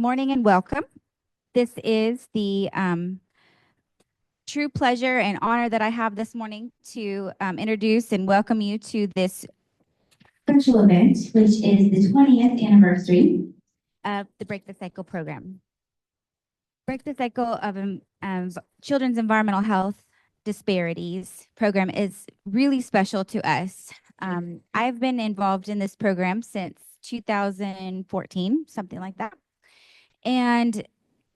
Morning and welcome. This is the true pleasure and honor that I have this morning to introduce and welcome you to this virtual event, which is the 20th anniversary of the Break the Cycle program. Break the Cycle of Children's Environmental Health Disparities program is really special to us. I've been involved in this program since 2014, something like that. And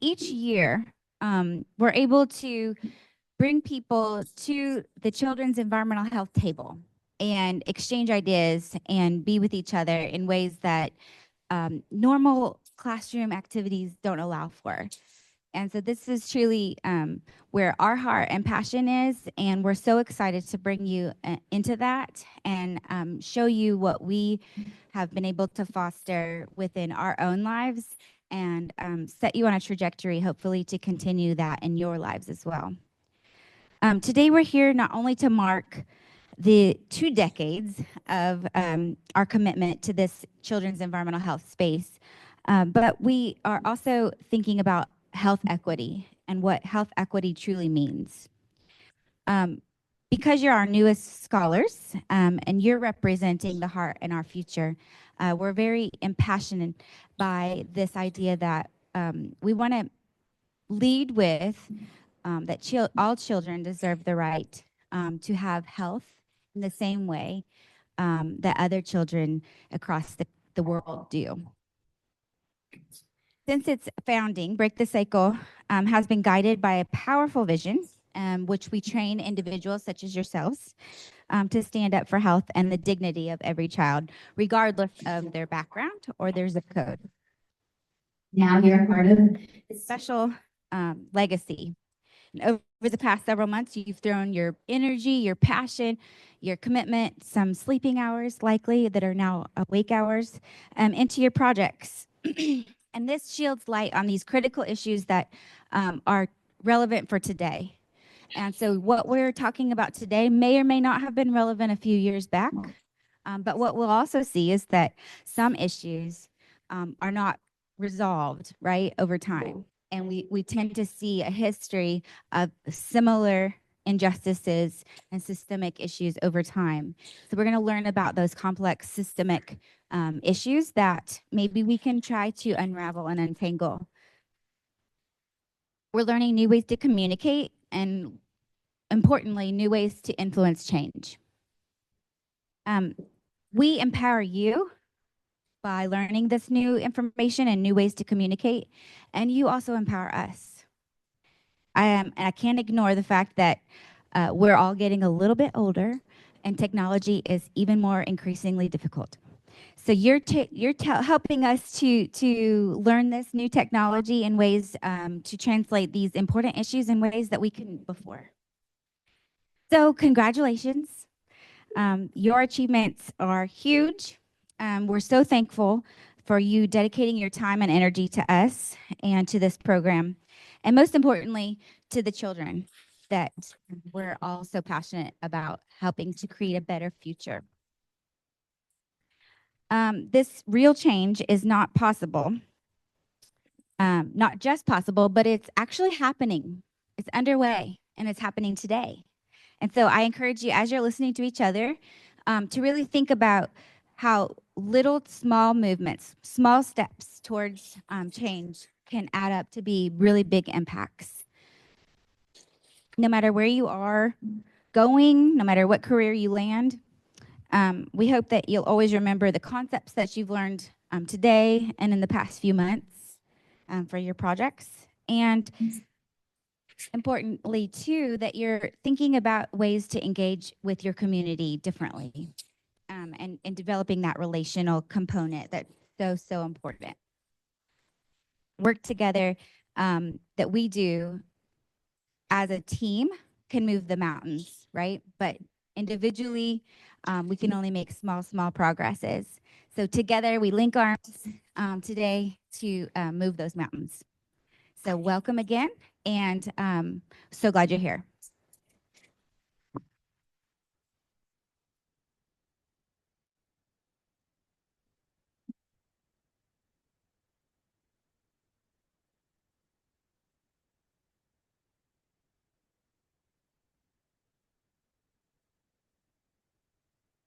each year, we're able to bring people to the Children's Environmental Health table and exchange ideas and be with each other in ways that normal classroom activities don't allow for. And so this is truly where our heart and passion is, and we're so excited to bring you into that and show you what we have been able to foster within our own lives and set you on a trajectory, hopefully, to continue that in your lives as well. Today, we're here not only to mark the 2 decades of our commitment to this children's environmental health space, but we are also thinking about health equity and what health equity truly means. Because you're our newest scholars and you're representing the heart and our future, we're very impassioned by this idea that we want to lead with that all children deserve the right to have health in the same way that other children across the world do. Since its founding, Break the Cycle has been guided by a powerful vision, which we train individuals such as yourselves to stand up for health and the dignity of every child, regardless of their background or their zip code. Now you're a part of a special legacy. And over the past several months, you've thrown your energy, your passion, your commitment, some sleeping hours likely that are now awake hours into your projects. And this shields light on these critical issues that are relevant for today. And so what we're talking about today may or may not have been relevant a few years back. But what we'll also see is that some issues are not resolved, right, over time. And we tend to see a history of similar injustices and systemic issues over time. So we're going to learn about those complex systemic issues that maybe we can try to unravel and untangle. We're learning new ways to communicate and, importantly, new ways to influence change. We empower you by learning this new information and new ways to communicate, and you also empower us. I can't ignore the fact that we're all getting a little bit older, and technology is even more increasingly difficult. So you're helping us to learn this new technology in ways to translate these important issues in ways that we couldn't before. So congratulations. Your achievements are huge. We're so thankful for you dedicating your time and energy to us and to this program, and most importantly, to the children that we're all so passionate about helping to create a better future. This real change is not possible, not just possible, but it's actually happening. It's underway, and it's happening today. And so I encourage you, as you're listening to each other, to really think about how little small movements, small steps towards change can add up to be really big impacts. No matter where you are going, no matter what career you land, we hope that you'll always remember the concepts that you've learned today and in the past few months for your projects. And importantly, too, that you're thinking about ways to engage with your community differently and developing that relational component that's so important. Work together that we do as a team can move the mountains, right? But individually, we can only make small progresses. So together, we link arms today to move those mountains. So welcome again, and so glad you're here.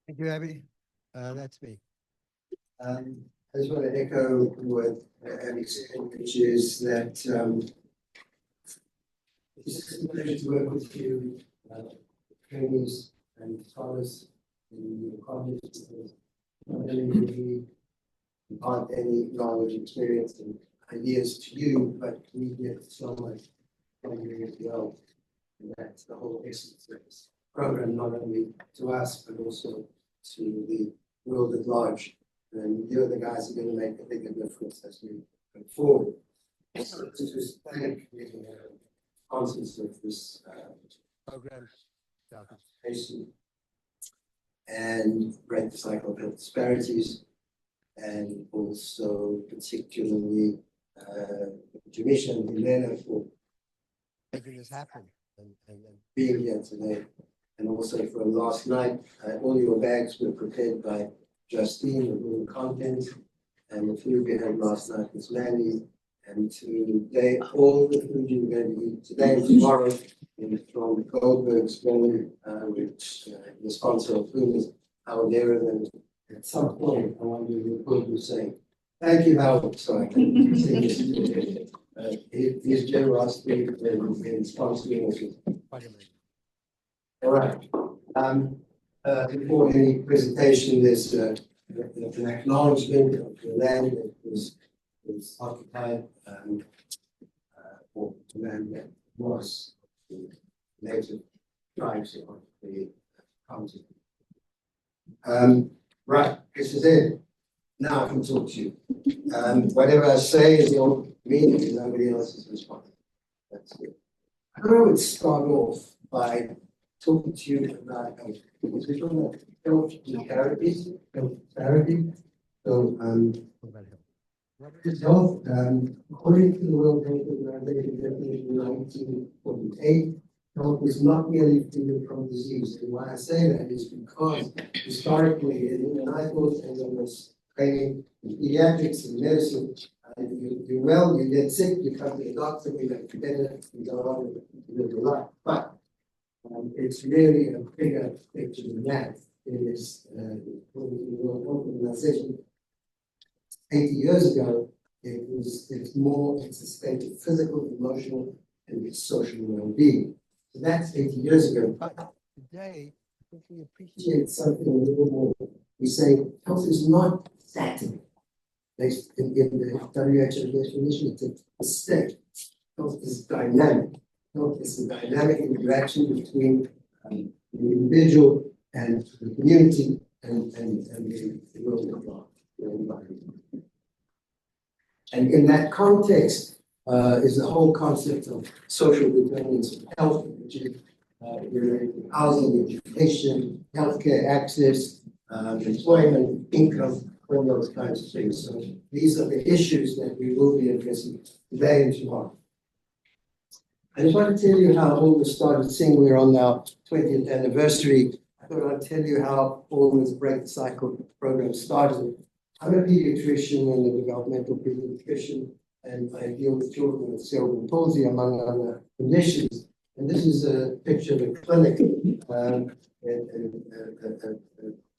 Thank you, Abby. That's me. I just want to echo what Abby said, which is that it's a pleasure to work with you, trainees and scholars in your college. Not only do we impart any knowledge, experience, and ideas to you, but we get so much from you as well. And that's the whole essence of this program, not only to us, but also to the world at large. And you're the guys who are going to make a bigger difference as we go forward. So to just thank the sponsors of this program, participation, and break the cycle of health disparities, and also particularly Jamisha and Helena for Making this happen. And being here today, and also for last night. All your bags were prepared by Justine with all the content, and the food we had last night was Manny. And today, all the food you're going to eat today and tomorrow is from Goldberg's Family, which the sponsor of whom is Howard Aaron. And at some point, I wonder if Goldberg will say, "Thank you, Howard." So I can say this. His generosity in sponsoring us. All right. Before any presentation, there's an acknowledgement of the land that was occupied, or the land that was the native tribes of the county. Right, this is it. Now I can talk to you. Whatever I say is all me, and nobody else is responsible. That's it. I thought I would start off by talking to you about health, because we're talking about health disparities, health disparity. So, health, according to the World Health Organization definition in 1948, health is not merely freedom from disease. And why I say that is because historically, and I thought as I was training in pediatrics and medicine, you're well, you get sick, you come to the doctor, you get better, you go on and live your life. But it's really a bigger picture than that. It is, World Health Organization 80 years ago, it's a state of physical, emotional, and social well-being. So that's 80 years ago. But today, I think we appreciate something a little more. We say health is not static. Based in the WHO definition, it's a state. Health is dynamic. Health is a dynamic interaction between the individual and the community and the world at large, the environment. And in that context is the whole concept of social determinants of health, which is related to housing, education, healthcare access, employment, income, all those kinds of things. So these are the issues that we will be addressing today and tomorrow. I just want to tell you how all this started, seeing we're on our 20th anniversary. I thought I'd tell you how all this Break the Cycle program started. I'm a pediatrician and a developmental pediatrician, and I deal with children with cerebral palsy, among other conditions. And this is a picture of a clinic, an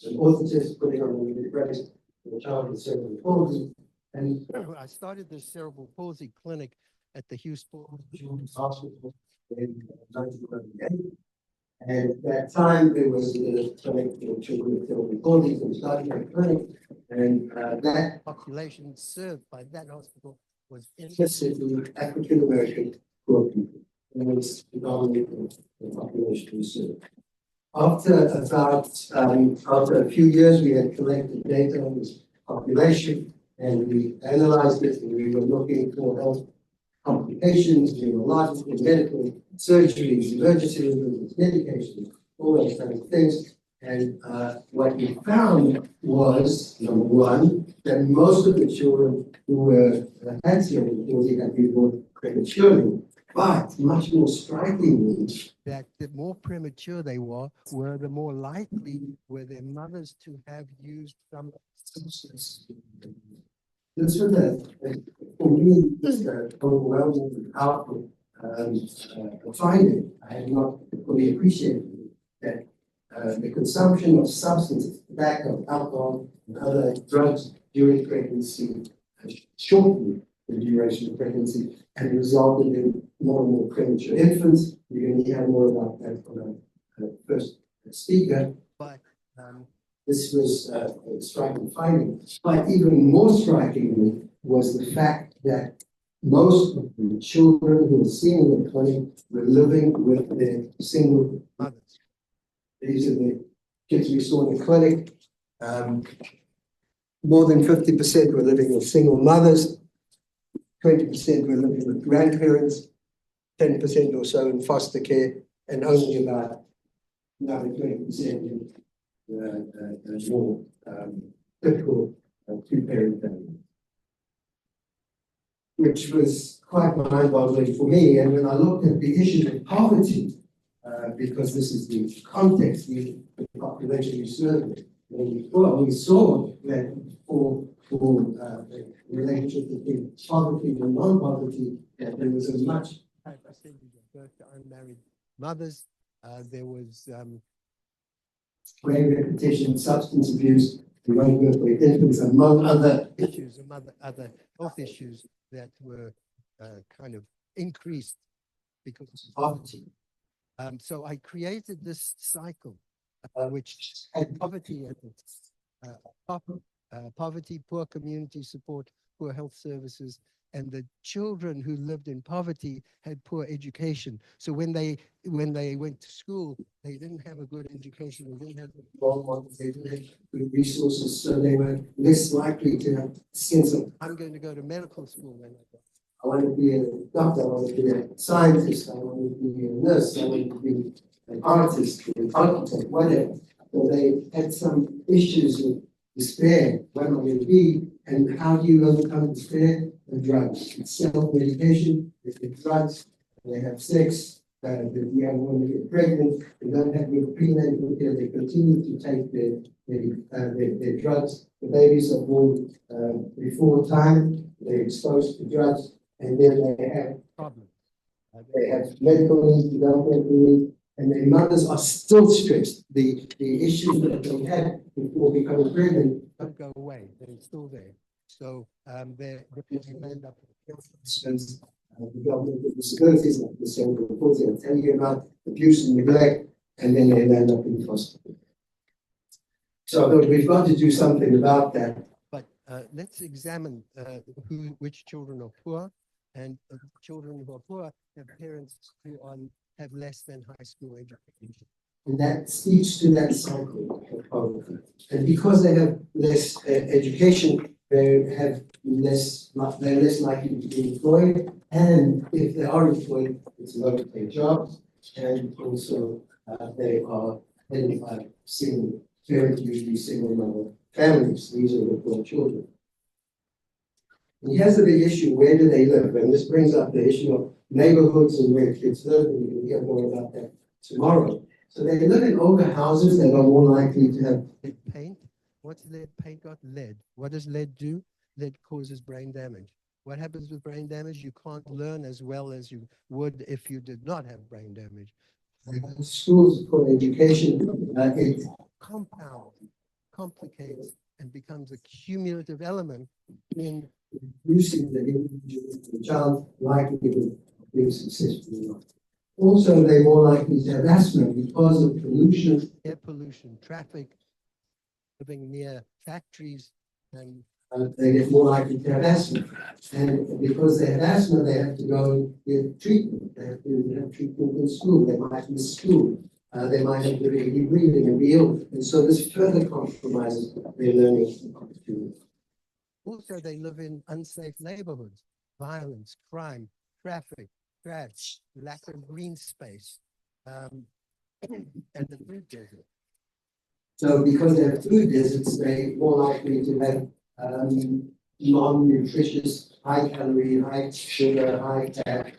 orthotist putting on a new brace for a child with cerebral palsy. And I started this cerebral palsy clinic at the Houston Children's Hospital in 1998. And at that time, there was a clinic for children with cerebral palsy, so we started a clinic, and that population served by that hospital was implicitly African American poor people. And it was predominantly the population we served. After a few years, we had collected data on this population, and we analyzed it, and we were looking for health complications, neurological, medical, surgeries, emergency rooms, medications, all those kinds of things. And what we found was, number one, that most of the children who were had cerebral palsy had been born prematurely. But much more strikingly, that the more premature they were the more likely were their mothers to have used some substance. This was for me, this overwhelming and powerful finding. I had not fully appreciated that the consumption of substances, tobacco, alcohol, and other drugs during pregnancy shortened the duration of pregnancy and resulted in more and more premature infants. You're going to hear more about that from the first speaker. But this was a striking finding. But even more strikingly was the fact that most of the children who were seen in the clinic were living with their single mothers. These are the kids we saw in the clinic. More than 50% were living with single mothers, 20% were living with grandparents, 10% or so in foster care, and only about another 20% in more typical two-parent family, which was quite mind-boggling for me. And when I looked at the issue of poverty, because this is the context, the population we serve, we saw that for the relationship between poverty and non-poverty, that there was a much higher percentage of birth to unmarried mothers. There was great repetition, substance abuse, low birth weight infants, among other issues, among other health issues that were kind of increased because of poverty. So I created this cycle, which had poverty at its top, poverty, poor community support, poor health services, and the children who lived in poverty had poor education. So when they went to school, they didn't have a good education, they didn't have role models, they didn't have good resources, so they were less likely to have a sense of, I'm going to go to medical school when I want to be a doctor, I want to be a scientist, I want to be a nurse, I want to be an artist, an architect, whatever. So they had some issues with despair, what am I going to be, and how do you overcome despair? The drugs. It's self-medication, it's the drugs, they have sex, the young women get pregnant, they don't have good prenatal care, they continue to take their drugs. The babies are born before time, they're exposed to drugs, and then they have problems. They have medical needs, developmental needs, and their mothers are still stressed. The issues that they had before becoming pregnant don't go away, they're still there. So they end up with developmental disabilities like the cerebral palsy. I'm telling you about abuse and neglect, and then they end up in foster care. So we've got to do something about that. But let's examine which children are poor, and children who are poor have parents who have less than high school education. And that speaks to that cycle of poverty. And because they have less education, they're less likely to be employed, and if they are employed, it's low paid jobs, and also they are headed by single parent, usually single mother families. These are the poor children. And here's the big issue: where do they live? And this brings up the issue of neighborhoods and where kids live, and you can hear more about that tomorrow. So they live in older houses that are more likely to have lead paint. What's lead paint got? Lead. What does lead do? Lead causes brain damage. What happens with brain damage? You can't learn as well as you would if you did not have brain damage. Schools for education, it compounds, complicates, and becomes a cumulative element in reducing the individual, the child likelihood of being successful in life. Also, they're more likely to have asthma because of pollution, air pollution, traffic, living near factories, and they get more likely to have asthma. And because they have asthma, they have to go and get treatment. They have to have treatment in school. They might miss school. They might have difficulty breathing and be ill. And so this further compromises their learning opportunities. Also, they live in unsafe neighborhoods, violence, crime, traffic, trash, lack of green space, and the food desert. So because they have food deserts, they're more likely to have non-nutritious, high-calorie, high sugar, high fat,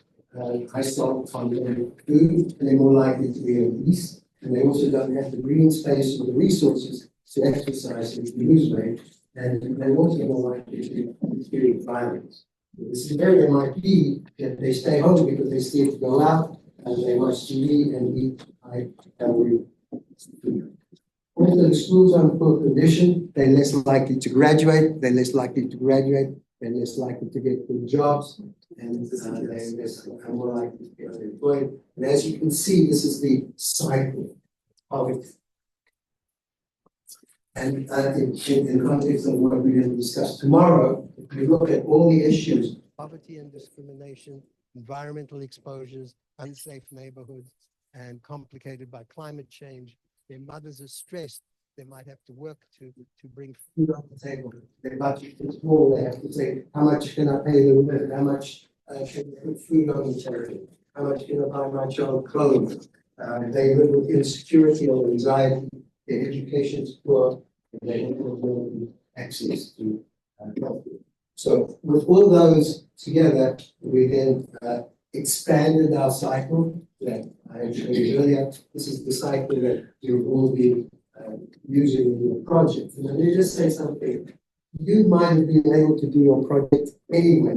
high salt content food, and they're more likely to be obese. And they also don't have the green space or the resources to exercise and to lose weight. And they're also more likely to experience violence. This is very MIP that they stay home because they still have to go out and they watch TV and eat high-calorie Also, the schools on poor condition, they're less likely to graduate, they're less likely to graduate, they're less likely to get good jobs, and they're more likely to get unemployed. And as you can see, this is the cycle of it. And in context of what we're going to discuss tomorrow, if we look at all the issues, poverty and discrimination, environmental exposures, unsafe neighborhoods, and complicated by climate change. Their mothers are stressed. They might have to work to bring food on the table. Their budget is small. They have to say, how much can I pay the rent? How much can I put food on the table? How much can I buy my child clothes? They live with insecurity or anxiety. Their education is poor. And they don't have access to health. So with all those together, we then expanded our cycle that I showed you earlier. This is the cycle that you've all been using in your project. And let me just say something. You might have been able to do your project anywhere.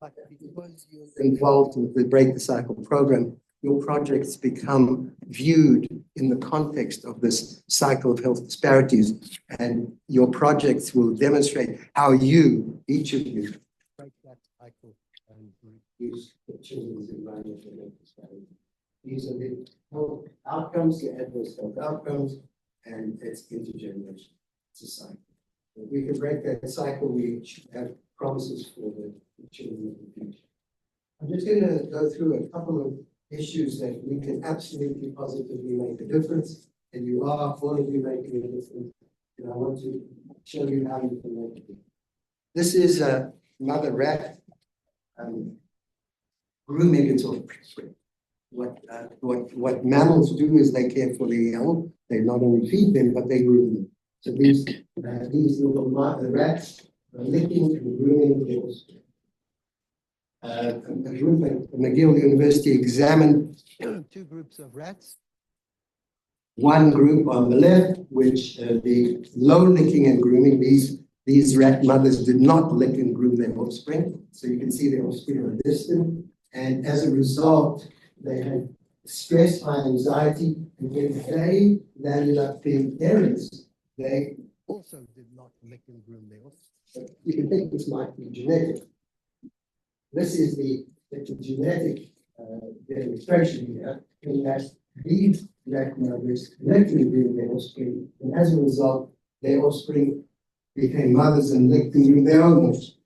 But because you're involved with the Break the Cycle program, your projects become viewed in the context of this cycle of health disparities, and your projects will demonstrate how you, each of you, break that cycle and reduce the children's environmental health disparities. These are the health outcomes, the adverse health outcomes, and it's intergenerational. It's a cycle. If we can break that cycle, we should have promises for the children of the future. I'm just going to go through a couple of issues that we can absolutely positively make a difference, and you are, all of you, making a difference. And I want to show you how you can make a difference. This is a mother rat grooming its offspring. What mammals do is they care for their young. They not only feed them, but they groom them. So these little rats are licking and grooming their offspring. A group at McGill University examined two groups of rats. One group on the left, which the low licking and grooming, these rat mothers did not lick and groom their offspring. So you can see their offspring are distant. And as a result, they had stress, high anxiety, and when they landed up being parents, they also did not lick and groom their offspring. So you can think this might be genetic. This is the genetic demonstration here, in that these rat mothers licked and groomed their offspring, and as a result, their offspring became mothers and licked and groomed their own offspring.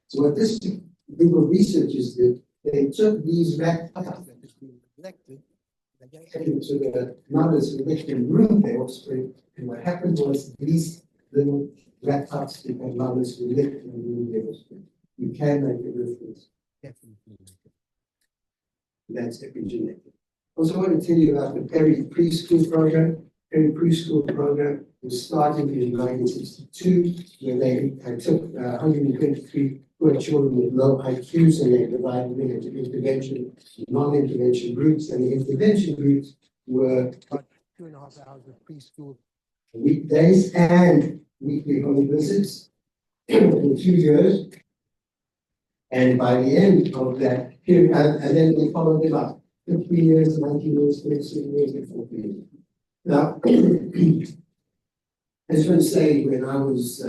So what this group of researchers did, they took these rat pups that had been neglected, they gave them to the mothers who licked and groomed their offspring, and what happened was these little rat pups became mothers who licked and groomed their offspring. You can make a difference. Definitely. That's epigenetic. Also, I want to tell you about the Perry preschool program. Perry preschool program was started in 1962, where they took 123 poor children with low IQs and they divided them into intervention, non-intervention groups, and the intervention groups were 2.5 hours of preschool weekdays and weekly home visits for 2 years. And by the end of that period, and then we followed them up 15 years, 19 years, 16 years, and 14 years. Now, I just want to say, when I was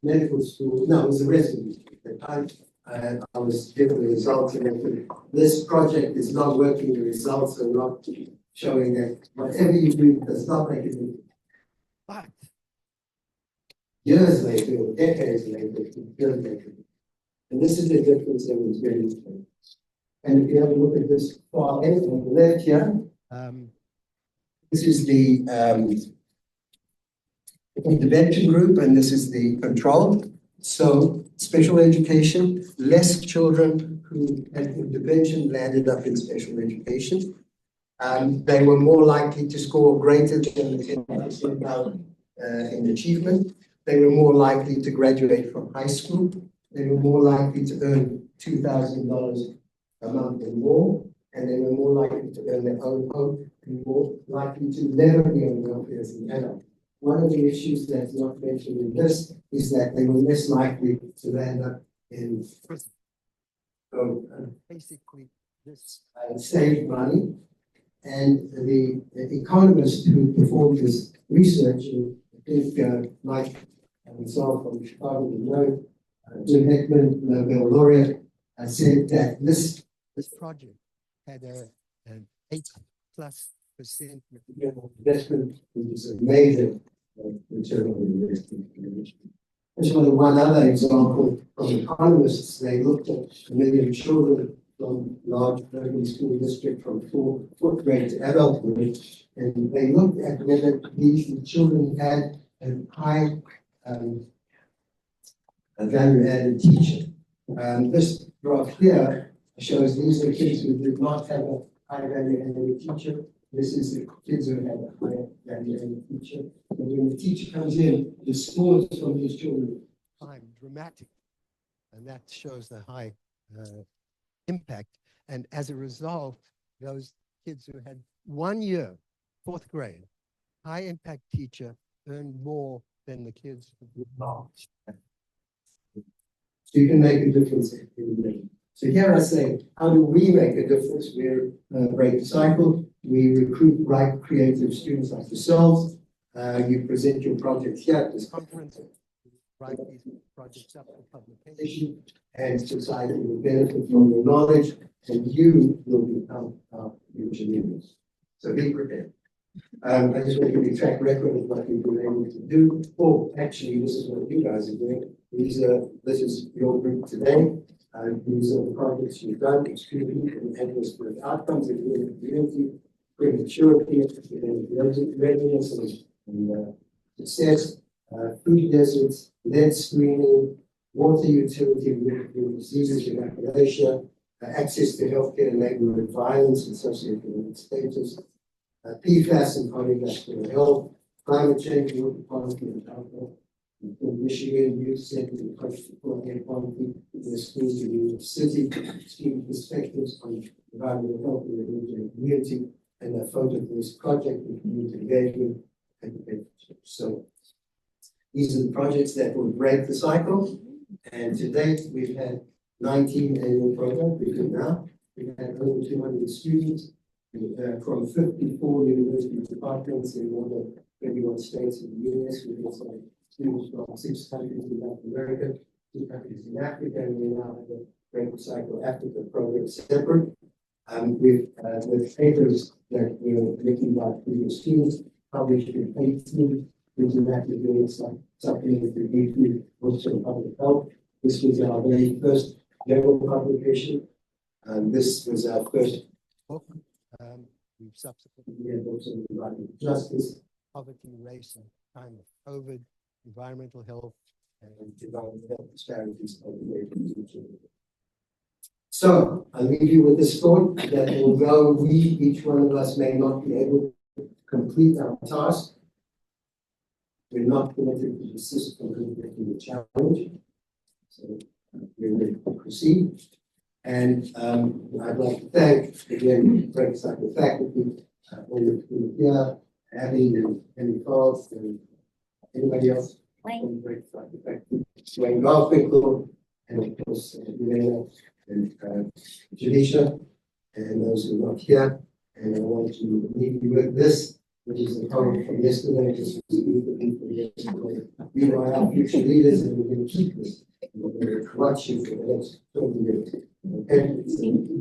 medical school, no, it was a resident at the time, I was given the results, and this project is not working, the results are not showing that whatever you do does not make a difference. But years later, or decades later, years later, and this is the difference that was very important. And if you have a look at this far end on the left here, this is the intervention group, and this is the control. So special education, less children who had intervention landed up in special education. They were more likely to score greater than the 10% in achievement. They were more likely to graduate from high school. They were more likely to earn $2,000 a month or more, and they were more likely to earn their own home, and more likely to never be on welfare as an adult. One of the issues that's not mentioned in this is that they were less likely to land up in prison. So basically, this saved money, And the economist who performed this research, I think Mike himself from Chicago would know, Jim Heckman, Nobel laureate, said that this project had an 8+% investment, which is amazing return on investment. I just wanted one other example from economists. They looked at 1 million children from large urban school district from fourth grade to adulthood, and they looked at whether these children had a high a value-added teacher. This graph here shows these are kids who did not have a high value-added teacher. This is the kids who had a high value-added teacher. And when the teacher comes in, the scores from these children time dramatic, and that shows the high impact. And as a result, those kids who had 1 year, fourth grade, high impact teacher earned more than the kids who did not. So you can make a difference in the. So here I say, how do we make a difference? We're break the cycle. We recruit bright, creative students like yourselves. You present your project here at this conference. Write these projects up for publication. And society will benefit from your knowledge, and you will become our future leaders. So be prepared. I just want to give you a track record of what we've been able to do. Oh, actually, this is what you guys are doing. This is your group today. These are the projects you've done, extremely and endless with outcomes of the community, prematurity, readiness, and success, food deserts, lead screening, water utility, diseases in Appalachia, access to healthcare and neighborhood violence and socioeconomic status, PFAS and cardiovascular health, climate change, water quality and alcohol. In Michigan, youth center and for air quality in the schools in New York City, student perspectives on environmental health in the region and community, and a photo of this project with community engagement and education. So these are the projects that will break the cycle. And to date, we've had 19 annual programs. We've had over 200 students from 54 university departments in more than 21 states in the US. We've also students from 6 countries in Latin America, 2 countries in Africa, and we now have a Break the Cycle Africa program separate. With papers that were written by previous students, published in 18 international journals like Supplementary Briefing, also Public Health. This was our very first level publication. This was our first book. We've subsequently had books on environmental justice, poverty, race, and time of COVID, environmental health, and environmental health disparities of the way to children. So I'll leave you with this thought that although we, each one of us, may not be able to complete our task, we're not committed to desist from completing the challenge. So we're ready to proceed. And I'd like to thank again Break Cycle faculty, all of you here, Abby and Carl, and anybody else. From Break Cycle faculty, Wayne Garfinkel, and of course Elena and Janisha, and those who are not here. And I want to leave you with this, which is the comment from yesterday. This was the people yesterday. You are our future leaders, and we're going to keep this. We're going to watch you for the next 20 years. Okay?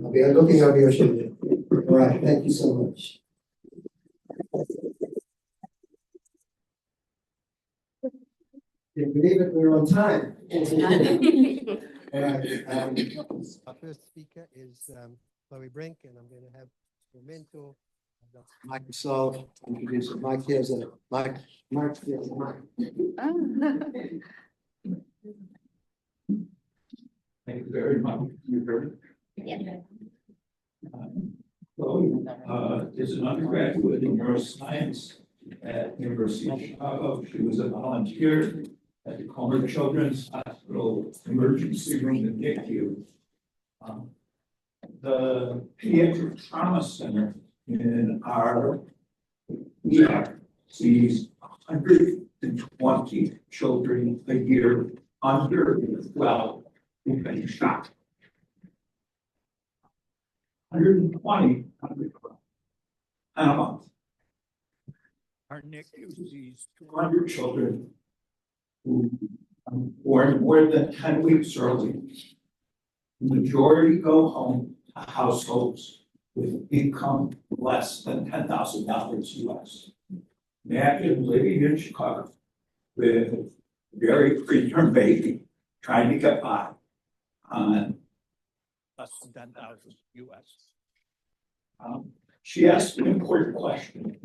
I'll be looking over your shoulder. All right. Thank you so much. Can you believe it? We're on time. All right. our first speaker is Chloe Brink, and I'm going to have your mentor, Dr. Mike Saul, introduce Mike. Here's a Mike. Mike, here's a Mike. Thank you very much. You heard it? Yeah. Chloe is an undergraduate in neuroscience at University of Chicago. She was a volunteer at the Comer Children's Hospital Emergency Room in NICU. The Pediatric Trauma Center in our ER sees 120 children a year under 12 who've been shot. 120 under 12. and a month. Our NICU sees 200 children who are born more than 10 weeks early. The majority go home to households with income less than $10,000 US. Imagine living in Chicago with a very preterm baby trying to get by on less than 10,000 US. She asked an important question.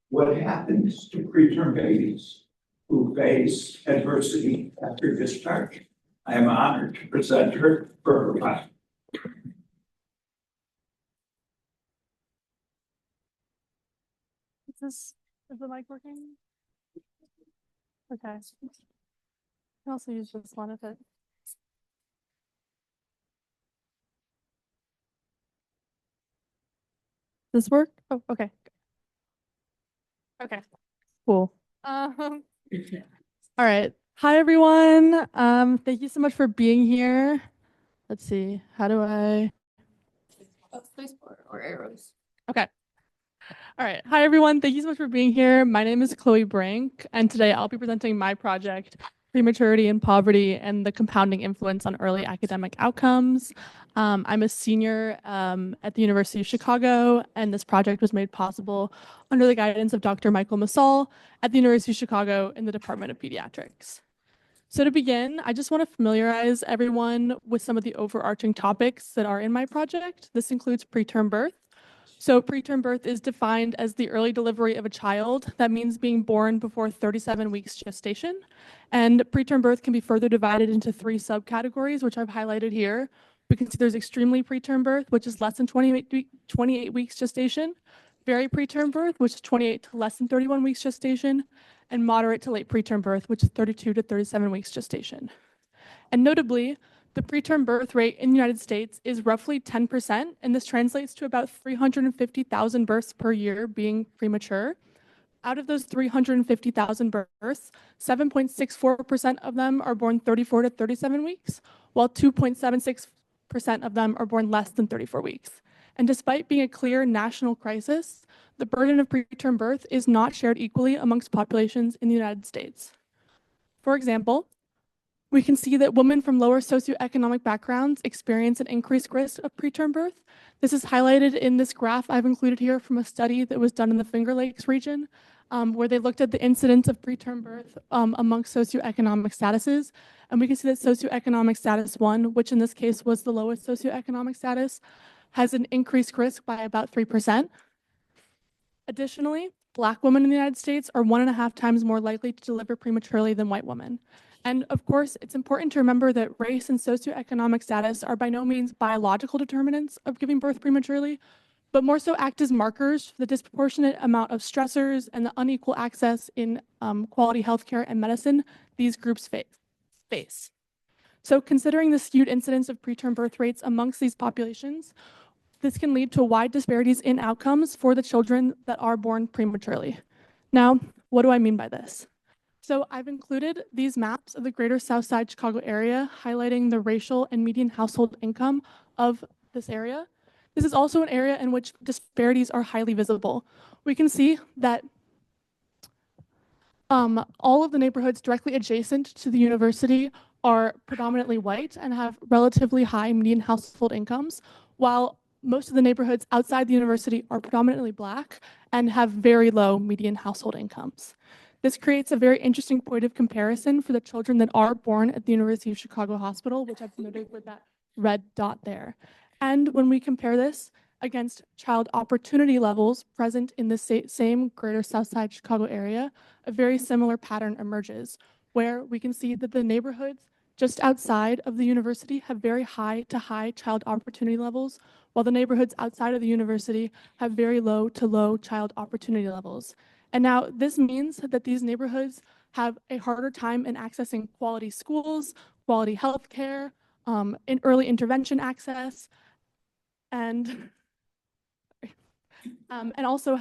What happens to preterm babies who face adversity after discharge? I am honored to present her for her class. Is the mic working? Okay. I can also use this one if it. Does this work? Oh, okay. Okay, cool. All right. Hi, everyone. Thank you so much for being here. Let's see. How do I? Spacebar or arrows. Okay. All right. Hi, everyone. Thank you so much for being here. My name is Chloe Brink, and today I'll be presenting my project, Prematurity and Poverty and the Compounding Influence on Early Academic Outcomes. I'm a senior at the University of Chicago, and this project was made possible under the guidance of Dr. Michael Massal at the University of Chicago in the Department of Pediatrics. So to begin, I just want to familiarize everyone with some of the overarching topics that are in my project. This includes preterm birth. So preterm birth is defined as the early delivery of a child. That means being born before 37 weeks gestation. And preterm birth can be further divided into 3 subcategories, which I've highlighted here. We can see there's extremely preterm birth, which is less than 28 weeks gestation, very preterm birth, which is 28 to less than 31 weeks gestation, and moderate to late preterm birth, which is 32 to 37 weeks gestation. And notably, the preterm birth rate in the United States is roughly 10%, and this translates to about 350,000 births per year being premature. Out of those 350,000 births, 7.64% of them are born 34 to 37 weeks, while 2.76% of them are born less than 34 weeks. And despite being a clear national crisis, the burden of preterm birth is not shared equally amongst populations in the United States. For example, we can see that women from lower socioeconomic backgrounds experience an increased risk of preterm birth. This is highlighted in this graph I've included here from a study that was done in the Finger Lakes region, where they looked at the incidence of preterm birth amongst socioeconomic statuses. And we can see that socioeconomic status 1, which in this case was the lowest socioeconomic status, has an increased risk by about 3%. Additionally, Black women in the United States are 1.5 times more likely to deliver prematurely than white women. And of course, it's important to remember that race and socioeconomic status are by no means biological determinants of giving birth prematurely, but more so act as markers for the disproportionate amount of stressors and the unequal access in quality healthcare and medicine these groups face. So considering the skewed incidence of preterm birth rates amongst these populations, this can lead to wide disparities in outcomes for the children that are born prematurely. Now, what do I mean by this? So I've included these maps of the greater Southside Chicago area, highlighting the racial and median household income of this area. This is also an area in which disparities are highly visible. We can see that all of the neighborhoods directly adjacent to the university are predominantly white and have relatively high median household incomes, while most of the neighborhoods outside the university are predominantly Black and have very low median household incomes. This creates a very interesting point of comparison for the children that are born at the University of Chicago Hospital, which I've noted with that red dot there. And when we compare this against child opportunity levels present in the same greater Southside Chicago area, a very similar pattern emerges, where we can see that the neighborhoods just outside of the university have very high to high child opportunity levels, while the neighborhoods outside of the university have very low to low child opportunity levels. And now this means that these neighborhoods have a harder time in accessing quality schools, quality healthcare, in early intervention access, and also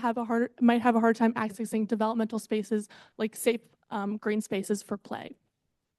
might have a hard time accessing developmental spaces like safe green spaces for play.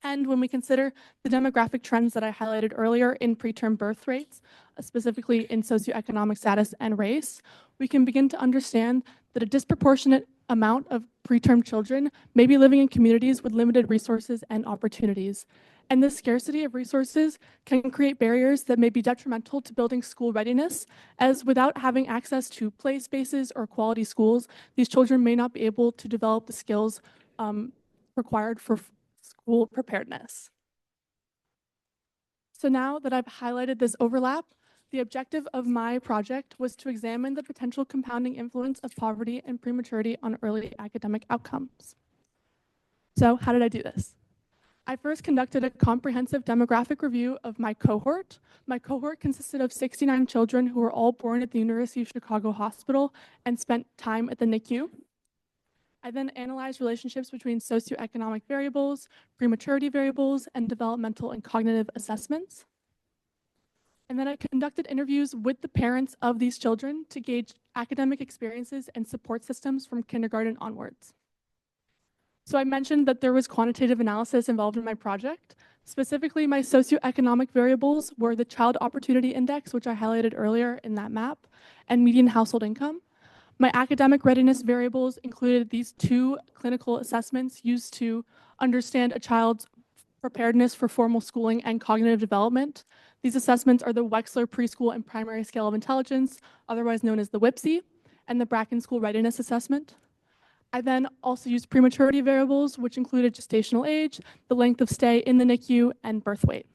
And when we consider the demographic trends that I highlighted earlier in preterm birth rates, specifically in socioeconomic status and race, we can begin to understand that a disproportionate amount of preterm children may be living in communities with limited resources and opportunities. And this scarcity of resources can create barriers that may be detrimental to building school readiness, as without having access to play spaces or quality schools, these children may not be able to develop the skills required for school preparedness. So now that I've highlighted this overlap, the objective of my project was to examine the potential compounding influence of poverty and prematurity on early academic outcomes. So how did I do this? I first conducted a comprehensive demographic review of my cohort. My cohort consisted of 69 children who were all born at the University of Chicago Hospital and spent time at the NICU. I then analyzed relationships between socioeconomic variables, prematurity variables, and developmental and cognitive assessments. And then I conducted interviews with the parents of these children to gauge academic experiences and support systems from kindergarten onwards. So I mentioned that there was quantitative analysis involved in my project. Specifically, my socioeconomic variables were the Child Opportunity Index, which I highlighted earlier in that map, and median household income. My academic readiness variables included these two clinical assessments used to understand a child's preparedness for formal schooling and cognitive development. These assessments are the Wechsler Preschool and Primary Scale of Intelligence, otherwise known as the WIPSI, and the Bracken School Readiness Assessment. I then also used prematurity variables, which included gestational age, the length of stay in the NICU, and birth weight.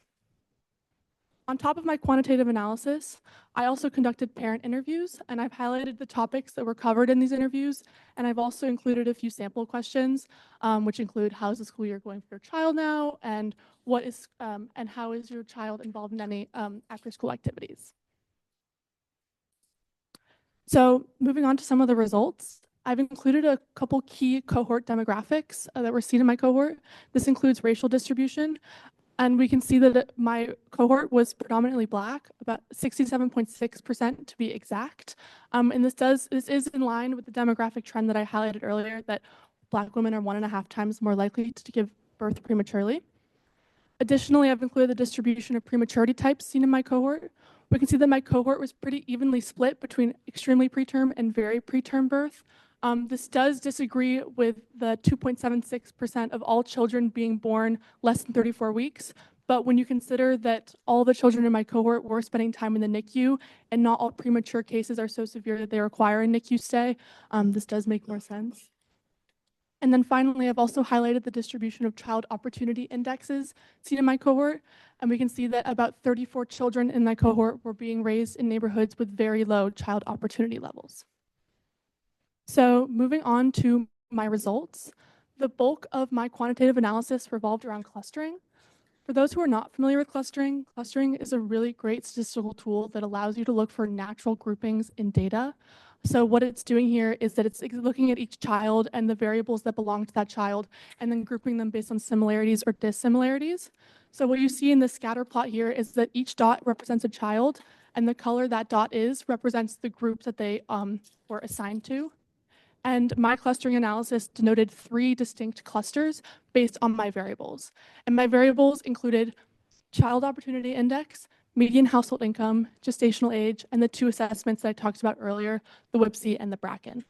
On top of my quantitative analysis, I also conducted parent interviews, and I've highlighted the topics that were covered in these interviews, and I've also included a few sample questions, which include how is the school year going for your child now, and how is your child involved in any after-school activities. So moving on to some of the results, I've included a couple key cohort demographics that were seen in my cohort. This includes racial distribution. And we can see that my cohort was predominantly Black, about 67.6% to be exact. And this is in line with the demographic trend that I highlighted earlier, that Black women are 1.5 times more likely to give birth prematurely. Additionally, I've included the distribution of prematurity types seen in my cohort. We can see that my cohort was pretty evenly split between extremely preterm and very preterm birth. This does disagree with the 2.76% of all children being born less than 34 weeks. But when you consider that all the children in my cohort were spending time in the NICU and not all premature cases are so severe that they require a NICU stay, this does make more sense. And then finally, I've also highlighted the distribution of child opportunity indexes seen in my cohort. And we can see that about 34 children in my cohort were being raised in neighborhoods with very low child opportunity levels. So moving on to my results, the bulk of my quantitative analysis revolved around clustering. For those who are not familiar with clustering, clustering is a really great statistical tool that allows you to look for natural groupings in data. So what it's doing here is that it's looking at each child and the variables that belong to that child and then grouping them based on similarities or dissimilarities. So what you see in the scatter plot here is that each dot represents a child, and the color that dot is represents the group that they were assigned to. And my clustering analysis denoted 3 distinct clusters based on my variables. And my variables included Child Opportunity Index, median household income, gestational age, and the 2 assessments that I talked about earlier, the WIPSI and the Bracken.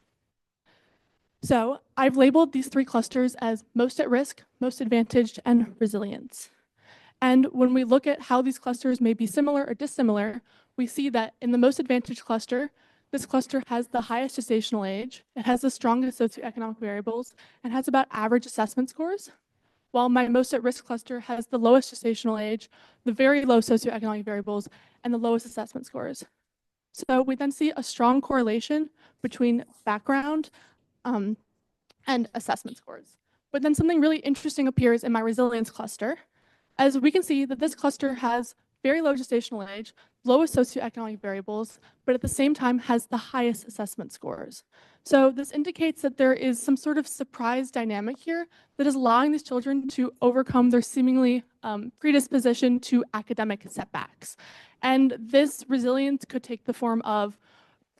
So I've labeled these 3 clusters as most at risk, most advantaged, and resilience. And when we look at how these clusters may be similar or dissimilar, we see that in the most advantaged cluster, this cluster has the highest gestational age, it has the strongest socioeconomic variables, and has about average assessment scores, while my most at-risk cluster has the lowest gestational age, the very low socioeconomic variables, and the lowest assessment scores. So we then see a strong correlation between background and assessment scores. But then something really interesting appears in my resilience cluster, as we can see that this cluster has very low gestational age, lowest socioeconomic variables, but at the same time has the highest assessment scores. So this indicates that there is some sort of surprise dynamic here that is allowing these children to overcome their seemingly predisposition to academic setbacks. And this resilience could take the form of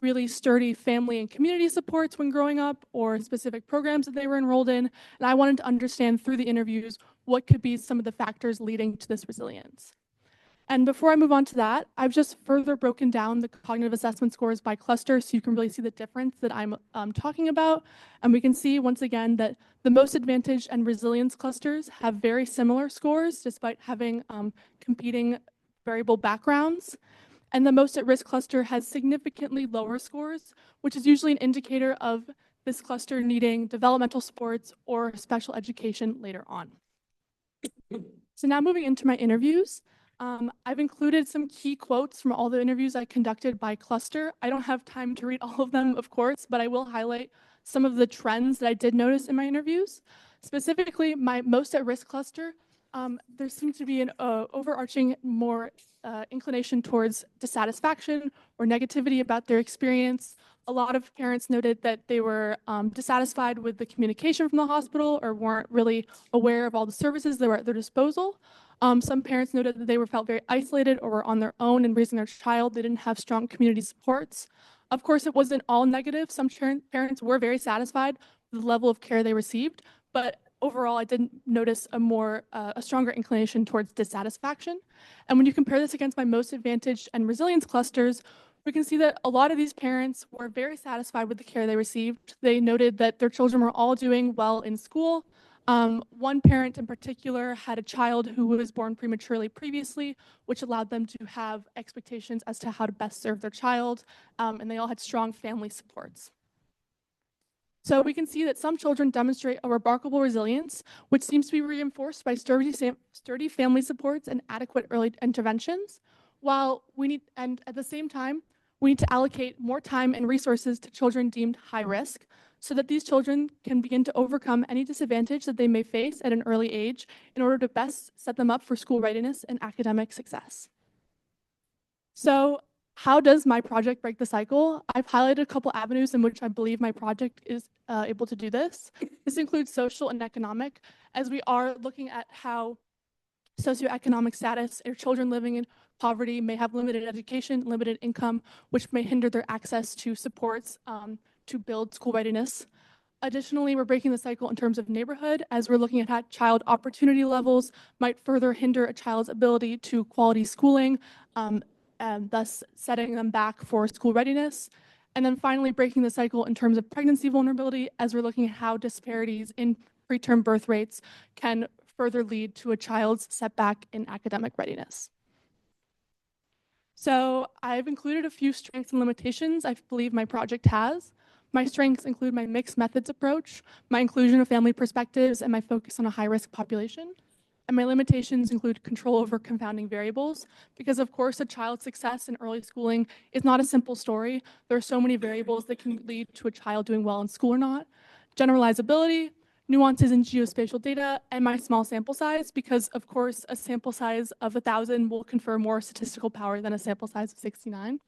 really sturdy family and community supports when growing up, or specific programs that they were enrolled in. And I wanted to understand through the interviews what could be some of the factors leading to this resilience. And before I move on to that, I've just further broken down the cognitive assessment scores by cluster so you can really see the difference that I'm talking about. And we can see once again that the most advantaged and resilience clusters have very similar scores despite having competing variable backgrounds. And the most at-risk cluster has significantly lower scores, which is usually an indicator of this cluster needing developmental supports or special education later on. So now moving into my interviews, I've included some key quotes from all the interviews I conducted by cluster. I don't have time to read all of them, of course, but I will highlight some of the trends that I did notice in my interviews. Specifically, my most at-risk cluster, there seems to be an overarching more inclination towards dissatisfaction or negativity about their experience. A lot of parents noted that they were dissatisfied with the communication from the hospital or weren't really aware of all the services that were at their disposal. Some parents noted that they felt very isolated or were on their own in raising their child. They didn't have strong community supports. Of course, it wasn't all negative. Some parents were very satisfied with the level of care they received, but overall, I didn't notice a stronger inclination towards dissatisfaction. And when you compare this against my most advantaged and resilience clusters, we can see that a lot of these parents were very satisfied with the care they received. They noted that their children were all doing well in school. One parent in particular had a child who was born prematurely previously, which allowed them to have expectations as to how to best serve their child, and they all had strong family supports. So we can see that some children demonstrate a remarkable resilience, which seems to be reinforced by sturdy family supports and adequate early interventions, and at the same time, we need to allocate more time and resources to children deemed high risk so that these children can begin to overcome any disadvantage that they may face at an early age in order to best set them up for school readiness and academic success. So how does my project break the cycle? I've highlighted a couple avenues in which I believe my project is able to do this. This includes social and economic, as we are looking at how socioeconomic status or children living in poverty may have limited education, limited income, which may hinder their access to supports to build school readiness. Additionally, we're breaking the cycle in terms of neighborhood, as we're looking at how child opportunity levels might further hinder a child's ability to quality schooling, and thus setting them back for school readiness. And then finally, breaking the cycle in terms of pregnancy vulnerability, as we're looking at how disparities in preterm birth rates can further lead to a child's setback in academic readiness. So I've included a few strengths and limitations I believe my project has. My strengths include my mixed methods approach, my inclusion of family perspectives, and my focus on a high-risk population. And my limitations include control over confounding variables, because of course a child's success in early schooling is not a simple story. There are so many variables that can lead to a child doing well in school or not. Generalizability, nuances in geospatial data, and my small sample size, because of course a sample size of 1,000 will confer more statistical power than a sample size of 69.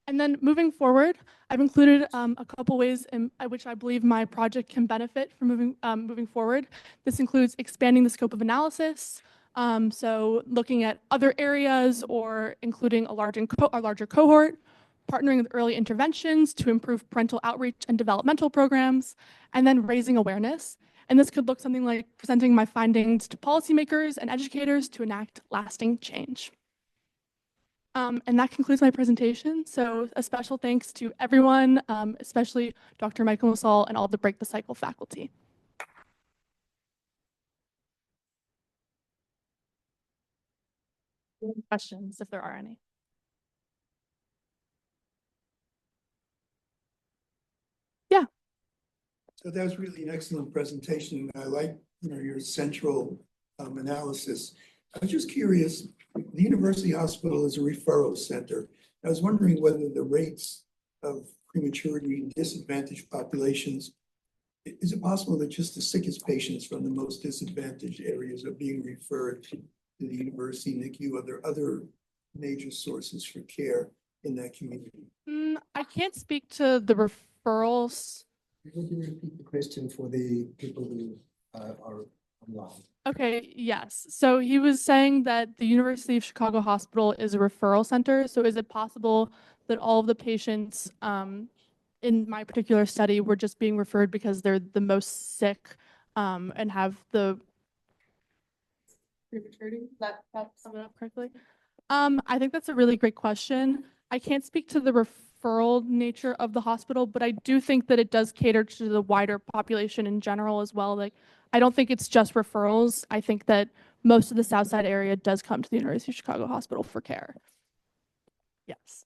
And then moving forward, I've included a couple ways in which I believe my project can benefit from moving forward. This includes expanding the scope of analysis, so looking at other areas or including a larger cohort, partnering with early interventions to improve parental outreach and developmental programs, and then raising awareness. And this could look something like presenting my findings to policymakers and educators to enact lasting change. And that concludes my presentation. So a special thanks to everyone, especially Dr. Michael Masal and all the Break the Cycle faculty. Questions, if there are any. Yeah. So that was really an excellent presentation. I like, your central analysis. I was just curious, the University Hospital is a referral center. I was wondering whether the rates of prematurity in disadvantaged populations, is it possible that just the sickest patients from the most disadvantaged areas are being referred to the university NICU? Are there other major sources for care in that community? I can't speak to the referrals. Could you repeat the question for the people who are online? Okay, yes. So he was saying that the University of Chicago Hospital is a referral center. So is it possible that all of the patients in my particular study were just being referred because they're the most sick and have the prematurity. That sum it up correctly. I think that's a really great question. I can't speak to the referral nature of the hospital, but I do think that it does cater to the wider population in general as well. Like, I don't think it's just referrals. I think that most of the South Side area does come to the University of Chicago Hospital for care. Yes.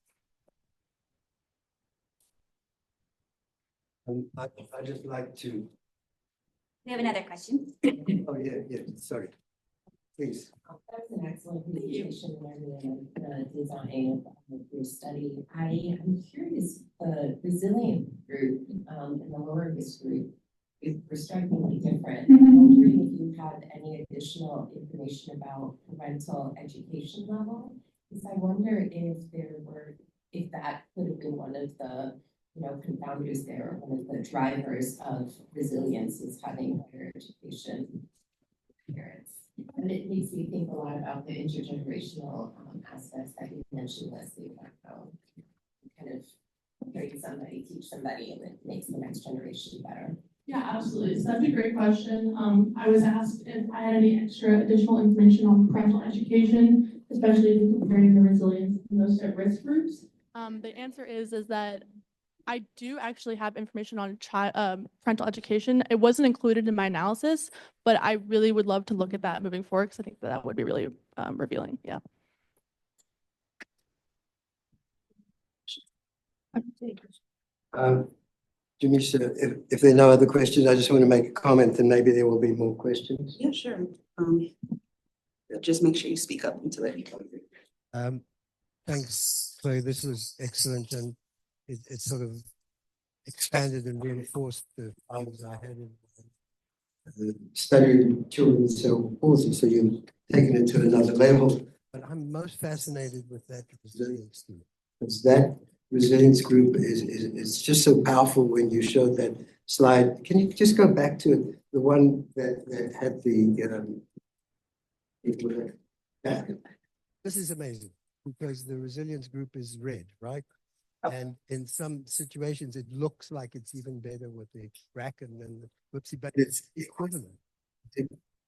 I'd just like to, We have another question. oh, yeah, sorry. Please. That's an excellent presentation and the design of your study. I am curious, the resilient group and the lower risk group were strikingly different. I'm wondering if you had any additional information about parental education level. Because I wonder if that could have been one of the confounders there, or one of the drivers of resilience is having higher education parents. And it makes me think a lot about the intergenerational aspects that you mentioned, Leslie, about how you kind of train somebody, teach somebody, and it makes the next generation better. Yeah, absolutely. So that's a great question. I was asked if I had any extra additional information on parental education, especially comparing the resilience in those at-risk groups. The answer is that I do actually have information on parental education. It wasn't included in my analysis, but I really would love to look at that moving forward because I think that would be really revealing. Yeah. Jamisha, if there are no other questions, I just want to make a comment and maybe there will be more questions. Yeah, sure. Just make sure you speak up until I Thanks, Chloe. This was excellent and it sort of expanded and reinforced the findings I had in studying children's cerebral palsy. So you've taken it to another level. But I'm most fascinated with that resilience group, because that resilience group is just so powerful. When you showed that slide, can you just go back to the one that had the this is amazing because the resilience group is red, right? And in some situations, it looks like it's even better with the Bracken than the Whoopsie, but it's equivalent.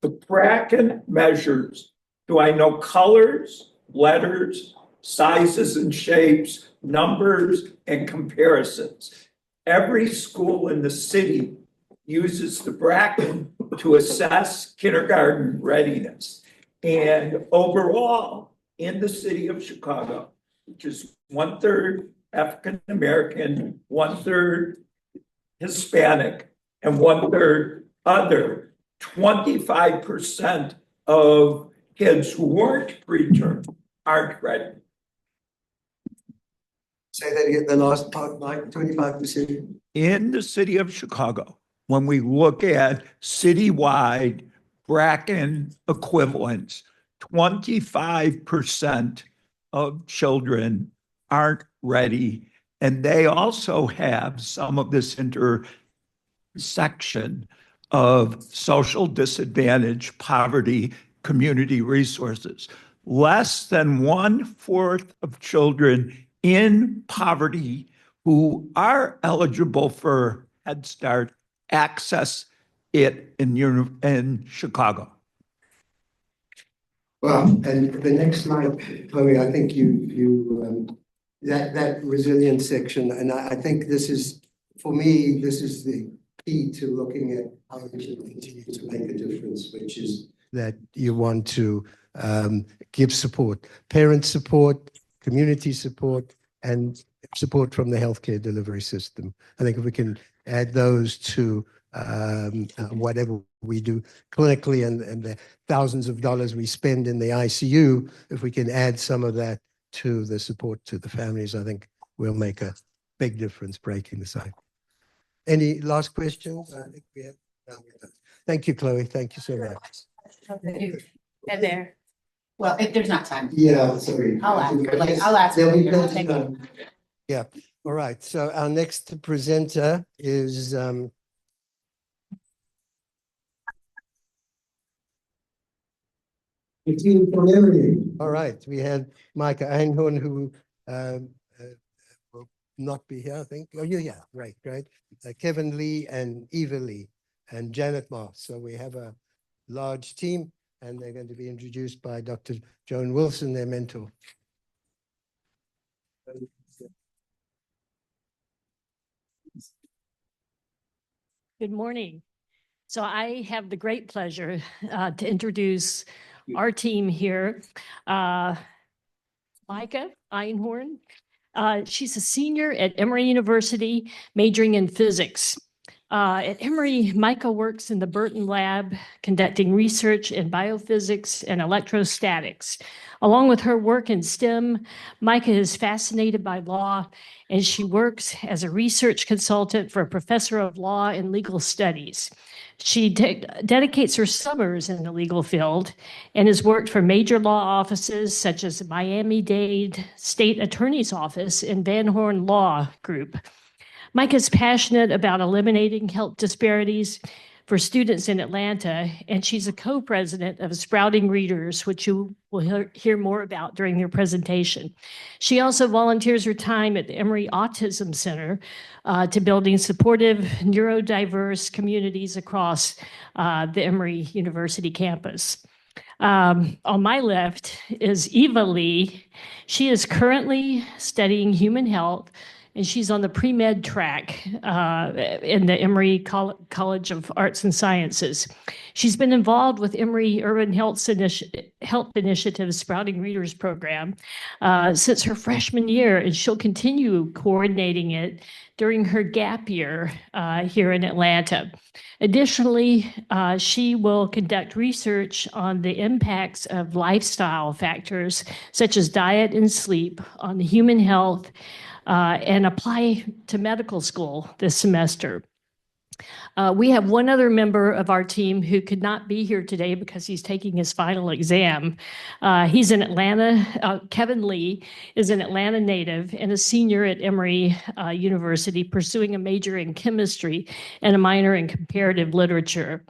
The Bracken measures, do I know colors, letters, sizes and shapes, numbers, and comparisons? Every school in the city uses the Bracken to assess kindergarten readiness. And overall, in the city of Chicago, which is 1/3 African American, 1/3 Hispanic, and 1/3 other, 25% of kids who weren't preterm aren't ready. Say that again, the last part, Mike, 25%. In the city of Chicago, when we look at citywide Bracken equivalents, 25% of children aren't ready. And they also have some of this intersection of social disadvantage, poverty, community resources. Less than 1/4 of children in poverty who are eligible for Head Start access it in Chicago. Well, and the next slide, Chloe, I think that resilience section, and I think this is, for me, this is the key to looking at how we should continue to make a difference, which is that you want to give support, parent support, community support, and support from the healthcare delivery system. I think if we can add those to whatever we do clinically and the thousands of dollars we spend in the ICU, if we can add some of that to the support to the families, I think we'll make a big difference breaking the cycle. Any last questions? I think we have. No, we're done. Thank you, Chloe. Thank you so much. And there. Well, if there's not time. Yeah, sorry. I'll ask. I'll ask. There'll be later. plenty of time. Yeah. All right. So our next presenter is all right. We had Micah Einhorn, who will not be here, I think. Oh, yeah, right. Kevin Lee and Eva Lee. and Janet Moss. So we have a large team, and they're going to be introduced by Dr. Joan Wilson, their mentor. Good morning. So I have the great pleasure to introduce our team here. Micah Einhorn. She's a senior at Emory University, majoring in physics. At Emory, Micah works in the Burton Lab, conducting research in biophysics and electrostatics. Along with her work in STEM, Micah is fascinated by law, and she works as a research consultant for a professor of law and legal studies. She dedicates her summers in the legal field and has worked for major law offices such as Miami-Dade State Attorney's Office and Van Horn Law Group. Micah is passionate about eliminating health disparities for students in Atlanta, and she's a co-president of Sprouting Readers, which you will hear more about during their presentation. She also volunteers her time at the Emory Autism Center to building supportive, neurodiverse communities across the Emory University campus. On my left is Eva Lee. She is currently studying human health, and she's on the pre-med track in the Emory College of Arts and Sciences. She's been involved with Emory Urban Health Initiative's Sprouting Readers program since her freshman year, and she'll continue coordinating it during her gap year here in Atlanta. Additionally, she will conduct research on the impacts of lifestyle factors such as diet and sleep on the human health and apply to medical school this semester. We have one other member of our team who could not be here today because he's taking his final exam. He's in Atlanta. Kevin Lee is an Atlanta native and a senior at Emory University, pursuing a major in chemistry and a minor in comparative literature.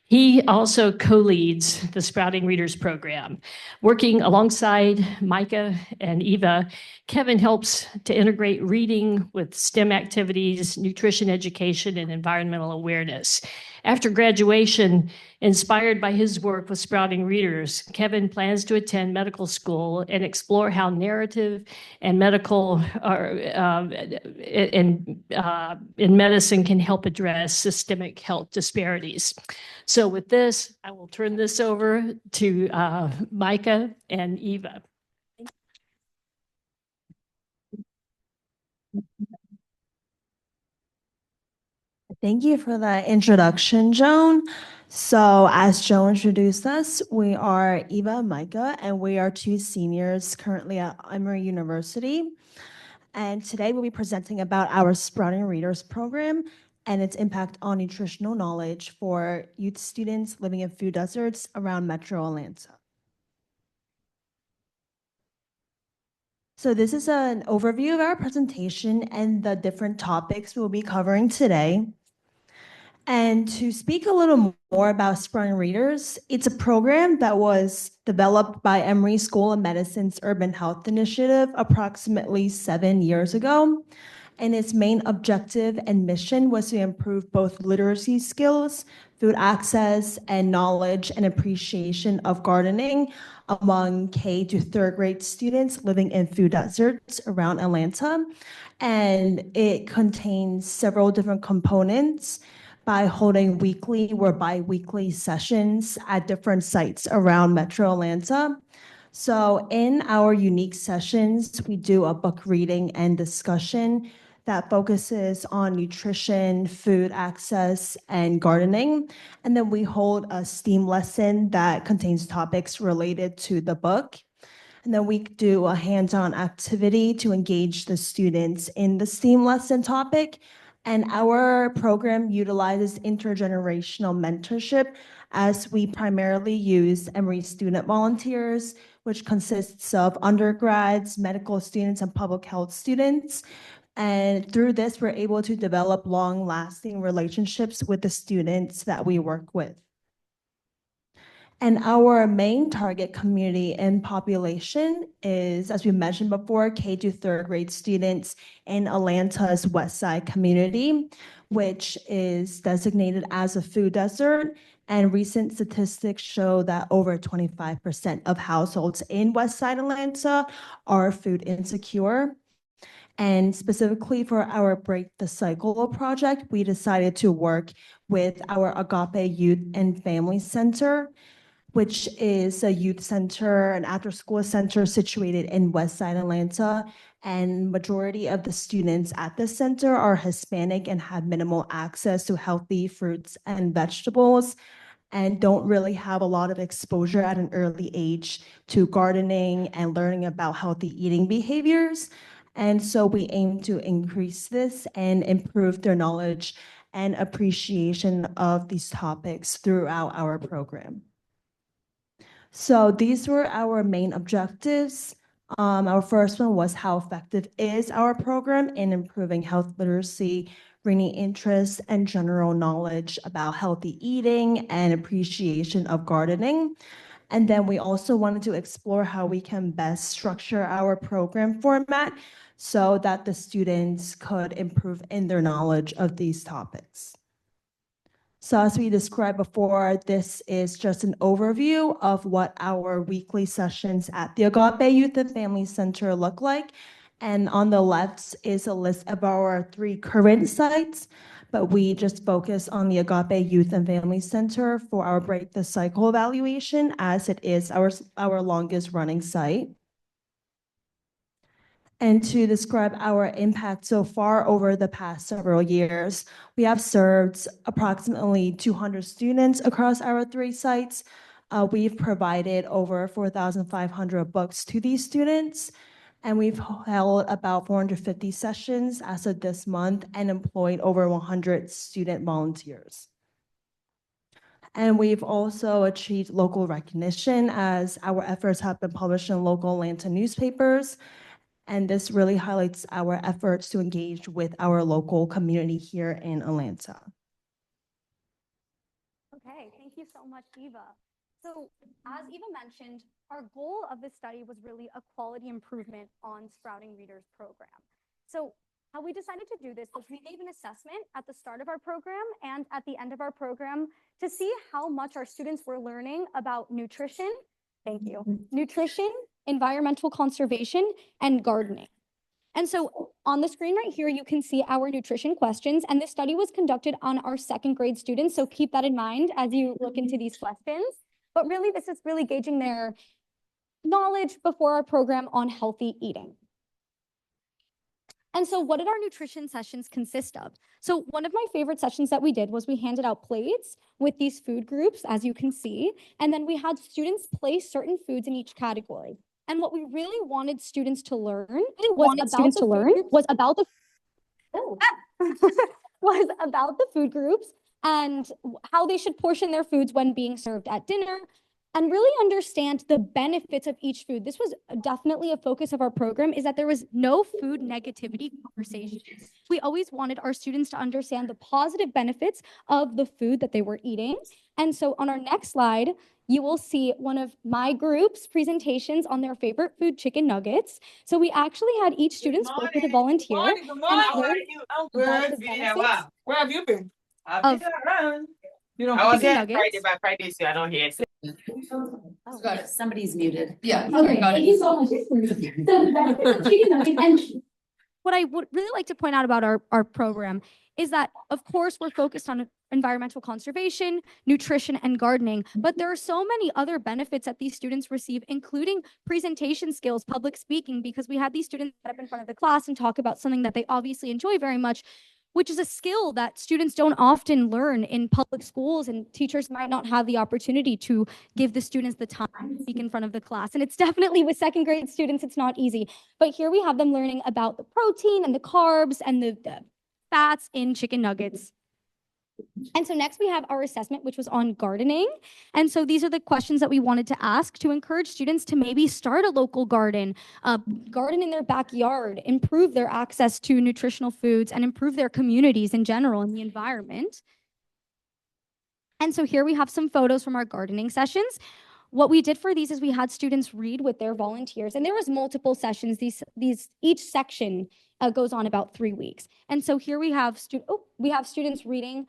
He also co-leads the Sprouting Readers program. Working alongside Micah and Eva, Kevin helps to integrate reading with STEM activities, nutrition education, and environmental awareness. After graduation, inspired by his work with Sprouting Readers, Kevin plans to attend medical school and explore how narrative and medical in medicine can help address systemic health disparities. So with this, I will turn this over to Micah and Eva. Thank you for that introduction, Joan. So as Joan introduced us, we are Eva and Micah, and we are two seniors currently at Emory University. And today we'll be presenting about our Sprouting Readers program and its impact on nutritional knowledge for youth students living in food deserts around Metro Atlanta. So this is an overview of our presentation and the different topics we'll be covering today. And to speak a little more about Sprouting Readers, it's a program that was developed by Emory School of Medicine's Urban Health Initiative approximately 7 years ago. And its main objective and mission was to improve both literacy skills, food access, and knowledge and appreciation of gardening among K to third grade students living in food deserts around Atlanta. And it contains several different components by holding weekly or bi-weekly sessions at different sites around Metro Atlanta. So in our unique sessions, we do a book reading and discussion that focuses on nutrition, food access, and gardening. And then we hold a STEAM lesson that contains topics related to the book. And then we do a hands-on activity to engage the students in the STEAM lesson topic. And our program utilizes intergenerational mentorship as we primarily use Emory student volunteers, which consists of undergrads, medical students, and public health students. And through this, we're able to develop long-lasting relationships with the students that we work with. And our main target community and population is, as we mentioned before, K to third grade students in Atlanta's West Side community, which is designated as a food desert. And recent statistics show that over 25% of households in West Side Atlanta are food insecure. And specifically for our Break the Cycle project, we decided to work with our Agape Youth and Family Center, which is a youth center, an after-school center situated in West Side Atlanta. And majority of the students at the center are Hispanic and have minimal access to healthy fruits and vegetables, and don't really have a lot of exposure at an early age to gardening and learning about healthy eating behaviors. And so we aim to increase this and improve their knowledge and appreciation of these topics throughout our program. So these were our main objectives. Our first one was how effective is our program in improving health literacy, bringing interest and general knowledge about healthy eating and appreciation of gardening. And then we also wanted to explore how we can best structure our program format so that the students could improve in their knowledge of these topics. So as we described before, this is just an overview of what our weekly sessions at the Agape Youth and Family Center look like. And on the left is a list of our 3 current sites, but we just focus on the Agape Youth and Family Center for our Break the Cycle evaluation, as it is our longest running site. And to describe our impact so far over the past several years, we have served approximately 200 students across our 3 sites. We've provided over 4,500 books to these students, and we've held about 450 sessions as of this month and employed over 100 student volunteers. And we've also achieved local recognition as our efforts have been published in local Atlanta newspapers. And this really highlights our efforts to engage with our local community here in Atlanta. Okay, thank you so much, Eva. So as Eva mentioned, our goal of this study was really a quality improvement on Sprouting Readers program. So how we decided to do this was we gave an assessment at the start of our program and at the end of our program to see how much our students were learning about nutrition. Thank you. Nutrition, environmental conservation, and gardening. And so on the screen right here, you can see our nutrition questions, and this study was conducted on our 2nd grade students. So keep that in mind as you look into these questions. But really, this is really gauging their knowledge before our program on healthy eating. And so what did our nutrition sessions consist of? So one of my favorite sessions that we did was we handed out plates with these food groups, as you can see, and then we had students place certain foods in each category. And what we really wanted students to learn was about the food groups and how they should portion their foods when being served at dinner, and really understand the benefits of each food. This was definitely a focus of our program, is that there was no food negativity conversations. We always wanted our students to understand the positive benefits of the food that they were eating. And so on our next slide, you will see one of my group's presentations on their favorite food, chicken nuggets. So we actually had each student spoke with a volunteer. Good morning. How are you? I'm good. It's been a while. Where have you been? I've been around. You know, I was here Friday, by Friday, so I don't hear it. Oh, got it. Somebody's muted. Yeah. Okay, thank you so much. So the benefits of chicken nuggets, and what I would really like to point out about our program is that, of course, we're focused on environmental conservation, nutrition, and gardening, but there are so many other benefits that these students receive, including presentation skills, public speaking, because we had these students get up in front of the class and talk about something that they obviously enjoy very much, which is a skill that students don't often learn in public schools, and teachers might not have the opportunity to give the students the time to speak in front of the class. And it's definitely, with 2nd grade students, it's not easy. But here we have them learning about the protein and the carbs and the fats in chicken nuggets. And so next we have our assessment, which was on gardening. And so these are the questions that we wanted to ask to encourage students to maybe start a local garden, garden in their backyard, improve their access to nutritional foods, and improve their communities in general and the environment. And so here we have some photos from our gardening sessions. What we did for these is we had students read with their volunteers, and there was multiple sessions. Each section goes on about 3 weeks. And so here we have students reading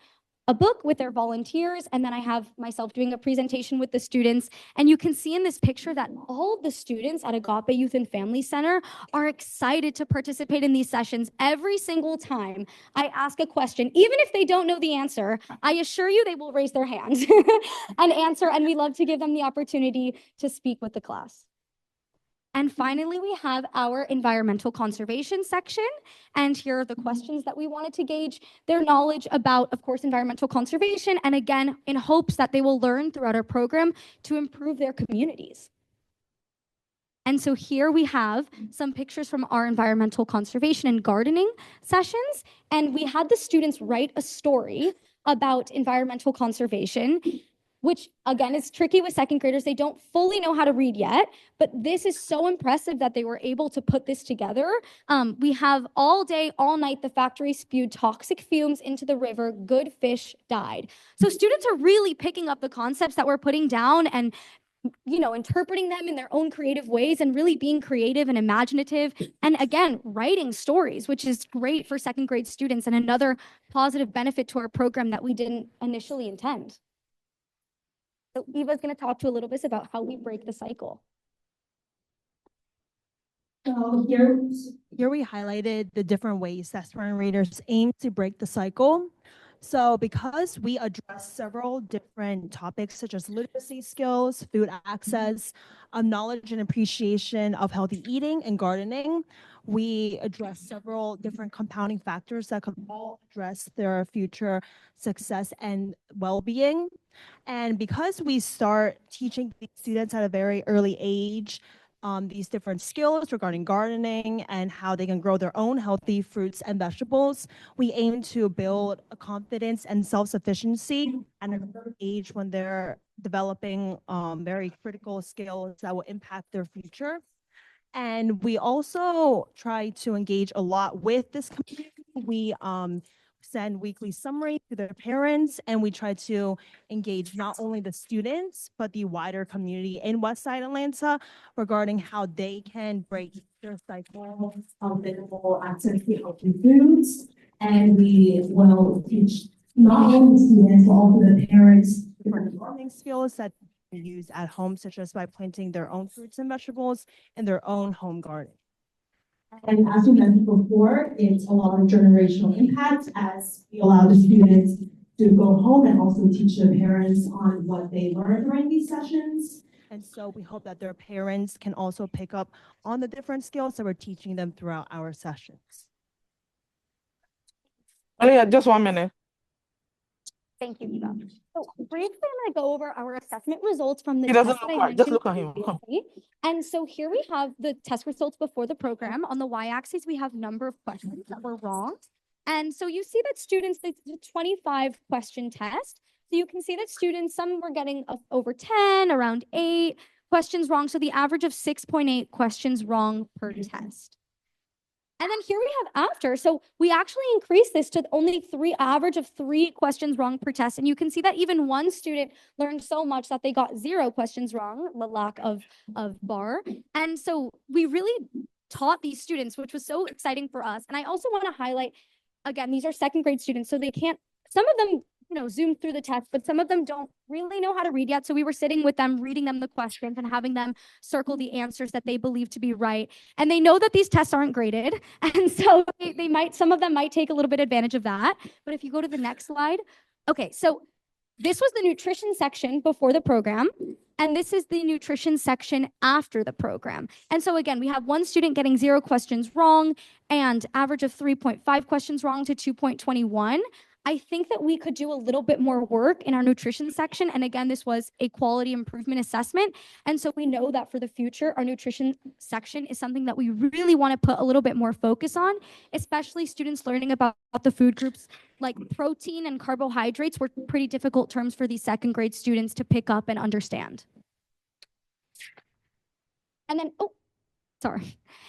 a book with their volunteers, and then I have myself doing a presentation with the students. And you can see in this picture that all of the students at Agape Youth and Family Center are excited to participate in these sessions. Every single time I ask a question, even if they don't know the answer, I assure you they will raise their hand and answer, and we love to give them the opportunity to speak with the class. And finally, we have our environmental conservation section. And here are the questions that we wanted to gauge their knowledge about, of course, environmental conservation. And again, in hopes that they will learn throughout our program to improve their communities. And so here we have some pictures from our environmental conservation and gardening sessions. And we had the students write a story about environmental conservation, which again is tricky with second graders. They don't fully know how to read yet, but this is so impressive that they were able to put this together. We have all day, all night, the factory spewed toxic fumes into the river, good fish died. So students are really picking up the concepts that we're putting down and interpreting them in their own creative ways and really being creative and imaginative. And again, writing stories, which is great for second grade students and another positive benefit to our program that we didn't initially intend. So Eva's going to talk to a little bit about how we break the cycle. So here we highlighted the different ways that Spring Readers aim to break the cycle. So because we address several different topics such as literacy skills, food access, knowledge and appreciation of healthy eating and gardening, we address several different compounding factors that could all address their future success and well-being. And because we start teaching these students at a very early age, these different skills regarding gardening and how they can grow their own healthy fruits and vegetables, we aim to build a confidence and self-sufficiency at an early age when they're developing very critical skills that will impact their future. And we also try to engage a lot with this community. We send weekly summaries to their parents, and we try to engage not only the students, but the wider community in Westside Atlanta regarding how they can break their cycle of minimal access to healthy foods. And we will teach not only students, but also the parents different gardening skills that they use at home, such as by planting their own fruits and vegetables in their own home garden. And as we mentioned before, it's a lot of generational impact as we allow the students to go home and also teach their parents on what they learned during these sessions. And so we hope that their parents can also pick up on the different skills that we're teaching them throughout our sessions. Oh yeah, just 1 minute. Thank you, Eva. So briefly, I'm going to go over our assessment results from the He doesn't test that look I right. Just mentioned look at him. previously. And so here we have the test results before the program. On the y-axis, we have number of questions that were wrong. And so you see that students, it's a 25 question test. So you can see that students, some were getting over 10, around 8 questions wrong. So the average of 6.8 questions wrong per test. And then here we have after. So we actually increased this to only average of 3 questions wrong per test. And you can see that even one student learned so much that they got 0 questions wrong, the lack of bar. And so we really taught these students, which was so exciting for us. And I also want to highlight, again, these are second grade students, so they can't, some of them, zoom through the test, but some of them don't really know how to read yet. So we were sitting with them, reading them the questions and having them circle the answers that they believe to be right. And they know that these tests aren't graded. And so some of them might take a little bit advantage of that. But if you go to the next slide. Okay, so this was the nutrition section before the program. And this is the nutrition section after the program. And so again, we have one student getting 0 questions wrong and average of 3.5 questions wrong to 2.21. I think that we could do a little bit more work in our nutrition section. And again, this was a quality improvement assessment. And so we know that for the future, our nutrition section is something that we really want to put a little bit more focus on, especially students learning about the food groups. Like protein and carbohydrates were pretty difficult terms for these second grade students to pick up and understand. And then,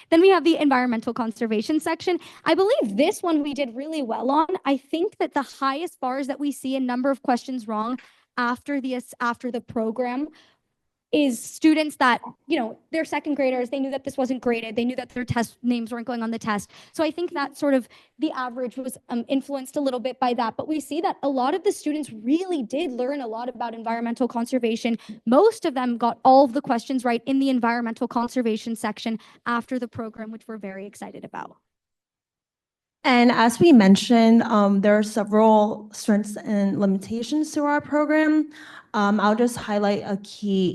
then we have the environmental conservation section. I believe this one we did really well on. I think that the highest bars that we see in number of questions wrong after the program is students that, they're second graders, they knew that this wasn't graded, they knew that their test names weren't going on the test. So I think that sort of the average was influenced a little bit by that. But we see that a lot of the students really did learn a lot about environmental conservation. Most of them got all of the questions right in the environmental conservation section after the program, which we're very excited about. And as we mentioned, there are several strengths and limitations to our program. I'll just highlight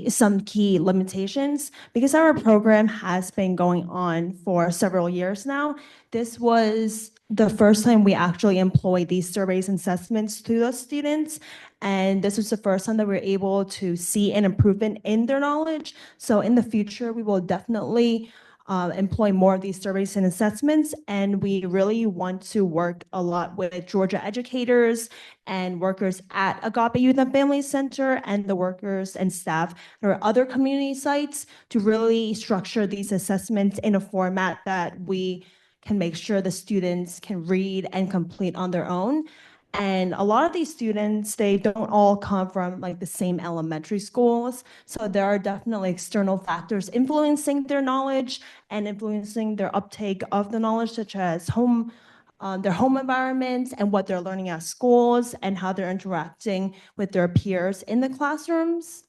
some key limitations because our program has been going on for several years now. This was the first time we actually employed these surveys and assessments to the students. And this was the first time that we were able to see an improvement in their knowledge. So in the future, we will definitely employ more of these surveys and assessments. And we really want to work a lot with Georgia educators and workers at Agape Youth and Family Center and the workers and staff or other community sites to really structure these assessments in a format that we can make sure the students can read and complete on their own. And a lot of these students, they don't all come from like the same elementary schools. So there are definitely external factors influencing their knowledge and influencing their uptake of the knowledge, such as their home environments and what they're learning at schools and how they're interacting with their peers in the classrooms.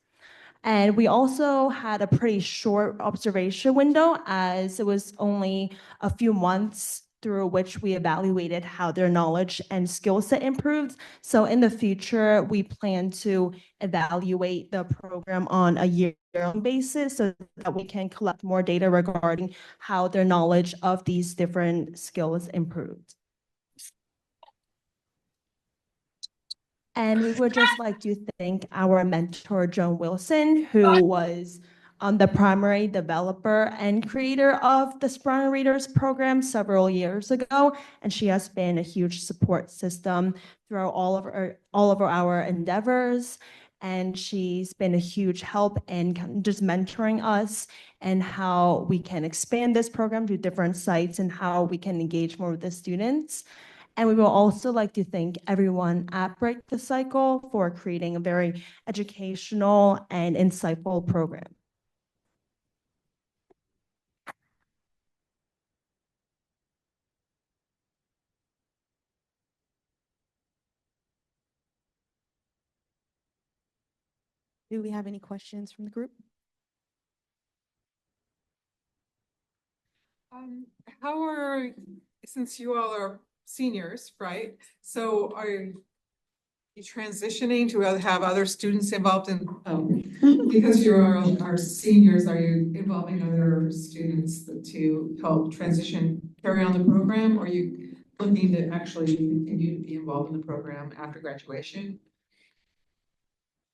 And we also had a pretty short observation window as it was only a few months through which we evaluated how their knowledge and skill set improved. So in the future, we plan to evaluate the program on a yearly basis so that we can collect more data regarding how their knowledge of these different skills improved. And we would just like to thank our mentor, Joan Wilson, who was the primary developer and creator of the Sprung Readers program several years ago. And she has been a huge support system throughout all of our endeavors. And she's been a huge help in just mentoring us and how we can expand this program to different sites and how we can engage more with the students. And we will also like to thank everyone at Break the Cycle for creating a very educational and insightful program. Do we have any questions from the group? Since you all are seniors, right? So are you transitioning to have other students involved in, because you are seniors, are you involving other students to help carry on the program? Or are you looking to actually continue to be involved in the program after graduation?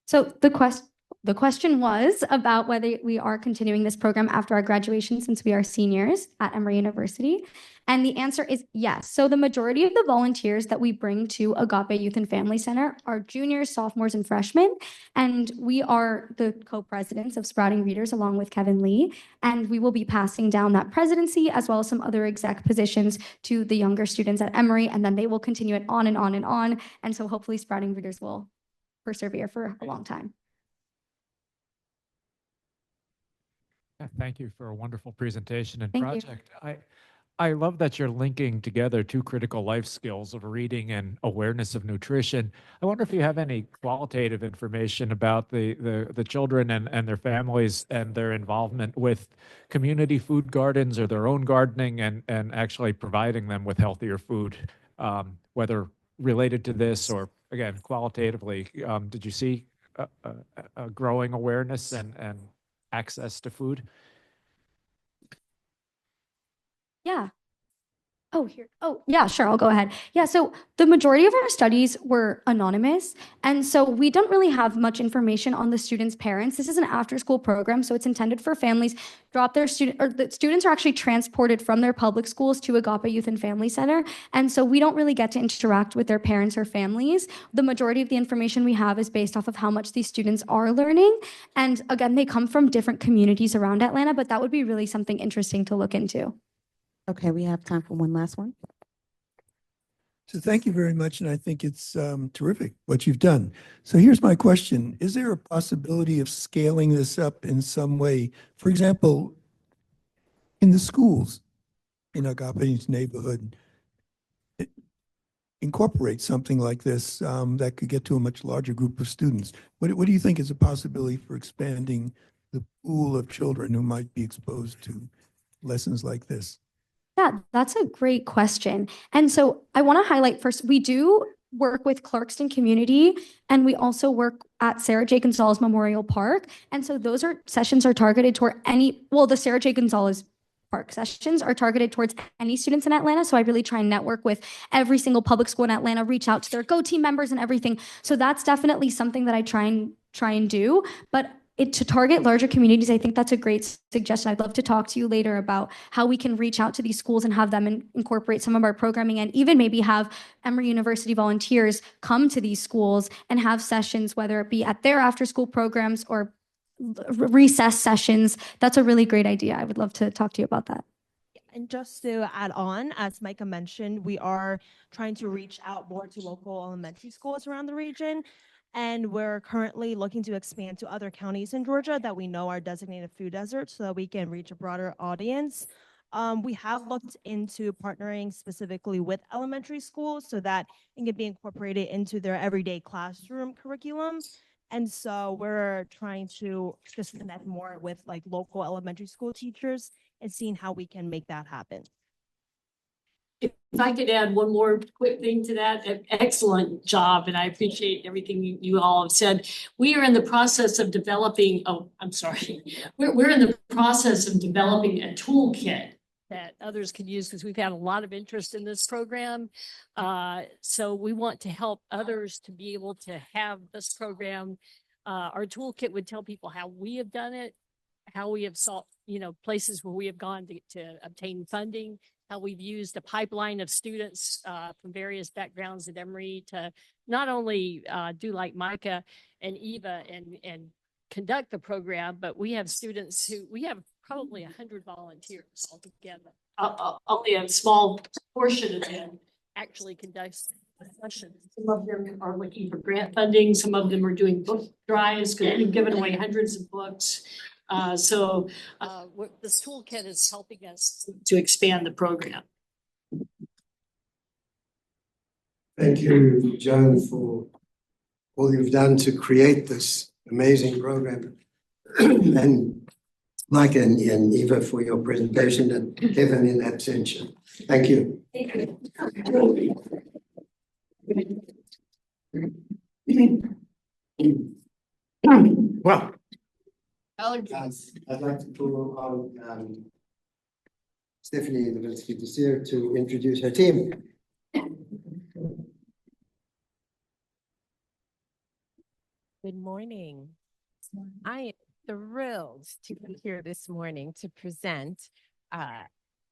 So the question was about whether we are continuing this program after our graduation since we are seniors at Emory University. And the answer is yes. So the majority of the volunteers that we bring to Agape Youth and Family Center are juniors, sophomores, and freshmen. And we are the co-presidents of Sprouting Readers along with Kevin Lee. And we will be passing down that presidency as well as some other exec positions to the younger students at Emory. And then they will continue it on and on and on. And so hopefully Sprouting Readers will persevere for a long time. Thank you for a wonderful presentation and Thank you. project. I love that you're linking together two critical life skills of reading and awareness of nutrition. I wonder if you have any qualitative information about the children and their families and their involvement with community food gardens or their own gardening and actually providing them with healthier food, whether related to this or, again, qualitatively. Did you see a growing awareness and access to food? Yeah. Oh, here. Oh, yeah, sure. I'll go ahead. Yeah. So the majority of our studies were anonymous. And so we don't really have much information on the students' parents. This is an after-school program, so it's intended for families drop their the students are actually transported from their public schools to Agape Youth and Family Center. And so we don't really get to interact with their parents or families. The majority of the information we have is based off of how much these students are learning. And again, they come from different communities around Atlanta, but that would be really something interesting to look into. Okay, we have time for one last one. So thank you very much, and I think it's terrific what you've done. So here's my question. Is there a possibility of scaling this up in some way? For example, in the schools in Agape's neighborhood, incorporate something like this that could get to a much larger group of students. What do you think is a possibility for expanding the pool of children who might be exposed to lessons like this? Yeah, that's a great question. And so I want to highlight first, we do work with Clarkston Community, and we also work at Sarah J. Gonzalez Memorial Park. And so those sessions are targeted toward the Sarah J. Gonzalez Park sessions are targeted towards any students in Atlanta. So I really try and network with every single public school in Atlanta, reach out to their Go team members and everything. So that's definitely something that I try and do. But to target larger communities, I think that's a great suggestion. I'd love to talk to you later about how we can reach out to these schools and have them incorporate some of our programming, and even maybe have Emory University volunteers come to these schools and have sessions, whether it be at their after school programs or recess sessions. That's a really great idea. I would love to talk to you about that. And just to add on, as Micah mentioned, we are trying to reach out more to local elementary schools around the region. And we're currently looking to expand to other counties in Georgia that we know are designated food deserts so that we can reach a broader audience. We have looked into partnering specifically with elementary schools so that it can be incorporated into their everyday classroom curriculum. And so we're trying to just connect more with like local elementary school teachers and seeing how we can make that happen. If I could add one more quick thing to that, excellent job, and I appreciate everything you all have said. We are in the process of developing, we're in the process of developing a toolkit that others can use because we've had a lot of interest in this program. So we want to help others to be able to have this program. Our toolkit would tell people how we have done it, how we have solved, places where we have gone to obtain funding, how we've used a pipeline of students from various backgrounds at Emory to not only do like Micah and Eva and conduct the program, but we have students we have probably 100 volunteers altogether. Only a small portion of them actually conducts the sessions. Some of them are looking for grant funding. Some of them are doing book drives because we've given away hundreds of books. So this toolkit is helping us to expand the program. Thank you, Joan, for all you've done to create this amazing program. And Mike and Eva for your presentation, and Kevin in absentia. Thank you. Thank you. Well, I'd like to call on Stephanie Levinsky to introduce her team. Good morning. I am thrilled to be here this morning to present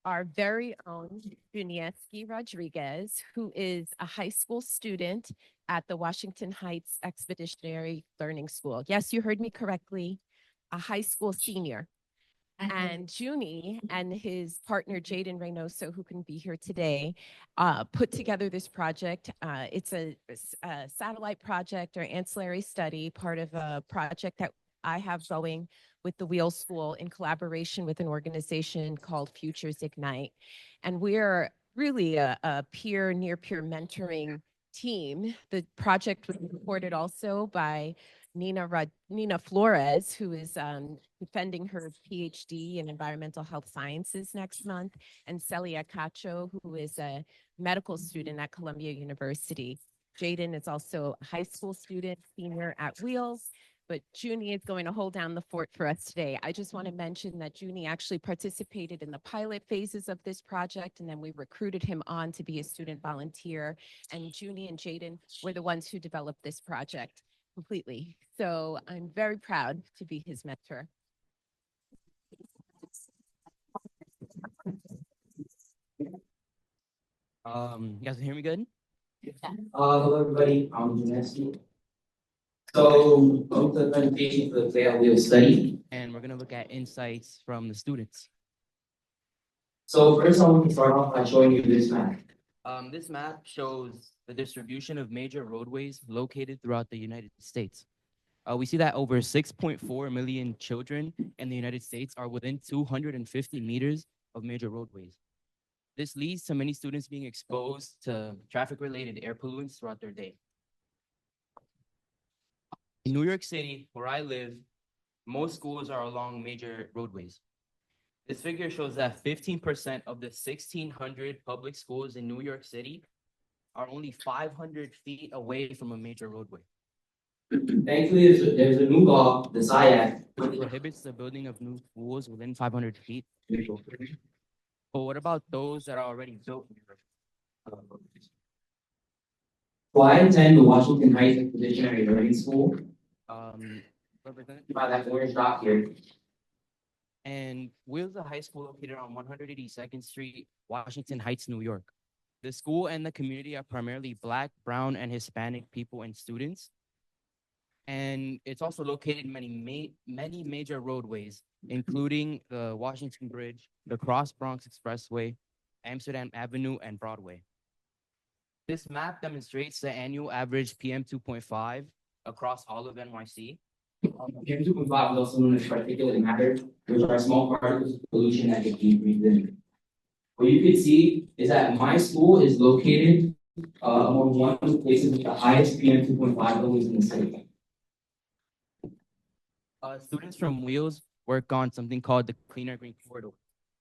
our very own Junieski Rodriguez, who is a high school student at the Washington Heights Expeditionary Learning School. Yes, you heard me correctly, a high school senior. And Junie and his partner, Jaden Reynoso, who can be here today, put together this project. It's a satellite project or ancillary study, part of a project that I have going with the Wheel School in collaboration with an organization called Futures Ignite. And we're really a peer, near peer mentoring team. The project was supported also by Nina Flores, who is defending her PhD in environmental health sciences next month, and Celia Cacho, who is a medical student at Columbia University. Jaden is also a high school student, senior at Wheels, but Junie is going to hold down the fort for us today. I just want to mention that Junie actually participated in the pilot phases of this project, and then we recruited him on to be a student volunteer. And Junie and Jaden were the ones who developed this project completely. So I'm very proud to be his mentor. You guys can hear me good? Yeah. Hello everybody, I'm Junieski. So welcome to the presentation for the Fail Wheel study. And we're gonna look at insights from the students. So first I want to start off by showing you this map. This map shows the distribution of major roadways located throughout the United States. We see that over 6.4 million children in the United States are within 250 meters of major roadways. This leads to many students being exposed to traffic-related air pollutants throughout their day. In New York City, where I live, most schools are along major roadways. This figure shows that 15% of the 1,600 public schools in New York City are only 500 feet away from a major roadway. Thankfully, there's a new law, the SI Act, which prohibits the building of new schools within 500 feet. But what about those that are already built? So I attend the Washington Heights Expeditionary Learning School, represented by that orange dot here. And Wheels High School located on 182nd Street, Washington Heights, New York. The school and the community are primarily Black, Brown, and Hispanic people and students. And it's also located in many major roadways, including the Washington Bridge, the Cross Bronx Expressway, Amsterdam Avenue, and Broadway. This map demonstrates the annual average PM 2.5 across all of NYC. PM 2.5 is also known as particulate matter, which are small particles of pollution that get deep breathed in. What you can see is that my school is located among one of the places with the highest PM 2.5 levels in the city. Students from Wheels work on something called the Cleaner Green Corridor.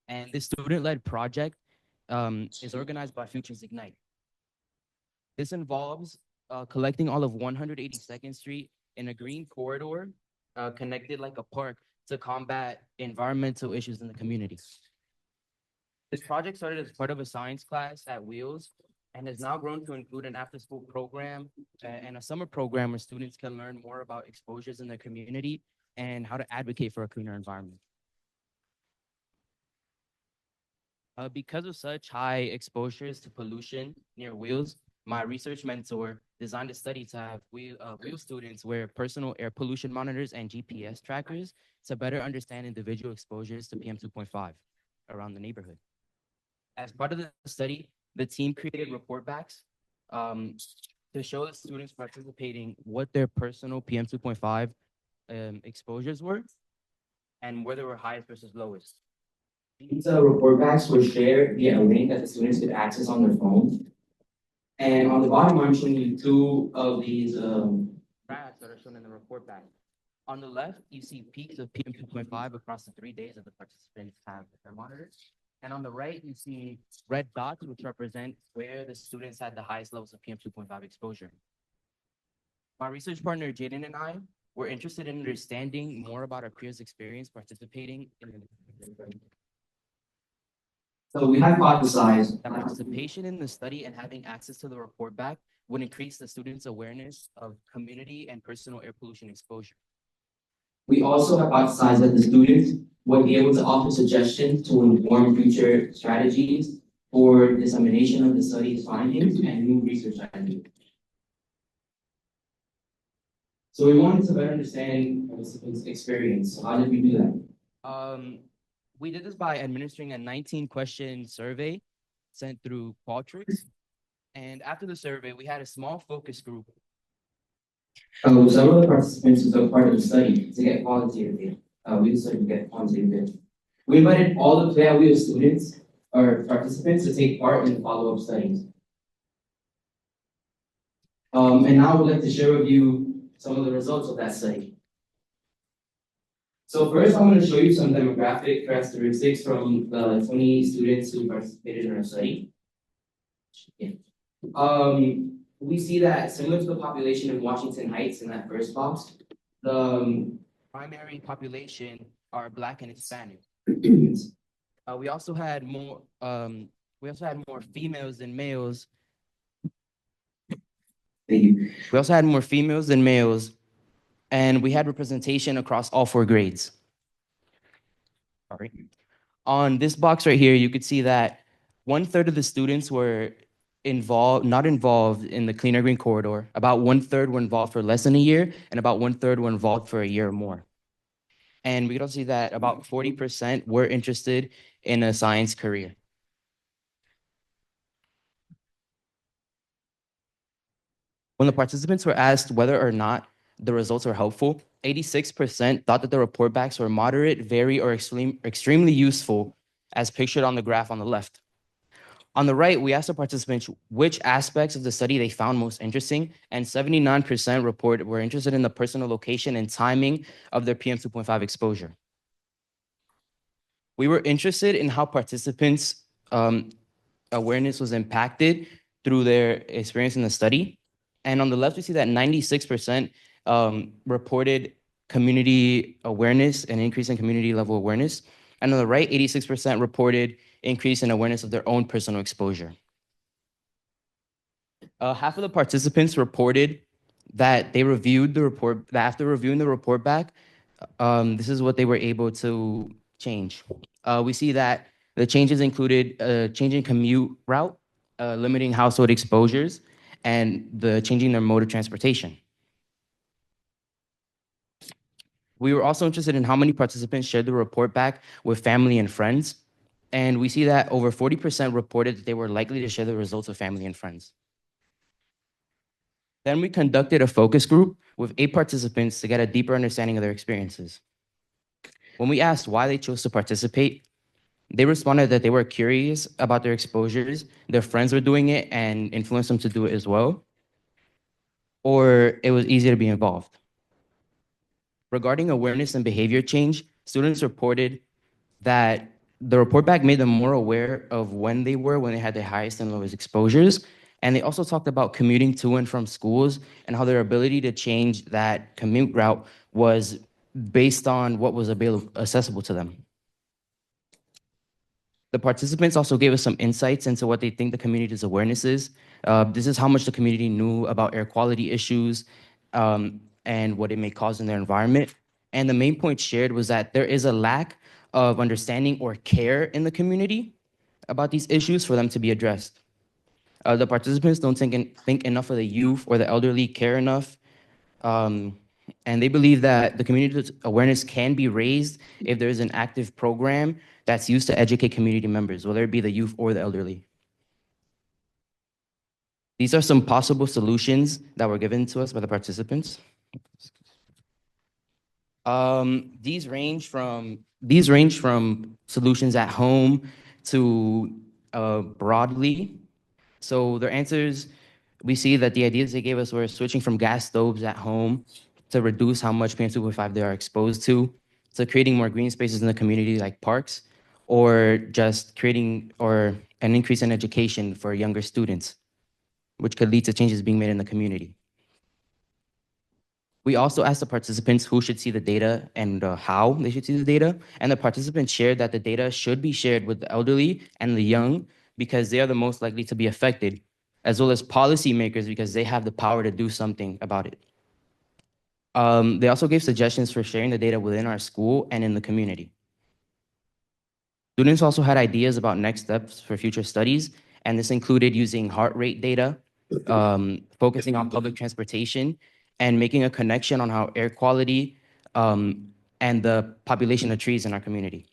And this student-led project is organized by Futures Ignite. This involves collecting all of 182nd Street in a green corridor connected like a park to combat environmental issues in the community. This project started as part of a science class at Wheels and has now grown to include an after-school program and a summer program where students can learn more about exposures in their community and how to advocate for a cleaner environment. Because of such high exposures to pollution near Wheels, my research mentor designed a study to have Wheel students wear personal air pollution monitors and GPS trackers to better understand individual exposures to PM 2.5 around the neighborhood. As part of the study, the team created report backs to show the students participating what their personal PM 2.5 exposures were and where they were highest versus lowest. These report backs were shared via a link that the students could access on their phone. And on the bottom, I'm showing you two of these graphs that are shown in the report back. On the left, you see peaks of PM 2.5 across the 3 days that the participants have their monitors. And on the right, you see red dots, which represent where the students had the highest levels of PM 2.5 exposure. My research partner, Jaden, and I were interested in understanding more about our peers' experience participating in the So we hypothesized that participation in the study and having access to the report back would increase the students' awareness of community and personal air pollution exposure. We also hypothesized that the students would be able to offer suggestions to inform future strategies for dissemination of the study's findings and new research ideas. So we wanted to better understand participants' experience. So how did we do that? We did this by administering a 19-question survey sent through Qualtrics. And after the survey, we had a small focus group. Some of the participants who took part of the study to get qualitative data. We decided to get quantitative data. We invited all the PlayOut students or participants to take part in the follow-up studies. And now I would like to share with you some of the results of that study. So first, I'm going to show you some demographic characteristics from the 20 students who participated in our study. Yeah. We see that similar to the population in Washington Heights in that first box, the primary population are Black and Hispanic. We also had more females than males. We also had more females than males, and we had representation across all 4 grades. Sorry. On this box right here, you could see that 1/3 of the students were not involved in the Cleaner Green Corridor. About 1/3 were involved for less than a year, and about 1/3 were involved for a year or more. And we could also see that about 40% were interested in a science career. When the participants were asked whether or not the results were helpful, 86% thought that the report backs were moderate, very, or extremely useful, as pictured on the graph on the left. On the right, we asked the participants which aspects of the study they found most interesting, and 79% were interested in the personal location and timing of their PM 2.5 exposure. We were interested in how participants' awareness was impacted through their experience in the study. And on the left, we see that 96% reported community awareness, an increase in community level awareness. And on the right, 86% reported increase in awareness of their own personal exposure. Half of the participants reported that they reviewed the report, that after reviewing the report back, this is what they were able to change. We see that the changes included changing commute route, limiting household exposures, and the changing their mode of transportation. We were also interested in how many participants shared the report back with family and friends. And we see that over 40% reported that they were likely to share the results with family and friends. Then we conducted a focus group with 8 participants to get a deeper understanding of their experiences. When we asked why they chose to participate, they responded that they were curious about their exposures, their friends were doing it and influenced them to do it as well, or it was easy to be involved. Regarding awareness and behavior change, students reported that the report back made them more aware of when they had their highest and lowest exposures. And they also talked about commuting to and from schools and how their ability to change that commute route was based on what was accessible to them. The participants also gave us some insights into what they think the community's awareness is. This is how much the community knew about air quality issues and what it may cause in their environment. And the main point shared was that there is a lack of understanding or care in the community about these issues for them to be addressed. The participants don't think enough of the youth or the elderly care enough. And they believe that the community's awareness can be raised if there is an active program that's used to educate community members, whether it be the youth or the elderly. These are some possible solutions that were given to us by the participants. These range from solutions at home to broadly. So their answers, we see that the ideas they gave us were switching from gas stoves at home to reduce how much PM 2.5 they are exposed to creating more green spaces in the community like parks, or just creating an increase in education for younger students, which could lead to changes being made in the community. We also asked the participants who should see the data and how they should see the data. And the participants shared that the data should be shared with the elderly and the young because they are the most likely to be affected, as well as policymakers because they have the power to do something about it. They also gave suggestions for sharing the data within our school and in the community. Students also had ideas about next steps for future studies, and this included using heart rate data, focusing on public transportation, and making a connection on how air quality and the population of trees in our community.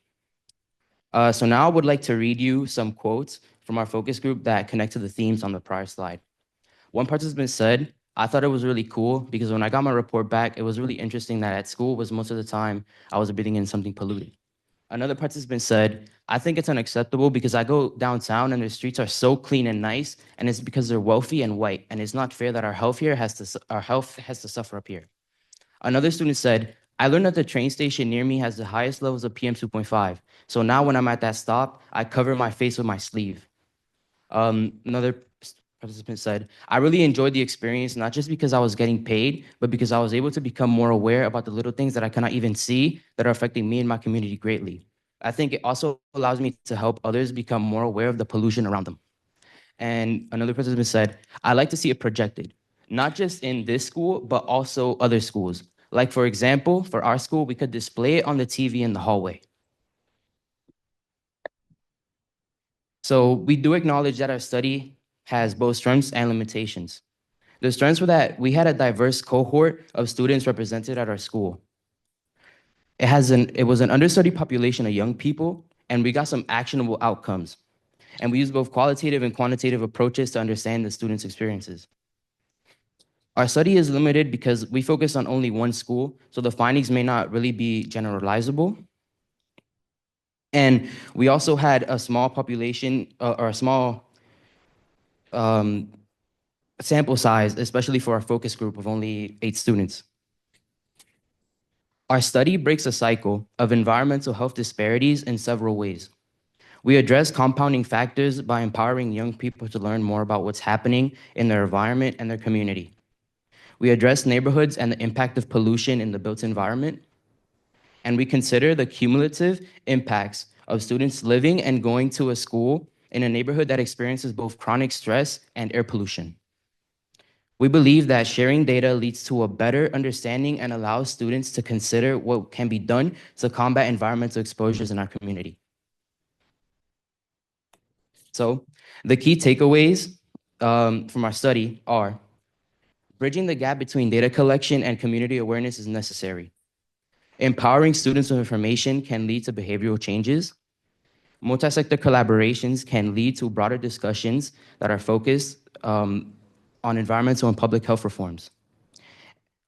So now I would like to read you some quotes from our focus group that connect to the themes on the prior slide. One participant said, "I thought it was really cool because when I got my report back, it was really interesting that at school was most of the time I was breathing in something polluted." Another participant said, "I think it's unacceptable because I go downtown and the streets are so clean and nice, and it's because they're wealthy and white, and it's not fair that our health has to suffer up here." Another student said, "I learned that the train station near me has the highest levels of PM 2.5. So now when I'm at that stop, I cover my face with my sleeve." Another participant said, "I really enjoyed the experience, not just because I was getting paid, but because I was able to become more aware about the little things that I cannot even see that are affecting me and my community greatly. I think it also allows me to help others become more aware of the pollution around them." And another participant said, "I like to see it projected, not just in this school, but also other schools. Like, for example, for our school, we could display it on the TV in the hallway." So we do acknowledge that our study has both strengths and limitations. The strengths were that we had a diverse cohort of students represented at our school. It was an understudied population of young people, and we got some actionable outcomes. And we used both qualitative and quantitative approaches to understand the students' experiences. Our study is limited because we focus on only one school, so the findings may not really be generalizable. And we also had a small population or a small sample size, especially for our focus group of only 8 students. Our study breaks a cycle of environmental health disparities in several ways. We address compounding factors by empowering young people to learn more about what's happening in their environment and their community. We address neighborhoods and the impact of pollution in the built environment. And we consider the cumulative impacts of students living and going to a school in a neighborhood that experiences both chronic stress and air pollution. We believe that sharing data leads to a better understanding and allows students to consider what can be done to combat environmental exposures in our community. So the key takeaways from our study are: bridging the gap between data collection and community awareness is necessary. Empowering students with information can lead to behavioral changes. Multi-sector collaborations can lead to broader discussions that are focused on environmental and public health reforms.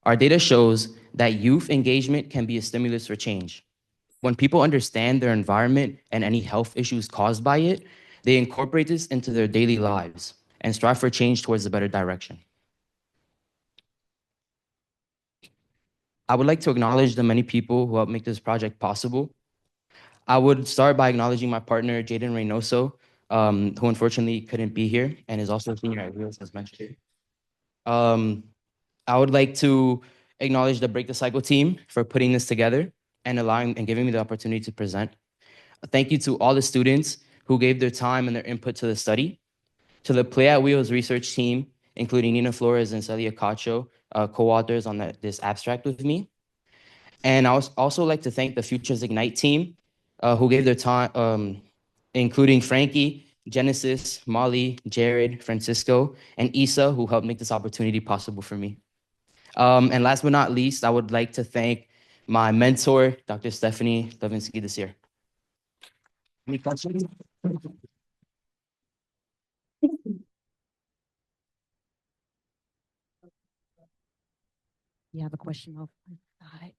Our data shows that youth engagement can be a stimulus for change. When people understand their environment and any health issues caused by it, they incorporate this into their daily lives and strive for change towards a better direction. I would like to acknowledge the many people who helped make this project possible. I would start by acknowledging my partner, Jaden Reynoso, who unfortunately couldn't be here and is also a senior at Wheels, as mentioned. I would like to acknowledge the Break the Cycle team for putting this together and allowing and giving me the opportunity to present. Thank you to all the students who gave their time and their input to the study. To the Play at Wheels research team, including Nina Flores and Celia Cacho, co-authors on this abstract with me. And I would also like to thank the Futures Ignite team, who gave their time, including Frankie, Genesis, Molly, Jared, Francisco, and Isa, who helped make this opportunity possible for me. And last but not least, I would like to thank my mentor, Dr. Stephanie Levinsky, this year. Any questions? You have a question over on the side.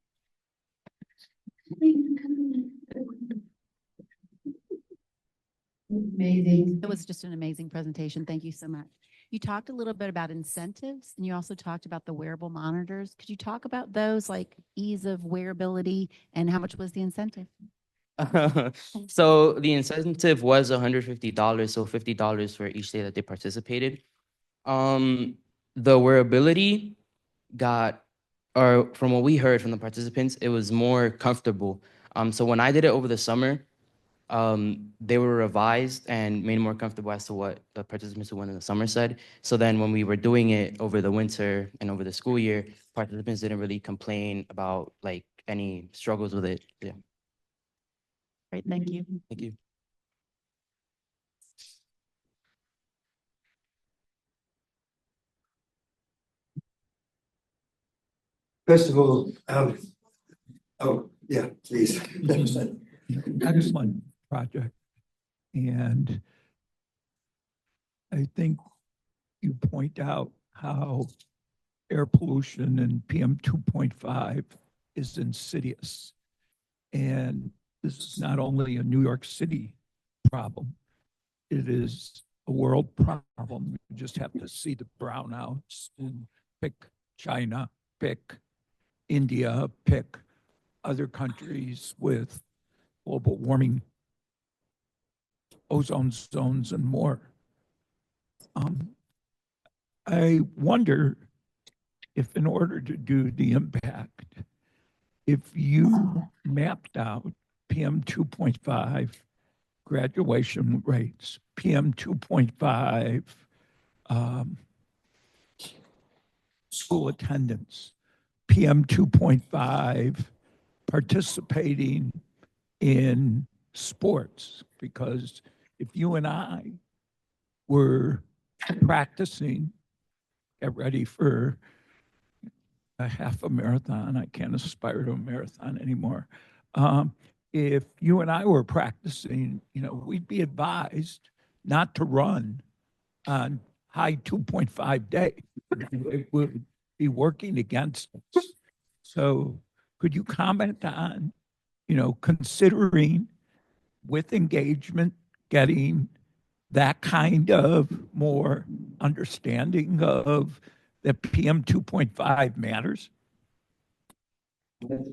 Amazing. It was just an amazing presentation. Thank you so much. You talked a little bit about incentives and you also talked about the wearable monitors. Could you talk about those, like ease of wearability, and how much was the incentive? So the incentive was $150, so $50 for each day that they participated. The wearability got, or from what we heard from the participants, it was more comfortable. So when I did it over the summer, they were revised and made more comfortable as to what the participants who went in the summer said. So then when we were doing it over the winter and over the school year, participants didn't really complain about like any struggles with it. Yeah. Great, thank you. Thank you. First of all, oh, yeah, please. Excellent project. And I think you point out how air pollution and PM 2.5 is insidious. And this is not only a New York City problem, it is a world problem. You just have to see the brownouts and pick China, pick India, pick other countries with global warming, ozone zones, and more. I wonder if, in order to do the impact, if you mapped out PM 2.5 graduation rates, PM 2.5 school attendance, PM 2.5 participating in sports, because if you and I were practicing, get ready for a half a marathon, I can't aspire to a marathon anymore. If you and I were practicing, we'd be advised not to run on high 2.5 days. It would be working against us. So could you comment on, considering with engagement, getting that kind of more understanding of that PM 2.5 matters?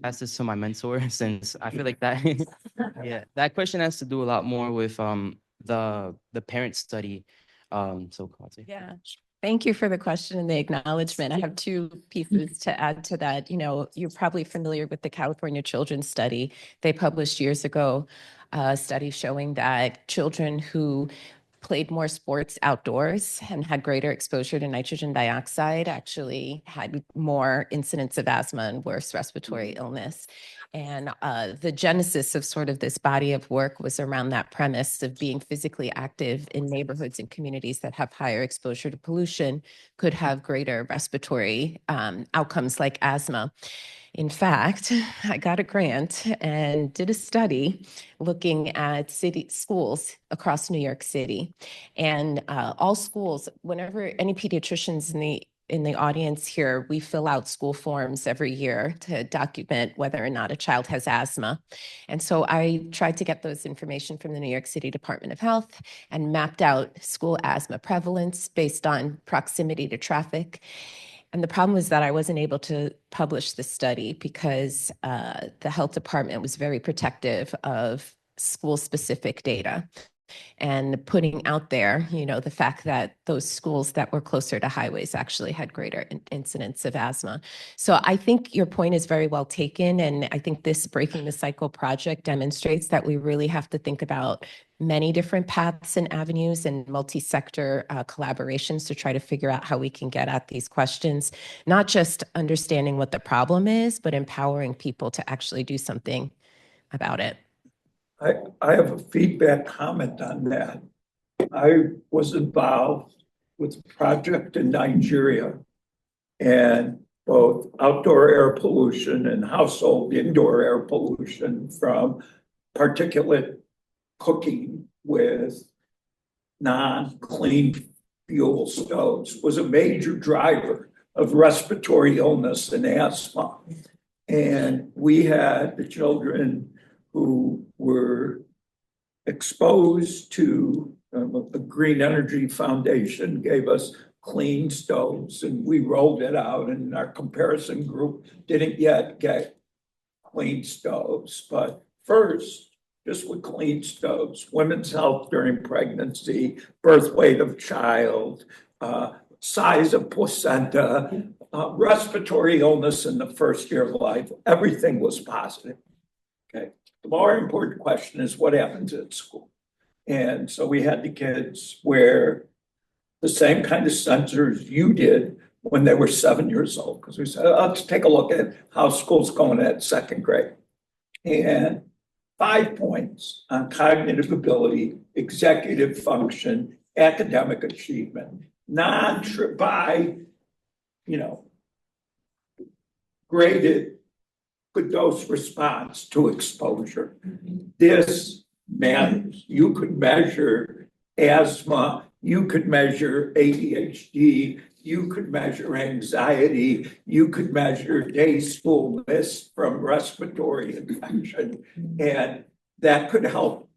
Pass this to my mentor since I feel like that yeah, that question has to do a lot more with the parent study. So Kelsey. Yeah. Thank you for the question and the acknowledgement. I have two pieces to add to that. You know, you're probably familiar with the California Children's Study. They published years ago a study showing that children who played more sports outdoors and had greater exposure to nitrogen dioxide actually had more incidence of asthma and worse respiratory illness. And the genesis of sort of this body of work was around that premise of being physically active in neighborhoods and communities that have higher exposure to pollution could have greater respiratory outcomes like asthma. In fact, I got a grant and did a study looking at city schools across New York City. And all schools, whenever any pediatricians in the audience here, we fill out school forms every year to document whether or not a child has asthma. And so I tried to get those information from the New York City Department of Health and mapped out school asthma prevalence based on proximity to traffic. And the problem was that I wasn't able to publish the study because the health department was very protective of school-specific data and putting out there, the fact that those schools that were closer to highways actually had greater incidence of asthma. So I think your point is very well taken. And I think this Breaking the Cycle project demonstrates that we really have to think about many different paths and avenues and multi-sector collaborations to try to figure out how we can get at these questions, not just understanding what the problem is, but empowering people to actually do something about it. I have a feedback comment on that. I was involved with a project in Nigeria, and both outdoor air pollution and household indoor air pollution from particulate cooking with non-clean fuel stoves was a major driver of respiratory illness and asthma. And we had the children who were exposed to the Green Energy Foundation gave us clean stoves, and we rolled it out, and our comparison group didn't yet get clean stoves. But first, just with clean stoves, women's health during pregnancy, birth weight of child, size of placenta, respiratory illness in the first year of life, everything was positive. Okay. The more important question is what happens at school. And so we had the kids wear the same kind of sensors you did when they were 7 years old, because we said, let's take a look at how school's going at second grade. And 5 points on cognitive ability, executive function, academic achievement, graded good dose response to exposure. This matters. You could measure asthma, you could measure ADHD, you could measure anxiety, you could measure day school missed from respiratory infection, and that could help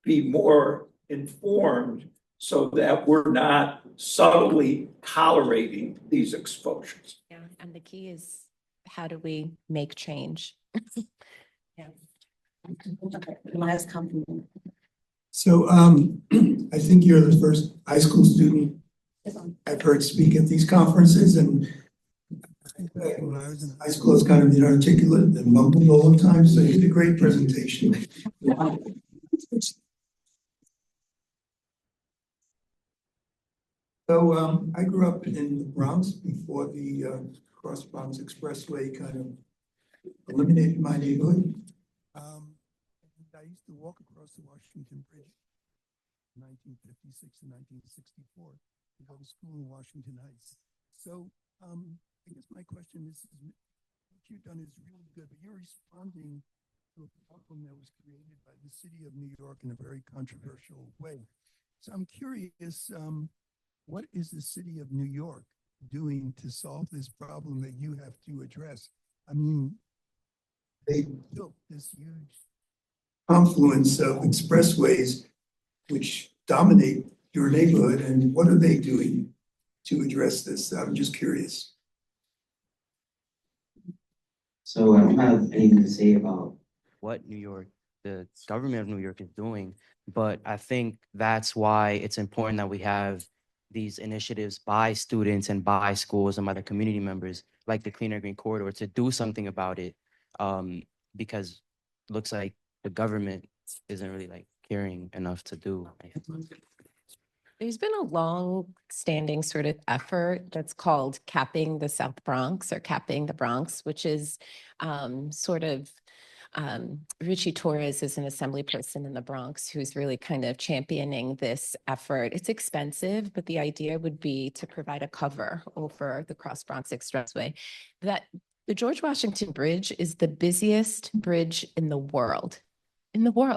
be more informed so that we're not subtly tolerating these exposures. Yeah, and the key is how do we make change? Yeah. Last compliment. So I think you're the first high school student I've heard speak at these conferences, and when I was in high school, I was kind of inarticulate and mumbled all the time, so you did a great presentation. So I grew up in the Bronx before the Cross Bronx Expressway kind of eliminated my neighborhood. And I used to walk across the Washington Bridge in 1956 and 1964 to go to school in Washington Heights. So I guess my question is what you've done is really good, but you're responding to a problem that was created by the city of New York in a very controversial way. So I'm curious, what is the city of New York doing to solve this problem that you have to address? I mean, they built this huge confluence of expressways which dominate your neighborhood, and what are they doing to address this? I'm just curious. So I don't have anything to say about what the government of New York is doing, but I think that's why it's important that we have these initiatives by students and by schools and by the community members, like the Clean Air Green Corridor, to do something about it, because it looks like the government isn't really like caring enough to do anything. There's been a long-standing sort of effort that's called capping the South Bronx or capping the Bronx, which is Richie Torres is an assembly person in the Bronx who's really kind of championing this effort. It's expensive, but the idea would be to provide a cover over the Cross Bronx Expressway. That the George Washington Bridge is the busiest bridge in the world.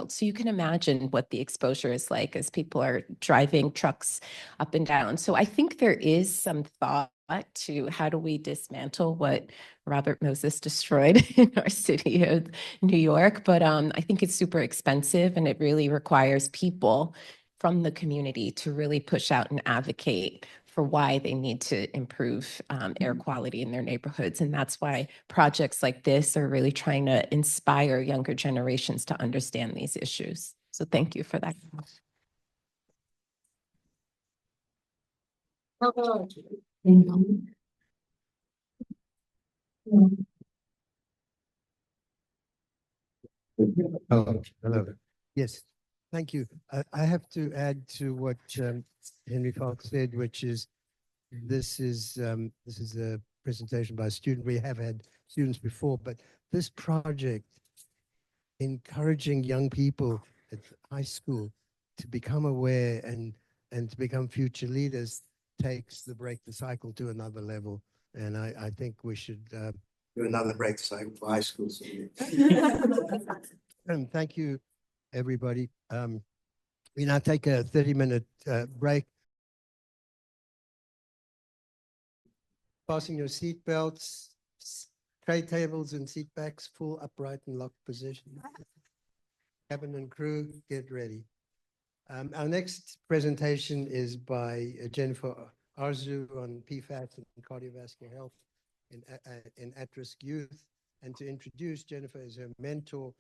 So you can imagine what the exposure is like as people are driving trucks up and down. So I think there is some thought to how do we dismantle what Robert Moses destroyed in our city of New York. But I think it's super expensive, and it really requires people from the community to really push out and advocate for why they need to improve air quality in their neighborhoods. And that's why projects like this are really trying to inspire younger generations to understand these issues. So thank you for that. Thank you. Hello. Yes, thank you. I have to add to what Henry Fox said, which is this is a presentation by a student. We have had students before, but this project encouraging young people at high school to become aware and to become future leaders takes the break the cycle to another level. And I think we should do another break the cycle for high school. And thank you, everybody. We now take a 30-minute break. Fasten your seat belts, tray tables and seat backs, full upright and locked position. Cabin and crew, get ready. Our next presentation is by Jennifer Arzu on PFAS and cardiovascular health in at-risk youth. And to introduce Jennifer is her mentor,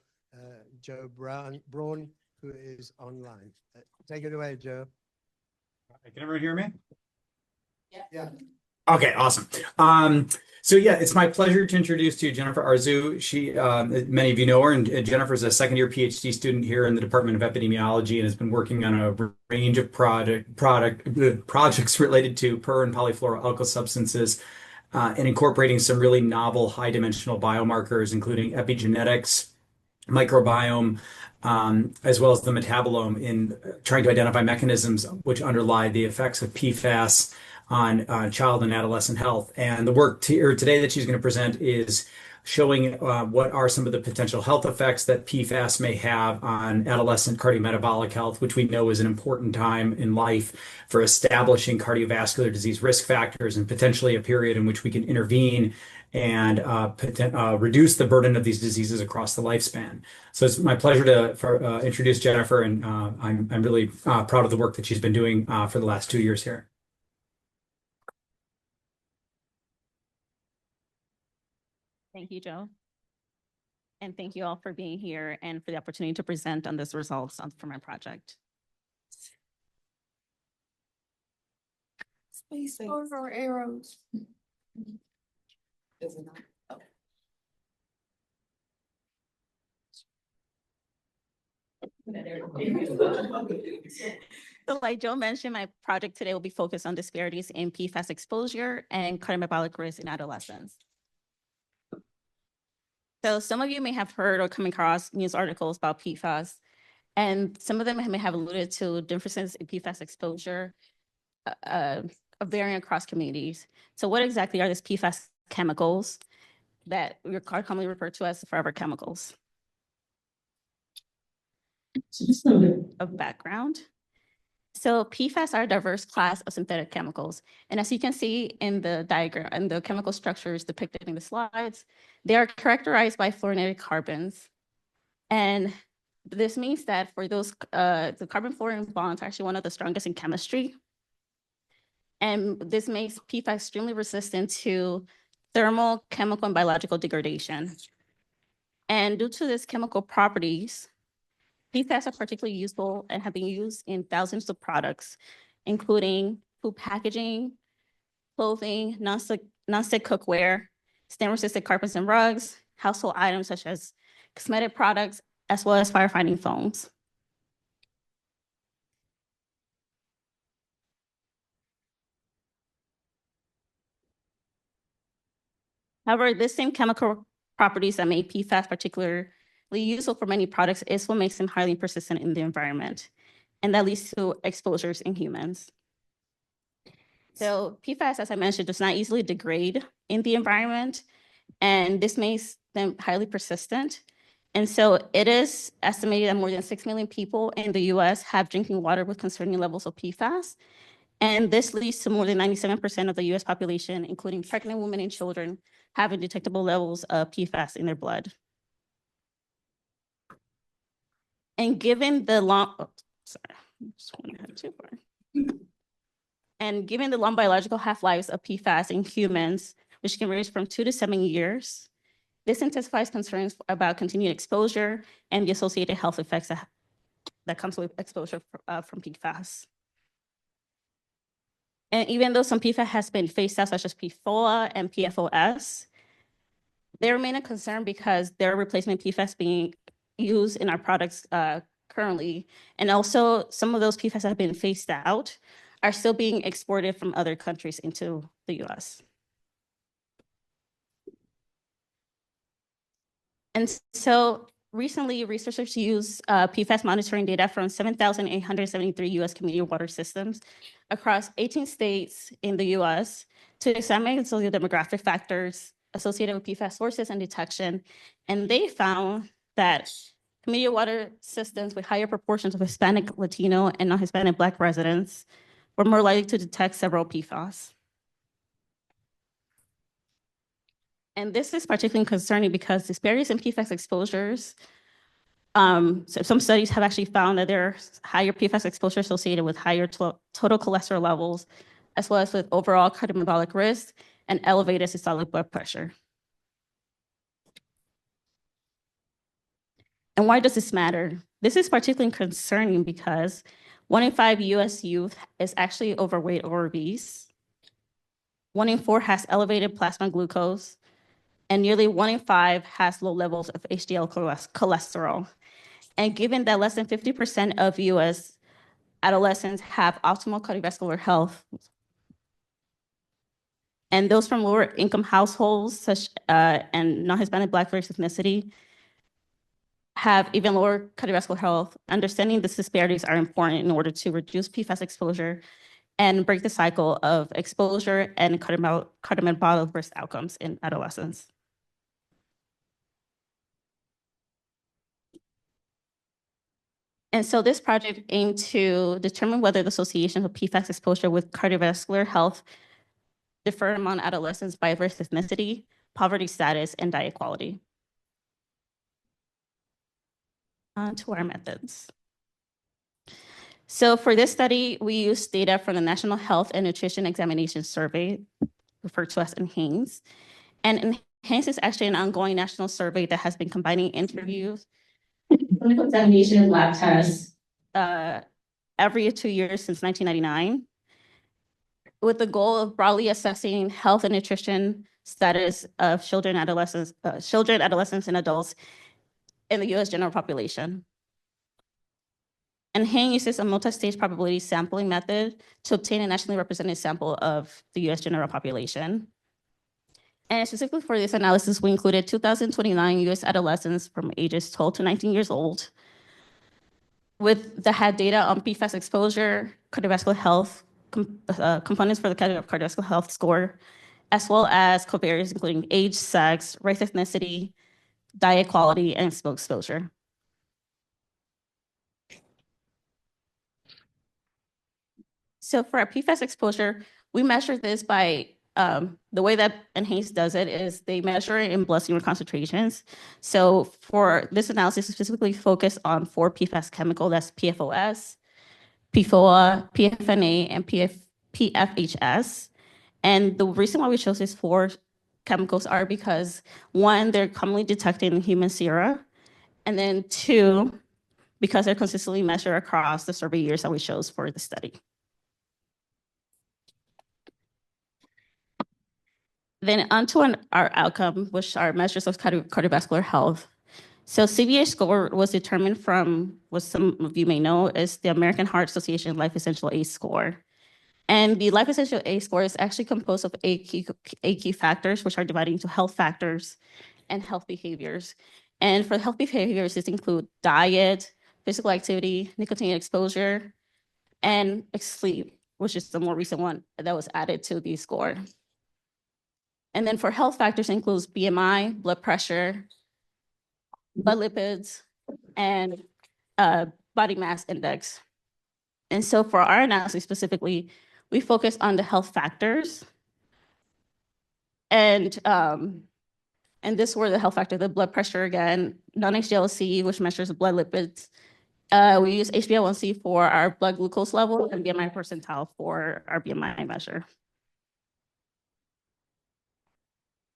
Joe Braun, who is online. Take it away, Joe. Can everyone hear me? Yeah. Okay, awesome. So yeah, it's my pleasure to introduce to you Jennifer Arzu. She, many of you know her, and Jennifer is a second-year PhD student here in the Department of Epidemiology and has been working on a range of projects related to per and polyfluoroalkyl substances and incorporating some really novel high-dimensional biomarkers, including epigenetics, microbiome, as well as the metabolome in trying to identify mechanisms which underlie the effects of PFAS on child and adolescent health. And the work today that she's going to present is showing what are some of the potential health effects that PFAS may have on adolescent cardiometabolic health, which we know is an important time in life for establishing cardiovascular disease risk factors and potentially a period in which we can intervene and reduce the burden of these diseases across the lifespan. So it's my pleasure to introduce Jennifer, and I'm really proud of the work that she's been doing for the last 2 years here. Thank you, Joe. And thank you all for being here and for the opportunity to present on this results for my project. Space over arrows. So like Joe mentioned, my project today will be focused on disparities in PFAS exposure and cardiometabolic risk in adolescents. So some of you may have heard or come across news articles about PFAS, and some of them may have alluded to differences in PFAS exposure varying across communities. So what exactly are these PFAS chemicals that are commonly referred to as forever chemicals? So just a little bit of background. So PFAS are a diverse class of synthetic chemicals. And as you can see in the diagram and the chemical structures depicted in the slides, they are characterized by fluorinated carbons. And this means that for those, the carbon-fluorine bonds are actually one of the strongest in chemistry. And this makes PFAS extremely resistant to thermal, chemical, and biological degradation. And due to these chemical properties, PFAS are particularly useful and have been used in thousands of products, including food packaging, clothing, non-stick cookware, stain-resistant carpets and rugs, household items such as cosmetic products, as well as firefighting foams. However, this same chemical properties that make PFAS particularly useful for many products is what makes them highly persistent in the environment, and that leads to exposures in humans. So PFAS, as I mentioned, does not easily degrade in the environment, and this makes them highly persistent. And so it is estimated that more than 6 million people in the US have drinking water with concerning levels of PFAS. And this leads to more than 97% of the US population, including pregnant women and children, having detectable levels of PFAS in their blood. And given the long, And given the long biological half-lives of PFAS in humans, which can range from 2 to 7 years, this intensifies concerns about continued exposure and the associated health effects that comes with exposure from PFAS. And even though some PFAS has been phased out, such as PFOA and PFOS, they remain a concern because there are replacement PFAS being used in our products currently. And also some of those PFAS that have been phased out are still being exported from other countries into the US. And so recently, researchers used PFAS monitoring data from 7,873 US community water systems across 18 states in the US to examine socio-demographic factors associated with PFAS sources and detection. And they found that community water systems with higher proportions of Hispanic, Latino, and non-Hispanic Black residents were more likely to detect several PFAS. And this is particularly concerning because disparities in PFAS exposures, so some studies have actually found that there's higher PFAS exposure associated with higher total cholesterol levels, as well as with overall cardiometabolic risk and elevated systolic blood pressure. And why does this matter? This is particularly concerning because 1 in 5 US youth is actually overweight or obese. 1 in 4 has elevated plasma glucose, and nearly 1 in 5 has low levels of HDL cholesterol. And given that less than 50% of US adolescents have optimal cardiovascular health, and those from lower income households such and non-Hispanic Black race ethnicity have even lower cardiovascular health, understanding these disparities are important in order to reduce PFAS exposure and break the cycle of exposure and cardiometabolic risk outcomes in adolescents. And so this project aimed to determine whether the association of PFAS exposure with cardiovascular health differ among adolescents by race, ethnicity, poverty status, and diet quality. On to our methods. So for this study, we used data from the National Health and Nutrition Examination Survey, referred to as NHANES. And NHANES is actually an ongoing national survey that has been combining interviews, clinical examination, lab tests, every 2 years since 1999, with the goal of broadly assessing health and nutrition status of children, adolescents, and adults in the US general population. And HANE uses a multi-stage probability sampling method to obtain a nationally represented sample of the US general population. And specifically for this analysis, we included 2,029 US adolescents from ages 12 to 19 years old that had data on PFAS exposure, cardiovascular health, components for the cardiovascular health score, as well as covariates including age, sex, race, ethnicity, diet quality, and smoke exposure. So for our PFAS exposure, we measure this by the way that Enhance does it is they measure it in blood serum concentrations. So for this analysis, specifically focused on 4 PFAS chemical, that's PFOS, PFOA, PFNA, and PFHS. And the reason why we chose these 4 chemicals are because 1, they're commonly detected in human sera, and then 2, because they're consistently measured across the survey years that we chose for the study. Then onto our outcome, which are measures of cardiovascular health. So CVA score was determined from what some of you may know is the American Heart Association Life Essential ACE score. And the Life Essential ACE score is actually composed of 8 key factors, which are divided into health factors and health behaviors. And for health behaviors, these include diet, physical activity, nicotine exposure, and sleep, which is the more recent one that was added to the score. And then for health factors includes BMI, blood pressure, blood lipids, and body mass index. And so for our analysis specifically, we focus on the health factors. And this were the health factor, the blood pressure again, non-HDL-C, which measures blood lipids. We use HbA1c for our blood glucose level and BMI percentile for our BMI measure.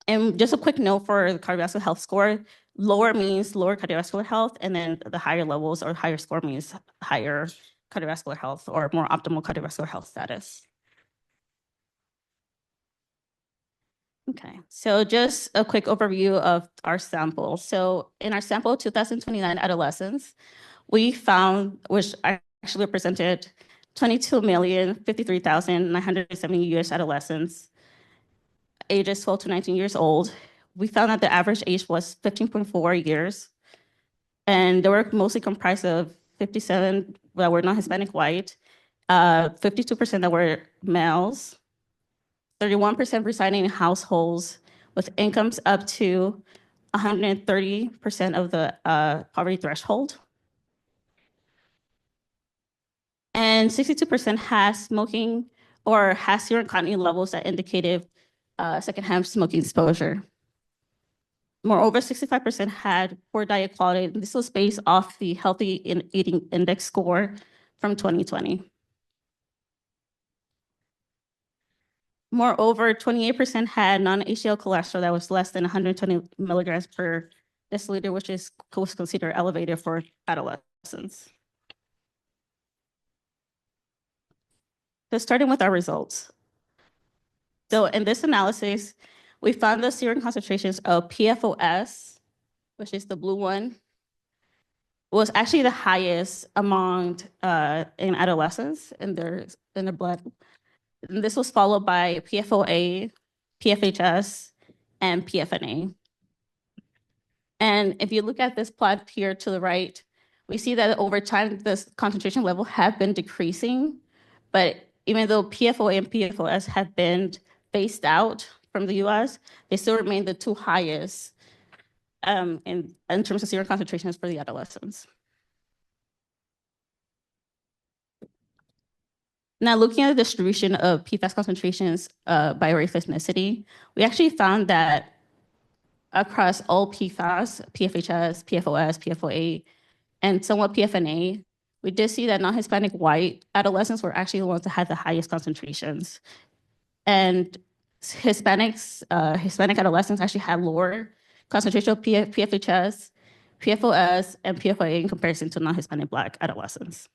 And just a quick note for the cardiovascular health score, lower means lower cardiovascular health, and then the higher levels or higher score means higher cardiovascular health or more optimal cardiovascular health status. Okay, so just a quick overview of our sample. So in our sample, 2029 adolescents, we found, which actually represented 22,053,970 US adolescents, ages 12 to 19 years old. We found that the average age was 15.4 years, and they were mostly comprised of 57 that were non-Hispanic white, 52% that were males, 31% residing in households with incomes up to 130% of the poverty threshold. And 62% has smoking or has serum creatinine levels that indicated secondhand smoking exposure. Moreover, 65% had poor diet quality. This was based off the Healthy Eating Index score from 2020. Moreover, 28% had non-HDL cholesterol that was less than 120 milligrams per deciliter, which was considered elevated for adolescents. So starting with our results. So in this analysis, we found the serum concentrations of PFOS, which is the blue one, was actually the highest among in adolescents in their blood. And this was followed by PFOA, PFHS, and PFNA. And if you look at this plot here to the right, we see that over time, this concentration level have been decreasing, but even though PFOA and PFOS have been phased out from the US, they still remain the 2 highest in terms of serum concentrations for the adolescents. Now, looking at the distribution of PFAS concentrations by race ethnicity, we actually found that across all PFAS, PFHS, PFOS, PFOA, and somewhat PFNA, we did see that non-Hispanic white adolescents were actually the ones that had the highest concentrations. And Hispanic adolescents actually had lower concentration of PFHS, PFOS, and PFOA in comparison to non-Hispanic Black adolescents.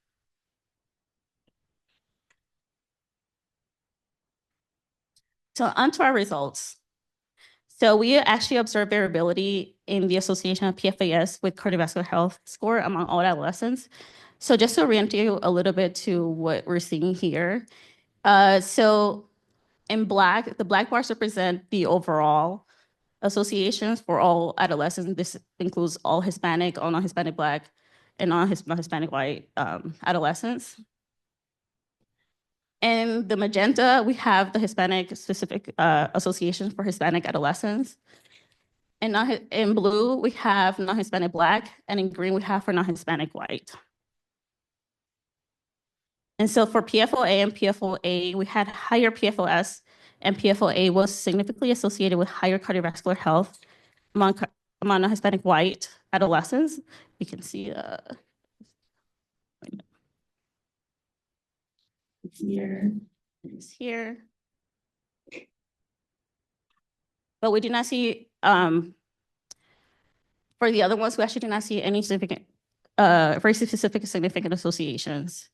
So onto our results. So we actually observed variability in the association of PFAS with cardiovascular health score among all adolescents. So just to orient you a little bit to what we're seeing here. So in Black, the Black bars represent the overall associations for all adolescents. This includes all Hispanic, all non-Hispanic Black, and non-Hispanic white adolescents. In the magenta, we have the Hispanic specific associations for Hispanic adolescents. And in blue, we have non-Hispanic Black, and in green, we have for non-Hispanic white. And so for PFOA and PFOA, we had higher PFOS, and PFOA was significantly associated with higher cardiovascular health among non-Hispanic white adolescents. You can see here, it's here. But we did not see, for the other ones, we actually did not see any significant, very specific significant associations.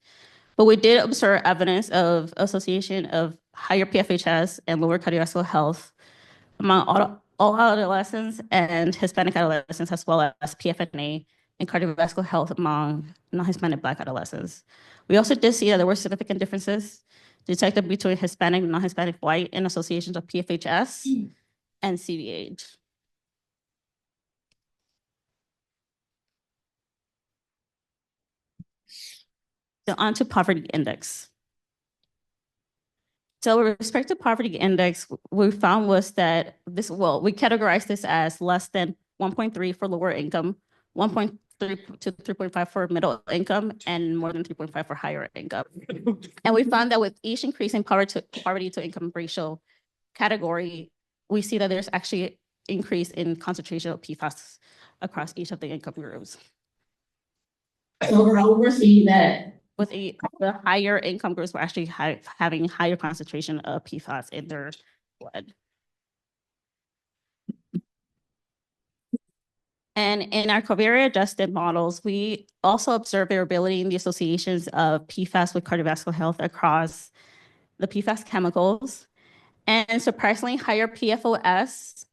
But we did observe evidence of association of higher PFHS and lower cardiovascular health among all adolescents and Hispanic adolescents, as well as PFNA and cardiovascular health among non-Hispanic Black adolescents. We also did see that there were significant differences detected between Hispanic and non-Hispanic white in associations of PFHS and CVH. So on to poverty index. So with respect to poverty index, what we found was that this, well, we categorized this as less than 1.3 for lower income, 1.3 to 3.5 for middle income, and more than 3.5 for higher income. And we found that with each increase in poverty to income ratio category, we see that there's actually increase in concentration of PFAS across each of the income groups. So overall, we're seeing that with the higher income groups, we're actually having higher concentration of PFAS in their blood. And in our covariate-adjusted models, we also observe variability in the associations of PFAS with cardiovascular health across the PFAS chemicals. And surprisingly, higher PFOS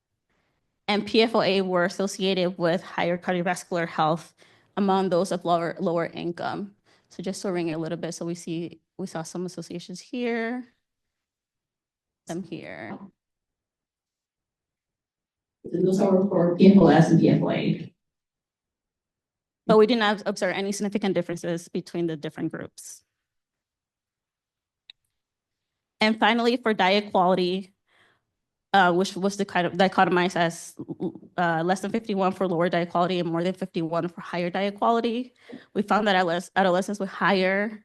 and PFOA were associated with higher cardiovascular health among those of lower income. So just to ring it a little bit, so we saw some associations here, some here. So those are for PFOS and PFOA. But we did not observe any significant differences between the different groups. And finally, for diet quality, which was the kind of dichotomized as less than 51 for lower diet quality and more than 51 for higher diet quality. We found that adolescents with higher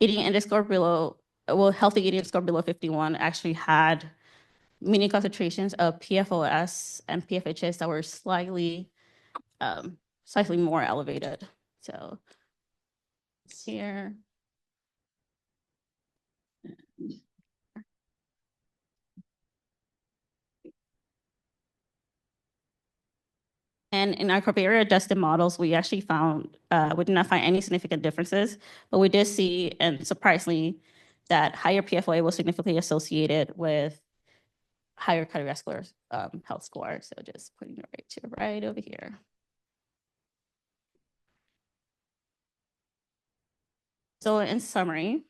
eating index score below, well, healthy eating score below 51 actually had mean concentrations of PFOS and PFHS that were slightly more elevated. So here. And in our covariate adjusted models, we actually found, we did not find any significant differences, but we did see, and surprisingly, that higher PFOA was significantly associated with higher cardiovascular health score. So just putting it right over here. So in summary,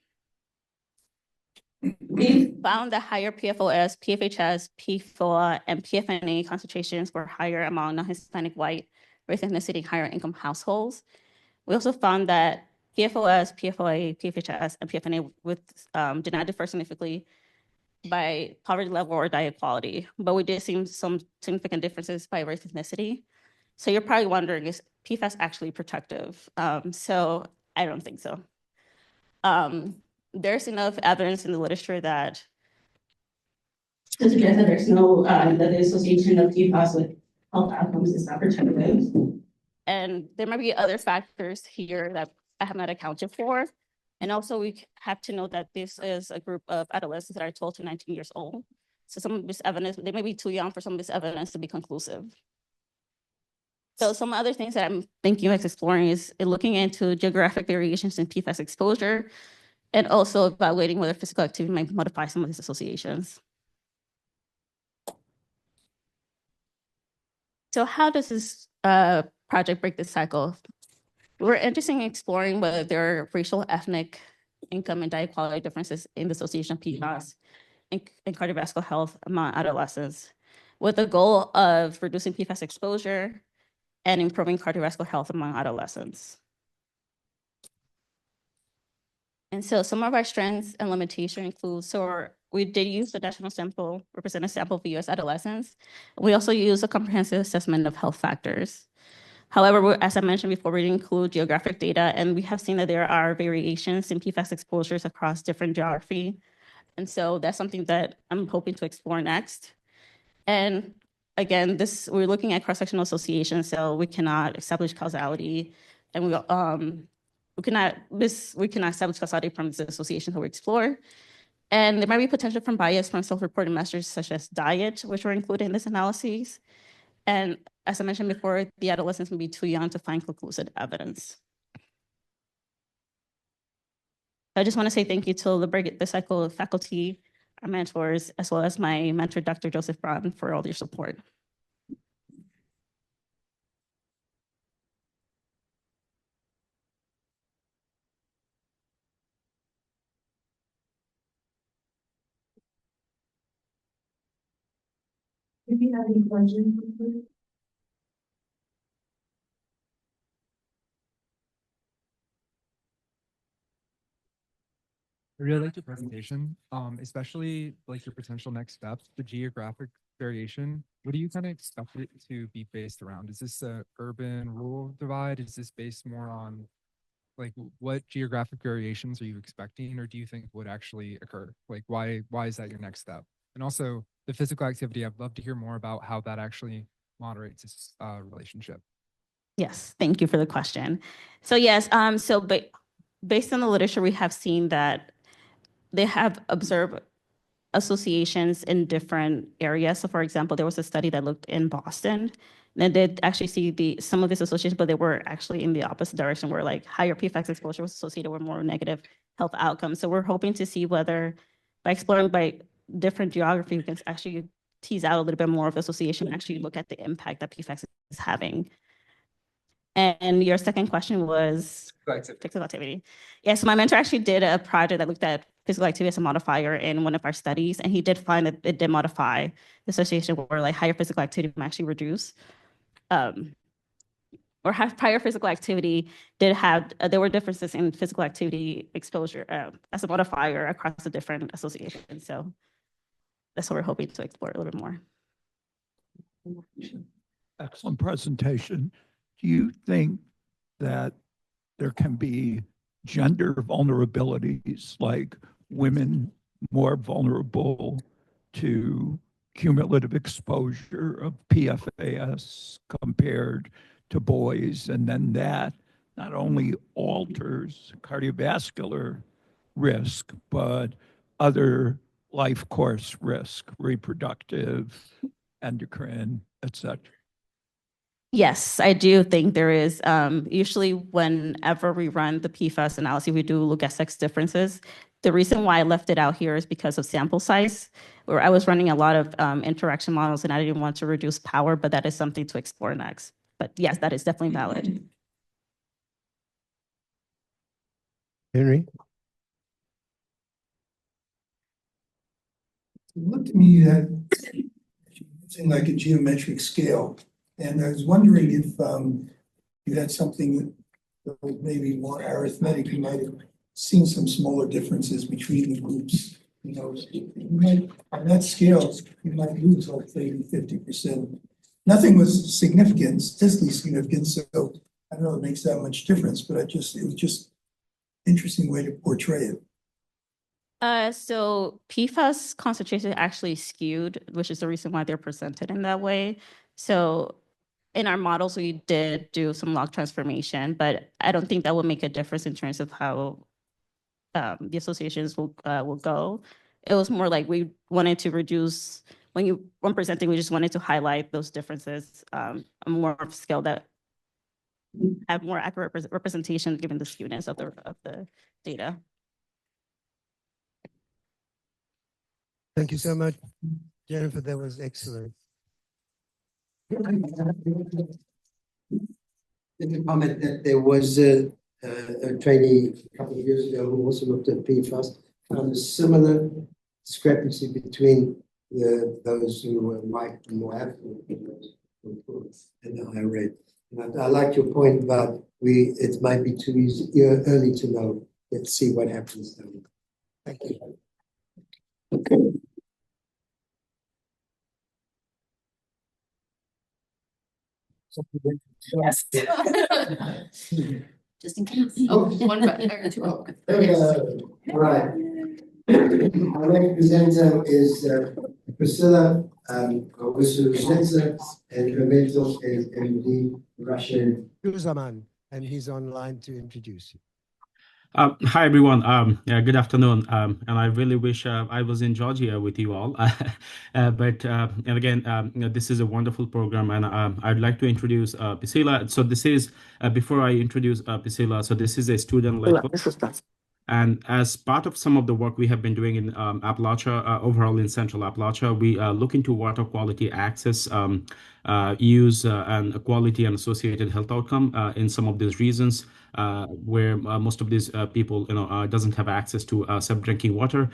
we found that higher PFOS, PFHS, PFOA, and PFNA concentrations were higher among non-Hispanic white race ethnicity higher income households. We also found that PFOS, PFOA, PFHS, and PFNA did not differ significantly by poverty level or diet quality, but we did see some significant differences by race ethnicity. So you're probably wondering, is PFAS actually protective? So I don't think so. There's enough evidence in the literature that to suggest that there's no, that the association of PFAS with health outcomes is not protective. And there might be other factors here that I have not accounted for. And also we have to know that this is a group of adolescents that are 12 to 19 years old. So some of this evidence, they may be too young for some of this evidence to be conclusive. So some other things that I'm thinking of exploring is looking into geographic variations in PFAS exposure, and also evaluating whether physical activity might modify some of these associations. So how does this project break this cycle? We're interested in exploring whether there are racial, ethnic, income, and diet quality differences in the association of PFAS and cardiovascular health among adolescents, with the goal of reducing PFAS exposure and improving cardiovascular health among adolescents. And so some of our strengths and limitations include, so we did use the national sample, representative sample of US adolescents. We also use a comprehensive assessment of health factors. However, as I mentioned before, we didn't include geographic data, and we have seen that there are variations in PFAS exposures across different geography. And so that's something that I'm hoping to explore next. And again, we're looking at cross-sectional associations, so we cannot establish causality, and we cannot establish causality from the associations that we explore. And there might be potential from bias from self-reported measures such as diet, which were included in this analysis. And as I mentioned before, the adolescents may be too young to find conclusive evidence. I just want to say thank you to the cycle faculty, our mentors, as well as my mentor, Dr. Joseph Braun, for all your support. If you have any questions, please. I really liked your presentation, especially like your potential next steps, the geographic variation. What do you kind of expect it to be based around? Is this a urban rural divide? Is this based more on like what geographic variations are you expecting, or do you think would actually occur? Like why is that your next step? And also the physical activity, I'd love to hear more about how that actually moderates this relationship. Yes, thank you for the question. So yes, based on the literature, we have seen that they have observed associations in different areas. So for example, there was a study that looked in Boston, and they did actually see some of these associations, but they were actually in the opposite direction, where like higher PFAS exposure was associated with more negative health outcomes. So we're hoping to see whether by exploring by different geography, we can actually tease out a little bit more of the association, actually look at the impact that PFAS is having. And your second question was physical activity. Yeah, so my mentor actually did a project that looked at physical activity as a modifier in one of our studies, and he did find that it did modify the association where like higher physical activity might actually reduce, or have higher physical activity did have, there were differences in physical activity exposure as a modifier across the different associations. So that's what we're hoping to explore a little bit more. Excellent presentation. Do you think that there can be gender vulnerabilities, like women more vulnerable to cumulative exposure of PFAS compared to boys? And then that not only alters cardiovascular risk, but other life course risk, reproductive, endocrine, et cetera. Yes, I do think there is. Usually whenever we run the PFAS analysis, we do look at sex differences. The reason why I left it out here is because of sample size, where I was running a lot of interaction models and I didn't want to reduce power, but that is something to explore next. But yes, that is definitely valid. Henry? It looked to me that using like a geometric scale, and I was wondering if you had something that was maybe more arithmetic, you might have seen some smaller differences between the groups. You know, you might, on that scale, you might lose like 50%. Nothing was significant, statistically significant, so I don't know if it makes that much difference, but it was just interesting way to portray it. So PFAS concentration actually skewed, which is the reason why they're presented in that way. So in our models, we did do some log transformation, but I don't think that will make a difference in terms of how the associations will go. It was more like we wanted to reduce, when presenting, we just wanted to highlight those differences on more of scale that have more accurate representation given the skewness of the data. Thank you so much, Jennifer. That was excellent. Let me comment that there was a trainee a couple of years ago who also looked at PFAS, found a similar discrepancy between those who were white and more affluent and those at a higher rate. And I like your point about it might be too early to know. Let's see what happens then. Thank you. Okay. Yes. Just in case. Oh, one better, two. Right. Our next presenter is Priscilla Owusu-Schnitzer, and her mentor is MD Russian Uzaman, and he's online to introduce you. Hi everyone. Yeah, good afternoon. And I really wish I was in Georgia with you all. But and again, this is a wonderful program, and I'd like to introduce Priscilla. So this is before I introduce Priscilla. So this is a student-led. And as part of some of the work we have been doing in Appalachia, overall in Central Appalachia, we look into water quality access, use, and quality and associated health outcome in some of these regions where most of these people, doesn't have access to safe drinking water.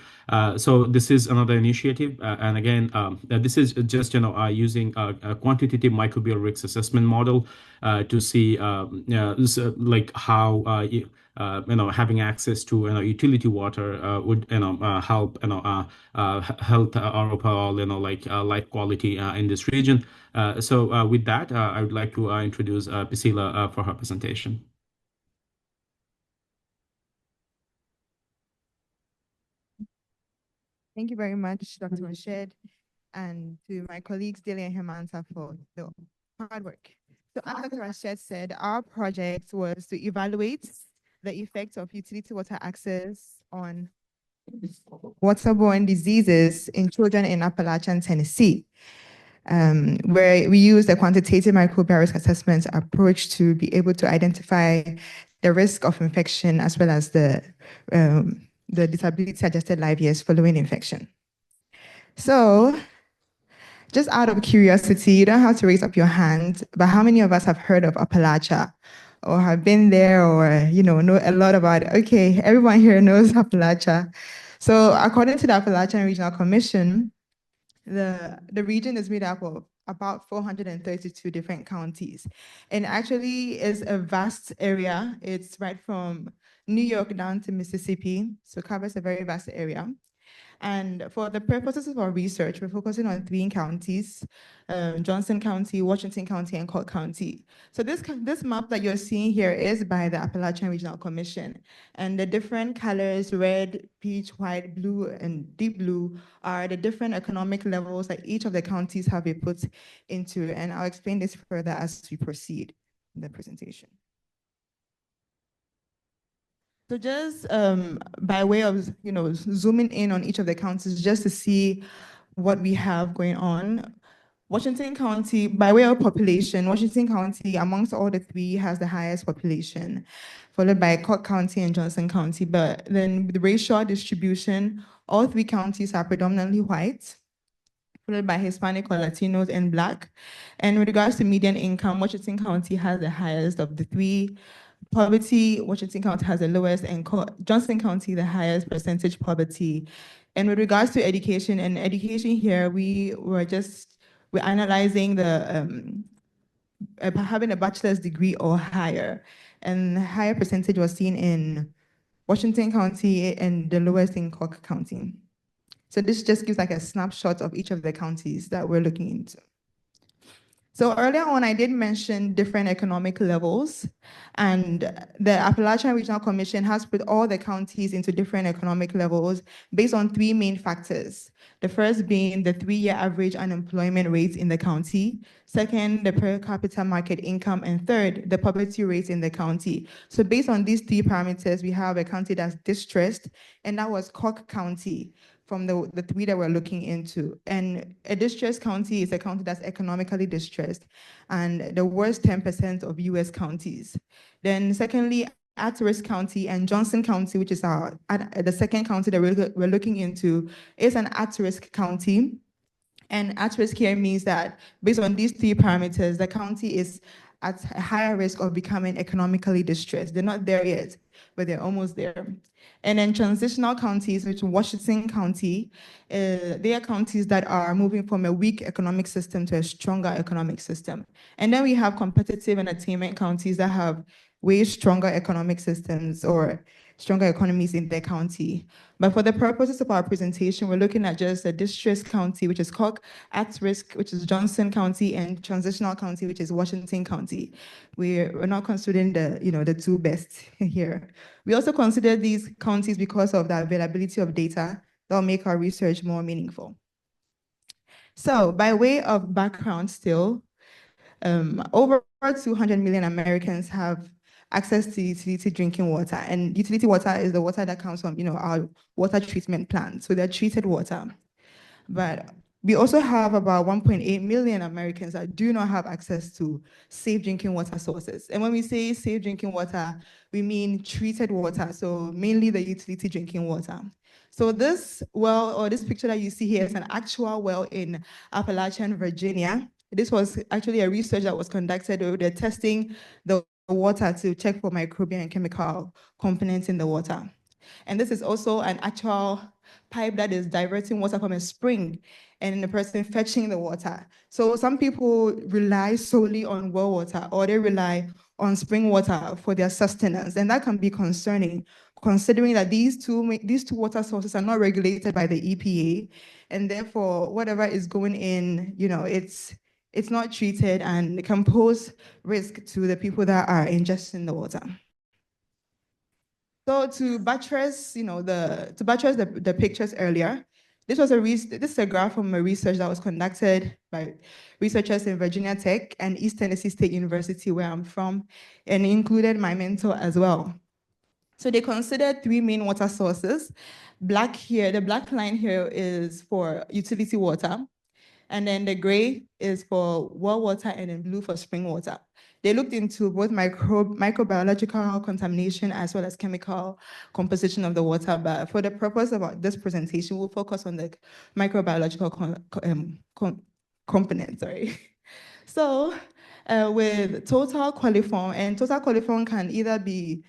So this is another initiative, and again, this is just using a quantitative microbial risk assessment model to see like how. Having access to utility water would help health or overall life quality in this region. So with that, I would like to introduce Priscilla for her presentation. Thank you very much, Dr. Rashid, and to my colleagues, Delia and Hemanta, for the hard work. So as Dr. Rashid said, our project was to evaluate the effects of utility water access on waterborne diseases in children in Appalachian Tennessee, where we used a quantitative microbial risk assessment approach to be able to identify the risk of infection as well as the disability-adjusted life years following infection. So, just out of curiosity, you don't have to raise up your hand, but how many of us have heard of Appalachia or have been there or, know a lot about it? Okay, everyone here knows Appalachia. So according to the Appalachian Regional Commission, the region is made up of about 432 different counties, and actually is a vast area. It's right from New York down to Mississippi, so it covers a very vast area. And for the purposes of our research, we're focusing on 3 counties, Johnson County, Washington County, and Clark County. So this map that you're seeing here is by the Appalachian Regional Commission. And the different colors, red, peach, white, blue, and deep blue, are the different economic levels that each of the counties have been put into. And I'll explain this further as we proceed in the presentation. So just by way of, zooming in on each of the counties just to see what we have going on. Washington County, by way of population, Washington County, amongst all the 3, has the highest population, followed by Clark County and Johnson County. But then with the racial distribution, all 3 counties are predominantly white, followed by Hispanic or Latinos and Black. And with regards to median income, Washington County has the highest of the 3. Poverty, Washington County has the lowest, and Johnson County the highest percentage poverty. And with regards to education, here, we're analyzing the having a bachelor's degree or higher, and the higher percentage was seen in Washington County and the lowest in Clark County. So this just gives like a snapshot of each of the counties that we're looking into. So earlier on, I did mention different economic levels, and the Appalachian Regional Commission has put all the counties into different economic levels based on 3 main factors. The first being the 3-year average unemployment rate in the county, second, the per capita market income, and third, the poverty rate in the county. So based on these 3 parameters, we have a county that's distressed, and that was Clark County, from the 3 that we're looking into. And a distressed county is a county that's economically distressed, and the worst 10% of US counties. Then secondly, at-risk county and Johnson County, which is the second county that we're looking into, is an at-risk county. And at-risk here means that based on these 3 parameters, the county is at a higher risk of becoming economically distressed. They're not there yet, but they're almost there. And then transitional counties, which Washington County, they are counties that are moving from a weak economic system to a stronger economic system. And then we have competitive and attainment counties that have way stronger economic systems or stronger economies in their county. But for the purposes of our presentation, we're looking at just the distress county, which is Cook, at risk, which is Johnson County, and transitional county, which is Washington County. We're not considering the two best here. We also consider these counties because of the availability of data that will make our research more meaningful. So by way of background still, over 200 million Americans have access to utility drinking water, and utility water is the water that comes from, our water treatment plants, so they're treated water. But we also have about 1.8 million Americans that do not have access to safe drinking water sources. And when we say safe drinking water, we mean treated water, so mainly the utility drinking water. So this well, or this picture that you see here, is an actual well in Appalachian, Virginia. This was actually a research that was conducted where they're testing the water to check for microbial and chemical components in the water. And this is also an actual pipe that is diverting water from a spring and the person fetching the water. So some people rely solely on well water, or they rely on spring water for their sustenance. And that can be concerning, considering that these two water sources are not regulated by the EPA. And therefore, whatever is going in, it's not treated, and it can pose risk to the people that are ingesting the water. So to buttress, the pictures earlier, this is a graph from a research that was conducted by researchers in Virginia Tech and East Tennessee State University, where I'm from, and included my mentor as well. So they considered three main water sources. The black line here is for utility water, and then the gray is for well water, and then blue for spring water. They looked into both microbiological contamination as well as chemical composition of the water, but for the purpose of this presentation, we'll focus on the microbiological component, sorry. So with total coliform, and total coliform can either be,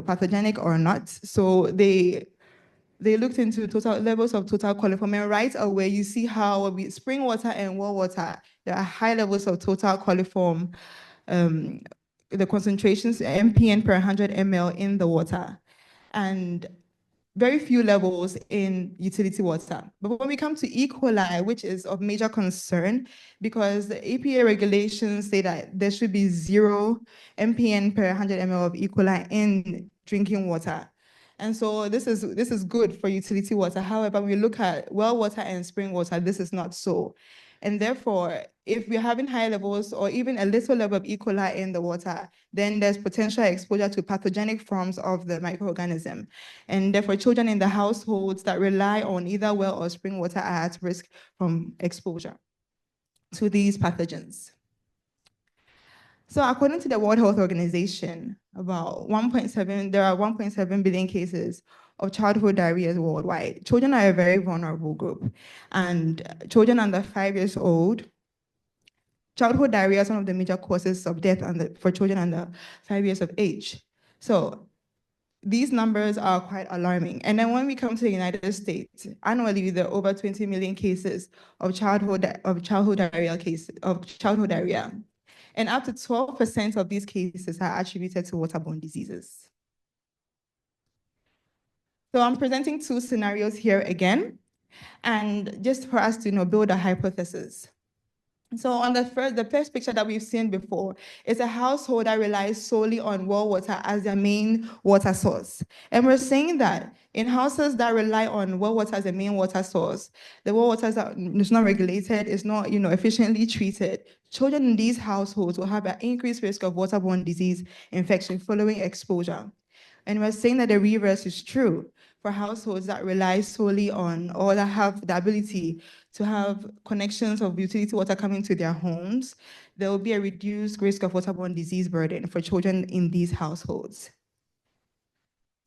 pathogenic or not. So they looked into total levels of total coliform, and right away you see how with spring water and well water, there are high levels of total coliform. The concentrations MPN per 100 ml in the water, and very few levels in utility water. But when we come to E. coli, which is of major concern, because the EPA regulations say that there should be 0 MPN per 100 ml of E. coli in drinking water. And so this is good for utility water. However, when we look at well water and spring water, this is not so. And therefore, if we're having high levels or even a little level of E. coli in the water, then there's potential exposure to pathogenic forms of the microorganism. And therefore, children in the households that rely on either well or spring water are at risk from exposure to these pathogens. So according to the World Health Organization, there are 1.7 billion cases of childhood diarrhea worldwide. Children are a very vulnerable group, and children under 5 years old, childhood diarrhea is one of the major causes of death for children under 5 years of age. So these numbers are quite alarming. And then when we come to the United States, annually there are over 20 million cases of childhood diarrhea. And up to 12% of these cases are attributed to waterborne diseases. So I'm presenting two scenarios here again, and just for us to build a hypothesis. So on the first picture that we've seen before is a household that relies solely on well water as their main water source. And we're saying that in houses that rely on well water as a main water source, the well water is not regulated, is not efficiently treated. Children in these households will have an increased risk of waterborne disease infection following exposure. And we're saying that the reverse is true for households that rely solely on or that have the ability to have connections of utility water coming to their homes. There will be a reduced risk of waterborne disease burden for children in these households.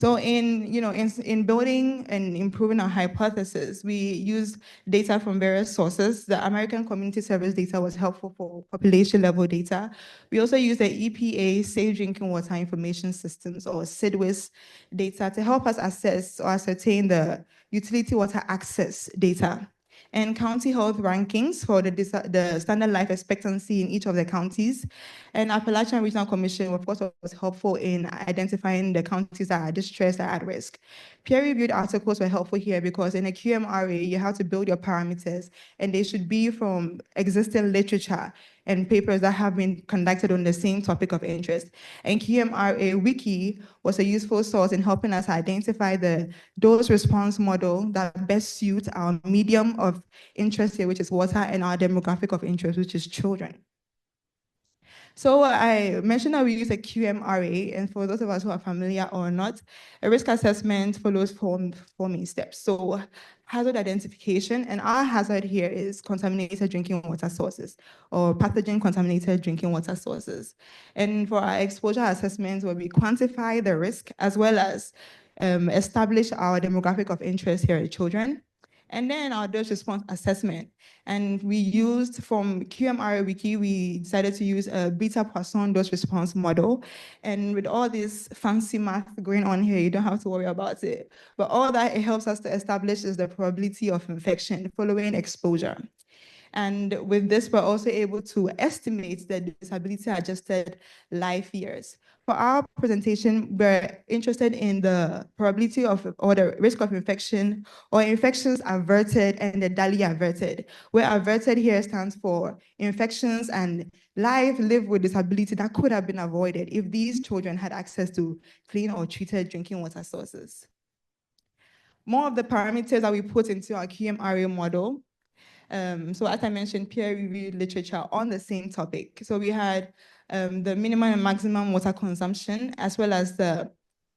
So in building and improving our hypothesis, we use data from various sources. The American Community Service data was helpful for population level data. We also use the EPA Safe Drinking Water Information Systems, or SIDWIS data, to help us assess or ascertain the utility water access data. and county health rankings for the standard life expectancy in each of the counties. And Appalachian Regional Commission, of course, was helpful in identifying the counties that are distressed or at risk. Peer-reviewed articles were helpful here because in a QMRA, you have to build your parameters, and they should be from existing literature and papers that have been conducted on the same topic of interest. And QMRA Wiki was a useful source in helping us identify the dose response model that best suits our medium of interest here, which is water, and our demographic of interest, which is children. So I mentioned that we use a QMRA, and for those of us who are familiar or not, a risk assessment follows four main steps. So hazard identification, and our hazard here is contaminated drinking water sources or pathogen contaminated drinking water sources. And for our exposure assessments, where we quantify the risk as well as establish our demographic of interest here at children. And then our dose response assessment. And we used from QMRA Wiki, we decided to use a Beta-Poisson dose response model. And with all this fancy math going on here, you don't have to worry about it. But all that it helps us to establish is the probability of infection following exposure. And with this, we're also able to estimate the disability adjusted life years. For our presentation, we're interested in the probability of or the risk of infection or infections averted and the DALI averted, where averted here stands for infections and life lived with disability that could have been avoided if these children had access to clean or treated drinking water sources. More of the parameters that we put into our QMRA model. So as I mentioned, peer-reviewed literature on the same topic. So we had the minimum and maximum water consumption, as well as the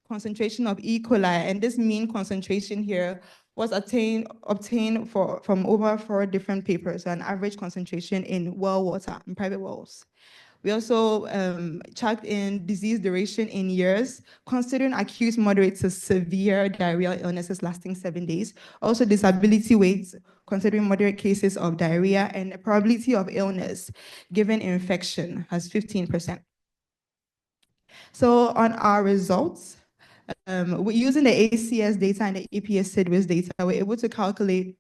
concentration of E. coli. And this mean concentration here was obtained from over 4 different papers, so an average concentration in well water, in private wells. We also checked in disease duration in years, considering acute, moderate to severe diarrheal illnesses lasting 7 days. Also disability weights, considering moderate cases of diarrhea, and the probability of illness given infection has 15%. So on our results, we're using the ACS data and the EPS CIDWIS data, we're able to calculate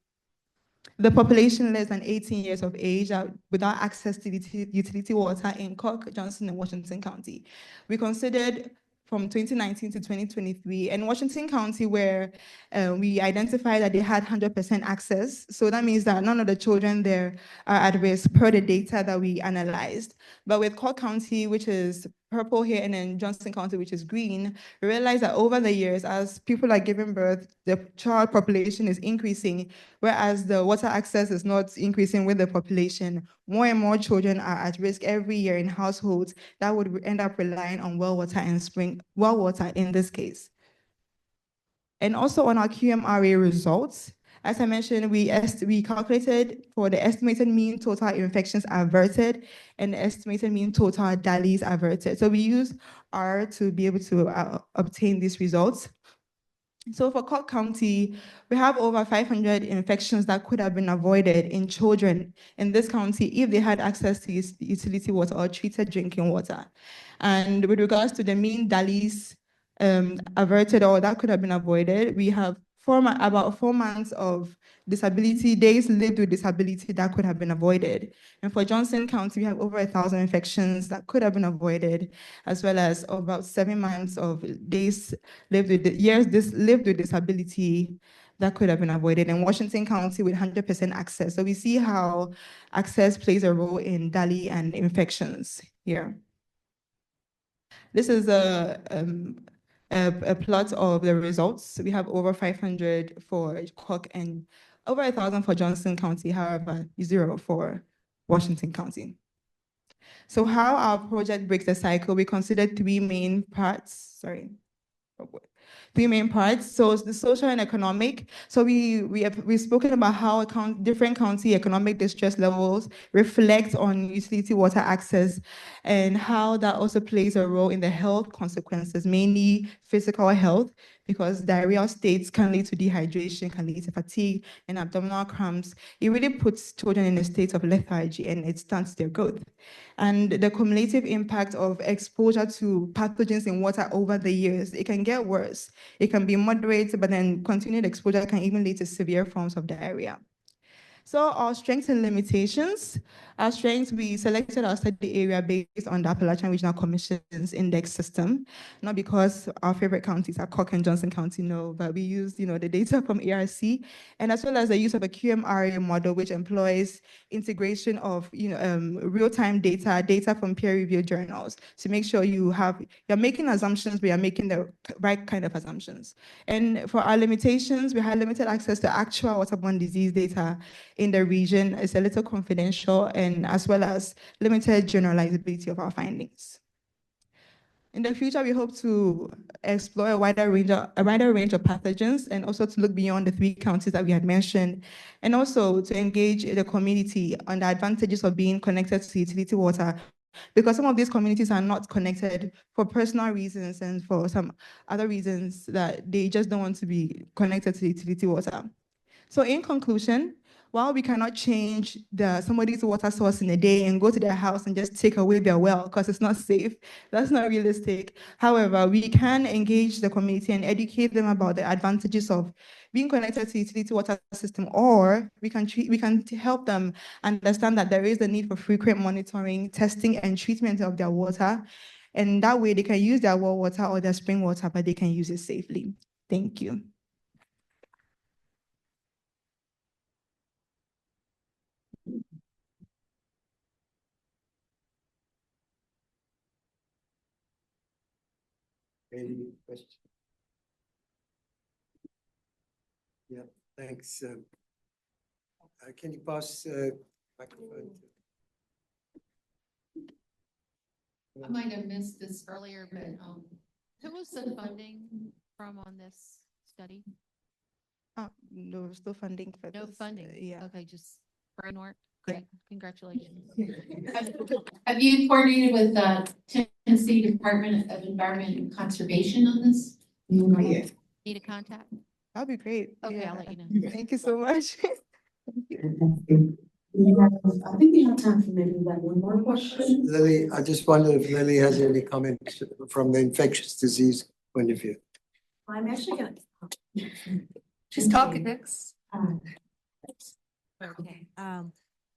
the population less than 18 years of age without access to utility water in Cook, Johnson, and Washington County. We considered from 2019 to 2023, and Washington County, where we identified that they had 100% access. So that means that none of the children there are at risk per the data that we analyzed. But with Cook County, which is purple here, and then Johnson County, which is green, we realized that over the years, as people are giving birth, the child population is increasing, whereas the water access is not increasing with the population. More and more children are at risk every year in households that would end up relying on well water and spring well water in this case. And also on our QMRA results, as I mentioned, we calculated for the estimated mean total infections averted and the estimated mean total DALIs averted. So we use R to be able to obtain these results. So for Cook County, we have over 500 infections that could have been avoided in children in this county if they had access to utility water or treated drinking water. And with regards to the mean DALIs averted or that could have been avoided, we have about 4 months of disability, days lived with disability that could have been avoided. And for Johnson County, we have over 1,000 infections that could have been avoided, as well as about 7 months of days lived with lived with disability that could have been avoided. In Washington County with 100% access. So we see how access plays a role in DALI and infections here. This is a plot of the results. We have over 500 for Cook and over 1,000 for Johnson County, however, 0 for Washington County. So how our project breaks the cycle, we considered 3 main parts, So the social and economic. So we've spoken about how different county economic distress levels reflect on utility water access and how that also plays a role in the health consequences, mainly physical health, because diarrheal states can lead to dehydration, can lead to fatigue and abdominal cramps. It really puts children in a state of lethargy and it stunts their growth. And the cumulative impact of exposure to pathogens in water over the years, it can get worse. It can be moderate, but then continued exposure can even lead to severe forms of diarrhea. So our strengths and limitations. Our strengths, we selected our study area based on the Appalachian Regional Commission's index system, not because our favorite counties are Cork and Johnson County, no, but we used, the data from ARC, and as well as the use of a QMRA model, which employs integration of, real-time data from peer-reviewed journals to make sure you're making assumptions, but you're making the right kind of assumptions. And for our limitations, we had limited access to actual waterborne disease data in the region. It's a little confidential, and as well as limited generalizability of our findings. In the future, we hope to explore a wider range of pathogens, and also to look beyond the 3 counties that we had mentioned, and also to engage the community on the advantages of being connected to utility water, because some of these communities are not connected for personal reasons and for some other reasons that they just don't want to be connected to utility water. So in conclusion, while we cannot change somebody's water source in a day and go to their house and just take away their well because it's not safe, that's not realistic. However, we can engage the community and educate them about the advantages of being connected to utility water system, or we can help them understand that there is a need for frequent monitoring, testing, and treatment of their water. And that way they can use their well water or their spring water, but they can use it safely. Thank you. Any questions? Yeah, thanks. Can you pass microphone? I might have missed this earlier, but who was the funding from on this study? No, still funding for No this. funding. Yeah. Okay, just brain work. Great. Congratulations. Have you coordinated with the Tennessee Department of Environment and Conservation on this? Yeah. Need a contact? That'd be great. Okay, Yeah. I'll let you know. Thank you so much. I think we have time for maybe like one more question. Lily, I just wonder if Lily has any comments from the infectious disease point of view. I'm actually gonna. She's talking next. Okay,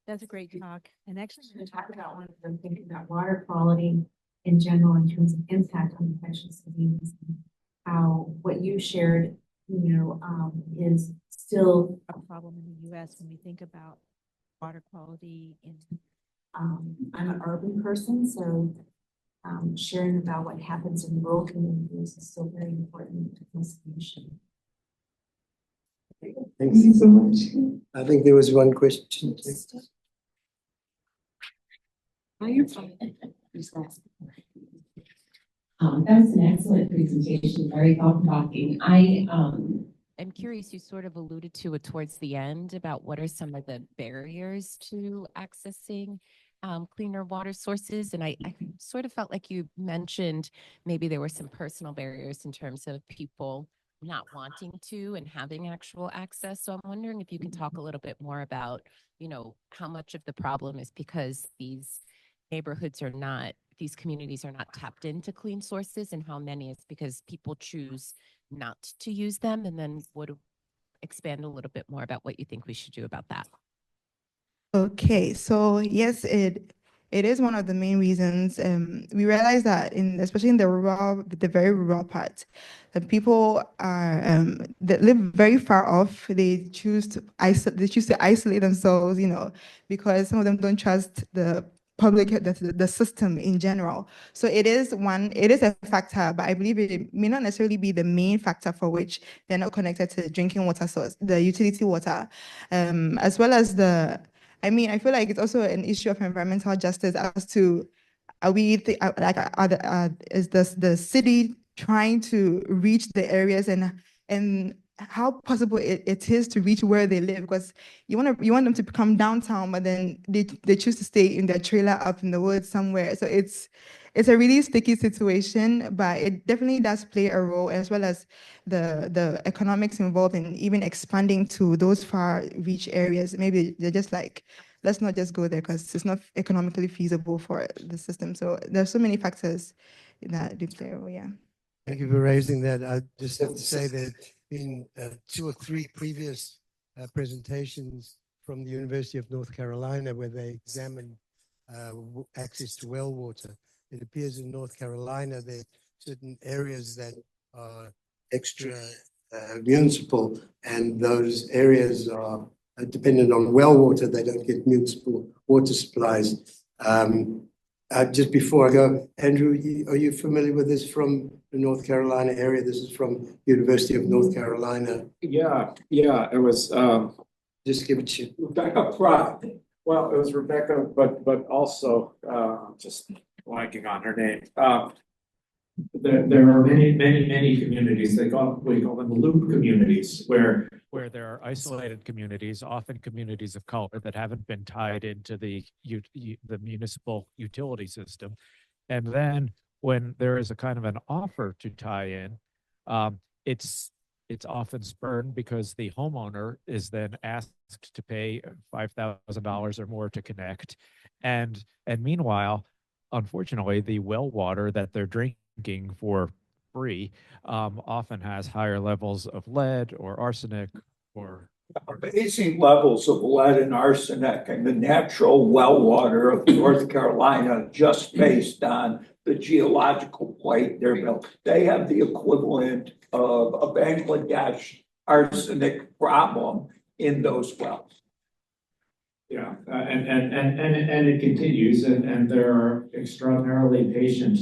that's a great talk. And actually, I'm going to talk about one of them, thinking about water quality in general in terms of impact on infectious diseases. How what you shared, is still a problem in the U.S. when we think about water quality. I'm an urban person, so sharing about what happens in rural communities is still very important information. Thank you so much. I think there was one question. Oh, you're fine. That was an excellent presentation, very thought-provoking. I'm curious, you sort of alluded to it towards the end about what are some of the barriers to accessing cleaner water sources. And I sort of felt like you mentioned maybe there were some personal barriers in terms of people not wanting to and having actual access. So I'm wondering if you can talk a little bit more about, how much of the problem is because these neighborhoods are not, these communities are not tapped into clean sources, and how many is because people choose not to use them, and then expand a little bit more about what you think we should do about that. Okay, so yes, it is one of the main reasons. We realize that especially in the very rural part, that people are that live very far off. They choose to isolate themselves, because some of them don't trust the the system in general. So it is a factor, but I believe it may not necessarily be the main factor for which they're not connected to the drinking water source, the utility water, as well as I feel like it's also an issue of environmental justice as to is the city trying to reach the areas and how possible it is to reach where they live, because you want them to come downtown, but then they choose to stay in their trailer up in the woods somewhere. So it's a really sticky situation, but it definitely does play a role, as well as the economics involved in even expanding to those far reach areas. Maybe they're just like, let's not just go there because it's not economically feasible for the system. So there's so many factors that do play a role. Yeah. Thank you for raising that. I just have to say that in 2 or 3 previous presentations from the University of North Carolina, where they examined access to well water. It appears in North Carolina there are certain areas that are extra municipal, and those areas are dependent on well water. They don't get municipal water supplies. Just before I go, Andrew, are you familiar with this from the North Carolina area? This is from University of North Carolina. Yeah, it was Just give it to you. Rebecca Pratt. Well, it was Rebecca, but also just blanking on her name. There are many communities. We call them the loop communities, where there are isolated communities, often communities of color that haven't been tied into the municipal utility system. And then when there is a kind of an offer to tie in, it's often spurned because the homeowner is then asked to pay $5,000 or more to connect. And meanwhile, unfortunately, the well water that they're drinking for free often has higher levels of lead or arsenic or amazing levels of lead and arsenic in the natural well water of North Carolina, just based on the geological plate they're built. They have the equivalent of a Bangladesh arsenic problem in those wells. Yeah, and it continues, and there are extraordinarily patient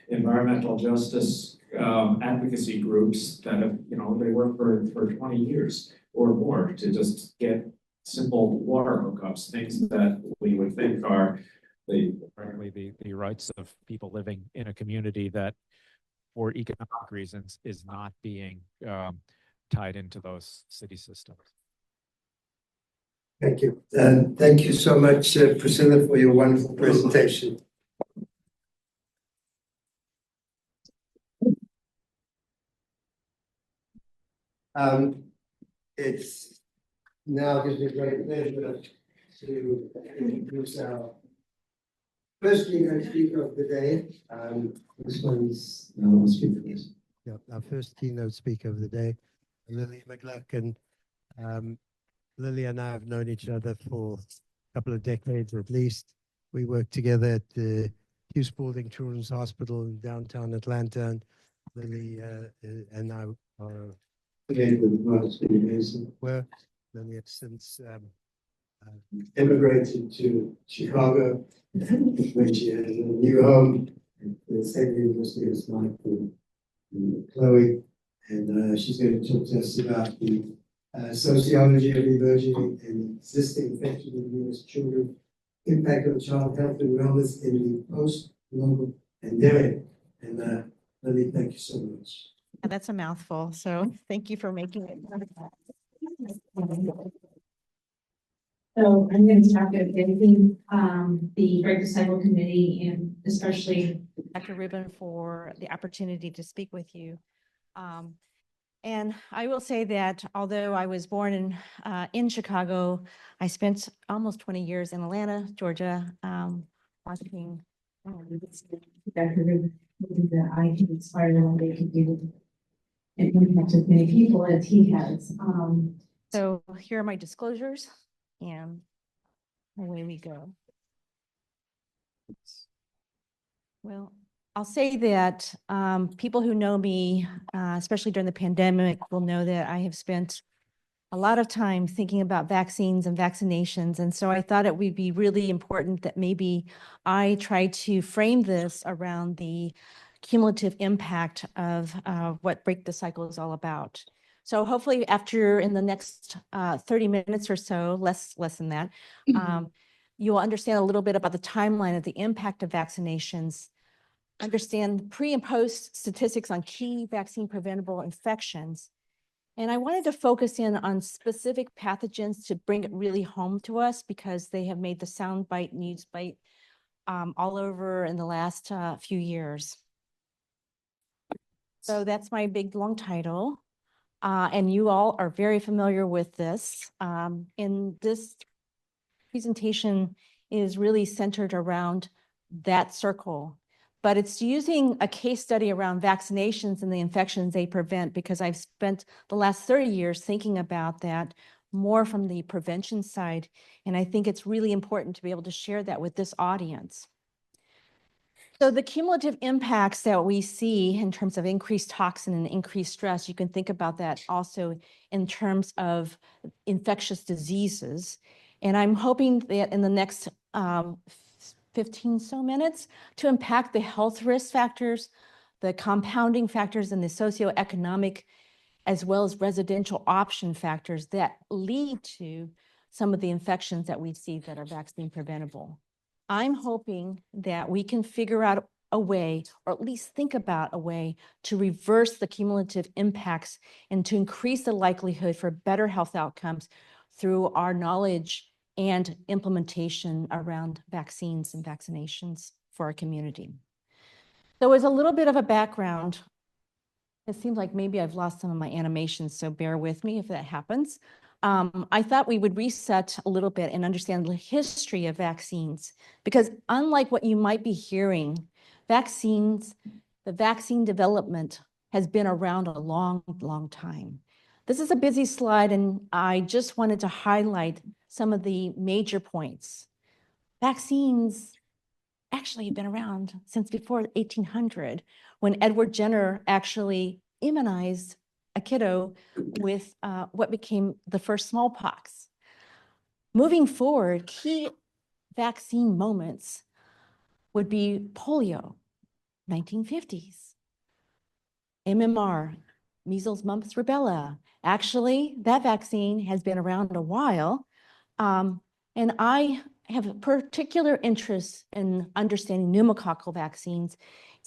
environmental justice advocacy groups that have, they work for 20 years or more to just get simple water hookups, things that we would think are frankly the rights of people living in a community that, for economic reasons, is not being tied into those city systems. Thank you. And thank you so much, Priscilla, for your wonderful presentation. It's now gives me great pleasure to introduce our first keynote speaker of the day. This one's our first keynote speaker of the day, Lily McLaughlin. Lily and I have known each other for a couple of decades at least. We worked together at the Hugh Spalding Children's Hospital in downtown Atlanta. And Lily and I are affiliated with University of Mason, where Lily has since immigrated to Chicago, where she has a new home at the same university as Michael and Chloe. And she's going to talk to us about the sociology of emerging and existing infection in U.S. children, impact on child health and wellness in the post-global pandemic. And Lily, thank you so much. That's a mouthful, so thank you for making it. So I'm going to talk about thanking the Great Disciple Committee and especially Dr. Rubin for the opportunity to speak with you. And I will say that although I was born in Chicago, I spent almost 20 years in Atlanta, Georgia, watching Dr. Rubin that I can inspire them they can do and impact as many people as he has. So here are my disclosures, and away we go. Well, I'll say that people who know me, especially during the pandemic, will know that I have spent a lot of time thinking about vaccines and vaccinations. And so I thought it would be really important that maybe I try to frame this around the cumulative impact of what Break the Cycle is all about. So hopefully in the next 30 minutes or so, less than that, you will understand a little bit about the timeline of the impact of vaccinations, understand pre and post statistics on key vaccine preventable infections. And I wanted to focus in on specific pathogens to bring it really home to us because they have made the soundbite, news bite all over in the last few years. So that's my big long title. And you all are very familiar with this. In this presentation is really centered around that circle, but it's using a case study around vaccinations and the infections they prevent because I've spent the last 30 years thinking about that more from the prevention side. And I think it's really important to be able to share that with this audience. So the cumulative impacts that we see in terms of increased toxin and increased stress, you can think about that also in terms of infectious diseases. And I'm hoping that in the next 15 so minutes to impact the health risk factors, the compounding factors, and the socioeconomic as well as residential option factors that lead to some of the infections that we see that are vaccine preventable. I'm hoping that we can figure out a way, or at least think about a way, to reverse the cumulative impacts and to increase the likelihood for better health outcomes through our knowledge and implementation around vaccines and vaccinations for our community. So as a little bit of a background, it seems like maybe I've lost some of my animations, so bear with me if that happens. I thought we would reset a little bit and understand the history of vaccines, because unlike what you might be hearing, vaccines, the vaccine development has been around a long, long time. This is a busy slide, and I just wanted to highlight some of the major points. Vaccines actually have been around since before 1800, when Edward Jenner actually immunized a kiddo with what became the first smallpox. Moving forward, key vaccine moments would be polio, 1950s, MMR, measles, mumps, rubella. Actually, that vaccine has been around a while, and I have a particular interest in understanding pneumococcal vaccines,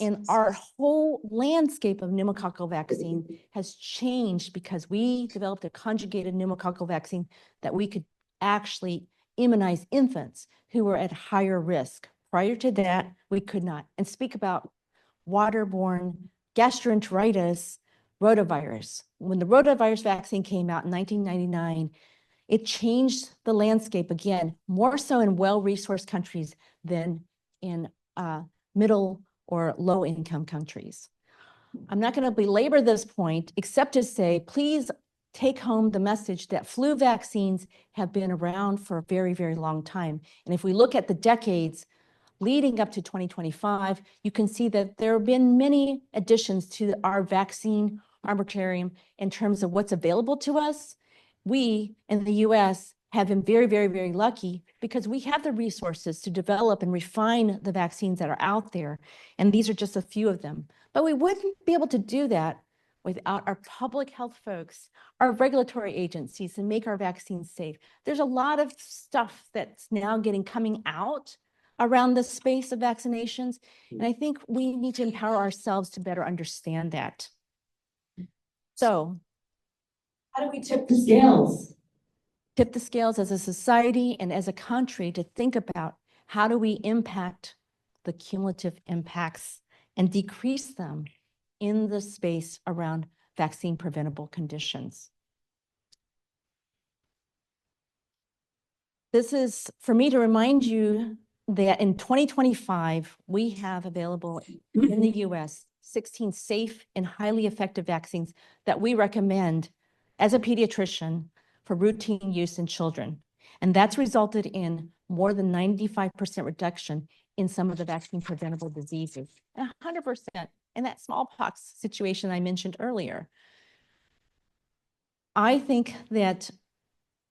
and our whole landscape of pneumococcal vaccine has changed because we developed a conjugated pneumococcal vaccine that we could actually immunize infants who were at higher risk. Prior to that, we could not. And speak about waterborne gastroenteritis, rotavirus. When the rotavirus vaccine came out in 1999, it changed the landscape again, more so in well-resourced countries than in middle or low-income countries. I'm not going to belabor this point, except to say, please take home the message that flu vaccines have been around for a very, very long time. And if we look at the decades leading up to 2025, you can see that there have been many additions to our vaccine armamentarium in terms of what's available to us. We in the US have been very, very, very lucky because we have the resources to develop and refine the vaccines that are out there. And these are just a few of them. But we wouldn't be able to do that without our public health folks, our regulatory agencies, and make our vaccines safe. There's a lot of stuff that's now coming out around the space of vaccinations. And I think we need to empower ourselves to better understand that. So how do we tip the scales? Tip the scales as a society and as a country to think about how do we impact the cumulative impacts and decrease them in the space around vaccine preventable conditions. This is for me to remind you that in 2025, we have available in the US 16 safe and highly effective vaccines that we recommend as a pediatrician for routine use in children. And that's resulted in more than 95% reduction in some of the vaccine preventable diseases, and 100% in that smallpox situation I mentioned earlier. I think that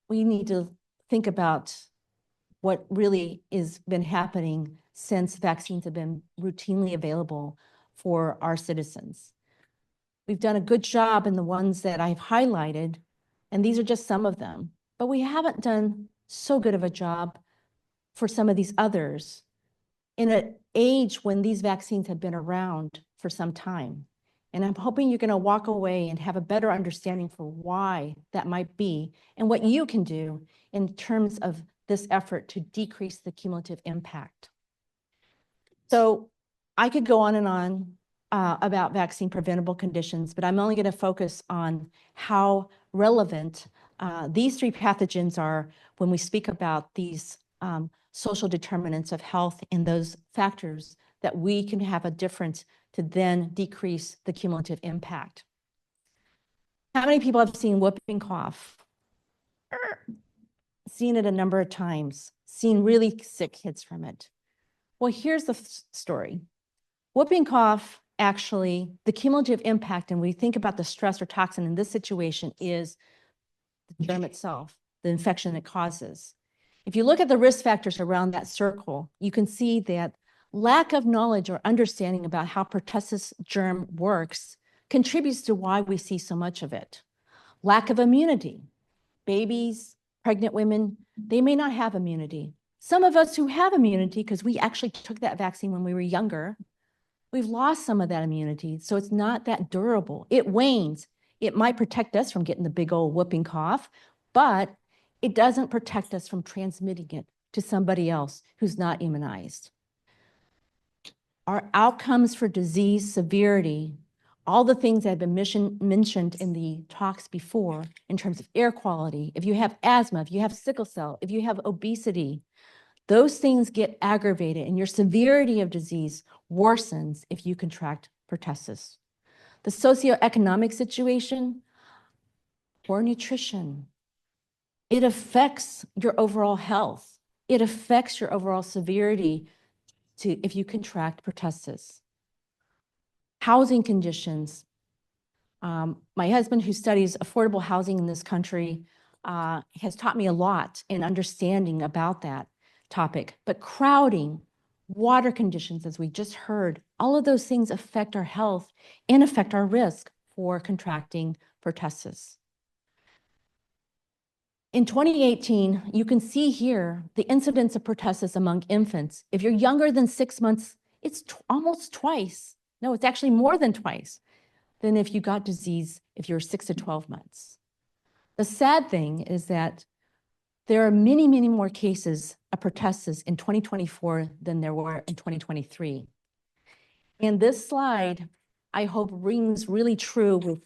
we need to think about what really has been happening since vaccines have been routinely available for our citizens. We've done a good job in the ones that I've highlighted, and these are just some of them, but we haven't done so good of a job for some of these others in an age when these vaccines have been around for some time. And I'm hoping you're going to walk away and have a better understanding for why that might be and what you can do in terms of this effort to decrease the cumulative impact. So I could go on and on about vaccine preventable conditions, but I'm only going to focus on how relevant these three pathogens are when we speak about these social determinants of health and those factors that we can have a difference to then decrease the cumulative impact. How many people have seen whooping cough? seen it a number of times, seen really sick kids from it. Well, here's the story. Whooping cough, actually, the cumulative impact, and we think about the stress or toxin in this situation, is the germ itself, the infection it causes. If you look at the risk factors around that circle, you can see that lack of knowledge or understanding about how pertussis germ works contributes to why we see so much of it. Lack of immunity. Babies, pregnant women, they may not have immunity. Some of us who have immunity, because we actually took that vaccine when we were younger, we've lost some of that immunity, so it's not that durable. It wanes. It might protect us from getting the big old whooping cough, but it doesn't protect us from transmitting it to somebody else who's not immunized. Our outcomes for disease severity, all the things that have been mentioned in the talks before in terms of air quality, if you have asthma, if you have sickle cell, if you have obesity, those things get aggravated and your severity of disease worsens if you contract pertussis. The socioeconomic situation, poor nutrition, it affects your overall health. It affects your overall severity if you contract pertussis. Housing conditions. My husband, who studies affordable housing in this country, has taught me a lot in understanding about that topic. But crowding, water conditions, as we just heard, all of those things affect our health and affect our risk for contracting pertussis. In 2018, you can see here the incidence of pertussis among infants. If you're younger than 6 months, it's almost twice. No, it's actually more than twice than if you got disease if you're 6 to 12 months. The sad thing is that there are many, many more cases of pertussis in 2024 than there were in 2023. And this slide, I hope, rings really true with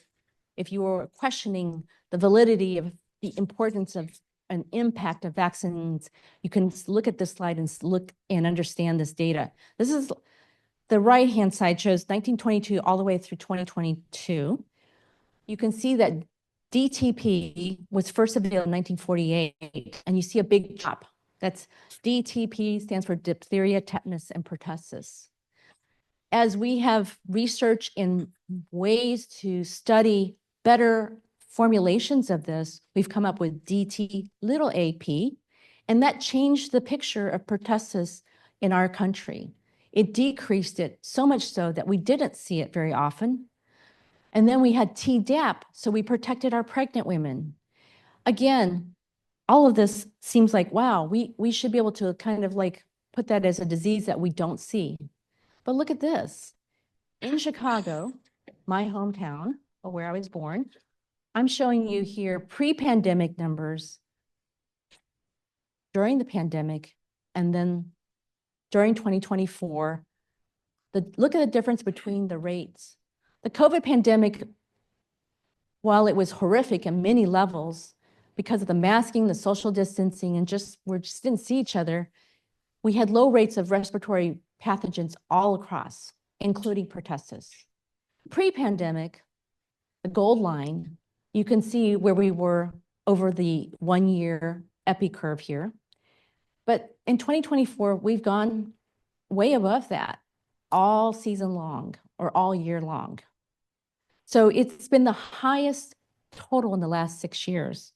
if you are questioning the validity of the importance of an impact of vaccines. You can look at this slide and look and understand this data. This is the right-hand side shows 1922 all the way through 2022. You can see that DTP was first available in 1948, and you see a big drop. That's DTP stands for diphtheria, tetanus, and pertussis. As we have research in ways to study better formulations of this, we've come up with DT(ap), and that changed the picture of pertussis in our country. It decreased it so much so that we didn't see it very often. And then we had Tdap, so we protected our pregnant women. Again, all of this seems like, wow, we should be able to kind of like put that as a disease that we don't see. But look at this. In Chicago, my hometown, or where I was born, I'm showing you here pre-pandemic numbers during the pandemic, and then during 2024, look at the difference between the rates. The COVID pandemic, while it was horrific in many levels because of the masking, the social distancing, and we just didn't see each other, we had low rates of respiratory pathogens all across, including pertussis. Pre-pandemic, the gold line, you can see where we were over the 1-year epi curve here. But in 2024, we've gone way above that all season long or all year long. So it's been the highest total in the last 6 years.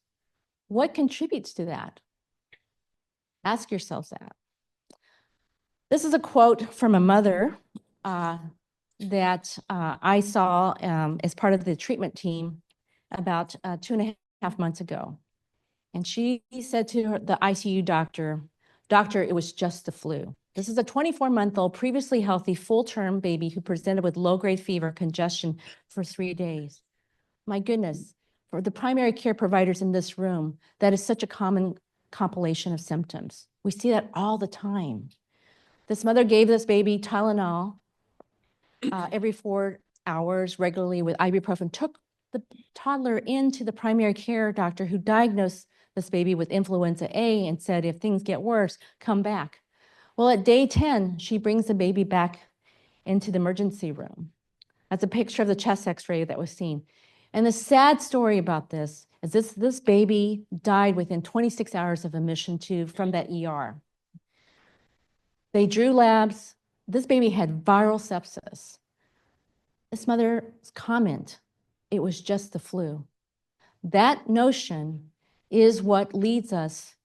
What contributes to that? Ask yourselves that. This is a quote from a mother that I saw as part of the treatment team about 2.5 months ago. And she said to the ICU doctor, "Doctor, it was just the flu." This is a 24-month-old, previously healthy, full-term baby who presented with low-grade fever, congestion for 3 days. My goodness, for the primary care providers in this room, that is such a common compilation of symptoms. We see that all the time. This mother gave this baby Tylenol every 4 hours regularly with ibuprofen, took the toddler into the primary care doctor who diagnosed this baby with influenza A and said, if things get worse, come back. Well, at day 10, she brings the baby back into the emergency room. That's a picture of the chest x-ray that was seen. And the sad story about this as this baby died within 26 hours of admission from that ER. They drew labs. This baby had viral sepsis. This mother's comment, it was just the flu. That notion is what leads us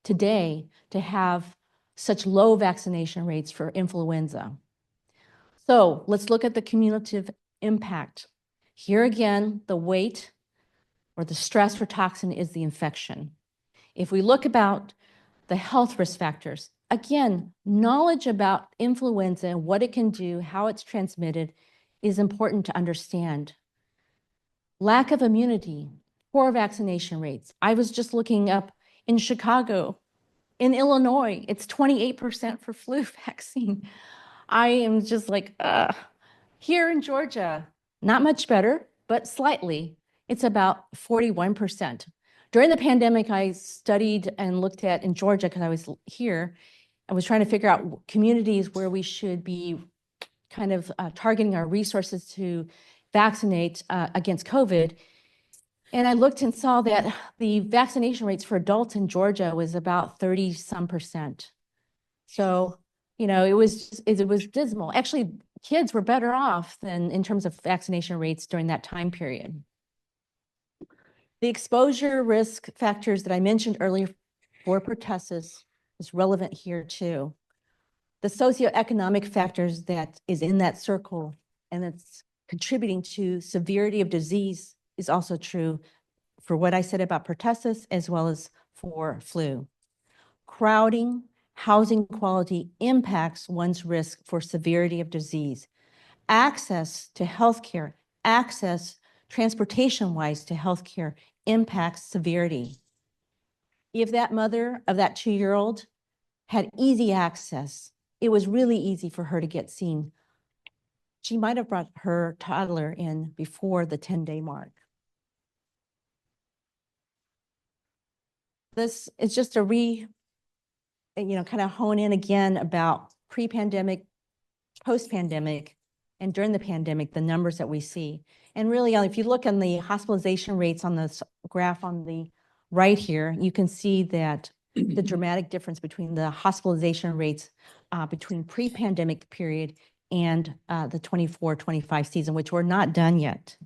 today to have such low vaccination rates for influenza. So let's look at the cumulative impact. Here again, the weight or the stress for toxin is the infection. If we look about the health risk factors, again, knowledge about influenza and what it can do, how it's transmitted, is important to understand. Lack of immunity, poor vaccination rates. I was just looking up in Chicago, in Illinois, it's 28% for flu vaccine. I am just like, here in Georgia, not much better, but slightly, it's about 41%. During the pandemic, I studied and looked at in Georgia, because I was here, I was trying to figure out communities where we should be kind of targeting our resources to vaccinate against COVID. And I looked and saw that the vaccination rates for adults in Georgia was about 30-some%. So, you know, it was dismal. Actually, kids were better off than in terms of vaccination rates during that time period. The exposure risk factors that I mentioned earlier for pertussis is relevant here too. The socioeconomic factors that is in that circle and it's contributing to severity of disease is also true for what I said about pertussis as well as for flu. Crowding, housing quality impacts one's risk for severity of disease. Access to healthcare, access transportation-wise to healthcare impacts severity. If that mother of that 2-year-old had easy access, it was really easy for her to get seen. She might have brought her toddler in before the 10-day mark. This is just a kind of hone in again about pre-pandemic, post-pandemic, and during the pandemic, the numbers that we see. And really, if you look on the hospitalization rates on the graph on the right here, you can see that the dramatic difference between the hospitalization rates between pre-pandemic period and the 24-25 season, which we're not done yet.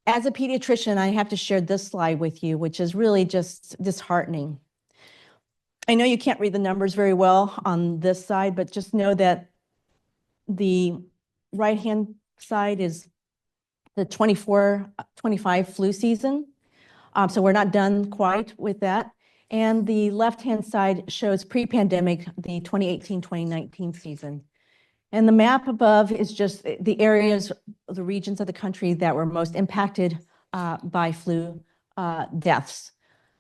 As a pediatrician, I have to share this slide with you, which is really just disheartening. I know you can't read the numbers very well on this side, but just know that the right-hand side is the 24-25 flu season. So we're not done quite with that. And the left-hand side shows pre-pandemic, the 2018-2019 season. And the map above is just the areas, the regions of the country that were most impacted by flu deaths.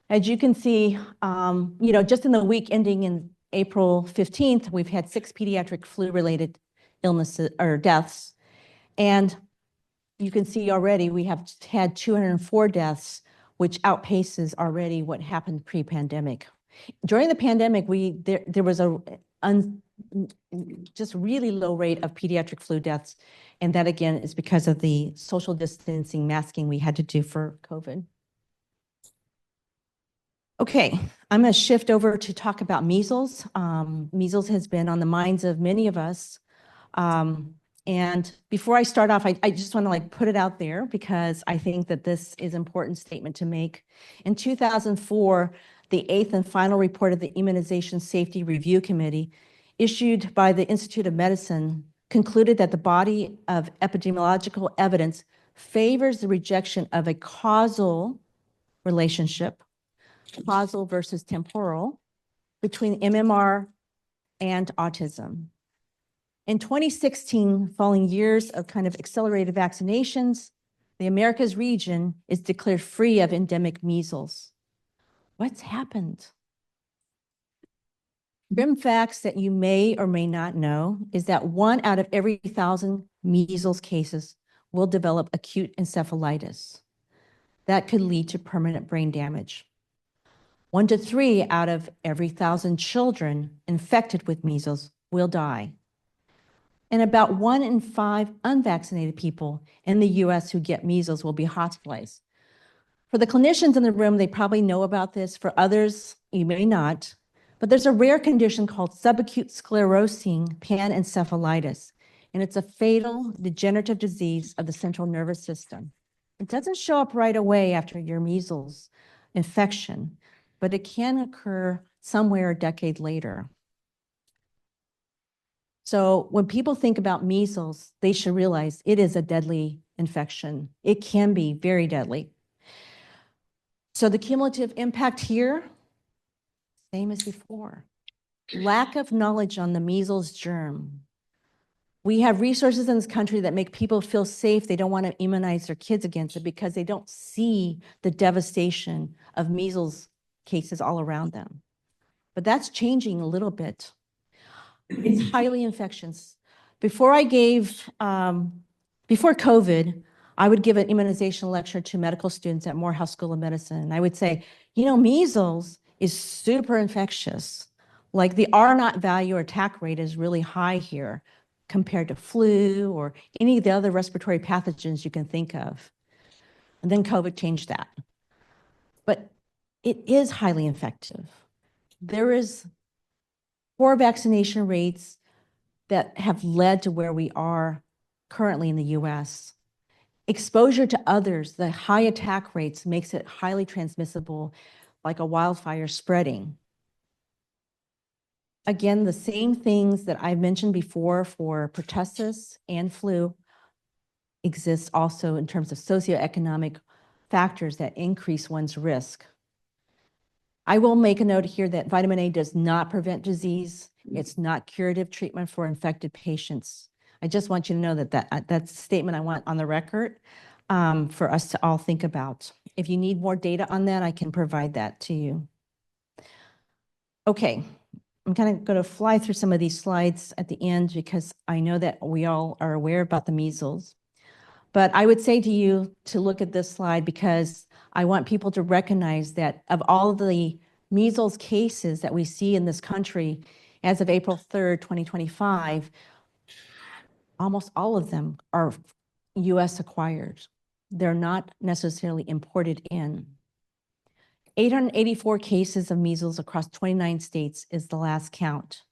As you can see, just in the week ending in April 15th, we've had 6 pediatric flu-related illnesses or deaths. And you can see already we have had 204 deaths, which outpaces already what happened pre-pandemic. During the pandemic, there was a just really low rate of pediatric flu deaths. And that again is because of the social distancing masking we had to do for COVID. Okay, I'm going to shift over to talk about measles. Measles has been on the minds of many of us. And before I start off, I just want to put it out there because I think that this is an important statement to make. In 2004, the 8th and final report of the Immunization Safety Review Committee issued by the Institute of Medicine concluded that the body of epidemiological evidence favors the rejection of a causal relationship, causal versus temporal, between MMR and autism. In 2016, following years of kind of accelerated vaccinations, the Americas region is declared free of endemic measles. What's happened? Grim facts that you may or may not know is that 1 out of every 1,000 measles cases will develop acute encephalitis. That could lead to permanent brain damage. 1 to 3 out of every 1,000 children infected with measles will die. And about 1 in 5 unvaccinated people in the US who get measles will be hospitalized. For the clinicians in the room, they probably know about this. For others, you may not. But there's a rare condition called subacute sclerosing panencephalitis, and it's a fatal degenerative disease of the central nervous system. It doesn't show up right away after your measles infection, but it can occur somewhere a decade later. So when people think about measles, they should realize it is a deadly infection. It can be very deadly. So the cumulative impact here, same as before. Lack of knowledge on the measles germ. We have resources in this country that make people feel safe. They don't want to immunize their kids against it because they don't see the devastation of measles cases all around them. But that's changing a little bit. It's highly infectious. Before COVID, I would give an immunization lecture to medical students at Morehouse School of Medicine. And I would say, you know, measles is super infectious. Like the R0 value or attack rate is really high here compared to flu or any of the other respiratory pathogens you can think of. And then COVID changed that. But it is highly infective. There is poor vaccination rates that have led to where we are currently in the US. Exposure to others, the high attack rates makes it highly transmissible, like a wildfire spreading. Again, the same things that I've mentioned before for pertussis and flu exist also in terms of socioeconomic factors that increase one's risk. I will make a note here that vitamin A does not prevent disease. It's not curative treatment for infected patients. I just want you to know that that's a statement I want on the record for us to all think about. If you need more data on that, I can provide that to you. Okay, I'm kind of going to fly through some of these slides at the end because I know that we all are aware about the measles. But I would say to you to look at this slide because I want people to recognize that of all of the measles cases that we see in this country as of April 3rd, 2025, almost all of them are US acquired. They're not necessarily imported in. 884 cases of measles across 29 states is the last count.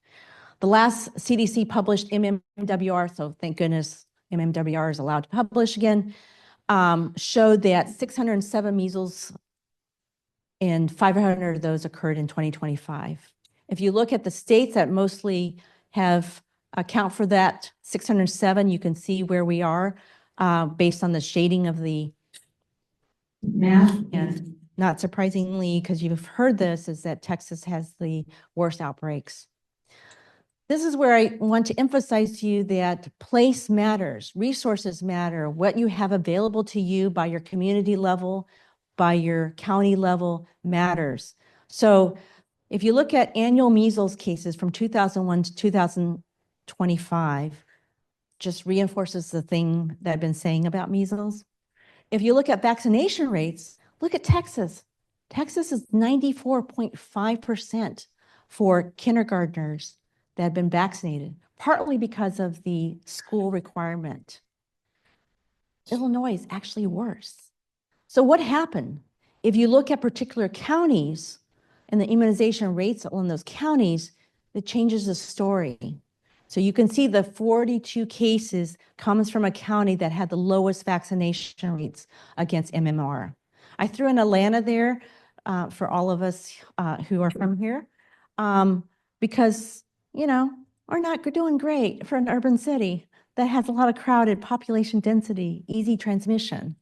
The last CDC published MMWR, so thank goodness MMWR is allowed to publish again, showed that 607 measles and 500 of those occurred in 2025. If you look at the states that mostly have account for that 607, you can see where we are based on the shading of the map. And not surprisingly, because you've heard this, is that Texas has the worst outbreaks. This is where I want to emphasize to you that place matters, resources matter, what you have available to you by your community level, by your county level matters. So if you look at annual measles cases from 2001 to 2025, just reinforces the thing that I've been saying about measles. If you look at vaccination rates, look at Texas. Texas is 94.5% for kindergartners that have been vaccinated, partly because of the school requirement. Illinois is actually worse. So what happened? If you look at particular counties and the immunization rates in those counties, it changes the story. So you can see the 42 cases comes from a county that had the lowest vaccination rates against MMR. I threw in Atlanta there for all of us who are from here because, you know, we're not doing great for an urban city that has a lot of crowded population density, easy transmission.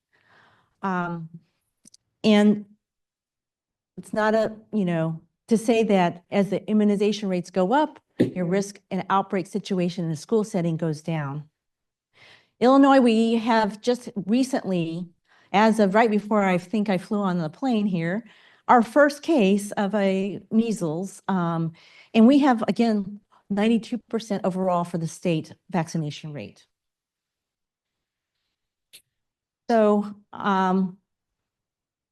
And it's not a, you know, to say that as the immunization rates go up, your risk in an outbreak situation in a school setting goes down. Illinois, we have just recently, as of right before I think I flew on the plane here, our first case of a measles. And we have, again, 92% overall for the state vaccination rate. So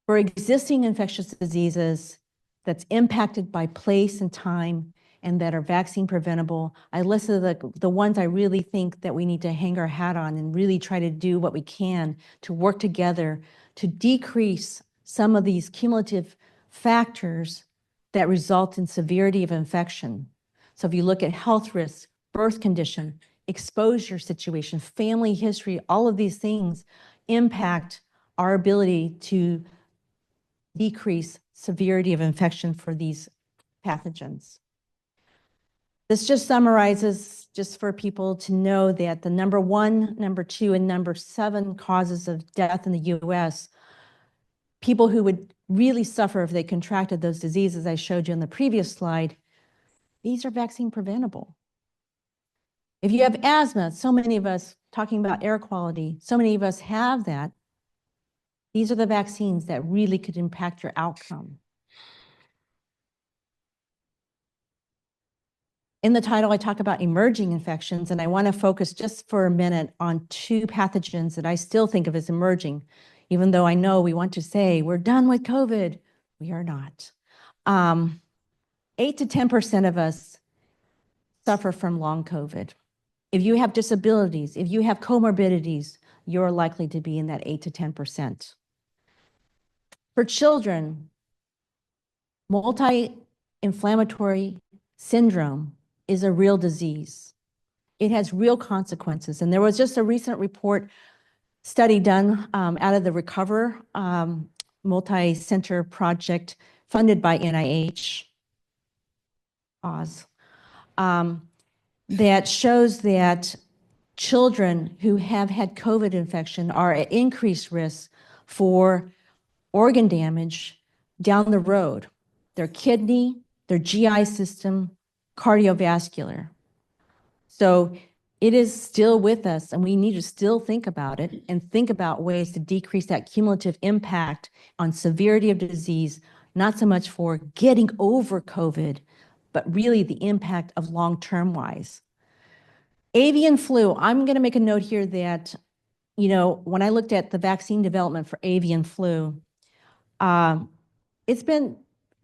for existing infectious diseases that's impacted by place and time and that are vaccine preventable, I listed the ones I really think that we need to hang our hat on and really try to do what we can to work together to decrease some of these cumulative factors that result in severity of infection. So if you look at health risks, birth condition, exposure situation, family history, all of these things impact our ability to decrease severity of infection for these pathogens. This just summarizes, just for people to know, that the number 1, number 2, and number 7 causes of death in the US, people who would really suffer if they contracted those diseases I showed you in the previous slide, these are vaccine preventable. If you have asthma, so many of us, talking about air quality, so many of us have that. These are the vaccines that really could impact your outcome. In the title, I talk about emerging infections, and I want to focus just for a minute on 2 pathogens that I still think of as emerging, even though I know we want to say we're done with COVID. We are not. 8 to 10% of us suffer from long COVID. If you have disabilities, if you have comorbidities, you're likely to be in that 8 to 10%. For children, multi-inflammatory syndrome is a real disease. It has real consequences. And there was just a recent report study done out of the Recover multi-center project funded by NIH, Oz, that shows that children who have had COVID infection are at increased risk for organ damage down the road, their kidney, their GI system, cardiovascular. So it is still with us, and we need to still think about it and think about ways to decrease that cumulative impact on severity of disease, not so much for getting over COVID, but really the impact of long-term wise. Avian flu, I'm going to make a note here that, you know, when I looked at the vaccine development for avian flu, it's been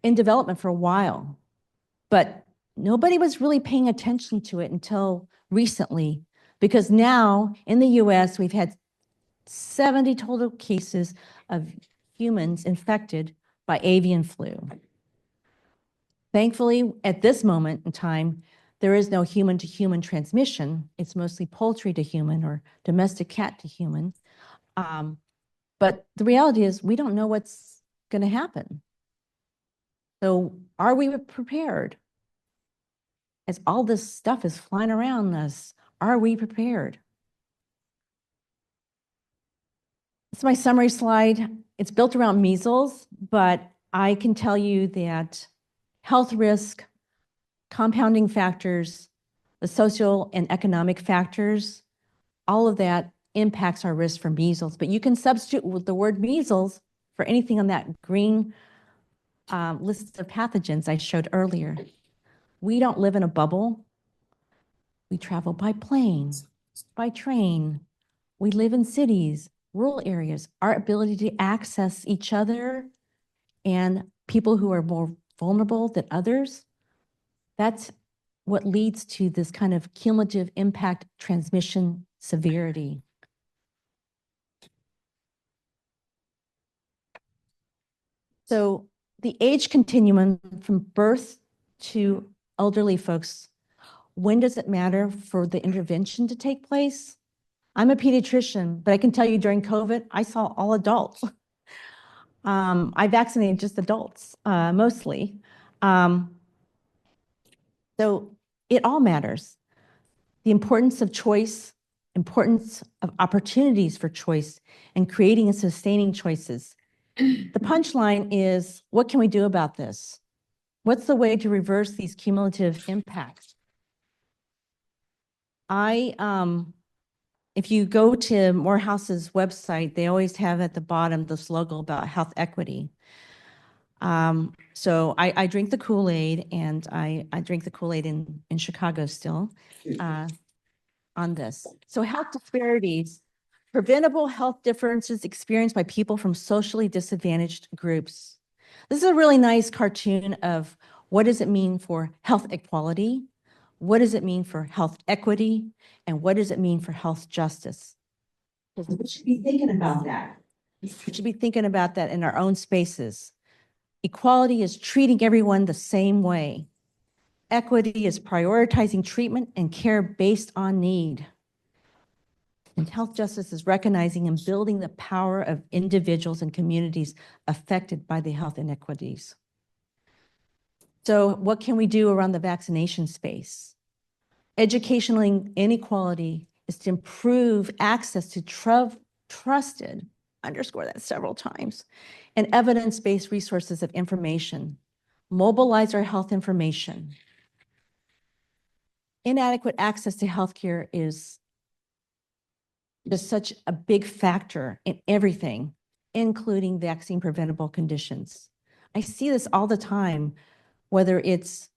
in development for a while, but nobody was really paying attention to it until recently, because now in the US, we've had 70 total cases of humans infected by avian flu. Thankfully, at this moment in time, there is no human-to-human transmission. It's mostly poultry to human or domestic cat to human. But the reality is we don't know what's going to happen. So are we prepared? As all this stuff is flying around us, are we prepared? It's my summary slide. It's built around measles, but I can tell you that health risk, compounding factors, the social and economic factors, all of that impacts our risk for measles. But you can substitute with the word measles for anything on that green list of pathogens I showed earlier. We don't live in a bubble. We travel by plane, by train. We live in cities, rural areas. Our ability to access each other and people who are more vulnerable than others, that's what leads to this kind of cumulative impact transmission severity. So the age continuum from birth to elderly folks, when does it matter for the intervention to take place? I'm a pediatrician, but I can tell you during COVID, I saw all adults. I vaccinated just adults, mostly. So it all matters. The importance of choice, importance of opportunities for choice, and creating and sustaining choices. The punchline is, what can we do about this? What's the way to reverse these cumulative impacts? If you go to Morehouse's website, they always have at the bottom this logo about health equity. So I drink the Kool-Aid, and I drink the Kool-Aid in Chicago still on this. So health disparities, preventable health differences experienced by people from socially disadvantaged groups. This is a really nice cartoon of what does it mean for health equality, what does it mean for health equity, and what does it mean for health justice? Because we should be thinking about that. We should be thinking about that in our own spaces. Equality is treating everyone the same way. Equity is prioritizing treatment and care based on need. And health justice is recognizing and building the power of individuals and communities affected by the health inequities. So what can we do around the vaccination space? Educational inequality is to improve access to trusted, underscore that several times, and evidence-based resources of information. Mobilize our health information. Inadequate access to healthcare is just such a big factor in everything, including vaccine preventable conditions. I see this all the time, whether it's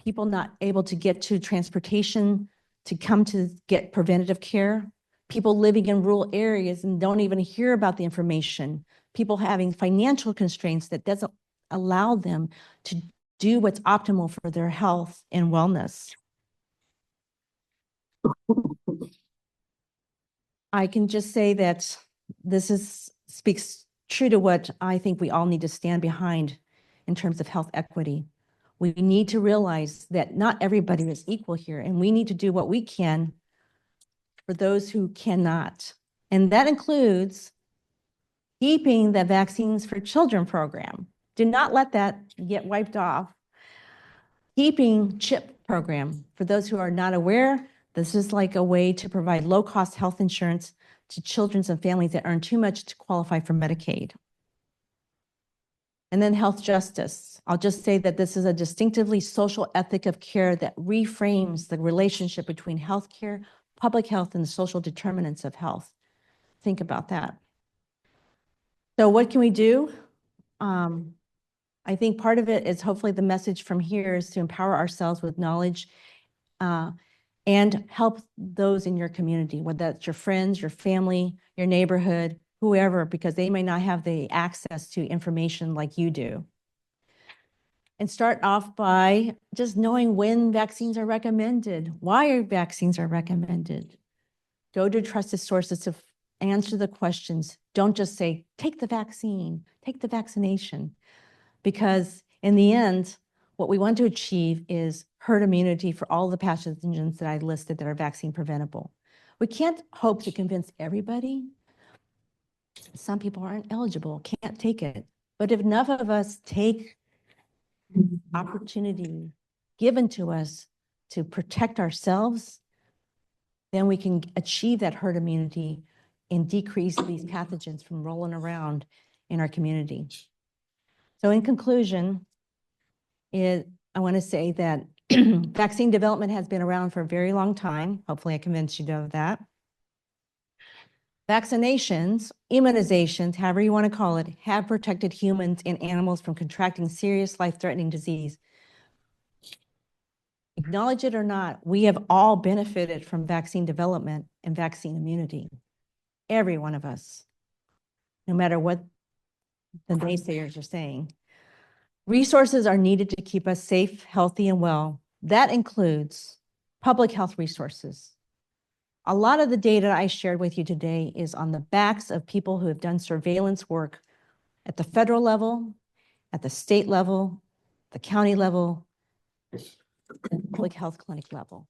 people not able to get to transportation to come to get preventative care, people living in rural areas and don't even hear about the information, people having financial constraints that doesn't allow them to do what's optimal for their health and wellness. I can just say that this speaks true to what I think we all need to stand behind in terms of health equity. We need to realize that not everybody is equal here, and we need to do what we can for those who cannot. And that includes keeping the Vaccines for Children program. Do not let that get wiped off. Keeping CHIP program. For those who are not aware, this is like a way to provide low-cost health insurance to children and families that earn too much to qualify for Medicaid. And then health justice. I'll just say that this is a distinctively social ethic of care that reframes the relationship between healthcare, public health, and the social determinants of health. Think about that. So what can we do? I think part of it is hopefully the message from here is to empower ourselves with knowledge and help those in your community, whether that's your friends, your family, your neighborhood, whoever, because they may not have the access to information like you do. And start off by just knowing when vaccines are recommended, why vaccines are recommended. Go to trusted sources to answer the questions. Don't just say, take the vaccine, take the vaccination. Because in the end, what we want to achieve is herd immunity for all the pathogens that I listed that are vaccine preventable. We can't hope to convince everybody. Some people aren't eligible, can't take it. But if enough of us take opportunity given to us to protect ourselves, then we can achieve that herd immunity and decrease these pathogens from rolling around in our community. So in conclusion, I want to say that vaccine development has been around for a very long time. Hopefully I convinced you of that. Vaccinations, immunizations, however you want to call it, have protected humans and animals from contracting serious life-threatening disease. Acknowledge it or not, we have all benefited from vaccine development and vaccine immunity. Every one of us, no matter what the naysayers are saying. Resources are needed to keep us safe, healthy, and well. That includes public health resources. A lot of the data I shared with you today is on the backs of people who have done surveillance work at the federal level, at the state level, the county level, and public health clinic level.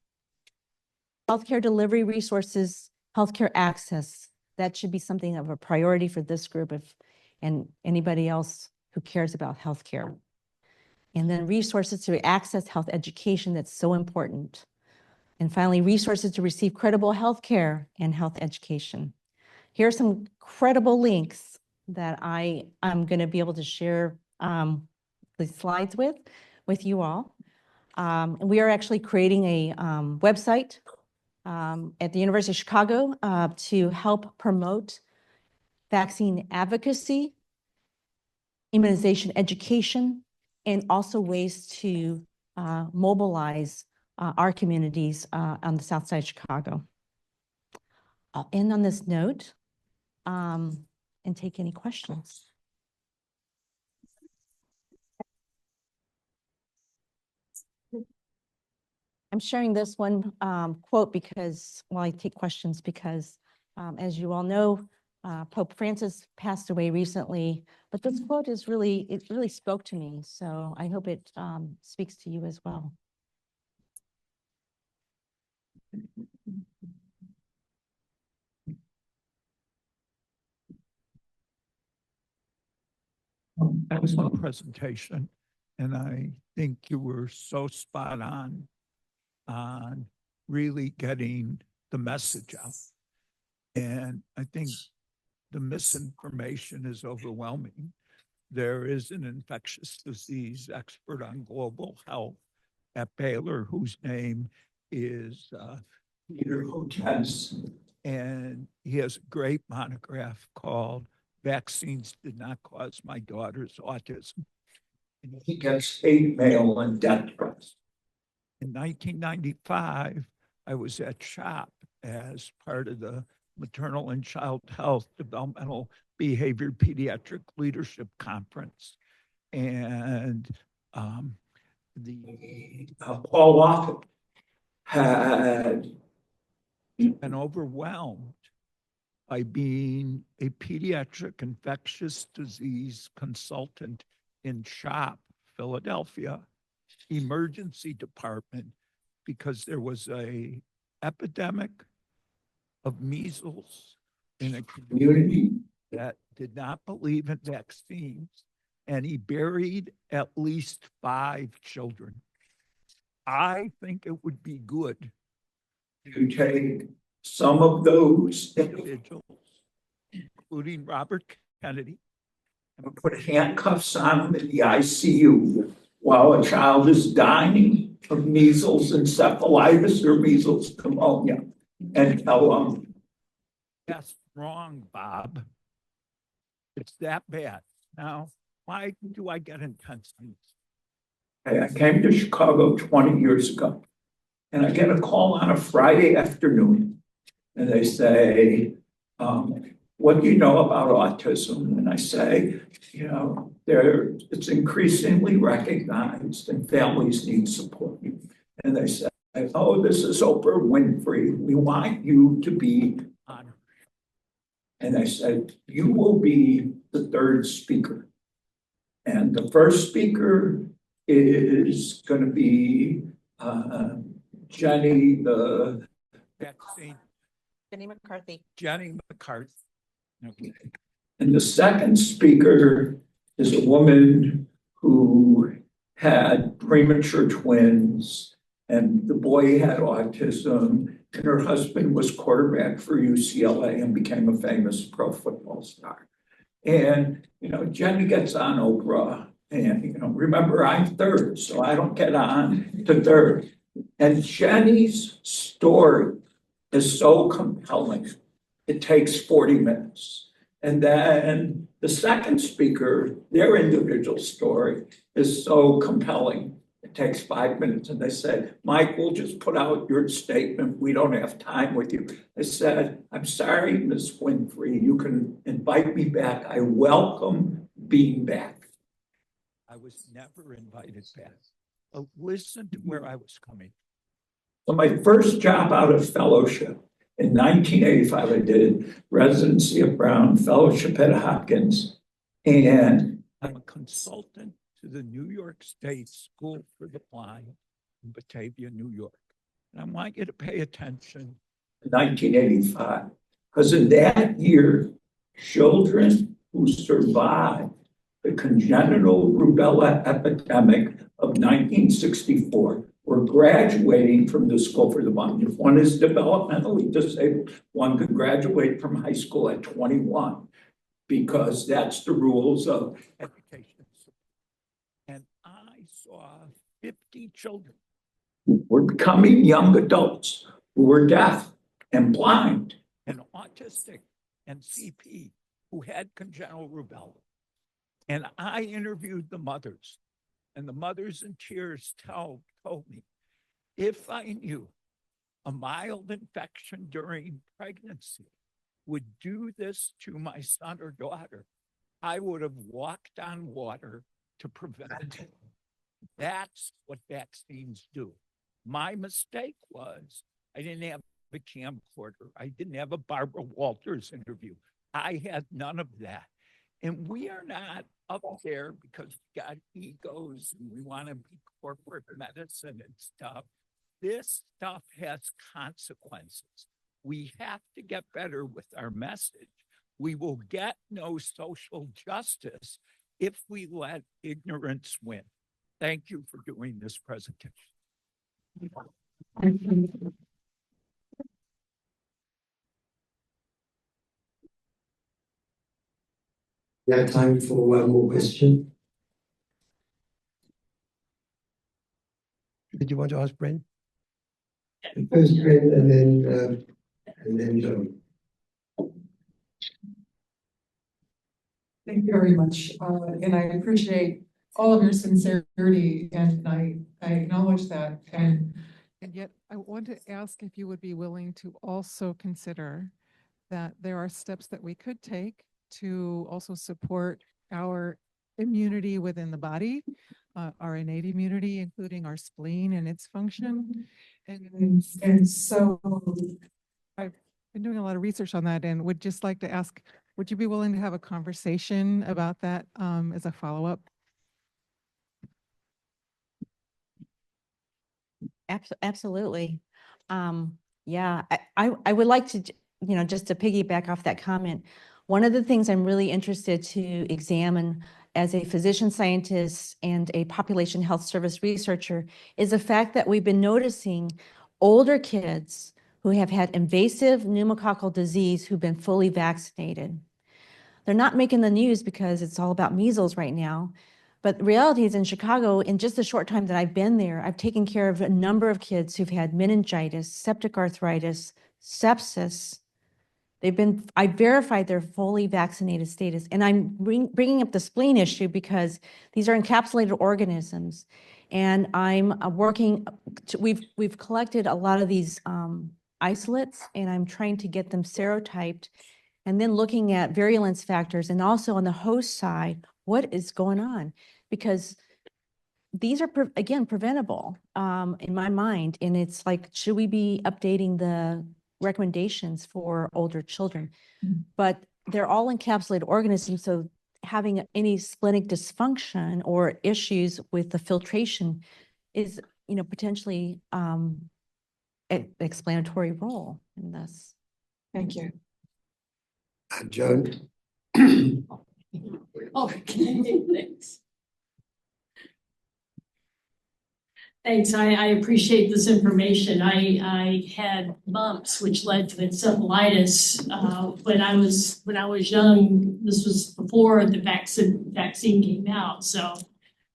Healthcare delivery resources, healthcare access, that should be something of a priority for this group and anybody else who cares about healthcare. And then resources to access health education, that's so important. And finally, resources to receive credible healthcare and health education. Here are some credible links that I'm going to be able to share the slides with you all. We are actually creating a website at the University of Chicago to help promote vaccine advocacy, immunization education, and also ways to mobilize our communities on the south side of Chicago. I'll end on this note and take any questions. I'm sharing this one quote because, well, I take questions because as you all know, Pope Francis passed away recently, but this quote is really, it really spoke to me. So I hope it speaks to you as well. Excellent presentation. And I think you were so spot on really getting the message out. And I think the misinformation is overwhelming. There is an infectious disease expert on global health at Baylor whose name is Peter Hotez. And he has a great monograph called Vaccines Did Not Cause My Daughter's Autism. And he gets hate mail and death threats. In 1995, I was at CHOP as part of the Maternal and Child Health Developmental Behavior Pediatric Leadership Conference. And Paul Offit had been overwhelmed by being a pediatric infectious disease consultant in CHOP, Philadelphia, emergency department, because there was a epidemic of measles in a community that did not believe in vaccines, and he buried at least 5 children. I think it would be good to take some of those individuals, including Robert Kennedy, and put handcuffs on them in the ICU while a child is dying of measles encephalitis or measles pneumonia, and tell them, that's wrong, Bob. It's that bad. Now, why do I get intense on this? I came to Chicago 20 years ago, and I get a call on a Friday afternoon, and they say, what do you know about autism? And I say, you know, it's increasingly recognized and families need support. And they say, oh, this is Oprah Winfrey. We want you to be on her. And I said, you will be the 3rd speaker. And the first speaker is going to be Jenny, the vaccine. Jenny McCarthy. Jenny McCarthy. Okay. And the second speaker is a woman who had premature twins, and the boy had autism, and her husband was quarterback for UCLA and became a famous pro football star. And, you know, Jenny gets on Oprah, and, you know, remember, I'm 3rd, so I don't get on to 3rd. And Jenny's story is so compelling, it takes 40 minutes. And then the second speaker, their individual story is so compelling, it takes 5 minutes. And they said, Mike, we'll just put out your statement. We don't have time with you. I said, I'm sorry, Ms. Winfrey, you can invite me back. I welcome being back. I was never invited back. Listen to where I was coming. So my first job out of fellowship, in 1985, I did residency at Brown, fellowship at Hopkins, and I'm a consultant to the New York State School for the Blind in Batavia, New York. And I want you to pay attention. 1985, because in that year, children who survived the congenital rubella epidemic of 1964 were graduating from the School for the Blind. If one is developmentally disabled, one could graduate from high school at 21 because that's the rules of education. And I saw 50 children who were becoming young adults who were deaf and blind and autistic and CP who had congenital rubella. And I interviewed the mothers, and the mothers in tears told me, if I knew a mild infection during pregnancy would do this to my son or daughter, I would have walked on water to prevent it. That's what vaccines do. My mistake was I didn't have a camcorder. I didn't have a Barbara Walters interview. I had none of that. And we are not up there because we got egos and we want to be corporate medicine and stuff. This stuff has consequences. We have to get better with our message. We will get no social justice if we let ignorance win. Thank you for doing this presentation. We have time for one more question. Did you want to ask Brent? First Brent and then Joan. Thank you very much. And I appreciate all of your sincerity and I acknowledge that. And yet I want to ask if you would be willing to also consider that there are steps that we could take to also support our immunity within the body, our innate immunity, including our spleen and its function. And so I've been doing a lot of research on that and would just like to ask, would you be willing to have a conversation about that as a follow-up? Absolutely. Yeah, I would like to, just to piggyback off that comment, one of the things I'm really interested to examine as a physician scientist and a population health service researcher is the fact that we've been noticing older kids who have had invasive pneumococcal disease who've been fully vaccinated. They're not making the news because it's all about measles right now. But the reality is in Chicago, in just the short time that I've been there, I've taken care of a number of kids who've had meningitis, septic arthritis, sepsis. I verified their fully vaccinated status. And I'm bringing up the spleen issue because these are encapsulated organisms. And I'm we've collected a lot of these isolates and I'm trying to get them serotyped and then looking at virulence factors and also on the host side, what is going on? Because these are, again, preventable in my mind. And it's like, should we be updating the recommendations for older children? But they're all encapsulated organisms. So having any splenic dysfunction or issues with the filtration is, potentially an explanatory role in this. Thank you. Joan. Oh, thanks. Thanks. I appreciate this information. I had bumps which led to encephalitis when I was young. This was before the vaccine came out. So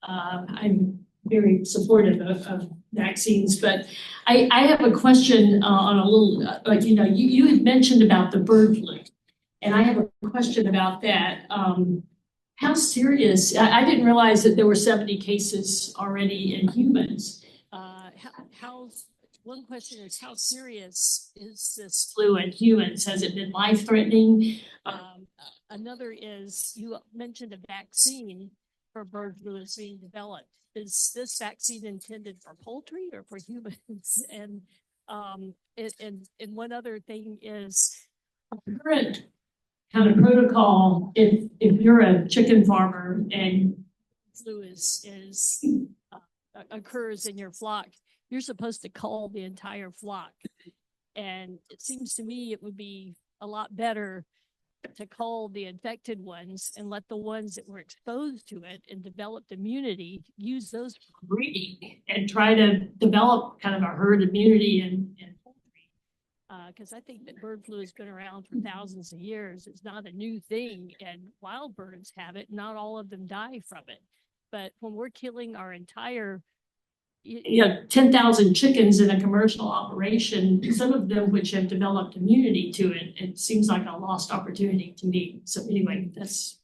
I'm very supportive of vaccines. But I have a question on a little, you had mentioned about the bird flu. And I have a question about that. How serious, I didn't realize that there were 70 cases already in humans. One question is, how serious is this flu in humans? Has it been life-threatening? Another is, you mentioned a vaccine for bird flu is being developed. Is this vaccine intended for poultry or for humans? And one other thing is, current kind of protocol, if you're a chicken farmer and flu occurs in your flock, you're supposed to cull the entire flock. And it seems to me it would be a lot better to cull the infected ones and let the ones that were exposed to it and developed immunity, use those for breeding and try to develop kind of a herd immunity and because I think that bird flu has been around for thousands of years. It's not a new thing, and wild birds have it. Not all of them die from it. But when we're killing our entire 10,000 chickens in a commercial operation, some of them which have developed immunity to it, it seems like a lost opportunity to me. So anyway, that's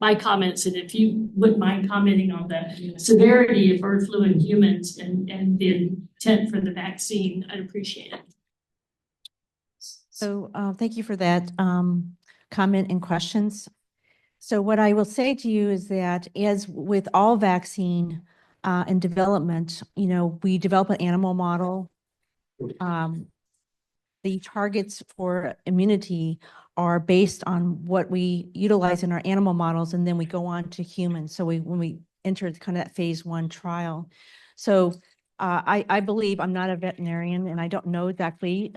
my comments. And if you wouldn't mind commenting on the severity of bird flu in humans and the intent for the vaccine, I'd appreciate it. So thank you for that comment and questions. So what I will say to you is that as with all vaccine in development, we develop an animal model. The targets for immunity are based on what we utilize in our animal models, and then we go on to humans. So when we enter kind of that phase 1 trial. So I believe, I'm not a veterinarian and I don't know exactly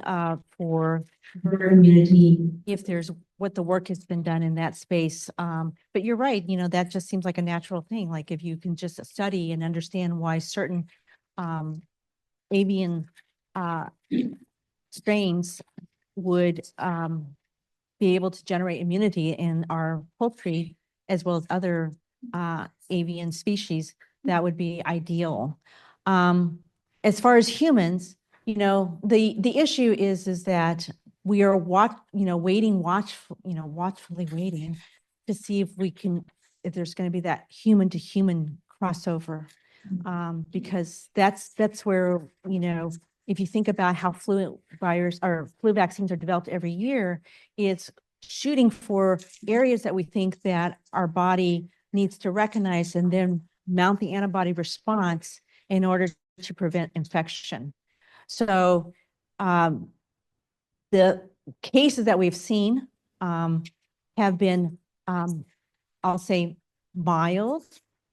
for herd immunity if there's what the work has been done in that space. But you're right, that just seems like a natural thing. Like if you can just study and understand why certain avian strains would be able to generate immunity in our poultry as well as other avian species, that would be ideal. As far as humans, the issue is that we are watchfully waiting to see if there's going to be that human to human crossover. Because that's where, if you think about how flu vaccines are developed every year, it's shooting for areas that we think that our body needs to recognize and then mount the antibody response in order to prevent infection. So the cases that we've seen have been, I'll say, mild,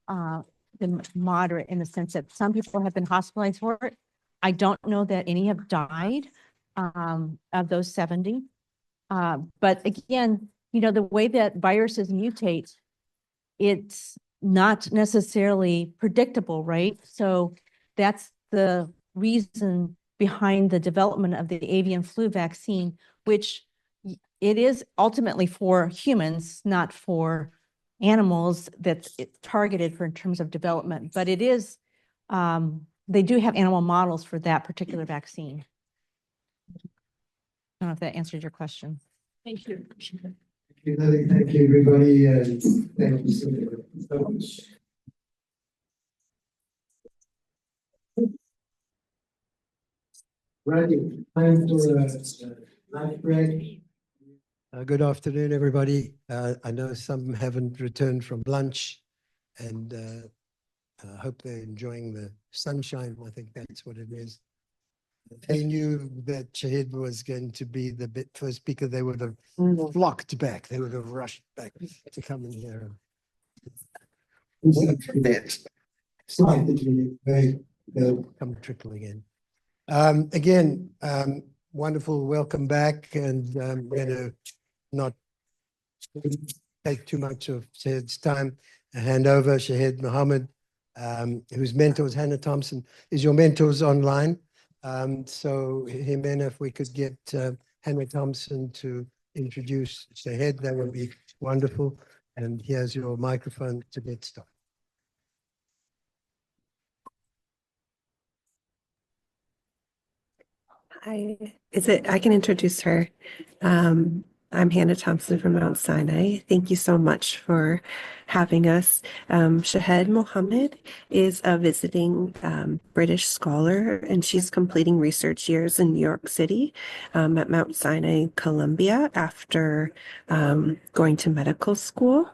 than moderate, in the sense that some people have been hospitalized for it. I don't know that any have died of those 70. But again, the way that viruses mutate, it's not necessarily predictable, right? So that's the reason behind the development of the avian flu vaccine, which it is ultimately for humans, not for animals that's targeted for in terms of development, but it is, they do have animal models for that particular vaccine. I don't know if that answered your question. Thank you. Thank you, everybody, and thank you so much. Right, time for a lunch break. Good afternoon, everybody. I know some haven't returned from lunch, and I hope they're enjoying the sunshine. I think that's what it is. If they knew that Shahid was going to be the first speaker, they would have flocked back. They would have rushed back to come in here. Slide that they'll come trickling in. Again, wonderful welcome back, and I'm going to not take too much of Shahid's time. I hand over Shahid Mohammed, whose mentors, Hannah Thompson, is your mentors online. So Jimena, if we could get Hannah Thompson to introduce Shahid, that would be wonderful. And here's your microphone to get started. I can introduce her. I'm Hannah Thompson from Mount Sinai. Thank you so much for having us. Shahid Mohammed is a visiting British scholar, and she's completing research years in New York City at Mount Sinai, Columbia, after going to medical school.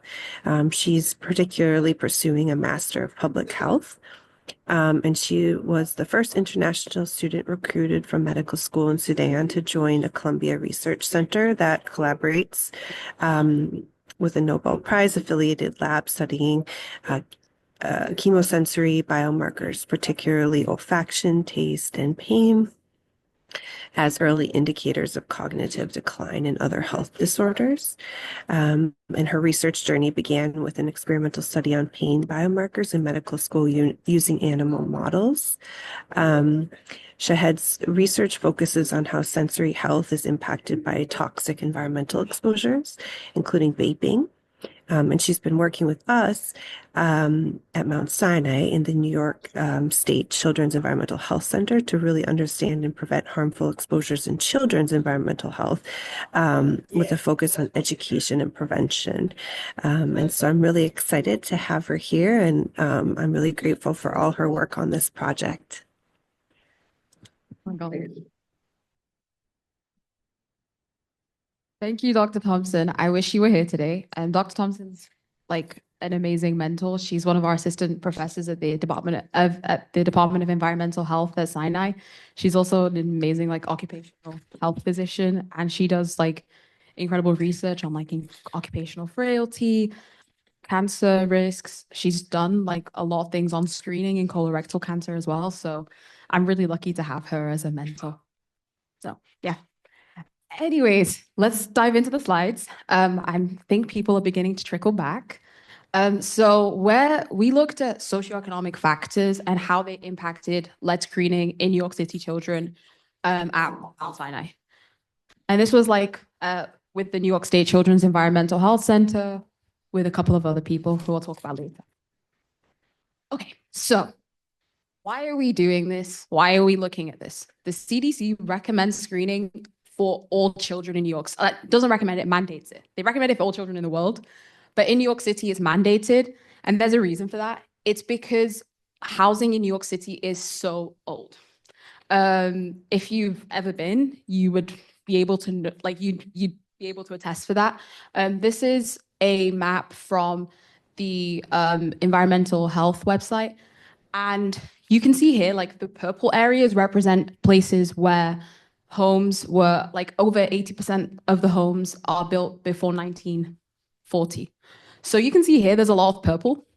She's particularly pursuing a Master of Public Health. And she was the first international student recruited from medical school in Sudan to join a Columbia Research Center that collaborates with a Nobel Prize affiliated lab studying chemosensory biomarkers, particularly olfaction, taste, and pain, as early indicators of cognitive decline and other health disorders. And her research journey began with an experimental study on pain biomarkers in medical school using animal models. Shahid's research focuses on how sensory health is impacted by toxic environmental exposures, including vaping. And she's been working with us at Mount Sinai in the New York State Children's Environmental Health Center to really understand and prevent harmful exposures in children's environmental health, with a focus on education and prevention. And so I'm really excited to have her here, and I'm really grateful for all her work on this project. Thank you, Dr. Thompson. I wish you were here today. Dr. Thompson's like an amazing mentor. She's one of our assistant professors at the Department of Environmental Health at Sinai. She's also an amazing like occupational health physician, and she does like incredible research on like occupational frailty, cancer risks. She's done like a lot of things on screening in colorectal cancer as well. So I'm really lucky to have her as a mentor. So yeah. Anyways, let's dive into the slides. I think people are beginning to trickle back. So where we looked at socioeconomic factors and how they impacted lead screening in New York City children at Mount Sinai. And this was like with the New York State Children's Environmental Health Center, with a couple of other people who we'll talk about later. Okay, so why are we doing this? Why are we looking at this? The CDC recommends screening for all children in New York. Doesn't recommend it, mandates it. They recommend it for all children in the world, but in New York City it's mandated. And there's a reason for that. It's because housing in New York City is so old. If you've ever been, you would be able to know, like you'd be able to attest for that. This is a map from the environmental health website. And you can see here, like the purple areas represent places where homes were like over 80% of the homes are built before 1940. So you can see here, there's a lot of purple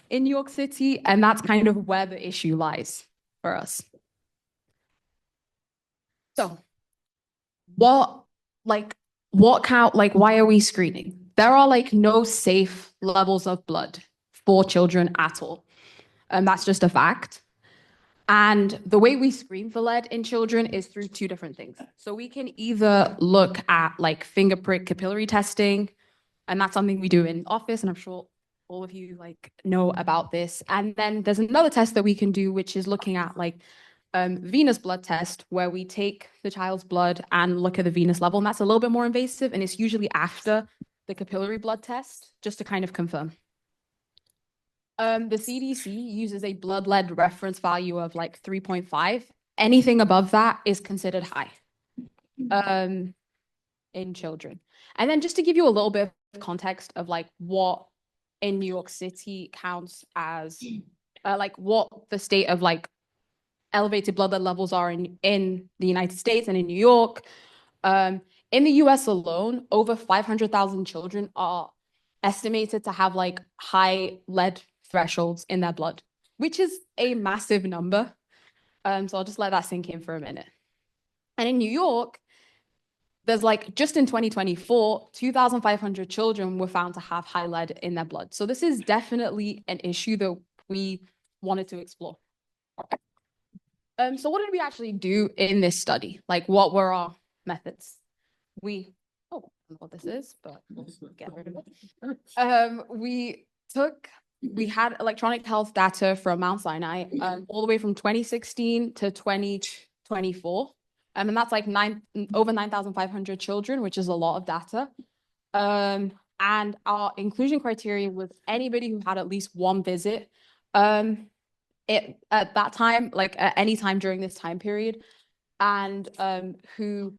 in New York City, and that's kind of where the issue lies for us. So why are we screening? There are like no safe levels of blood for children at all. And that's just a fact. And the way we screen for lead in children is through two different things. So we can either look at like finger prick capillary testing, and that's something we do in office, and I'm sure all of you like know about this. And then there's another test that we can do, which is looking at like venous blood test, where we take the child's blood and look at the venous level, and that's a little bit more invasive, and it's usually after the capillary blood test, just to kind of confirm. The CDC uses a blood lead reference value of like 3.5. Anything above that is considered high in children. And then just to give you a little bit of context of like what in New York City counts as like what the state of like elevated blood lead levels are in the United States and in New York. In the US alone, over 500,000 children are estimated to have like high lead thresholds in their blood, which is a massive number. So I'll just let that sink in for a minute. And in New York, there's like just in 2024, 2,500 children were found to have high lead in their blood. So this is definitely an issue that we wanted to explore. So what did we actually do in this study? Like what were our methods? I don't know what this is, but we'll get rid of it. We had electronic health data from Mount Sinai all the way from 2016 to 2024. And that's like over 9,500 children, which is a lot of data. And our inclusion criteria was anybody who had at least one visit at that time, like at any time during this time period, and who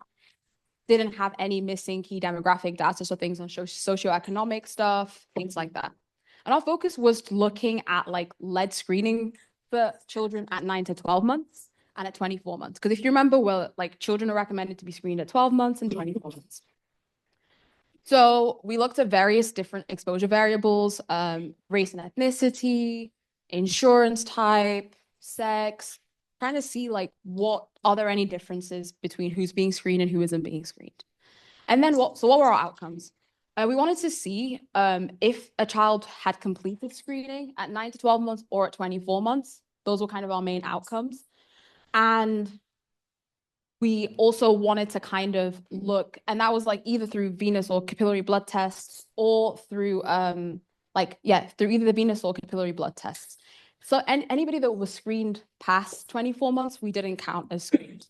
didn't have any missing key demographic data, so things on socioeconomic stuff, things like that. And our focus was looking at like lead screening for children at 9 to 12 months and at 24 months. Because if you remember, well, like children are recommended to be screened at 12 months and 24 months. So we looked at various different exposure variables, race and ethnicity, insurance type, sex, trying to see like are there any differences between who's being screened and who isn't being screened. And then what were our outcomes? We wanted to see if a child had completed screening at 9 to 12 months or at 24 months. Those were kind of our main outcomes. And we also wanted to kind of look, and that was like either through venous or capillary blood tests or through through either the venous or capillary blood tests. So anybody that was screened past 24 months, we didn't count as screened.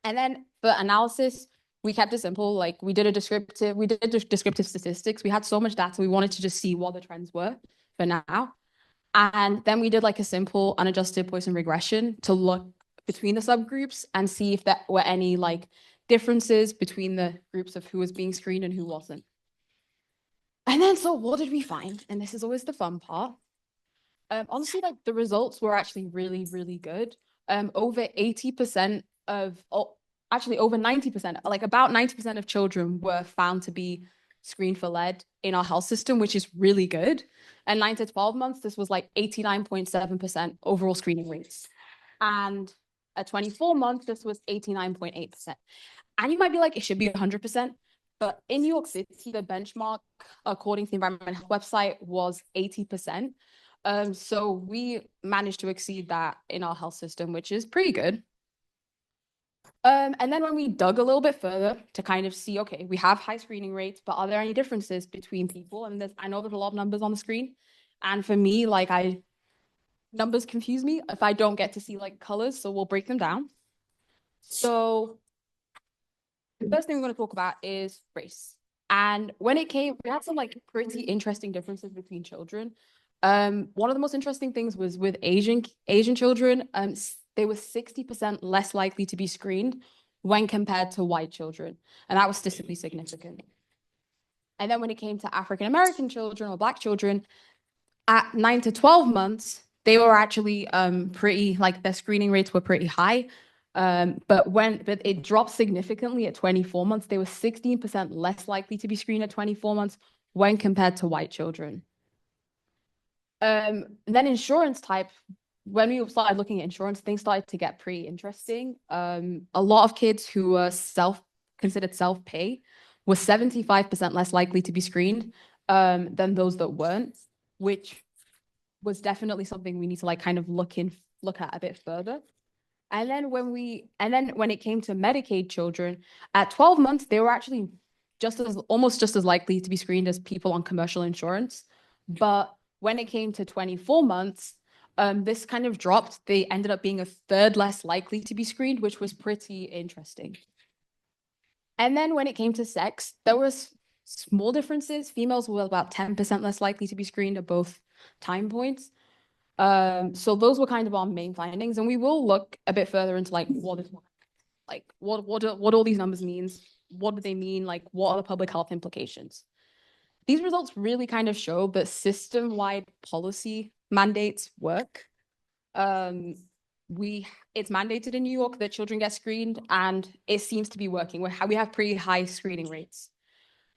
And then for analysis, we kept it simple. Like we did descriptive statistics. We had so much data, we wanted to just see what the trends were for now. And then we did like a simple unadjusted Poisson regression to look between the subgroups and see if there were any like differences between the groups of who was being screened and who wasn't. And then, so what did we find? And this is always the fun part. Honestly, like the results were actually really, really good. Over 80% of actually over 90%, like about 90% of children were found to be screened for lead in our health system, which is really good. And 9 to 12 months, this was like 89.7% overall screening rates. And at 24 months, this was 89.8%. And you might be like, it should be 100%. But in New York City, the benchmark, according to the Environmental Health website, was 80%. So we managed to exceed that in our health system, which is pretty good. And then when we dug a little bit further to kind of see, okay, we have high screening rates, but are there any differences between people? And I know there's a lot of numbers on the screen. And for me, like numbers confuse me if I don't get to see like colors. So we'll break them down. So the first thing we're going to talk about is race. And when it came, we had some like pretty interesting differences between children. One of the most interesting things was with Asian children, they were 60% less likely to be screened when compared to white children. And that was statistically significant. And then when it came to African American children or Black children, at 9 to 12 months, they were actually pretty, like their screening rates were pretty high. But it dropped significantly at 24 months. They were 16% less likely to be screened at 24 months when compared to white children. Then insurance type, when we started looking at insurance, things started to get pretty interesting. A lot of kids who were considered self-pay were 75% less likely to be screened than those that weren't, which was definitely something we need to like kind of look at a bit further. And then when it came to Medicaid children, at 12 months, they were actually almost just as likely to be screened as people on commercial insurance. But when it came to 24 months, this kind of dropped. They ended up being a third less likely to be screened, which was pretty interesting. And then when it came to sex, there was small differences. Females were about 10% less likely to be screened at both time points. So those were kind of our main findings, and we will look a bit further into like what all these numbers means, what do they mean, like what are the public health implications. These results really kind of show that system-wide policy mandates work. It's mandated in New York that children get screened, and it seems to be working. We have pretty high screening rates,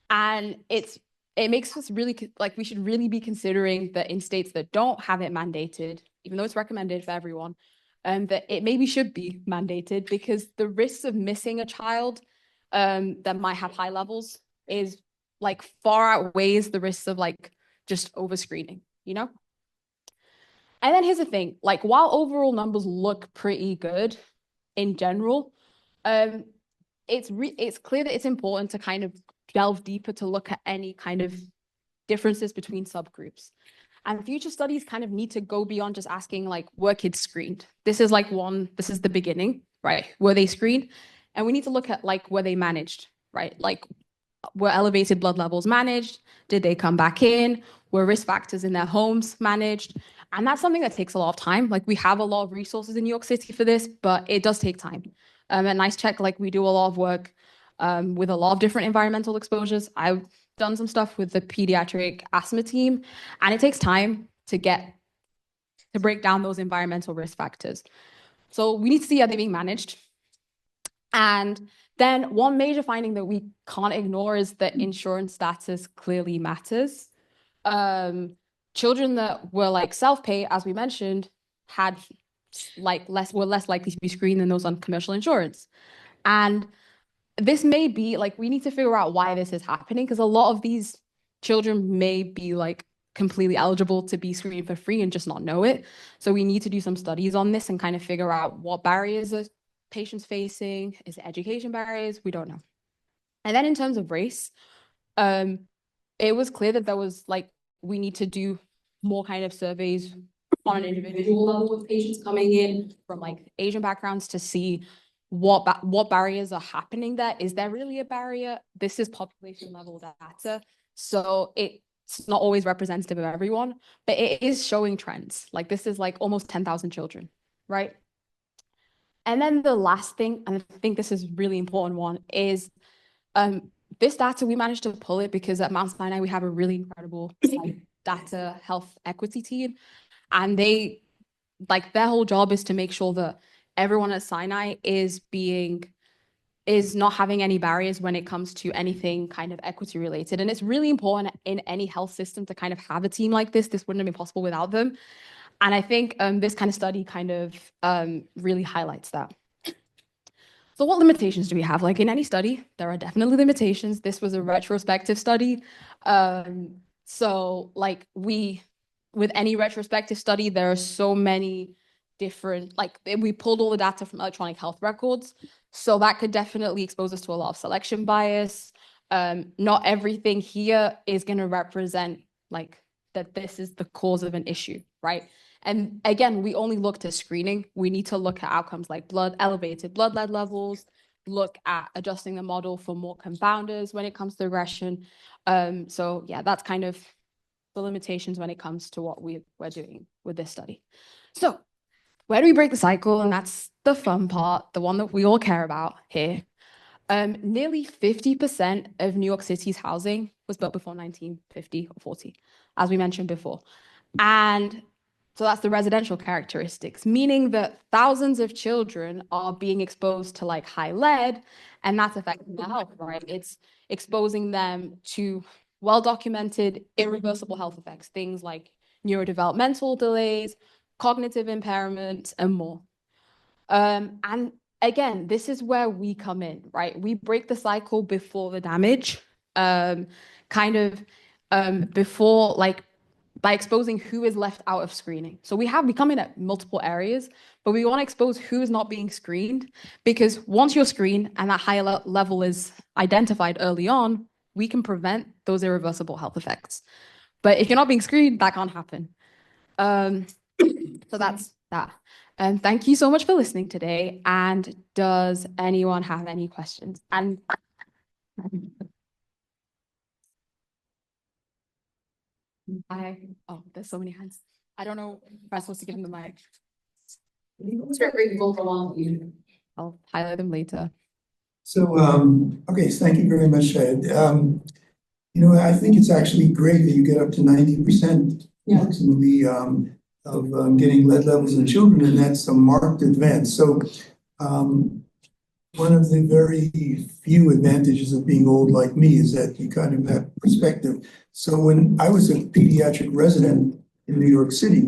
and it makes us really like we should really be considering that in states that don't have it mandated, even though it's recommended for everyone, that it maybe should be mandated, because the risks of missing a child that might have high levels is like far outweighs the risks of like just over screening, you know? And then here's the thing, like while overall numbers look pretty good in general, it's clear that it's important to kind of delve deeper to look at any kind of differences between subgroups. And future studies kind of need to go beyond just asking like, were kids screened? This is the beginning, right? Were they screened? And we need to look at like, were they managed, right? Like, were elevated blood levels managed? Did they come back in? Were risk factors in their homes managed? And that's something that takes a lot of time. Like we have a lot of resources in New York City for this, but it does take time. At Nice Check, like we do a lot of work with a lot of different environmental exposures. I've done some stuff with the pediatric asthma team, and it takes time to break down those environmental risk factors. So we need to see, are they being managed? And then one major finding that we can't ignore is that insurance status clearly matters. Children that were like self-pay, as we mentioned, were less likely to be screened than those on commercial insurance. And this may be like, we need to figure out why this is happening, because a lot of these children may be like completely eligible to be screened for free and just not know it. So we need to do some studies on this and kind of figure out what barriers are patients facing. Is it education barriers? We don't know. And then in terms of race, it was clear that there was like, we need to do more kind of surveys on an individual level with patients coming in from like Asian backgrounds to see what barriers are happening there. Is there really a barrier? This is population level data, so it's not always representative of everyone, but it is showing trends. Like this is like almost 10,000 children, right? And then the last thing, and I think this is a really important one, is this data, we managed to pull it because at Mount Sinai, we have a really incredible data health equity team. And their whole job is to make sure that everyone at Sinai is being is not having any barriers when it comes to anything kind of equity related. And it's really important in any health system to kind of have a team like this. This wouldn't have been possible without them. And I think this kind of study kind of really highlights that. So what limitations do we have? Like in any study, there are definitely limitations. This was a retrospective study. So like with any retrospective study, there are so many different, like we pulled all the data from electronic health records. So that could definitely expose us to a lot of selection bias. Not everything here is going to represent like that this is the cause of an issue, right? And again, we only looked at screening. We need to look at outcomes like elevated blood lead levels, look at adjusting the model for more confounders when it comes to regression. So yeah, that's kind of the limitations when it comes to what we're doing with this study. So where do we break the cycle? And that's the fun part, the one that we all care about here. Nearly 50% of New York City's housing was built before 1950 or 40, as we mentioned before. And so that's the residential characteristics, meaning that thousands of children are being exposed to like high lead, and that's affecting their health, right? It's exposing them to well-documented irreversible health effects, things like neurodevelopmental delays, cognitive impairment, and more. And again, this is where we come in, right? We break the cycle before the damage, before like by exposing who is left out of screening. So we come in at multiple areas, but we want to expose who is not being screened, because once you're screened and that higher level is identified early on, we can prevent those irreversible health effects. But if you're not being screened, that can't happen. So that's that. And thank you so much for listening today. And does anyone have any questions? And there's so many hands. I don't know if I'm supposed to give him the mic. I'll highlight them later. So, okay, thank you very much, Ed. You know, I think it's actually great that you get up to 90% approximately of getting lead levels in children, and that's a marked advance. So, one of the very few advantages of being old like me is that you kind of have perspective. So when I was a pediatric resident in New York City,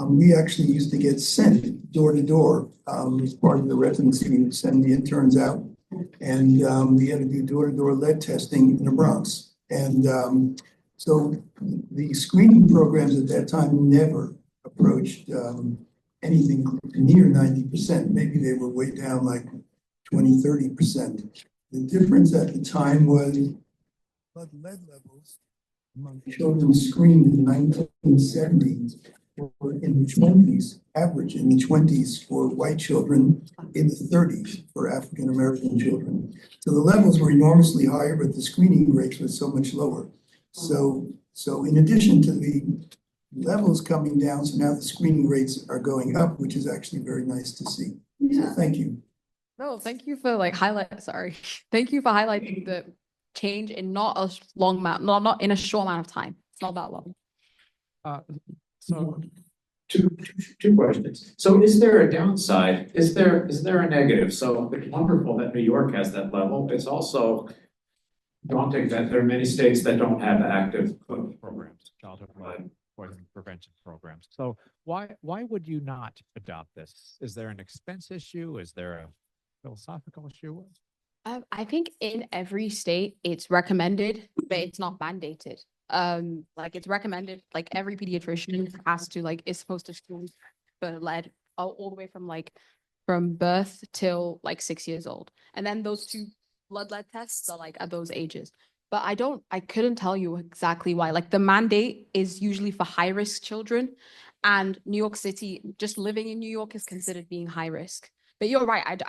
we actually used to get sent door to door as part of the residency. We would send the interns out, and we had to do door to door lead testing in the Bronx. And so the screening programs at that time never approached anything near 90%. Maybe they were way down like 20–30%. The difference at the time was blood lead levels among children screened in the 1970s were in the 20s, average in the 20s for white children, in the 30s for African American children. So the levels were enormously higher, but the screening rates were so much lower. So in addition to the levels coming down, so now the screening rates are going up, which is actually very nice to see. So thank you. No, thank you for Thank you for highlighting the change in not a long amount, not in a short amount of time. It's not that long. So two questions. So is there a downside? Is there a negative? So it's wonderful that New York has that level. It's also daunting that there are many states that don't have active programs, childhood poison prevention programs. So why would you not adopt this? Is there an expense issue? Is there a philosophical issue? I think in every state it's recommended, but it's not mandated. Like it's recommended, like every pediatrician has to is supposed to screen for lead all the way from birth till 6 years old. And then those 2 blood lead tests are at those ages. But I couldn't tell you exactly why. The mandate is usually for high risk children, and New York City, just living in New York is considered being high risk. But you're right.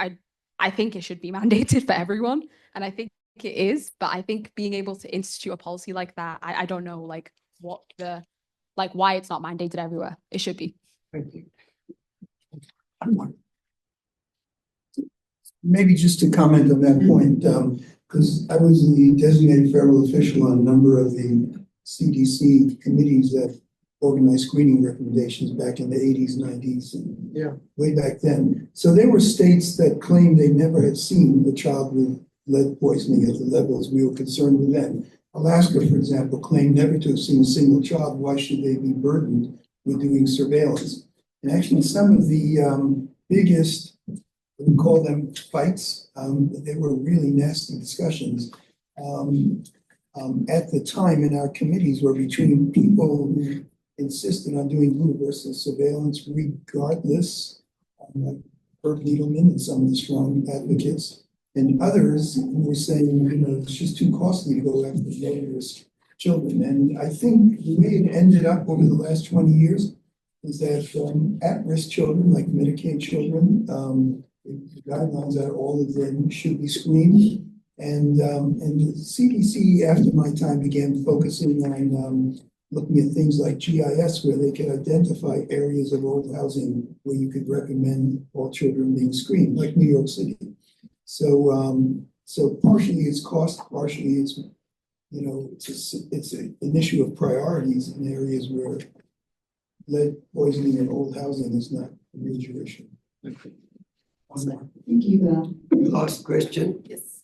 I think it should be mandated for everyone. And I think it is, but I think being able to institute a policy like that, I don't know why it's not mandated everywhere. It should be. Thank you. Maybe just to comment on that point, because I was the designated federal official on a number of the CDC committees that organized screening recommendations back in the 80s, 90s, and way back then. So there were states that claimed they never had seen a child with lead poisoning at the levels we were concerned with then. Alaska, for example, claimed never to have seen a single child. Why should they be burdened with doing surveillance? And actually, some of the biggest, we call them fights, they were really nasty discussions at the time in our committees were between people who insisted on doing universal surveillance regardless, like Herb Needleman and some of the strong advocates, and others who were saying, you know, it's just too costly to go after low-risk children. And I think the way it ended up over the last 20 years is that at-risk children, like Medicaid children, the guidelines are all of them should be screened. And the CDC, after my time, began focusing on looking at things like GIS, where they could identify areas of old housing where you could recommend all children being screened, like New York City. So, so partially it's cost, partially it's, you know, it's an issue of priorities in areas where lead poisoning and old housing is not a major issue. One more. Thank you. Last question. Yes.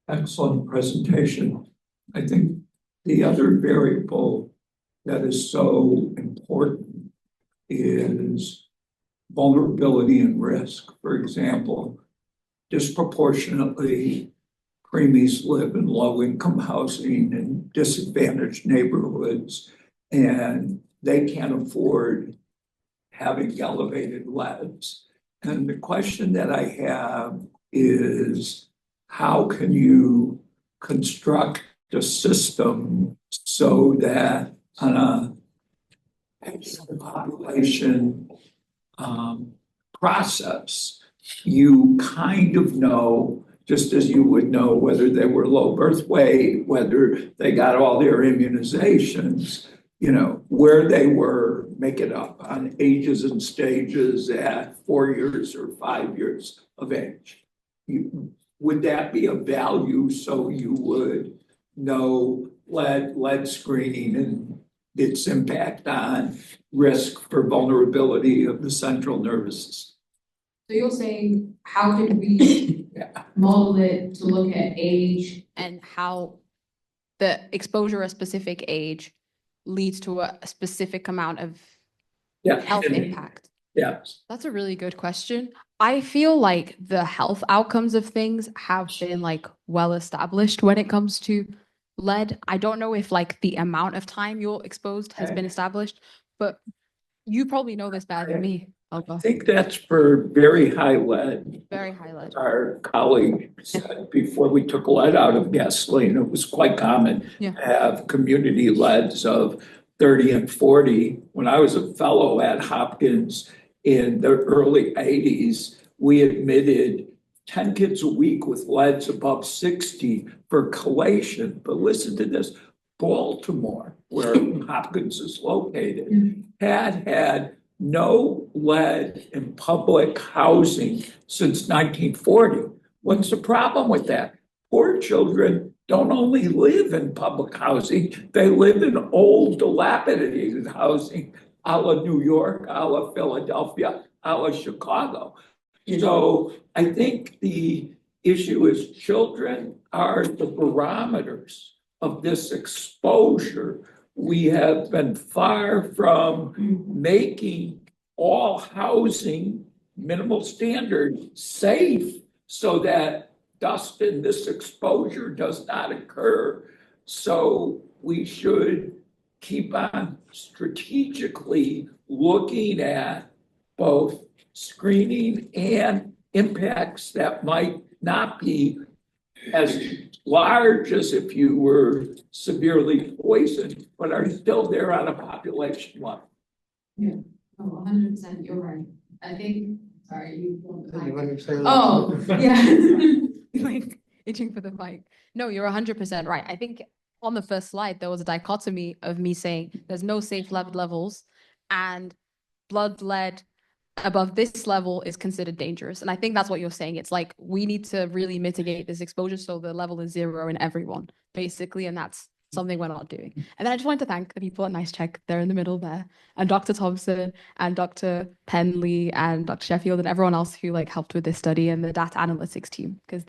Excellent presentation. I think the other variable that is so important is vulnerability and risk. For example, disproportionately, preemies live in low-income housing and disadvantaged neighborhoods, and they can't afford having elevated leads. And the question that I have is, how can you construct a system so that on a population process, you kind of know, just as you would know whether they were low birth weight, whether they got all their immunizations, you know, where they were, make it up on ages and stages at 4 years or 5 years of age. Would that be a value so you would know lead screening and its impact on risk for vulnerability of the central nervous system? So you're saying, how can we model it to look at age and how the exposure at a specific age leads to a specific amount of health impact? Yes. That's a really good question. I feel like the health outcomes of things have been like well established when it comes to lead. I don't know if like the amount of time you're exposed has been established, but you probably know this better than me. I think that's for very high lead. Very high lead. Our colleague said before we took lead out of gasoline, it was quite common to have community leads of 30 and 40. When I was a fellow at Hopkins in the early 80s, we admitted 10 kids a week with leads above 60 for chelation. But listen to this, Baltimore, where Hopkins is located, had no lead in public housing since 1940. What's the problem with that? Poor children don't only live in public housing, they live in old, dilapidated housing, a la New York, a la Philadelphia, a la Chicago. So I think the issue is children are the barometers of this exposure. We have been far from making all housing minimal standard safe so that dust in this exposure does not occur. So we should keep on strategically looking at both screening and impacts that might not be as large as if you were severely poisoned, but are still there on a population level. Yeah, 100%, you're right. I think, sorry, you want to say oh, yeah. Like itching for the mic. No, you're 100% right. I think on the first slide, there was a dichotomy of me saying there's no safe levels and blood lead above this level is considered dangerous. And I think that's what you're saying. It's like, we need to really mitigate this exposure so the level is 0 in everyone, basically. And that's something we're not doing. And then I just wanted to thank the people at Nice Check there in the middle there, and Dr. Thompson and Dr. Penley and Dr. Sheffield and everyone else who like helped with this study and the data analytics team, because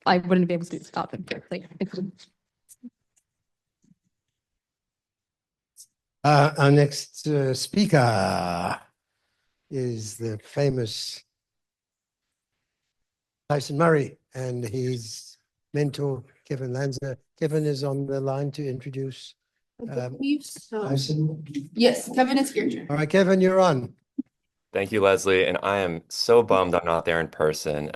I wouldn't be able to do this without them. Our next speaker is the famous Tyson Murray and his mentor, Kevin Lanza. Kevin is on the line to introduce Tyson. Yes, Kevin is here. All right, Kevin, you're on. Thank you, Leslie. And I am so bummed I'm not there in person.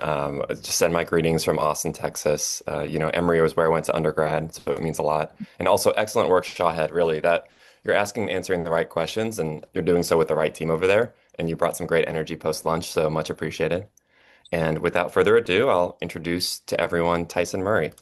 Just send my greetings from Austin, Texas. Emory was where I went to undergrad, so it means a lot. And also excellent work, Shawhead, really, that you're asking and answering the right questions, and you're doing so with the right team over there. And you brought some great energy post-lunch, so much appreciated. And without further ado, I'll introduce to everyone Tyson Murray.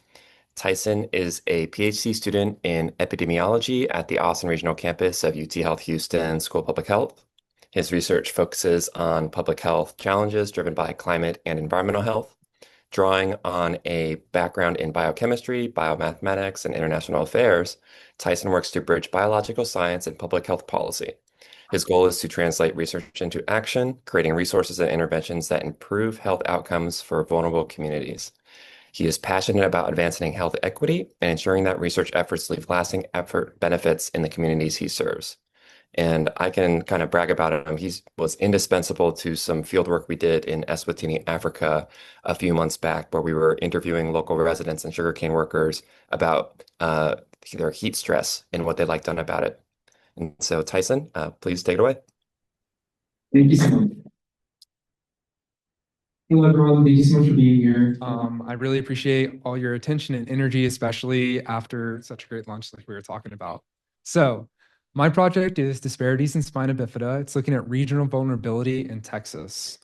Tyson is a PhD student in epidemiology at the Austin Regional Campus of UT Health Houston School of Public Health. His research focuses on public health challenges driven by climate and environmental health, drawing on a background in biochemistry, biomathematics, and international affairs. Tyson works to bridge biological science and public health policy. His goal is to translate research into action, creating resources and interventions that improve health outcomes for vulnerable communities. He is passionate about advancing health equity and ensuring that research efforts leave lasting benefits in the communities he serves. And I can kind of brag about him. He was indispensable to some field work we did in Eswatini, Africa, a few months back, where we were interviewing local residents and sugarcane workers about their heat stress and what they like done about it. And so, Tyson, please take it away. Thank you so much. Hello, everyone. Thank you so much for being here. I really appreciate all your attention and energy, especially after such a great lunch like we were talking about. So, my project is Disparities in Spina Bifida. It's looking at regional vulnerability in Texas.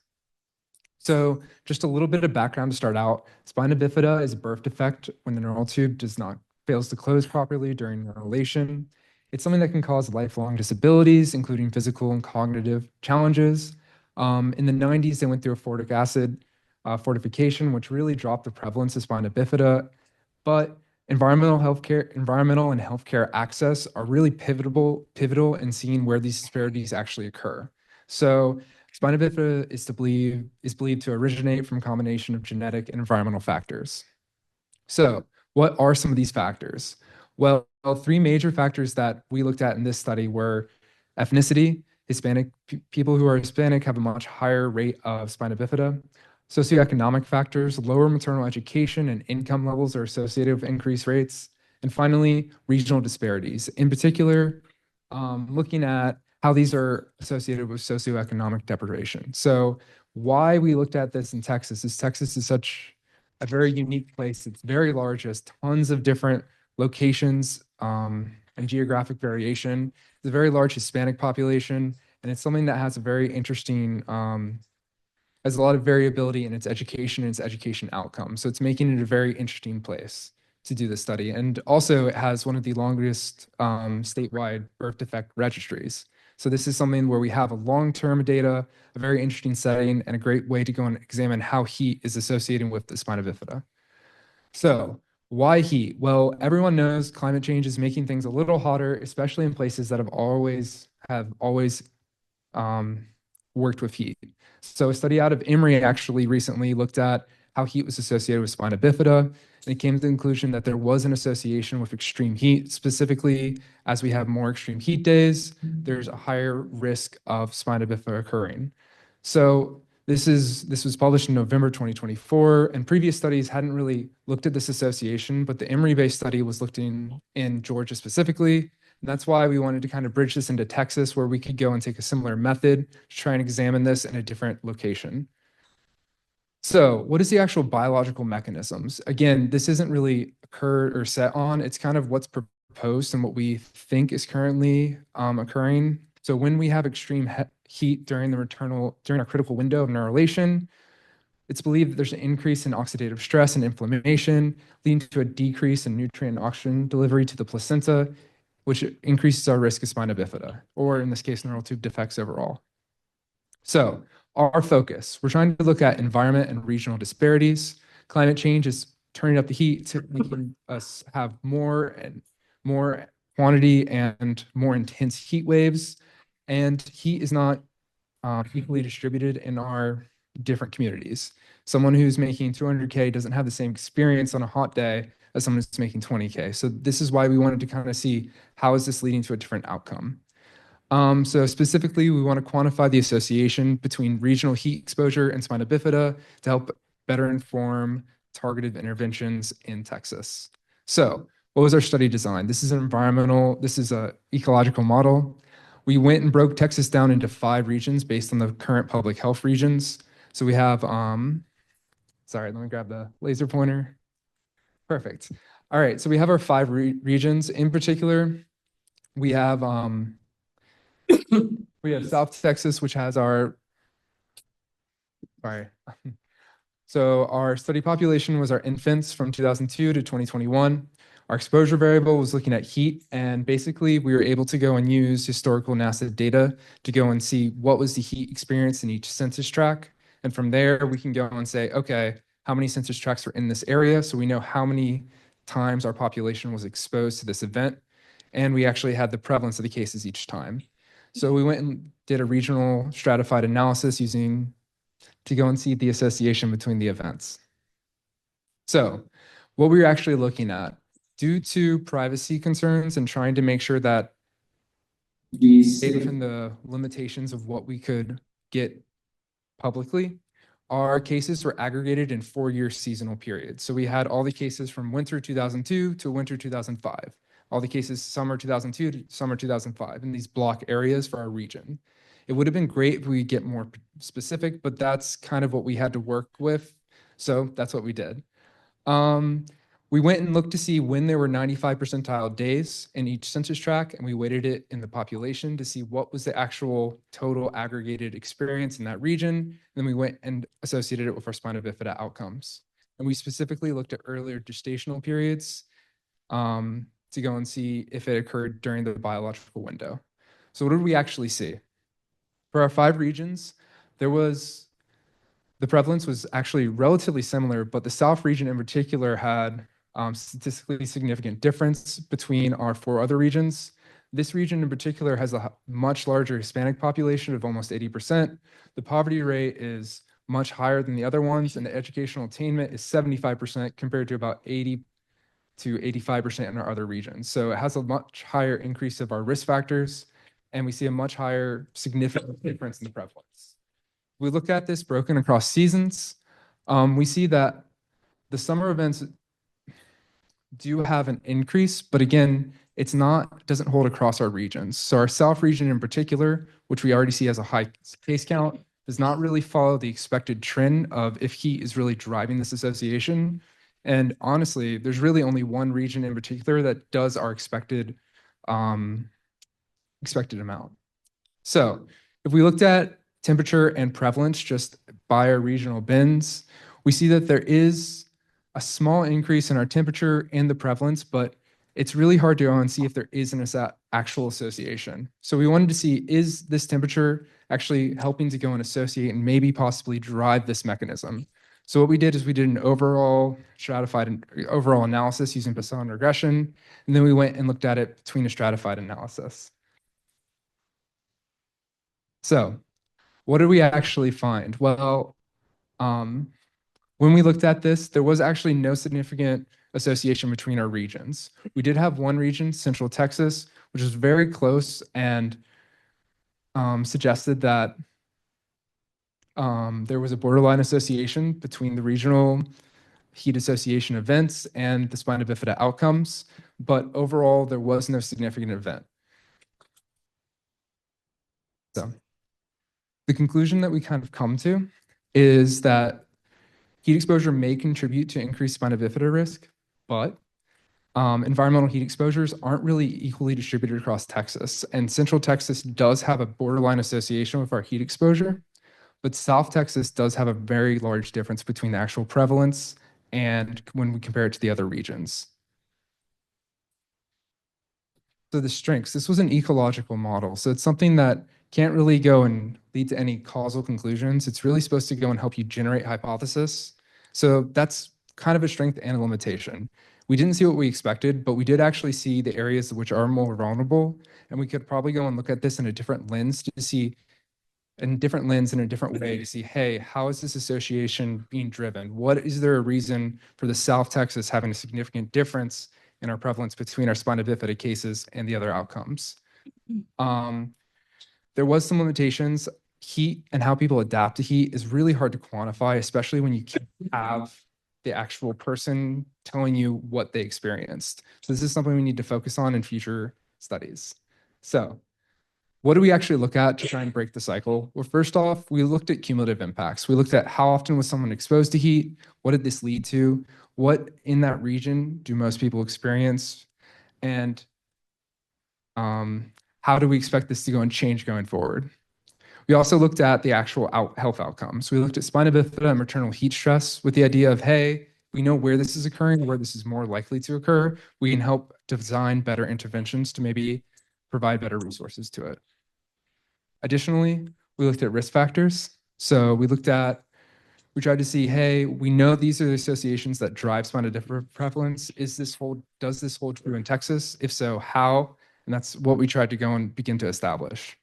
So just a little bit of background to start out. Spina bifida is a birth defect when the neural tube fails to close properly during neurulation. It's something that can cause lifelong disabilities, including physical and cognitive challenges. In the 90s, they went through a fortic acid fortification, which really dropped the prevalence of spina bifida. But environmental and healthcare access are really pivotal in seeing where these disparities actually occur. So spina bifida is believed to originate from a combination of genetic and environmental factors. So what are some of these factors? Well, three major factors that we looked at in this study were ethnicity. People who are Hispanic have a much higher rate of spina bifida. Socioeconomic factors, lower maternal education and income levels are associated with increased rates. And finally, regional disparities. In particular, looking at how these are associated with socioeconomic deprivation. So why we looked at this in Texas is Texas is such a very unique place. It's very large, has tons of different locations and geographic variation. It's a very large Hispanic population, and it's something that has a very interesting has a lot of variability in its education and its education outcomes. So it's making it a very interesting place to do this study. And also it has one of the longest statewide birth defect registries. So this is something where we have a long-term data, a very interesting setting, and a great way to go and examine how heat is associated with the spina bifida. So why heat? Well, everyone knows climate change is making things a little hotter, especially in places that have always worked with heat. So a study out of Emory actually recently looked at how heat was associated with spina bifida, and it came to the conclusion that there was an association with extreme heat. Specifically, as we have more extreme heat days, there's a higher risk of spina bifida occurring. So this was published in November 2024, and previous studies hadn't really looked at this association, but the Emory-based study was looking in Georgia specifically. And that's why we wanted to kind of bridge this into Texas, where we could go and take a similar method to try and examine this in a different location. So what is the actual biological mechanisms? Again, this isn't really occurred or set on. It's kind of what's proposed and what we think is currently occurring. So when we have extreme heat during our critical window of neurulation, it's believed that there's an increase in oxidative stress and inflammation, leading to a decrease in nutrient and oxygen delivery to the placenta, which increases our risk of spina bifida, or in this case, neural tube defects overall. So our focus, we're trying to look at environment and regional disparities. Climate change is turning up the heat to making us have more and more quantity and more intense heat waves. And heat is not equally distributed in our different communities. Someone who's making 200K doesn't have the same experience on a hot day as someone who's making 20K. So this is why we wanted to kind of see how is this leading to a different outcome. So specifically, we want to quantify the association between regional heat exposure and spina bifida to help better inform targeted interventions in Texas. So what was our study design? This is a ecological model. We went and broke Texas down into 5 regions based on the current public health regions. So we have, sorry, let me grab the laser pointer. Perfect. All right, so we have our 5 regions. In particular, we have South Texas, which has our, sorry. So our study population was our infants from 2002 to 2021. Our exposure variable was looking at heat, and basically we were able to go and use historical NASA data to go and see what was the heat experience in each census tract. And from there, we can go and say, okay, how many census tracts are in this area? So we know how many times our population was exposed to this event. And we actually had the prevalence of the cases each time. So we went and did a regional stratified analysis to go and see the association between the events. So what we were actually looking at, due to privacy concerns and trying to make sure that we stayed within the limitations of what we could get publicly, our cases were aggregated in 4-year seasonal periods. So we had all the cases from winter 2002 to winter 2005, all the cases summer 2002 to summer 2005 in these block areas for our region. It would have been great if we get more specific, but that's kind of what we had to work with. So that's what we did. We went and looked to see when there were 95 percentile days in each census tract, and we weighted it in the population to see what was the actual total aggregated experience in that region. And then we went and associated it with our spina bifida outcomes. And we specifically looked at earlier gestational periods to go and see if it occurred during the biological window. So what did we actually see? For our 5 regions, the prevalence was actually relatively similar, but the South region in particular had statistically significant difference between our 4 other regions. This region in particular has a much larger Hispanic population of almost 80%. The poverty rate is much higher than the other ones, and the educational attainment is 75% compared to about 80 to 85% in our other regions. So it has a much higher increase of our risk factors, and we see a much higher significant difference in the prevalence. We look at this broken across seasons. We see that the summer events do have an increase, but again, doesn't hold across our regions. So our South region in particular, which we already see as a high case count, does not really follow the expected trend of if heat is really driving this association. And honestly, there's really only one region in particular that does our expected amount. So if we looked at temperature and prevalence just by our regional bins, we see that there is a small increase in our temperature and the prevalence, but it's really hard to go and see if there is an actual association. So we wanted to see, is this temperature actually helping to go and associate and maybe possibly drive this mechanism? So what we did is we did an overall analysis using Poisson regression, and then we went and looked at it between a stratified analysis. So what did we actually find? Well, when we looked at this, there was actually no significant association between our regions. We did have one region, Central Texas, which was very close and suggested that there was a borderline association between the regional heat association events and the spina bifida outcomes, but overall, there was no significant event. So the conclusion that we kind of come to is that heat exposure may contribute to increased spina bifida risk, but environmental heat exposures aren't really equally distributed across Texas. And Central Texas does have a borderline association with our heat exposure, but South Texas does have a very large difference between the actual prevalence and when we compare it to the other regions. So the strengths, this was an ecological model. So it's something that can't really go and lead to any causal conclusions. It's really supposed to go and help you generate hypothesis. So that's kind of a strength and a limitation. We didn't see what we expected, but we did actually see the areas which are more vulnerable. And we could probably go and look at this in a different lens to see in a different lens in a different way to see, hey, how is this association being driven? What is there a reason for the South Texas having a significant difference in our prevalence between our spina bifida cases and the other outcomes? There was some limitations. Heat and how people adapt to heat is really hard to quantify, especially when you can't have the actual person telling you what they experienced. So this is something we need to focus on in future studies. So what do we actually look at to try and break the cycle? Well, first off, we looked at cumulative impacts. We looked at how often was someone exposed to heat? What did this lead to? What in that region do most people experience? And how do we expect this to go and change going forward? We also looked at the actual health outcomes. We looked at spina bifida and maternal heat stress with the idea of, hey, we know where this is occurring, where this is more likely to occur. We can help design better interventions to maybe provide better resources to it. Additionally, we looked at risk factors. So we tried to see, hey, we know these are the associations that drive spina bifida prevalence. Does this hold true in Texas? If so, how? And that's what we tried to go and begin to establish.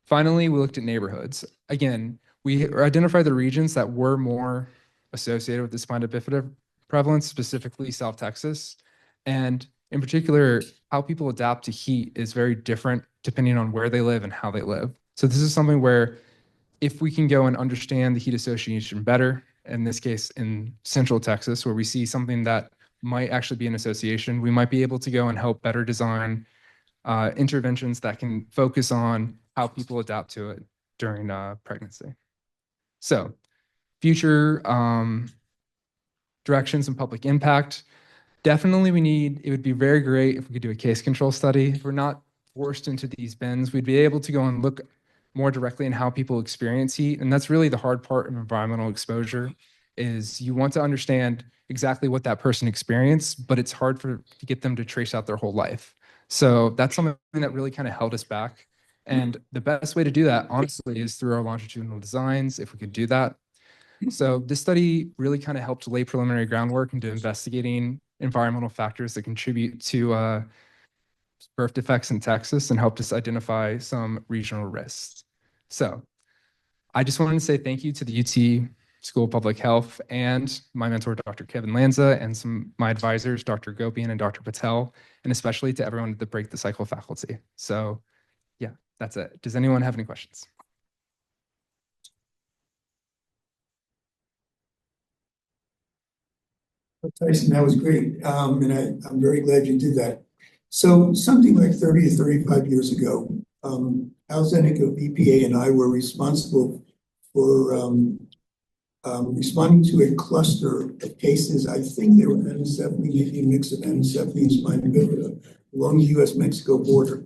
Finally, we looked at neighborhoods. Again, we identified the regions that were more associated with the spina bifida prevalence, specifically South Texas. And in particular, how people adapt to heat is very different depending on where they live and how they live. So this is something where if we can go and understand the heat association better, in this case in Central Texas, where we see something that might actually be an association, we might be able to go and help better design interventions that can focus on how people adapt to it during pregnancy. So future directions and public impact. Definitely it would be very great if we could do a case control study. If we're not forced into these bins, we'd be able to go and look more directly in how people experience heat. And that's really the hard part of environmental exposure is you want to understand exactly what that person experienced, but it's hard to get them to trace out their whole life. So that's something that really kind of held us back. And the best way to do that, honestly, is through our longitudinal designs, if we could do that. So this study really kind of helped lay preliminary groundwork into investigating environmental factors that contribute to birth defects in Texas and helped us identify some regional risks. So I just wanted to say thank you to the UT School of Public Health and my mentor, Dr. Kevin Lanza, and my advisors, Dr. Gopian and Dr. Patel, and especially to everyone at the Break the Cycle faculty. So yeah, that's it. Does anyone have any questions? Tyson, that was great. And I'm very glad you did that. So something like 30 to 35 years ago, Al Zenek of EPA and I were responsible for responding to a cluster of cases. I think they were anencephaly, maybe a mix of anencephaly and spina bifida along the US-Mexico border.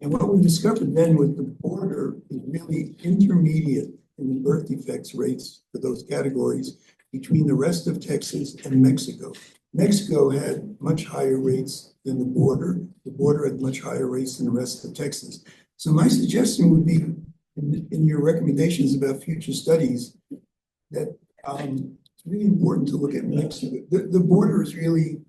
And what we discovered then was the border is really intermediate in the birth defects rates for those categories between the rest of Texas and Mexico. Mexico had much higher rates than the border. The border had much higher rates than the rest of Texas. So my suggestion would be in your recommendations about future studies that it's really important to look at Mexico. The border is really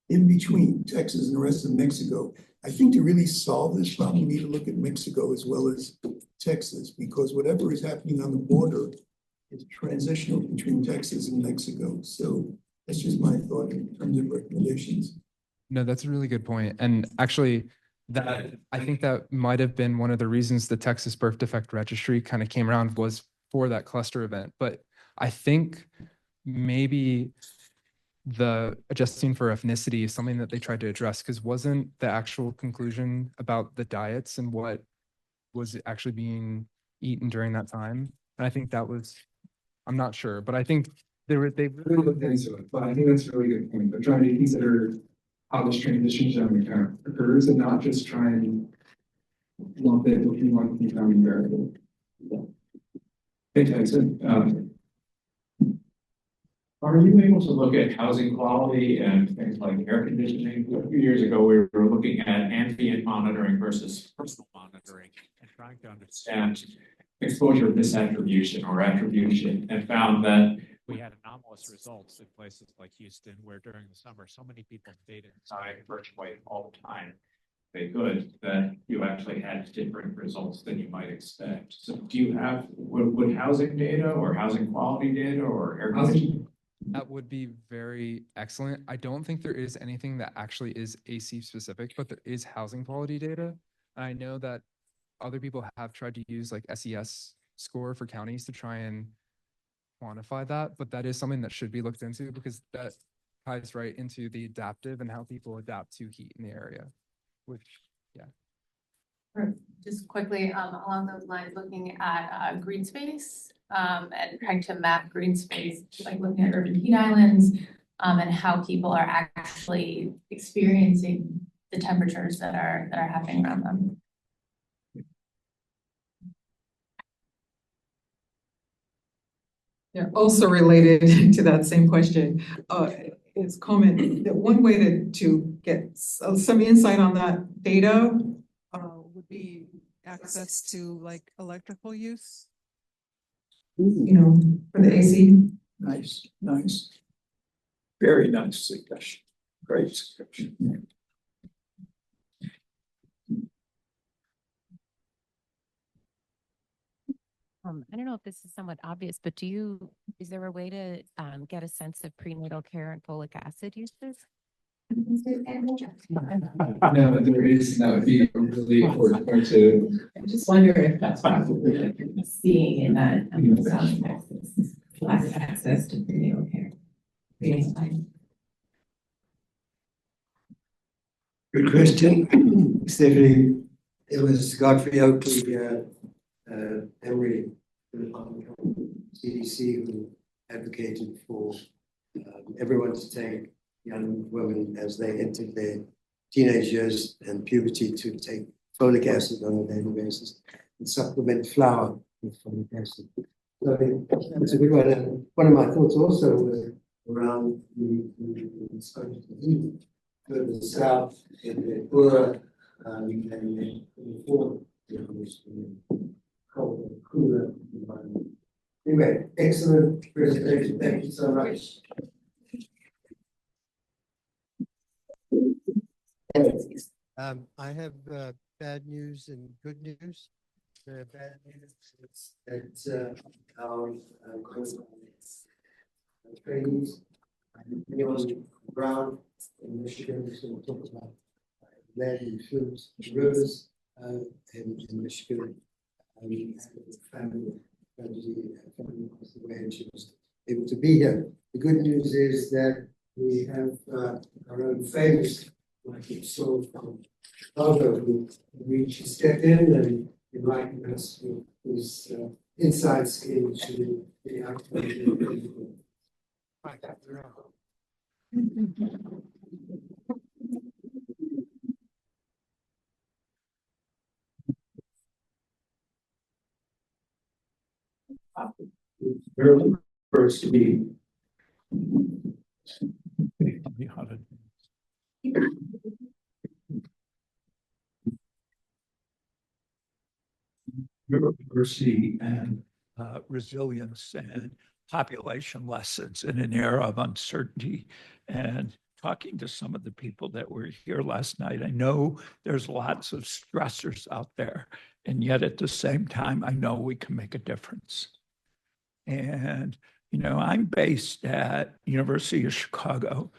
in between Texas and the rest of Mexico. I think to really solve this problem, we need to look at Mexico as well as Texas, because whatever is happening on the border is transitional between Texas and Mexico. So that's just my thought in terms of recommendations. No, that's a really good point. And actually, I think that might have been one of the reasons the Texas Birth Defect Registry kind of came around was for that cluster event. But I think maybe the adjusting for ethnicity is something that they tried to address, because wasn't the actual conclusion about the diets and what was actually being eaten during that time? And I think that was, I'm not sure, but I think they really looked into it. But I think that's a really good point. They're trying to consider how this transition kind of occurs and not just try and lump it with one confounding variable. Hey, Tyson, are you able to look at housing quality and things like air conditioning? A few years ago, we were looking at ambient monitoring versus personal monitoring and trying to understand exposure misattribution or attribution, and found that we had anomalous results in places like Houston, where during the summer, so many people stayed inside virtually all the time they could, that you actually had different results than you might expect. So do you have, would housing data or housing quality data or air conditioning? That would be very excellent. I don't think there is anything that actually is AC specific, but there is housing quality data. And I know that other people have tried to use like SES score for counties to try and quantify that, but that is something that should be looked into because that ties right into the adaptive and how people adapt to heat in the area, which, yeah. Just quickly, along those lines, looking at green space and trying to map green space, like looking at urban heat islands and how people are actually experiencing the temperatures that are happening around them. Yeah, also related to that same question, is comment that one way to get some insight on that data would be access to like electrical use, you know, for the AC. Nice, nice. Very nice suggestion. Great suggestion. I don't know if this is somewhat obvious, but is there a way to get a sense of prenatal care and folic acid uses? No, there is, that would be a really important part to. I just wonder if that's possibly like you're seeing in that South Texas, lack of access to prenatal care. Good question. Stephanie, it was Godfrey Oakley, Emory, CDC, who advocated for everyone to take young women as they entered their teenage years and puberty to take folic acid on a daily basis and supplement flour with folic acid. So that's a good one. And one of my thoughts also was around the exposure to heat further south in the poorer and the form, cold and cooler environment. Anyway, excellent presentation. Thank you so much. I have bad news and good news. The bad news is that our trainees on the ground in Michigan is going to talk about land and food, rivers in Michigan. Family passed away and she was able to be here. The good news is that we have our own famous, like you saw from Chicago, who stepped in and enlightened us with his insights into the outcome. Very first to be. Diversity and resilience and population lessons in an era of uncertainty. And talking to some of the people that were here last night, I know there's lots of stressors out there, and yet at the same time, I know we can make a difference. And, you know, I'm based at University of Chicago,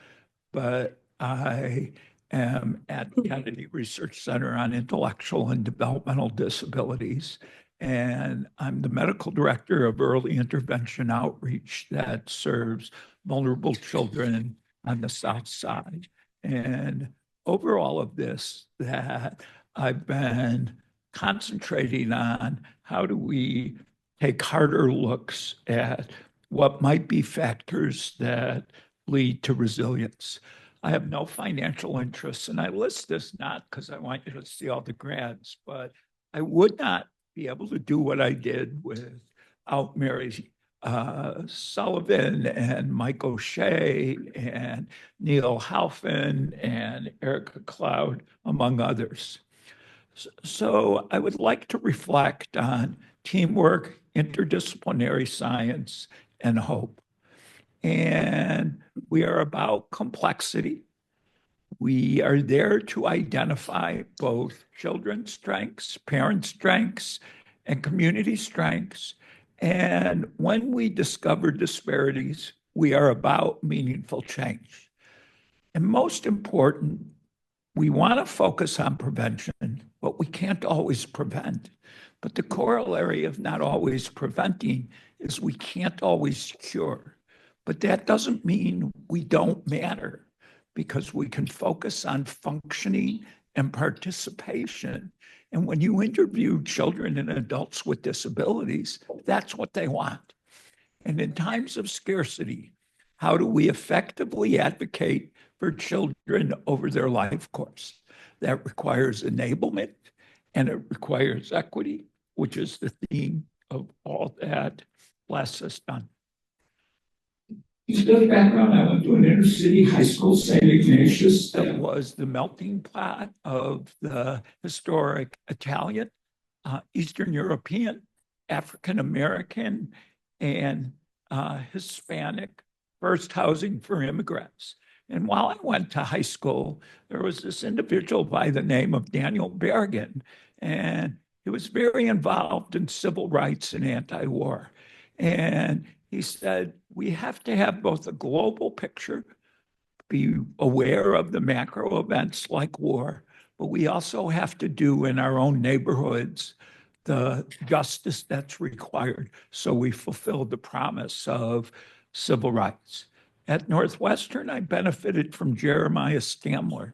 but I am at the Kennedy Research Center on Intellectual and Developmental Disabilities. And I'm the medical director of early intervention outreach that serves vulnerable children on the South Side. And over all of this, that I've been concentrating on how do we take harder looks at what might be factors that lead to resilience. I have no financial interests, and I list this not because I want you to see all the grants, but I would not be able to do what I did without Mary Sullivan and Mike O'Shea and Neil Halfin and Erica Cloud, among others. So I would like to reflect on teamwork, interdisciplinary science, and hope. and we are about complexity. We are there to identify both children's strengths, parents' strengths, and community strengths. And when we discover disparities, we are about meaningful change. And most important, we want to focus on prevention, but we can't always prevent. But the corollary of not always preventing is we can't always cure. But that doesn't mean we don't matter, because we can focus on functioning and participation. And when you interview children and adults with disabilities, that's what they want. And in times of scarcity, how do we effectively advocate for children over their life course? That requires enablement and it requires equity, which is the theme of all that Les has done. The background, I went to an inner city high school, St. Ignatius. That was the melting pot of the historic Italian, Eastern European, African American, and Hispanic first housing for immigrants. And while I went to high school, there was this individual by the name of Daniel Bergen, and he was very involved in civil rights and anti-war. And he said, we have to have both a global picture, be aware of the macro events like war, but we also have to do in our own neighborhoods the justice that's required so we fulfill the promise of civil rights. At Northwestern, I benefited from Jeremiah Stamler.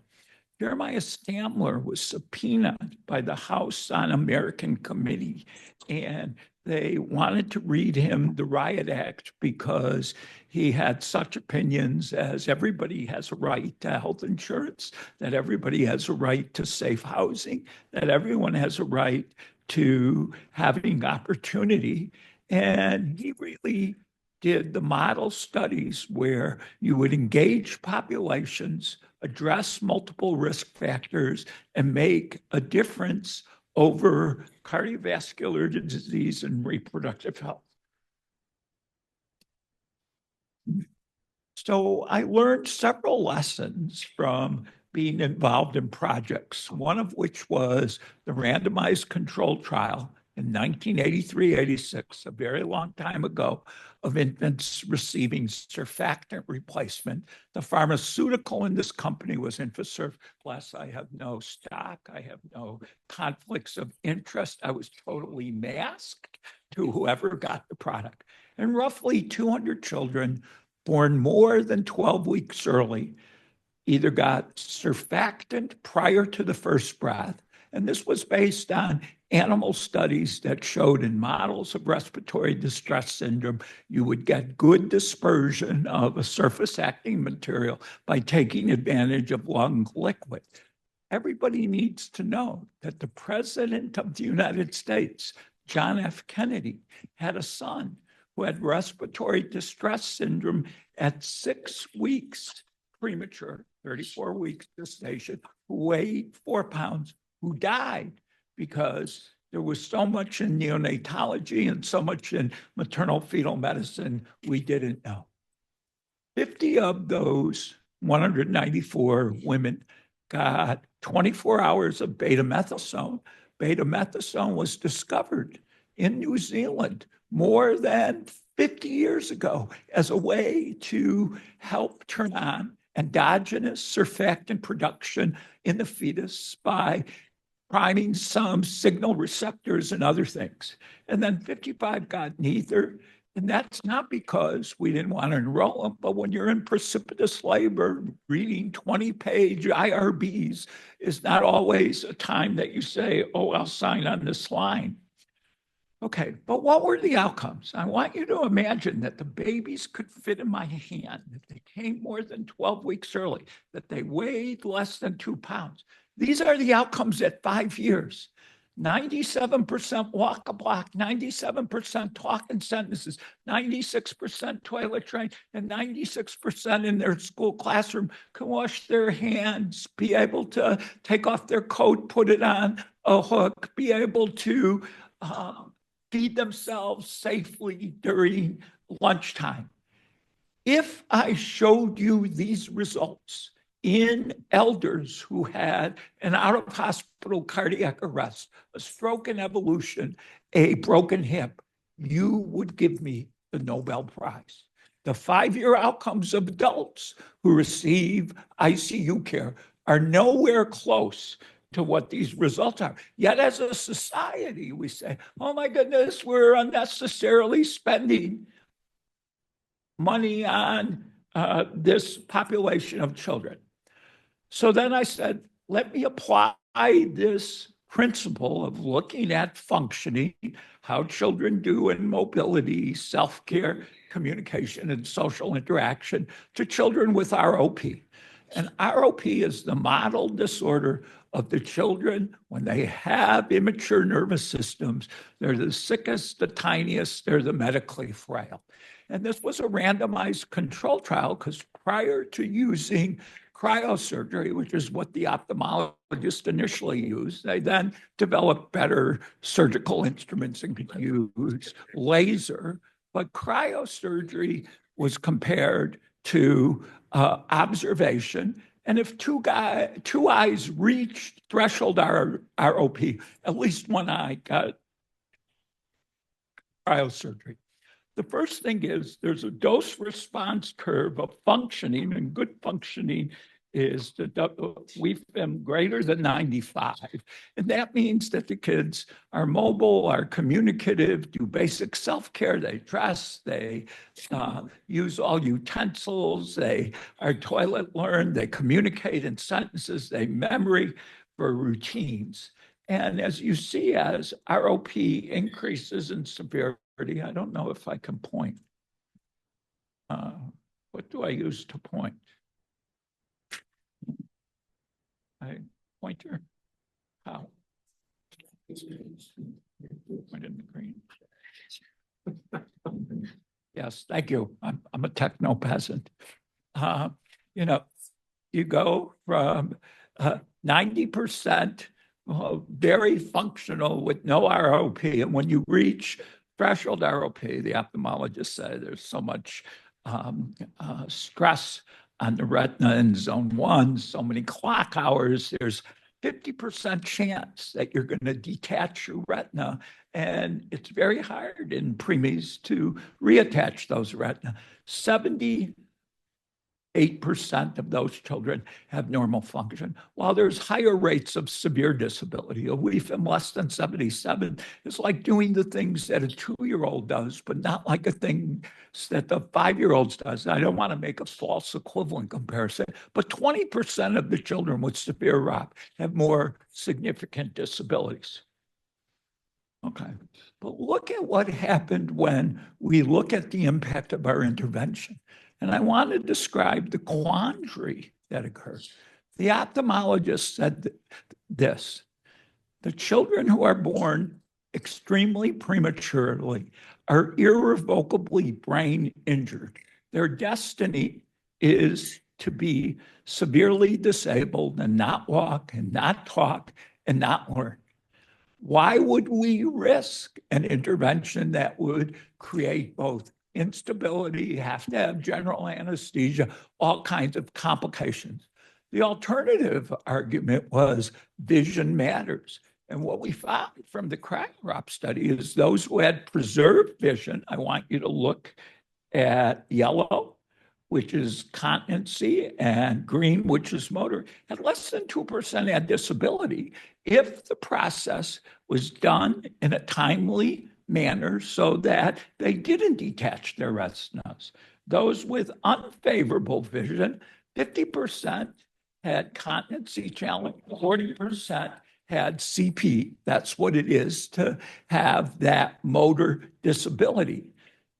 Jeremiah Stamler was subpoenaed by the House Un-American Committee, and they wanted to read him the Riot Act because he had such opinions as everybody has a right to health insurance, that everybody has a right to safe housing, that everyone has a right to having opportunity. And he really did the model studies where you would engage populations, address multiple risk factors, and make a difference over cardiovascular disease and reproductive health. So I learned several lessons from being involved in projects, one of which was the randomized controlled trial in 1983-86, a very long time ago, of infants receiving surfactant replacement. The pharmaceutical in this company was Infisurf. Plus, I have no stock. I have no conflicts of interest. I was totally masked to whoever got the product. And roughly 200 children born more than 12 weeks early either got surfactant prior to the first breath, and this was based on animal studies that showed in models of respiratory distress syndrome, you would get good dispersion of a surface acting material by taking advantage of lung liquid. Everybody needs to know that the President of the United States, John F. Kennedy, had a son who had respiratory distress syndrome at 6 weeks premature, 34 weeks gestation, who weighed 4 pounds, who died because there was so much in neonatology and so much in maternal fetal medicine we didn't know. 50 of those 194 women got 24 hours of betamethasone. Betamethasone was discovered in New Zealand more than 50 years ago as a way to help turn on endogenous surfactant production in the fetus by priming some signal receptors and other things. And then 55 got neither. And that's not because we didn't want to enroll them, but when you're in precipitous labor, reading 20-page IRBs is not always a time that you say, oh, I'll sign on this line. Okay, but what were the outcomes? I want you to imagine that the babies could fit in my hand, that they came more than 12 weeks early, that they weighed less than 2 pounds. These are the outcomes at 5 years. 97% walk a block, 97% talk in sentences, 96% toilet train, and 96% in their school classroom can wash their hands, be able to take off their coat, put it on a hook, be able to feed themselves safely during lunchtime. If I showed you these results in elders who had an out-of-hospital cardiac arrest, a stroke and evolution, a broken hip, you would give me the Nobel Prize. The 5-year outcomes of adults who receive ICU care are nowhere close to what these results are. Yet as a society, we say, oh my goodness, we're unnecessarily spending money on this population of children. So then I said, let me apply this principle of looking at functioning, how children do in mobility, self-care, communication, and social interaction to children with ROP. And ROP is the model disorder of the children when they have immature nervous systems. They're the sickest, the tiniest, they're the medically frail. And this was a randomized control trial because prior to using cryosurgery, which is what the ophthalmologist initially used, they then developed better surgical instruments and could use laser. But cryosurgery was compared to observation. And if two eyes reached threshold ROP, at least one eye got cryosurgery. The first thing is there's a dose response curve of functioning, and good functioning is the WFM greater than 95. And that means that the kids are mobile, are communicative, do basic self-care, they dress, they use all utensils, they are toilet learned, they communicate in sentences, they memory for routines. And as you see, as ROP increases in severity, I don't know if I can point. What do I use to point? Pointer? How? Point in the green. Yes, thank you. I'm a techno peasant. You know, you go from 90% very functional with no ROP, and when you reach threshold ROP, the ophthalmologist said there's so much stress on the retina in zone 1, so many clock hours, there's 50% chance that you're going to detach your retina, and it's very hard in preemies to reattach those retina. 78% of those children have normal function, while there's higher rates of severe disability. A WFM less than 77 is like doing the things that a 2-year-old does, but not like a thing that the 5-year-olds does. I don't want to make a false equivalent comparison, but 20% of the children with severe ROP have more significant disabilities. Okay, but look at what happened when we look at the impact of our intervention. And I want to describe the quandary that occurs. The ophthalmologist said this: the children who are born extremely prematurely are irrevocably brain injured. Their destiny is to be severely disabled and not walk and not talk and not learn. Why would we risk an intervention that would create both instability, have to have general anesthesia, all kinds of complications? The alternative argument was vision matters. And what we found from the CROP study is those who had preserved vision, I want you to look at yellow, which is continency, and green, which is motor, had less than 2% had disability if the process was done in a timely manner so that they didn't detach their retinas. Those with unfavorable vision, 50% had continency challenge, 40% had CP. That's what it is to have that motor disability.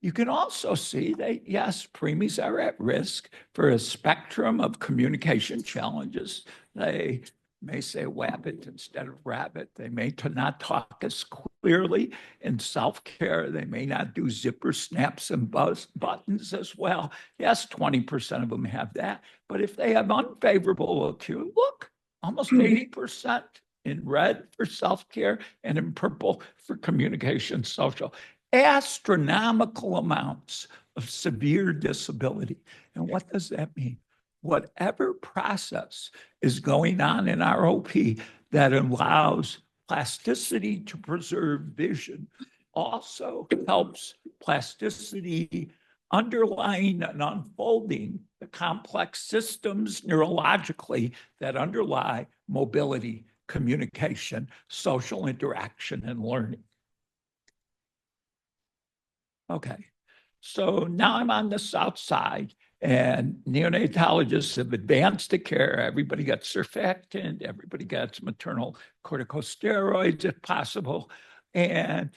You can also see that, yes, preemies are at risk for a spectrum of communication challenges. They may say wabbit instead of rabbit. They may not talk as clearly in self-care. They may not do zipper snaps and buttons as well. Yes, 20% of them have that. But if they have unfavorable acuity, look, almost 80% in red for self-care and in purple for communication social. Astronomical amounts of severe disability. And what does that mean? Whatever process is going on in ROP that allows plasticity to preserve vision also helps plasticity underlying and unfolding the complex systems neurologically that underlie mobility, communication, social interaction, and learning. Okay, so now I'm on the south side, and neonatologists have advanced the care. Everybody gets surfactant, everybody gets maternal corticosteroids if possible. And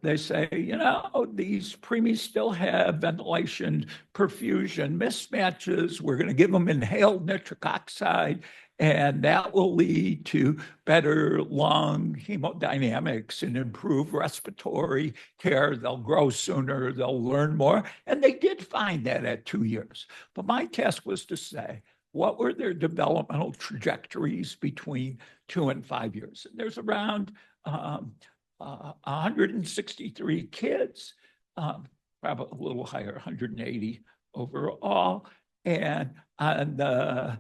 they say, you know, these preemies still have ventilation perfusion mismatches. We're going to give them inhaled nitric oxide, and that will lead to better lung hemodynamics and improve respiratory care. They'll grow sooner, they'll learn more. And they did find that at 2 years. But my task was to say, what were their developmental trajectories between 2 and 5 years? And there's around 163 kids, probably a little higher, 180 overall. And on the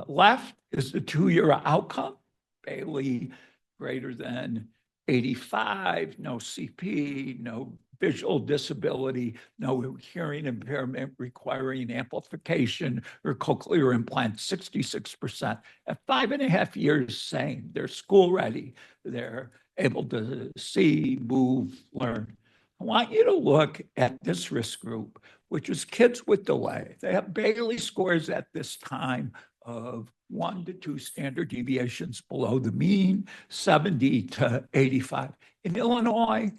left is the 2-year outcome. Bailey greater than 85, no CP, no visual disability, no hearing impairment requiring amplification or cochlear implant, 66%. At 5.5 years, same. They're school ready. They're able to see, move, learn. I want you to look at this risk group, which is kids with delay. They have Bailey scores at this time of 1 to 2 standard deviations below the mean, 70 to 85. In Illinois,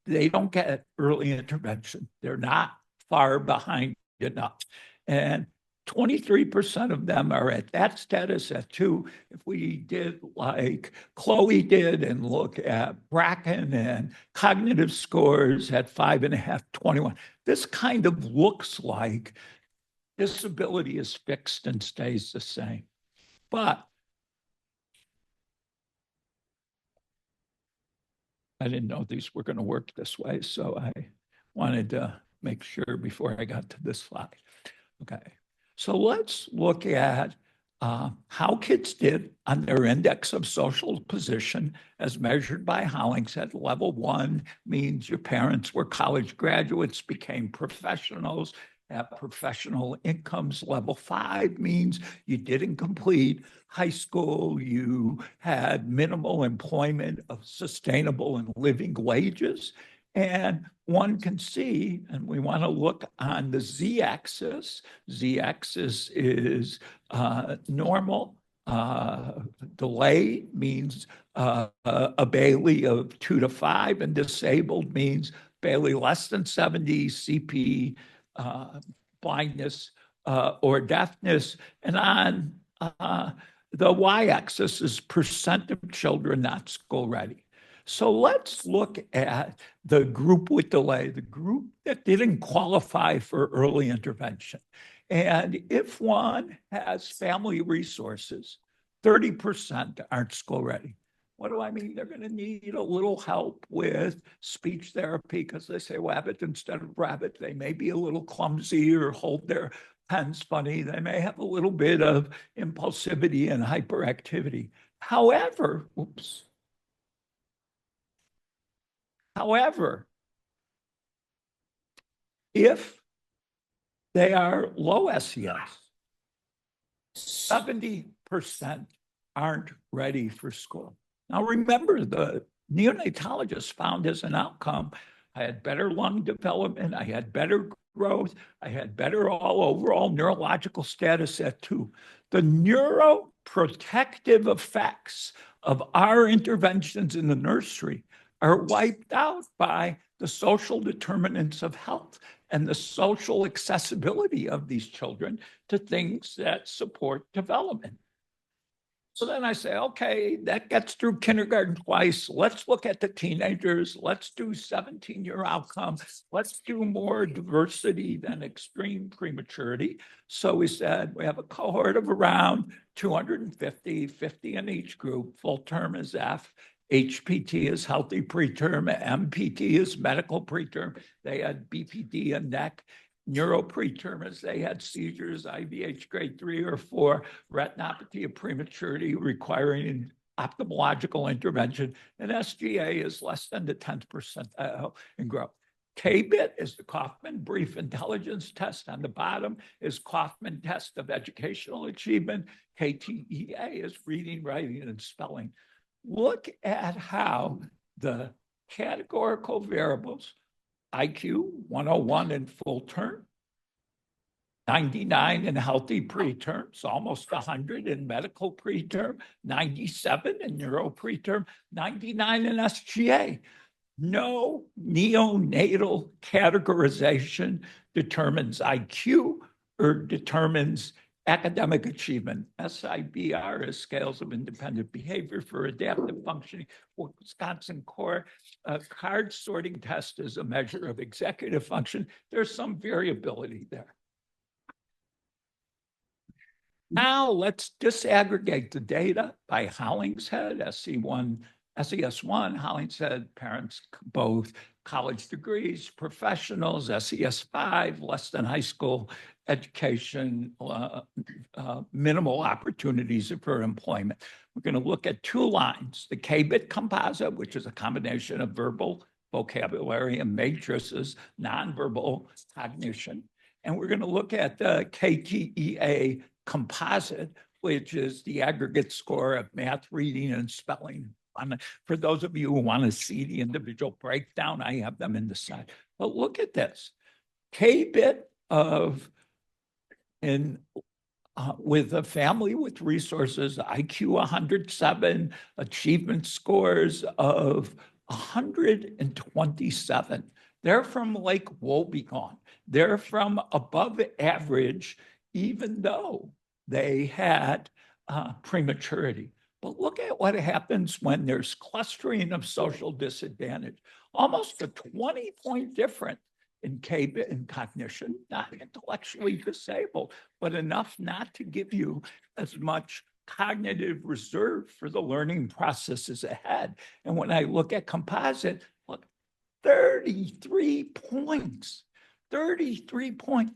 they don't get early intervention. They're not far behind enough. And 23% of them are at that status at 2. If we did like Chloe did and look at Bracken and cognitive scores at 5.5, 21, this kind of looks like disability is fixed and stays the same. But I didn't know these were going to work this way, so I wanted to make sure before I got to this slide. Okay, so let's look at how kids did on their index of social position as measured by Hollingshead. Level 1 means your parents were college graduates, became professionals, have professional incomes. Level 5 means you didn't complete high school, you had minimal employment of sustainable and living wages. And one can see, and we want to look on the z-axis. Z-axis is normal. Delay means a Bailey of 2 to 5, and disabled means Bailey less than 70, CP, blindness or deafness. And on the y-axis is percent of children not school ready. So let's look at the group with delay, the group that didn't qualify for early intervention. And if one has family resources, 30% aren't school ready. What do I mean? They're going to need a little help with speech therapy because they say rabbit instead of rabbit. They may be a little clumsy or hold their pens funny. They may have a little bit of impulsivity and hyperactivity. However, if they are low SES, 70% aren't ready for school. Now, remember, the neonatologist found as an outcome, I had better lung development, I had better growth, I had better overall neurological status at 2. The neuroprotective effects of our interventions in the nursery are wiped out by the social determinants of health and the social accessibility of these children to things that support development. So then I say, okay, that gets through kindergarten twice. Let's look at the teenagers. Let's do 17-year outcomes. Let's do more diversity than extreme prematurity. So we said we have a cohort of around 250, 50 in each group. Full term is F. HPT is healthy preterm, MPT is medical preterm. They had BPD and neck. Neuro preterm, they had seizures, IVH grade 3 or 4, retinopathy of prematurity requiring ophthalmological intervention, and SGA is less than the 10th percentile in growth. KBIT is the Kaufman Brief Intelligence Test. On the bottom is Kaufman Test of Educational Achievement. KTEA is reading, writing, and spelling. Look at how the categorical variables, IQ 101 in full term, 99 in healthy preterms, almost 100 in medical preterm, 97 in neuro preterm, 99 in SGA. No neonatal categorization determines IQ or determines academic achievement. SIBR is scales of independent behavior for adaptive functioning. Wisconsin Core card sorting test is a measure of executive function. There's some variability there. Now let's disaggregate the data by Hollingshead, SES1, Hollingshead, parents, both college degrees, professionals, SES5, less than high school education, minimal opportunities for employment. We're going to look at two lines, the KBIT composite, which is a combination of verbal vocabulary and matrices, nonverbal cognition. And we're going to look at the KTEA composite, which is the aggregate score of math, reading, and spelling. For those of you who want to see the individual breakdown, I have them in the side. But look at this. KBIT with a family with resources, IQ 107, achievement scores of 127. They're from Lake Wobegon. They're from above average, even though they had prematurity. But look at what happens when there's clustering of social disadvantage. Almost a 20-point difference in KBIT and cognition, not intellectually disabled, but enough not to give you as much cognitive reserve for the learning processes ahead. And when I look at composite, look, 33 points, 33 points.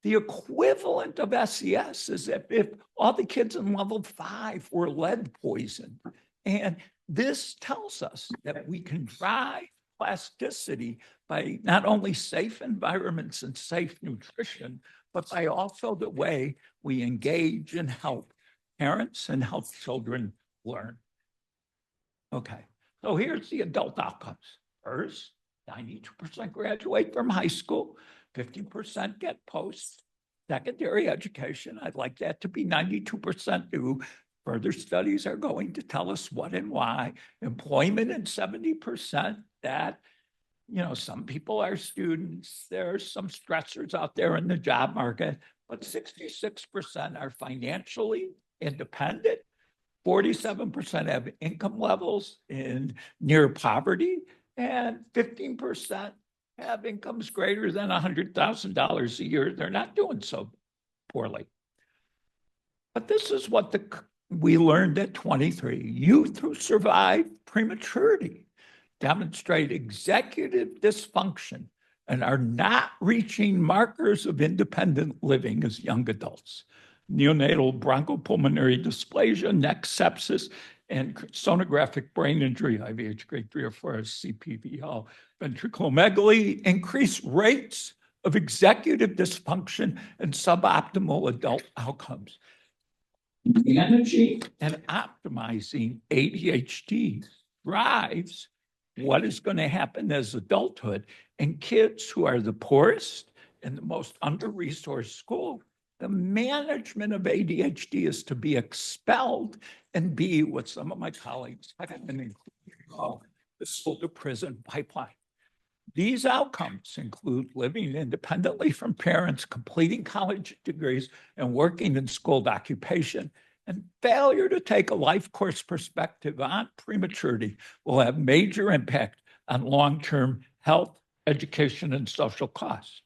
The equivalent of SES is if all the kids in level 5 were lead poisoned. And this tells us that we can drive plasticity by not only safe environments and safe nutrition, but by also the way we engage and help parents and help children learn. Okay, so here's the adult outcomes. First, 92% graduate from high school. 50% get post-secondary education. I'd like that to be 92% do. Further studies are going to tell us what and why. Employment and 70% that, some people are students. There's some stressors out there in the job market, but 66% are financially independent. 47% have income levels in near poverty, and 15% have incomes greater than $100,000 a year. They're not doing so poorly. But this is what we learned at 23. Youth who survive prematurity demonstrate executive dysfunction and are not reaching markers of independent living as young adults. Neonatal bronchopulmonary dysplasia, neck sepsis, and sonographic brain injury, IVH grade 3 or 4, CPVL, ventriculomegaly, increased rates of executive dysfunction and suboptimal adult outcomes. Managing and optimizing ADHD drives what is going to happen as adulthood, and kids who are the poorest and the most under-resourced school, the management of ADHD is to be expelled and be what some of my colleagues have been called the school to prison pipeline. These outcomes include living independently from parents, completing college degrees, and working in schooled occupation. And failure to take a life course perspective on prematurity will have major impact on long-term health, education, and social costs.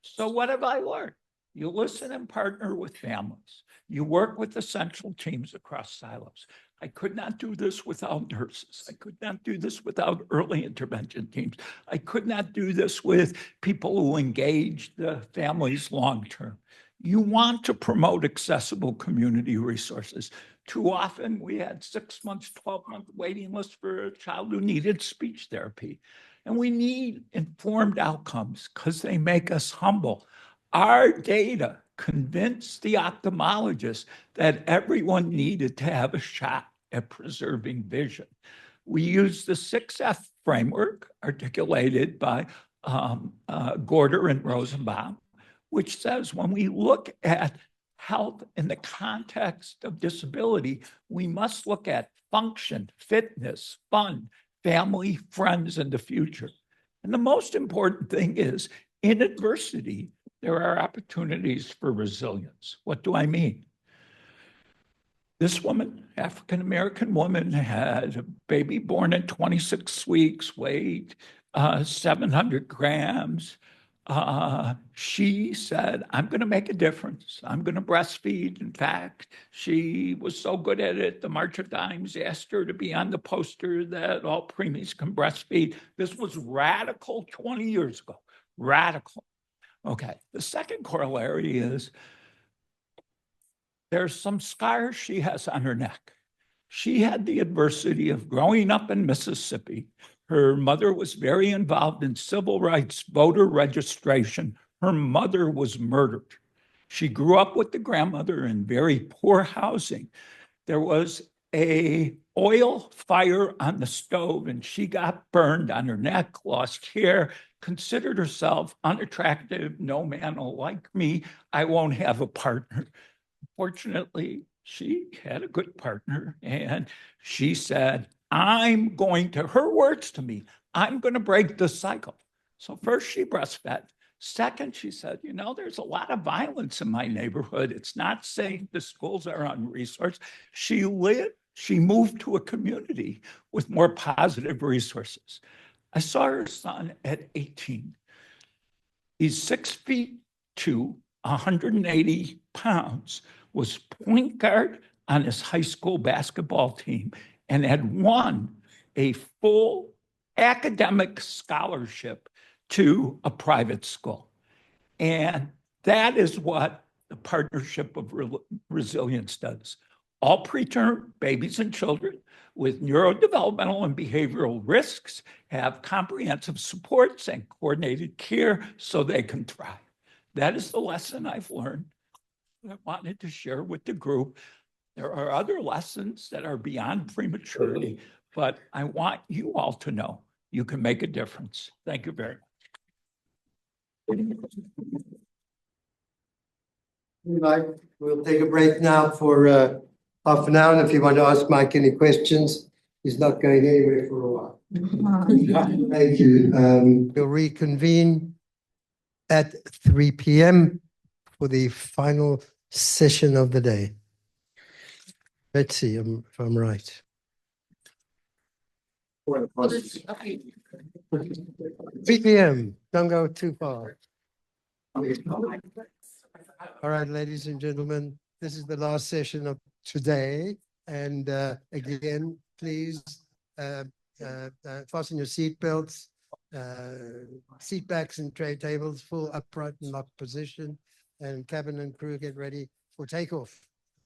So what have I learned? You listen and partner with families. You work with essential teams across silos. I could not do this without nurses. I could not do this without early intervention teams. I could not do this with people who engage the families long-term. You want to promote accessible community resources. Too often we had 6 months, 12-month waiting lists for a child who needed speech therapy. And we need informed outcomes because they make us humble. Our data convinced the ophthalmologist that everyone needed to have a shot at preserving vision. We use the 6F framework articulated by Gorder and Rosenbaum, which says when we look at health in the context of disability, we must look at function, fitness, fun, family, friends, and the future. And the most important thing is in adversity, there are opportunities for resilience. What do I mean? This woman, African-American woman, had a baby born at 26 weeks, weighed 700 grams. She said, I'm going to make a difference. I'm going to breastfeed. In fact, she was so good at it, the March of Dimes asked her to be on the poster that all preemies can breastfeed. This was radical 20 years ago, radical. Okay, the second corollary is there's some scars she has on her neck. She had the adversity of growing up in Mississippi. Her mother was very involved in civil rights, voter registration. Her mother was murdered. She grew up with the grandmother in very poor housing. There was a oil fire on the stove and she got burned on her neck, lost hair, considered herself unattractive. No man will like me. I won't have a partner. Fortunately, she had a good partner and she said, I'm going to, her words to me, I'm going to break the cycle. So first she breastfed. Second, she said, you know, there's a lot of violence in my neighborhood. It's not safe. The schools are under-resourced. She moved to a community with more positive resources. I saw her son at 18. He's 6'2", 180 pounds, was point guard on his high school basketball team and had won a full academic scholarship to a private school. And that is what the Partnership of Resilience does. All preterm babies and children with neurodevelopmental and behavioral risks have comprehensive supports and coordinated care so they can thrive. That is the lesson I've learned. I wanted to share with the group. There are other lessons that are beyond prematurity, but I want you all to know you can make a difference. Thank you very much. We'll take a break now for half an hour. And if you want to ask Mike any questions, he's not going anywhere for a while. Thank you. We'll reconvene at 3 p.m. for the final session of the day. Let's see if I'm right. 3 p.m. Don't go too far. All right, ladies and gentlemen, this is the last session of today. And again, please fasten your seat belts, seat backs and tray tables, full upright and locked position, and cabin and crew get ready for takeoff.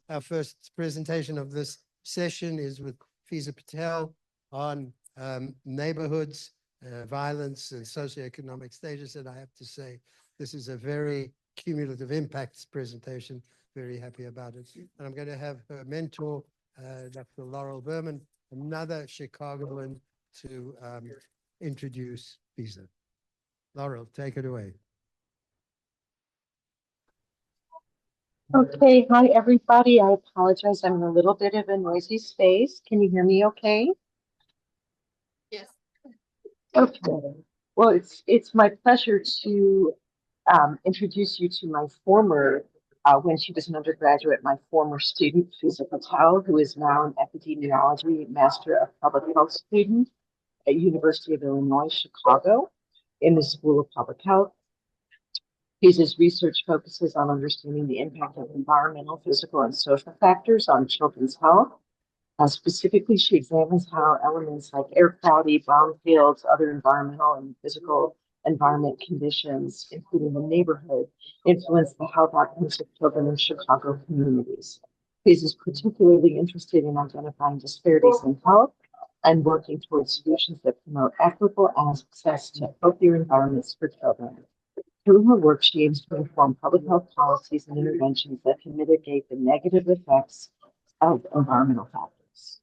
Our first presentation of this session is with Fiza Patel on neighborhoods, violence and socioeconomic status. And I have to say, this is a very cumulative impacts presentation. Very happy about it. And I'm going to have her mentor, Dr. Laurel Berman, another Chicagoan, to introduce Fiza. Laurel, take it away. Okay, hi everybody. I apologize. I'm in a little bit of a noisy space. Can you hear me okay? Yes. Okay. Well, it's my pleasure to introduce you to my former, when she was an undergraduate, my former student, Fiza Patel, who is now an epidemiology master of public health student at University of Illinois, Chicago, in the School of Public Health. Fiza's research focuses on understanding the impact of environmental, physical, and social factors on children's health, Specifically, she examines how elements like air quality, brownfields, other environmental and physical environment conditions, including the neighborhood, influence the health outcomes of children in Chicago communities. Hayes is particularly interested in identifying disparities in health and working towards solutions that promote equitable access to healthier environments for children. Through her work, she aims to inform public health policies and interventions that can mitigate the negative effects of environmental factors.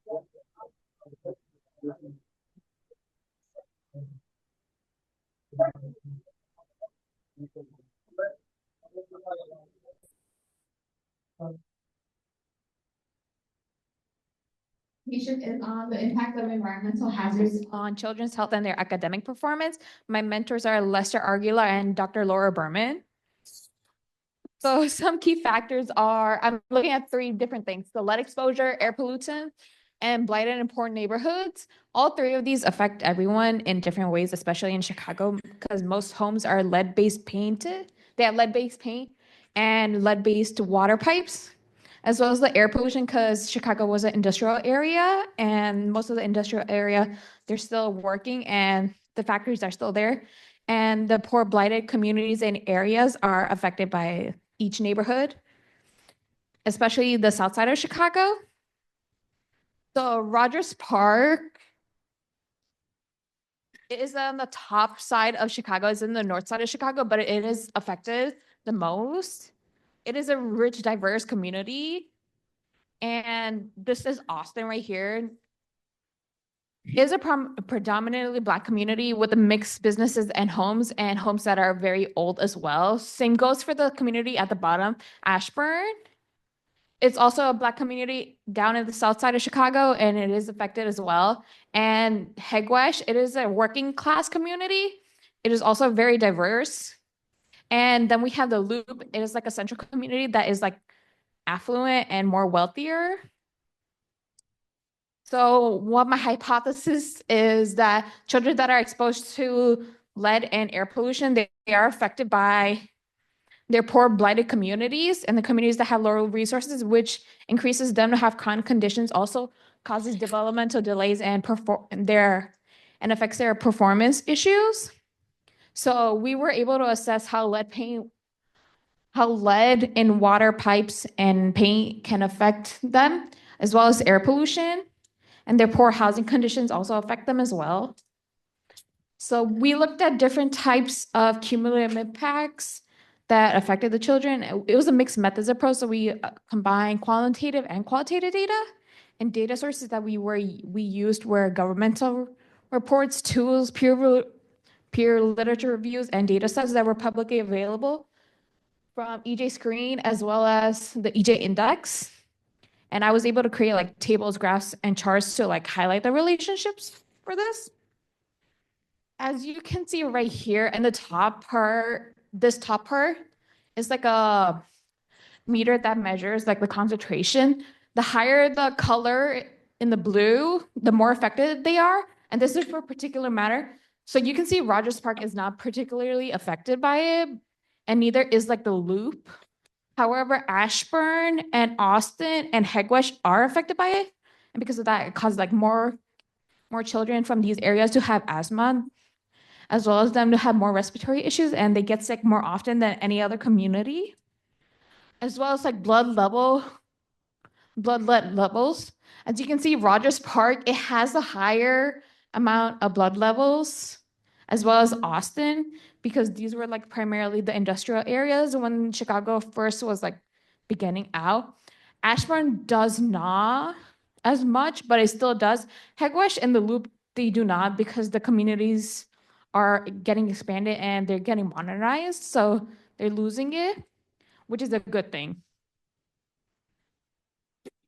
Is on the impact of environmental hazards on children's health and their academic performance. My mentors are Lester Argula and Dr. Laura Berman. So some key factors are, I'm looking at 3 different things: the lead exposure, air pollutant, and blighted and poor neighborhoods. All 3 of these affect everyone in different ways, especially in Chicago, because most homes are lead-based painted. They have lead-based paint and lead-based water pipes, as well as the air pollution, because Chicago was an industrial area, and most of the industrial area, they're still working and the factories are still there. And the poor blighted communities and areas are affected by each neighborhood, especially the south side of Chicago. So Rogers Park is on the top side of Chicago, it's in the north side of Chicago, but it is affected the most. It is a rich, diverse community. And this is Austin right here. It is a predominantly Black community with mixed businesses and homes that are very old as well. Same goes for the community at the bottom, Ashburn. It's also a Black community down in the south side of Chicago, and it is affected as well. And Hegwesh, it is a working class community. It is also very diverse. And then we have the Loop. It is like a central community that is like affluent and more wealthier. So what my hypothesis is that children that are exposed to lead and air pollution, they are affected by their poor blighted communities, and the communities that have lower resources, which increases them to have chronic conditions, also causes developmental delays and affects their performance issues. So we were able to assess how lead in water pipes and paint can affect them, as well as air pollution. And their poor housing conditions also affect them as well. So we looked at different types of cumulative impacts that affected the children. It was a mixed methods approach, so we combined quantitative and qualitative data. And data sources that we used were governmental reports, tools, peer literature reviews, and data sets that were publicly available from EJ Screen, as well as the EJ Index. And I was able to create like tables, graphs, and charts to like highlight the relationships for this. As you can see right here in the top part, this top part is like a meter that measures like the concentration. The higher the color in the blue, the more affected they are. And this is for a particular matter. So you can see Rogers Park is not particularly affected by it, and neither is like the Loop. However, Ashburn and Austin and Hegwesh are affected by it. And because of that, it causes like more children from these areas to have asthma, as well as them to have more respiratory issues, and they get sick more often than any other community. As well as like blood lead levels. As you can see, Rogers Park, it has a higher amount of blood levels, as well as Austin, because these were like primarily the industrial areas when Chicago first was like beginning out. Ashburn does not as much, but it still does. Hegwesh and the Loop, they do not, because the communities are getting expanded and they're getting modernized, so they're losing it, which is a good thing.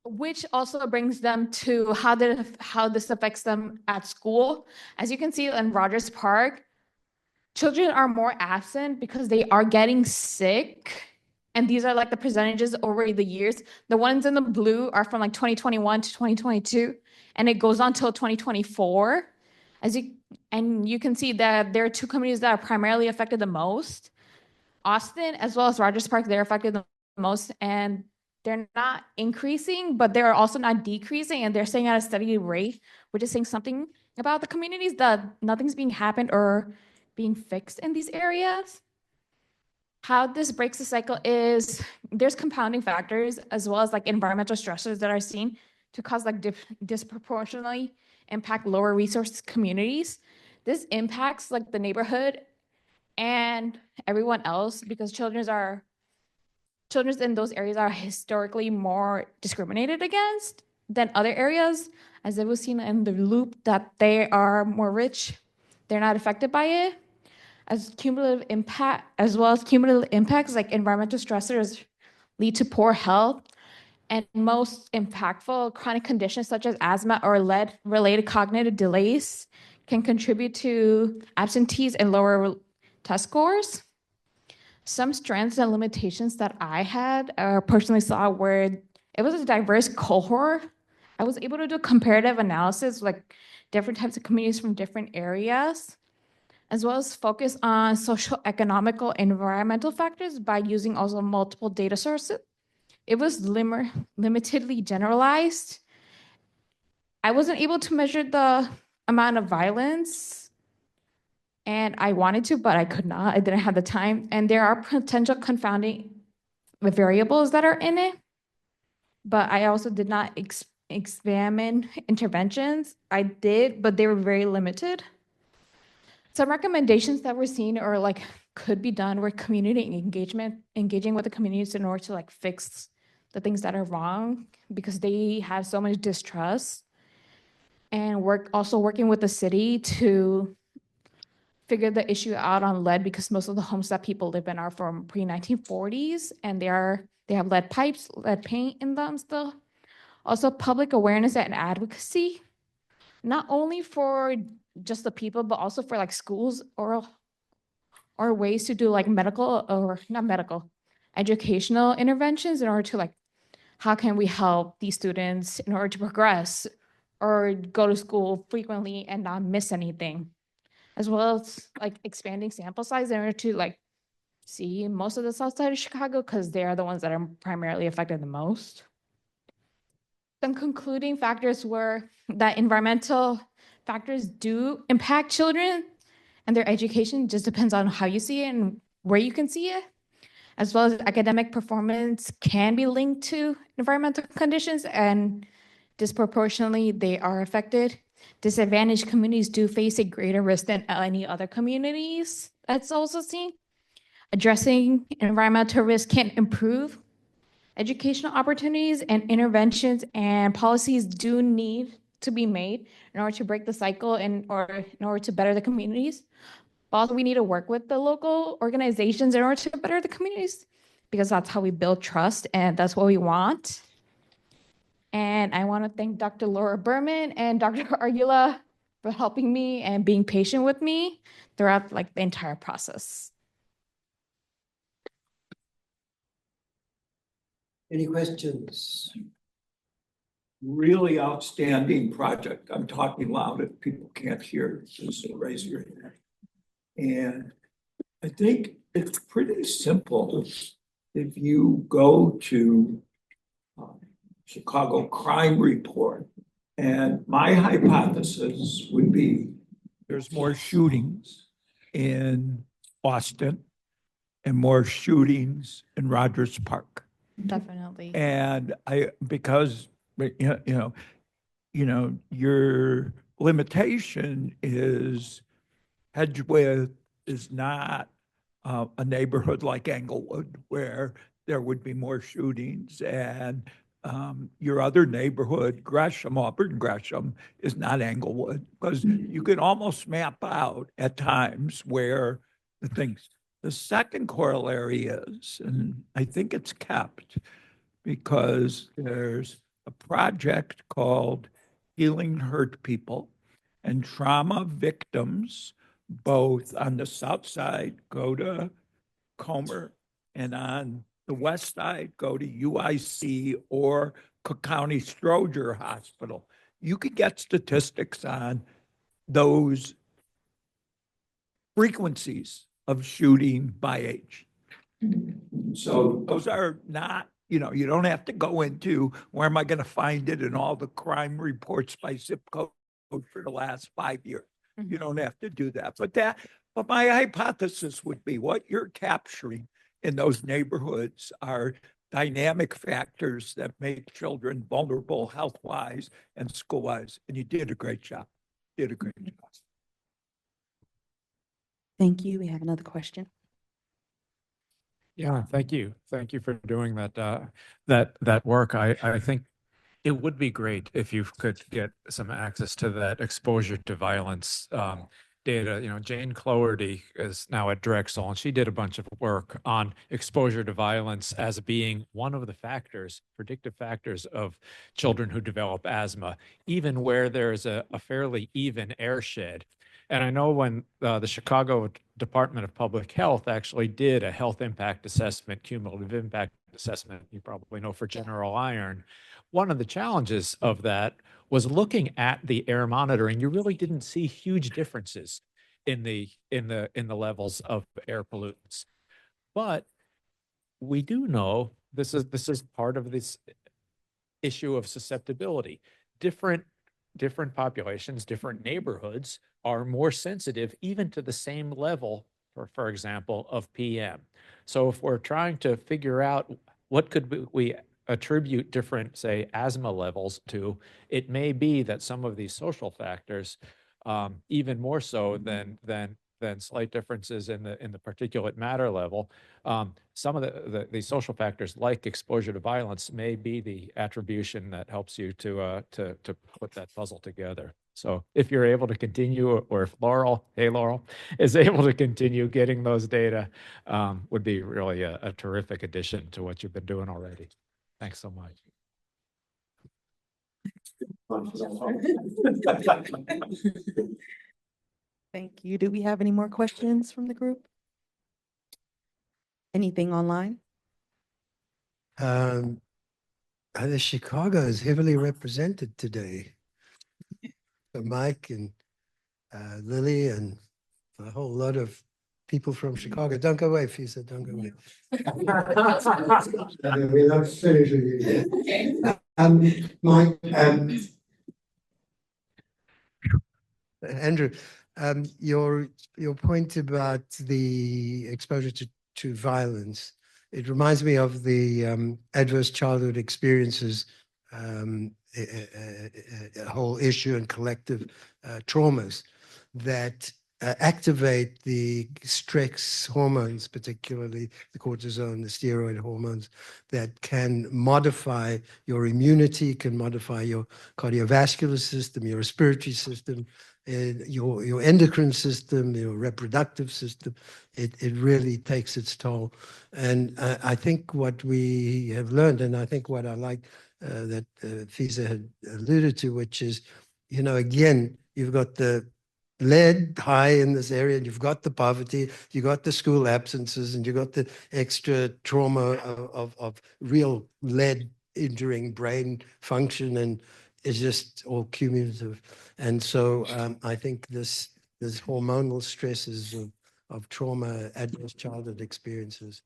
Which also brings them to how this affects them at school. As you can see in Rogers Park, children are more absent because they are getting sick. And these are like the percentages over the years. The ones in the blue are from like 2021 to 2022, and it goes on till 2024. And you can see that there are 2 communities that are primarily affected the most. Austin, as well as Rogers Park, they're affected the most, and they're not increasing, but they're also not decreasing, and they're staying at a steady rate, which is saying something about the communities that nothing's being happened or being fixed in these areas. How this breaks the cycle is there's compounding factors as well as like environmental stressors that are seen to cause like disproportionately impact lower resource communities. This impacts like the neighborhood and everyone else because children in those areas are historically more discriminated against than other areas, as it was seen in the loop that they are more rich, they're not affected by it. As well as cumulative impacts like environmental stressors lead to poor health, and most impactful chronic conditions such as asthma or lead-related cognitive delays can contribute to absentees and lower test scores. Some strengths and limitations that I had personally saw where it was a diverse cohort. I was able to do comparative analysis, like different types of communities from different areas, as well as focus on social, economical, environmental factors by using also multiple data sources. It was limitedly generalized. I wasn't able to measure the amount of violence, and I wanted to, but I could not. I didn't have the time. And there are potential confounding variables that are in it, but I also did not examine interventions. I did, but they were very limited. Some recommendations that we're seeing or like could be done were community engagement, engaging with the communities in order to like fix the things that are wrong because they have so much distrust, and working with the city to figure the issue out on lead because most of the homes that people live in are from pre-1940s and they have lead pipes, lead paint in them still. Also public awareness and advocacy, not only for just the people, but also for like schools or ways to do like medical or not medical, educational interventions in order to like, how can we help these students in order to progress or go to school frequently and not miss anything, as well as like expanding sample size in order to like see most of the south side of Chicago because they are the ones that are primarily affected the most. Some concluding factors were that environmental factors do impact children and their education, just depends on how you see it and where you can see it, as well as academic performance can be linked to environmental conditions and disproportionately they are affected. Disadvantaged communities do face a greater risk than any other communities. That's also seen. Addressing environmental risk can improve educational opportunities, and interventions and policies do need to be made in order to break the cycle and or in order to better the communities. But also we need to work with the local organizations in order to better the communities because that's how we build trust and that's what we want. And I want to thank Dr. Laura Berman and Dr. Argula for helping me and being patient with me throughout like the entire process. Any questions? Really outstanding project. I'm talking loud if people can't hear, just raise your hand. And I think it's pretty simple. If you go to Chicago Crime Report, and my hypothesis would be There's more shootings in Austin and more shootings in Rogers Park. Definitely. And because your limitation is Hedgewith is not a neighborhood like Englewood where there would be more shootings, and your other neighborhood, Gresham, Auburn Gresham, is not Englewood because you can almost map out at times where the things. The second corollary is, and I think it's kept, because there's a project called Healing Hurt People, and trauma victims, both on the south side, go to Comer, and on the west side, go to UIC or Cook County Stroger Hospital. You could get statistics on those frequencies of shooting by age. So those are not You know, you don't have to go into where am I going to find it in all the crime reports by zip code for the last 5 years. You don't have to do that. But my hypothesis would be what you're capturing in those neighborhoods are dynamic factors that make children vulnerable health-wise and school-wise. And you did a great job. Did a great job. Thank you. We have another question. Yeah, thank you. Thank you for doing that work. I think it would be great if you could get some access to that exposure to violence data. You know, Jane Cloherty is now at Drexel, and she did a bunch of work on exposure to violence as being one of the factors, predictive factors of children who develop asthma, even where there's a fairly even airshed. And I know when the Chicago Department of Public Health actually did a health impact assessment, cumulative impact assessment, you probably know, for General Iron, one of the challenges of that was looking at the air monitoring. You really didn't see huge differences in the levels of air pollutants. But we do know this is part of this issue of susceptibility. Different populations, different neighborhoods are more sensitive even to the same level, for example, of PM. So if we're trying to figure out what could we attribute different, say, asthma levels to, it may be that some of these social factors, even more so than slight differences in the particulate matter level, some of the social factors like exposure to violence may be the attribution that helps you to put that puzzle together. So if you're able to continue, or if Laurel is able to continue getting those data, would be really a terrific addition to what you've been doing already. Thanks so much. Thank you. Do we have any more questions from the group? Anything online? The Chicago is heavily represented today. So Mike and Lily and a whole lot of people from Chicago. Don't go away, Fisa, don't go away. We're not finished with you. Mike, Andrew, your point about the exposure to violence, it reminds me of the adverse childhood experiences, a whole issue and collective traumas that activate the stress hormones, particularly the cortisone, the steroid hormones, that can modify your immunity, can modify your cardiovascular system, your respiratory system, your endocrine system, your reproductive system. It really takes its toll. And I think what we have learned, and I think what I like that Fisa had alluded to, which is, you know, again, you've got the lead high in this area, and you've got the poverty, you got the school absences, and you got the extra trauma of real lead injuring brain function, and it's just all cumulative. And so I think this hormonal stresses of trauma, adverse childhood experiences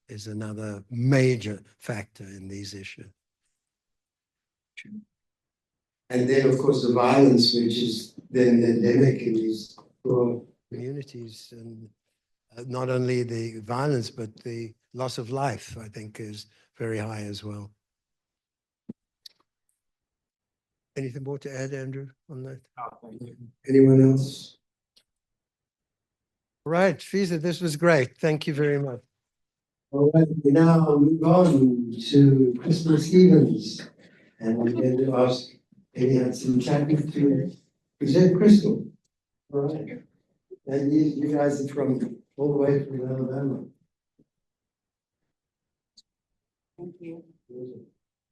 is another major factor in these issues. And then, of course, the violence, which is then endemic in these poor communities, and not only the violence, but the loss of life, I think, is very high as well. Anything more to add, Andrew, on that? Anyone else? Right, Fisa, this was great. Thank you very much. All right, we now move on to Crystal Stevens, and we're going to ask Amy Hudson Chapman to present Crystal. All right, and you guys are from all the way from Alabama. Thank you.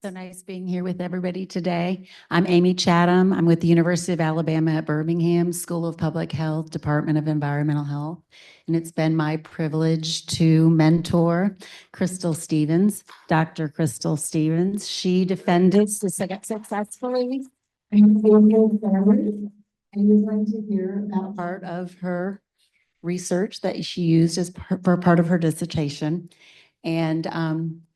So nice being here with everybody today. I'm Amy Chatham. I'm with the University of Alabama at Birmingham School of Public Health, Department of Environmental Health. And it's been my privilege to mentor Crystal Stevens, Dr. Crystal Stevens. She defended successfully. And you're going to hear about part of her research that she used as for part of her dissertation. And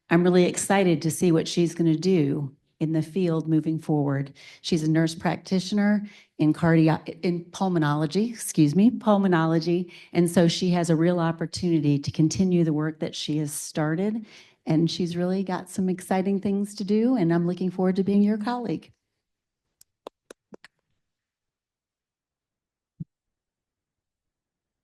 I'm really excited to see what she's going to do in the field moving forward. She's a nurse practitioner in pulmonology. And so she has a real opportunity to continue the work that she has started. And she's really got some exciting things to do. And I'm looking forward to being your colleague.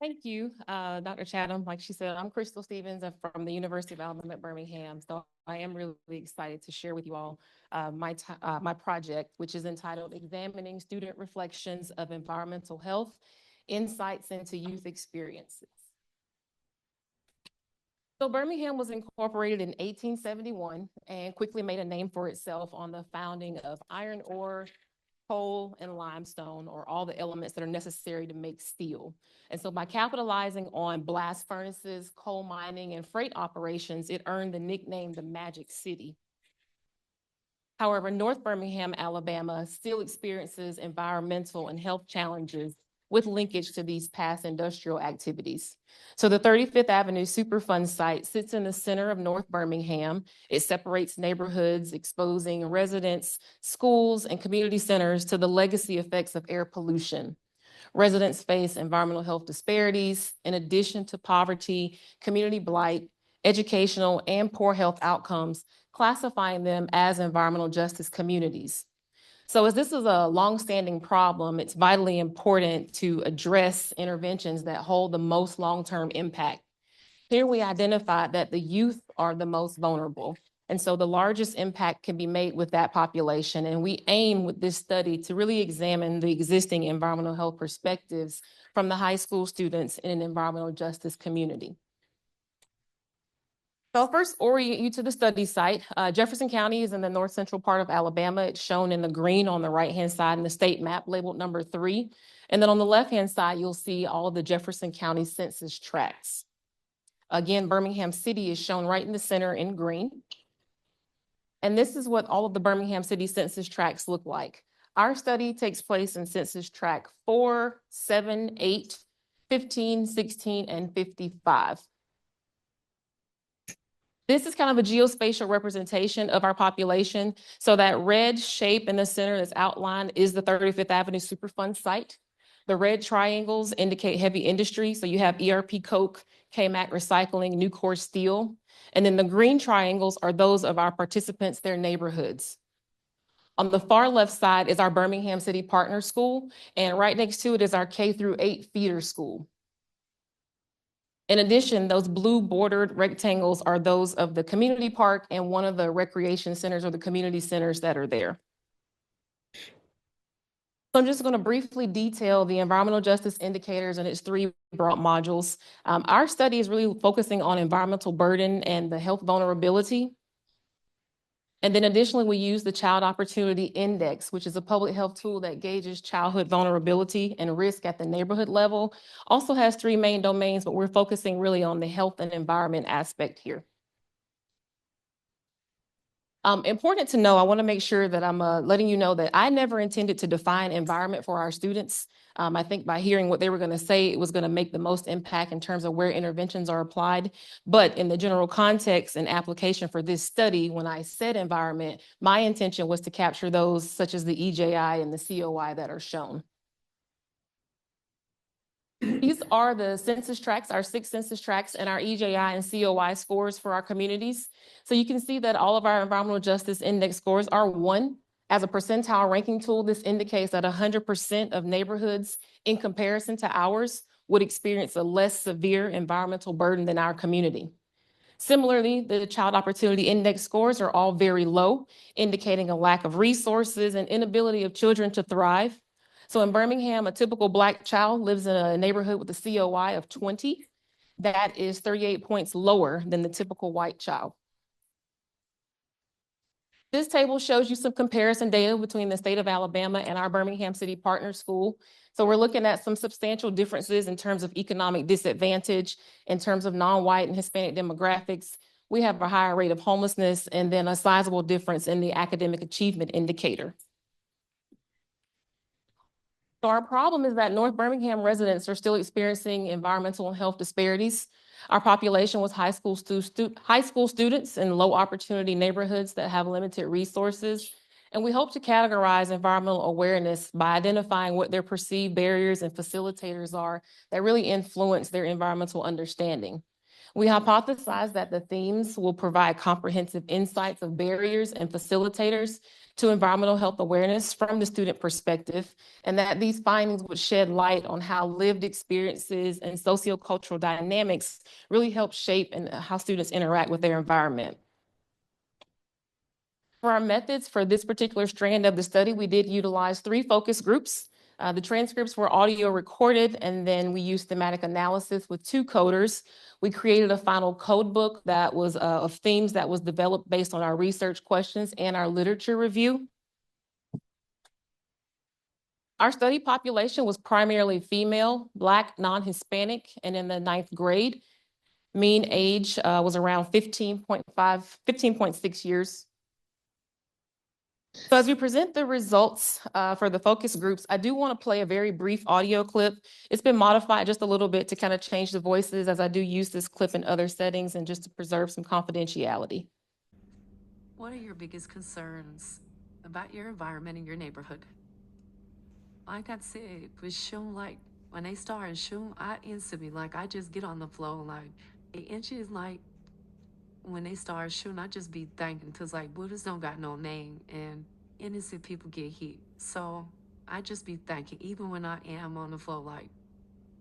Thank you, Dr. Chatham. Like she said, I'm Crystal Stevens. I'm from the University of Alabama at Birmingham. So I am really excited to share with you all my project, which is entitled Examining Student Reflections of Environmental Health, Insights into Youth Experiences. So Birmingham was incorporated in 1871 and quickly made a name for itself on the founding of iron ore, coal, and limestone, or all the elements that are necessary to make steel. And so by capitalizing on blast furnaces, coal mining, and freight operations, it earned the nickname the Magic City. However, North Birmingham, Alabama still experiences environmental and health challenges with linkage to these past industrial activities. So the 35th Avenue Superfund site sits in the center of North Birmingham. It separates neighborhoods, exposing residents, schools, and community centers to the legacy effects of air pollution. Residents face environmental health disparities, in addition to poverty, community blight, educational, and poor health outcomes, classifying them as environmental justice communities. So as this is a longstanding problem, it's vitally important to address interventions that hold the most long-term impact. Here we identified that the youth are the most vulnerable. And so the largest impact can be made with that population. And we aim with this study to really examine the existing environmental health perspectives from the high school students in an environmental justice community. So I'll first orient you to the study site. Jefferson County is in the north central part of Alabama. It's shown in the green on the right-hand side in the state map labeled number 3. And then on the left-hand side, you'll see all of the Jefferson County census tracts. Again, Birmingham City is shown right in the center in green. And this is what all of the Birmingham City census tracts look like. Our study takes place in census tract 4, 7, 8, 15, 16, and 55. This is kind of a geospatial representation of our population. So that red shape in the center that's outlined is the 35th Avenue Superfund site. The red triangles indicate heavy industry. So you have ERP Coke, KMAC Recycling, Nucor Steel. And then the green triangles are those of our participants, their neighborhoods. On the far left side is our Birmingham City Partner School. And right next to it is our K-8 feeder school. In addition, those blue bordered rectangles are those of the community park and one of the recreation centers or the community centers that are there. So I'm just going to briefly detail the environmental justice indicators and its 3 broad modules. Our study is really focusing on environmental burden and the health vulnerability. And then additionally, we use the Child Opportunity Index, which is a public health tool that gauges childhood vulnerability and risk at the neighborhood level. Also has 3 main domains, but we're focusing really on the health and environment aspect here. Important to know, I want to make sure that I'm letting you know that I never intended to define environment for our students. I think by hearing what they were going to say, it was going to make the most impact in terms of where interventions are applied. But in the general context and application for this study, when I said environment, my intention was to capture those such as the EJI and the COI that are shown. These are the census tracts, our 6 census tracts, and our EJI and COI scores for our communities. So you can see that all of our environmental justice index scores are 1. As a percentile ranking tool, this indicates that 100% of neighborhoods in comparison to ours would experience a less severe environmental burden than our community. Similarly, the Child Opportunity Index scores are all very low, indicating a lack of resources and inability of children to thrive. So in Birmingham, a typical Black child lives in a neighborhood with a COI of 20. That is 38 points lower than the typical white child. This table shows you some comparison data between the state of Alabama and our Birmingham City Partner School. So we're looking at some substantial differences in terms of economic disadvantage, in terms of non-white and Hispanic demographics. We have a higher rate of homelessness and then a sizable difference in the academic achievement indicator. So our problem is that North Birmingham residents are still experiencing environmental and health disparities. Our population was high school students in low opportunity neighborhoods that have limited resources. And we hope to categorize environmental awareness by identifying what their perceived barriers and facilitators are that really influence their environmental understanding. We hypothesize that the themes will provide comprehensive insights of barriers and facilitators to environmental health awareness from the student perspective, and that these findings would shed light on how lived experiences and sociocultural dynamics really help shape and how students interact with their environment. For our methods for this particular strand of the study, we did utilize 3 focus groups. The transcripts were audio recorded, and then we used thematic analysis with 2 coders. We created a final code book that was of themes that was developed based on our research questions and our literature review. Our study population was primarily female, Black, non-Hispanic, and in the 9th grade. Mean age was around 15.6 years. So as we present the results for the focus groups, I do want to play a very brief audio clip. It's been modified just a little bit to kind of change the voices, as I do use this clip in other settings and just to preserve some confidentiality. What are your biggest concerns about your environment in your neighborhood? Like I said, with Shun, like when they started Shun, I instantly, like I just get on the floor, like 8 inches, like when they start shooting, I just be thinking, because like Buddhists don't got no name and innocent people get hit. So I just be thinking, even when I am on the floor, like,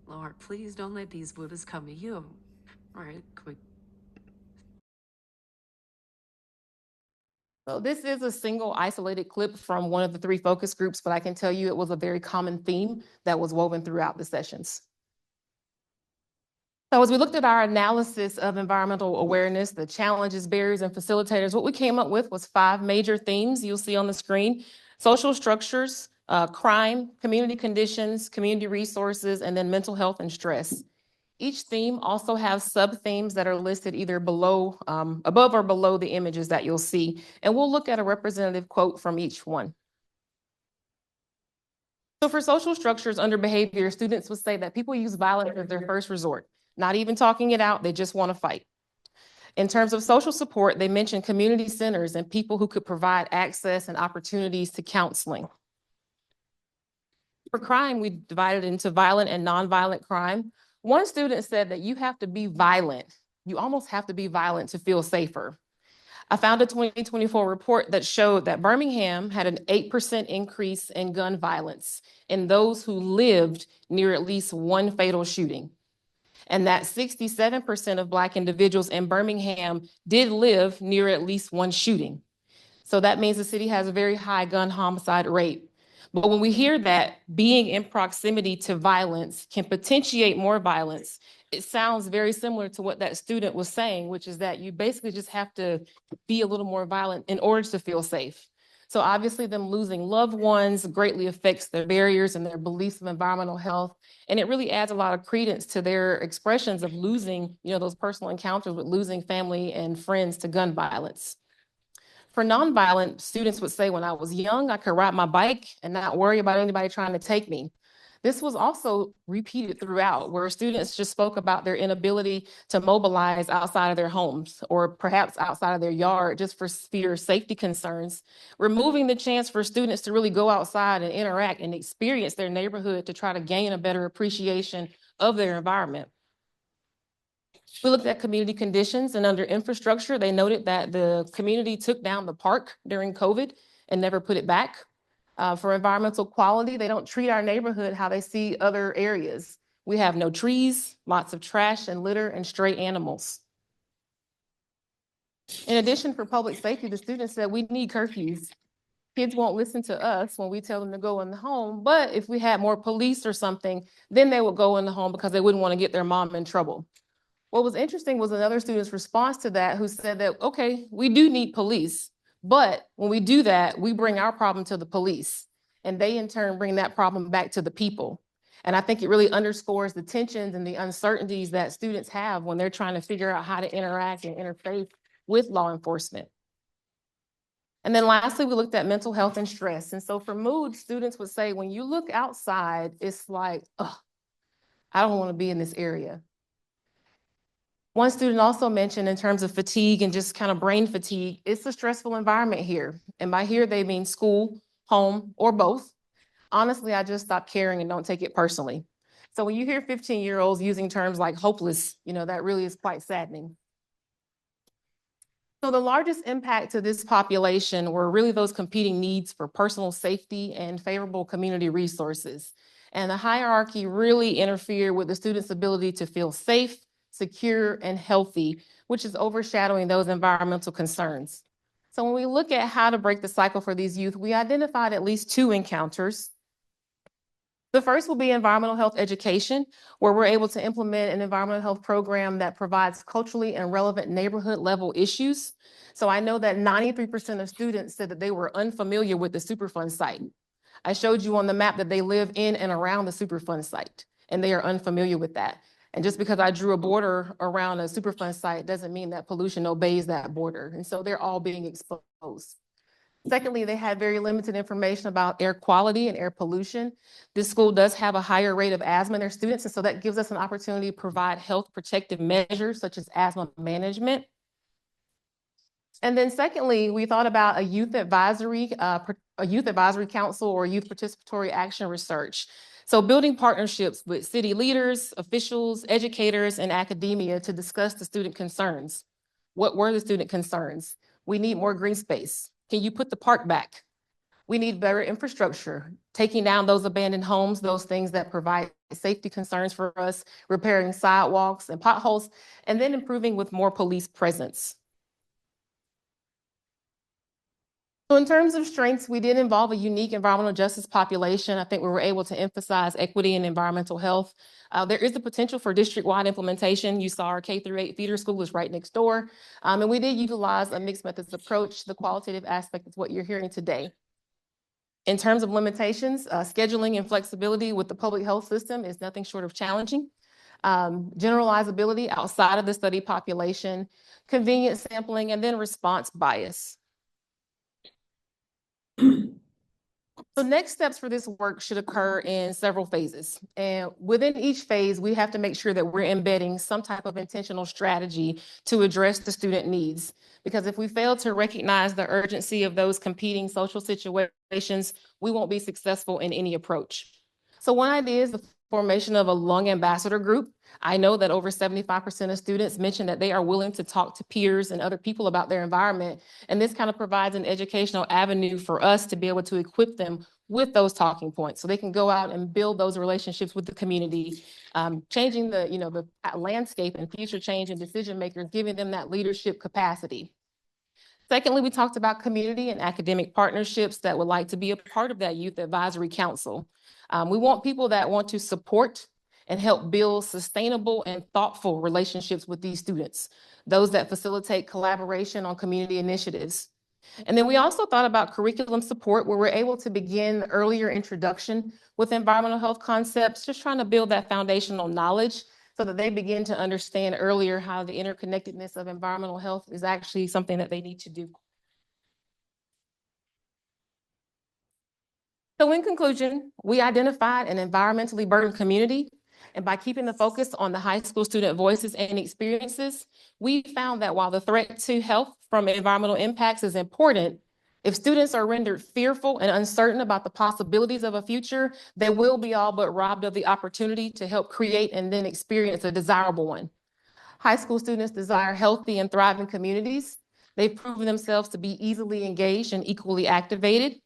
Lord, please don't let these Buddhists come to you. All right, quick. So this is a single isolated clip from one of the 3 focus groups, but I can tell you it was a very common theme that was woven throughout the sessions. So as we looked at our analysis of environmental awareness, the challenges, barriers, and facilitators, what we came up with was 5 major themes you'll see on the screen: social structures, crime, community conditions, community resources, and then mental health and stress. Each theme also has sub-themes that are listed either below, above or below the images that you'll see. And we'll look at a representative quote from each one. So for social structures under behavior, students would say that people use violence as their first resort, not even talking it out, they just want to fight. In terms of social support, they mentioned community centers and people who could provide access and opportunities to counseling. For crime, we divided into violent and nonviolent crime. One student said that you have to be violent. You almost have to be violent to feel safer. I found a 2024 report that showed that Birmingham had an 8% increase in gun violence in those who lived near at least one fatal shooting. And that 67% of Black individuals in Birmingham did live near at least one shooting. So that means the city has a very high gun homicide rate. But when we hear that being in proximity to violence can potentiate more violence, it sounds very similar to what that student was saying, which is that you basically just have to be a little more violent in order to feel safe. So obviously them losing loved ones greatly affects their barriers and their beliefs of environmental health. And it really adds a lot of credence to their expressions of losing, those personal encounters with losing family and friends to gun violence. For nonviolent, students would say, when I was young, I could ride my bike and not worry about anybody trying to take me. This was also repeated throughout, where students just spoke about their inability to mobilize outside of their homes or perhaps outside of their yard just for fear safety concerns, removing the chance for students to really go outside and interact and experience their neighborhood to try to gain a better appreciation of their environment. We looked at community conditions, and under infrastructure, they noted that the community took down the park during COVID and never put it back. For environmental quality, they don't treat our neighborhood how they see other areas. We have no trees, lots of trash and litter, and stray animals. In addition, for public safety, the students said we need curfews. Kids won't listen to us when we tell them to go in the home, but if we had more police or something, then they would go in the home because they wouldn't want to get their mom in trouble. What was interesting was another student's response to that, who said that, okay, we do need police, but when we do that, we bring our problem to the police, and they in turn bring that problem back to the people. And I think it really underscores the tensions and the uncertainties that students have when they're trying to figure out how to interact and interface with law enforcement. And then lastly, we looked at mental health and stress. And so for mood, students would say, when you look outside, it's like, oh, I don't want to be in this area. One student also mentioned in terms of fatigue and just kind of brain fatigue, it's a stressful environment here. And by here, they mean school, home, or both. Honestly, I just stopped caring and don't take it personally. So when you hear 15-year-olds using terms like hopeless, that really is quite saddening. So the largest impact to this population were really those competing needs for personal safety and favorable community resources. And the hierarchy really interfered with the students' ability to feel safe, secure, and healthy, which is overshadowing those environmental concerns. So when we look at how to break the cycle for these youth, we identified at least 2 encounters. The first will be environmental health education, where we're able to implement an environmental health program that provides culturally and relevant neighborhood level issues. So I know that 93% of students said that they were unfamiliar with the Superfund site. I showed you on the map that they live in and around the Superfund site, and they are unfamiliar with that. And just because I drew a border around a Superfund site doesn't mean that pollution obeys that border. And so they're all being exposed. Secondly, they had very limited information about air quality and air pollution. This school does have a higher rate of asthma in their students, and so that gives us an opportunity to provide health protective measures such as asthma management. And then secondly, we thought about a youth advisory council or youth participatory action research. So building partnerships with city leaders, officials, educators, and academia to discuss the student concerns. What were the student concerns? We need more green space. Can you put the park back? We need better infrastructure, taking down those abandoned homes, those things that provide safety concerns for us, repairing sidewalks and potholes, and then improving with more police presence. So in terms of strengths, we did involve a unique environmental justice population. I think we were able to emphasize equity and environmental health. There is the potential for district-wide implementation. You saw our K-8 feeder school is right next door. And we did utilize a mixed methods approach. The qualitative aspect is what you're hearing today. In terms of limitations, scheduling and flexibility with the public health system is nothing short of challenging. Generalizability outside of the study population, convenient sampling, and then response bias. So next steps for this work should occur in several phases. And within each phase, we have to make sure that we're embedding some type of intentional strategy to address the student needs. Because if we fail to recognize the urgency of those competing social situations, we won't be successful in any approach. So one idea is the formation of a lung ambassador group. I know that over 75% of students mentioned that they are willing to talk to peers and other people about their environment. And this kind of provides an educational avenue for us to be able to equip them with those talking points so they can go out and build those relationships with the community, changing the landscape and future change and decision makers, giving them that leadership capacity. Secondly, we talked about community and academic partnerships that would like to be a part of that youth advisory council. We want people that want to support and help build sustainable and thoughtful relationships with these students, those that facilitate collaboration on community initiatives. And then we also thought about curriculum support, where we're able to begin earlier introduction with environmental health concepts, just trying to build that foundational knowledge so that they begin to understand earlier how the interconnectedness of environmental health is actually something that they need to do. So in conclusion, we identified an environmentally burdened community, and by keeping the focus on the high school student voices and experiences, we found that while the threat to health from environmental impacts is important, if students are rendered fearful and uncertain about the possibilities of a future, they will be all but robbed of the opportunity to help create and then experience a desirable one. High school students desire healthy and thriving communities. They've proven themselves to be easily engaged and equally activated.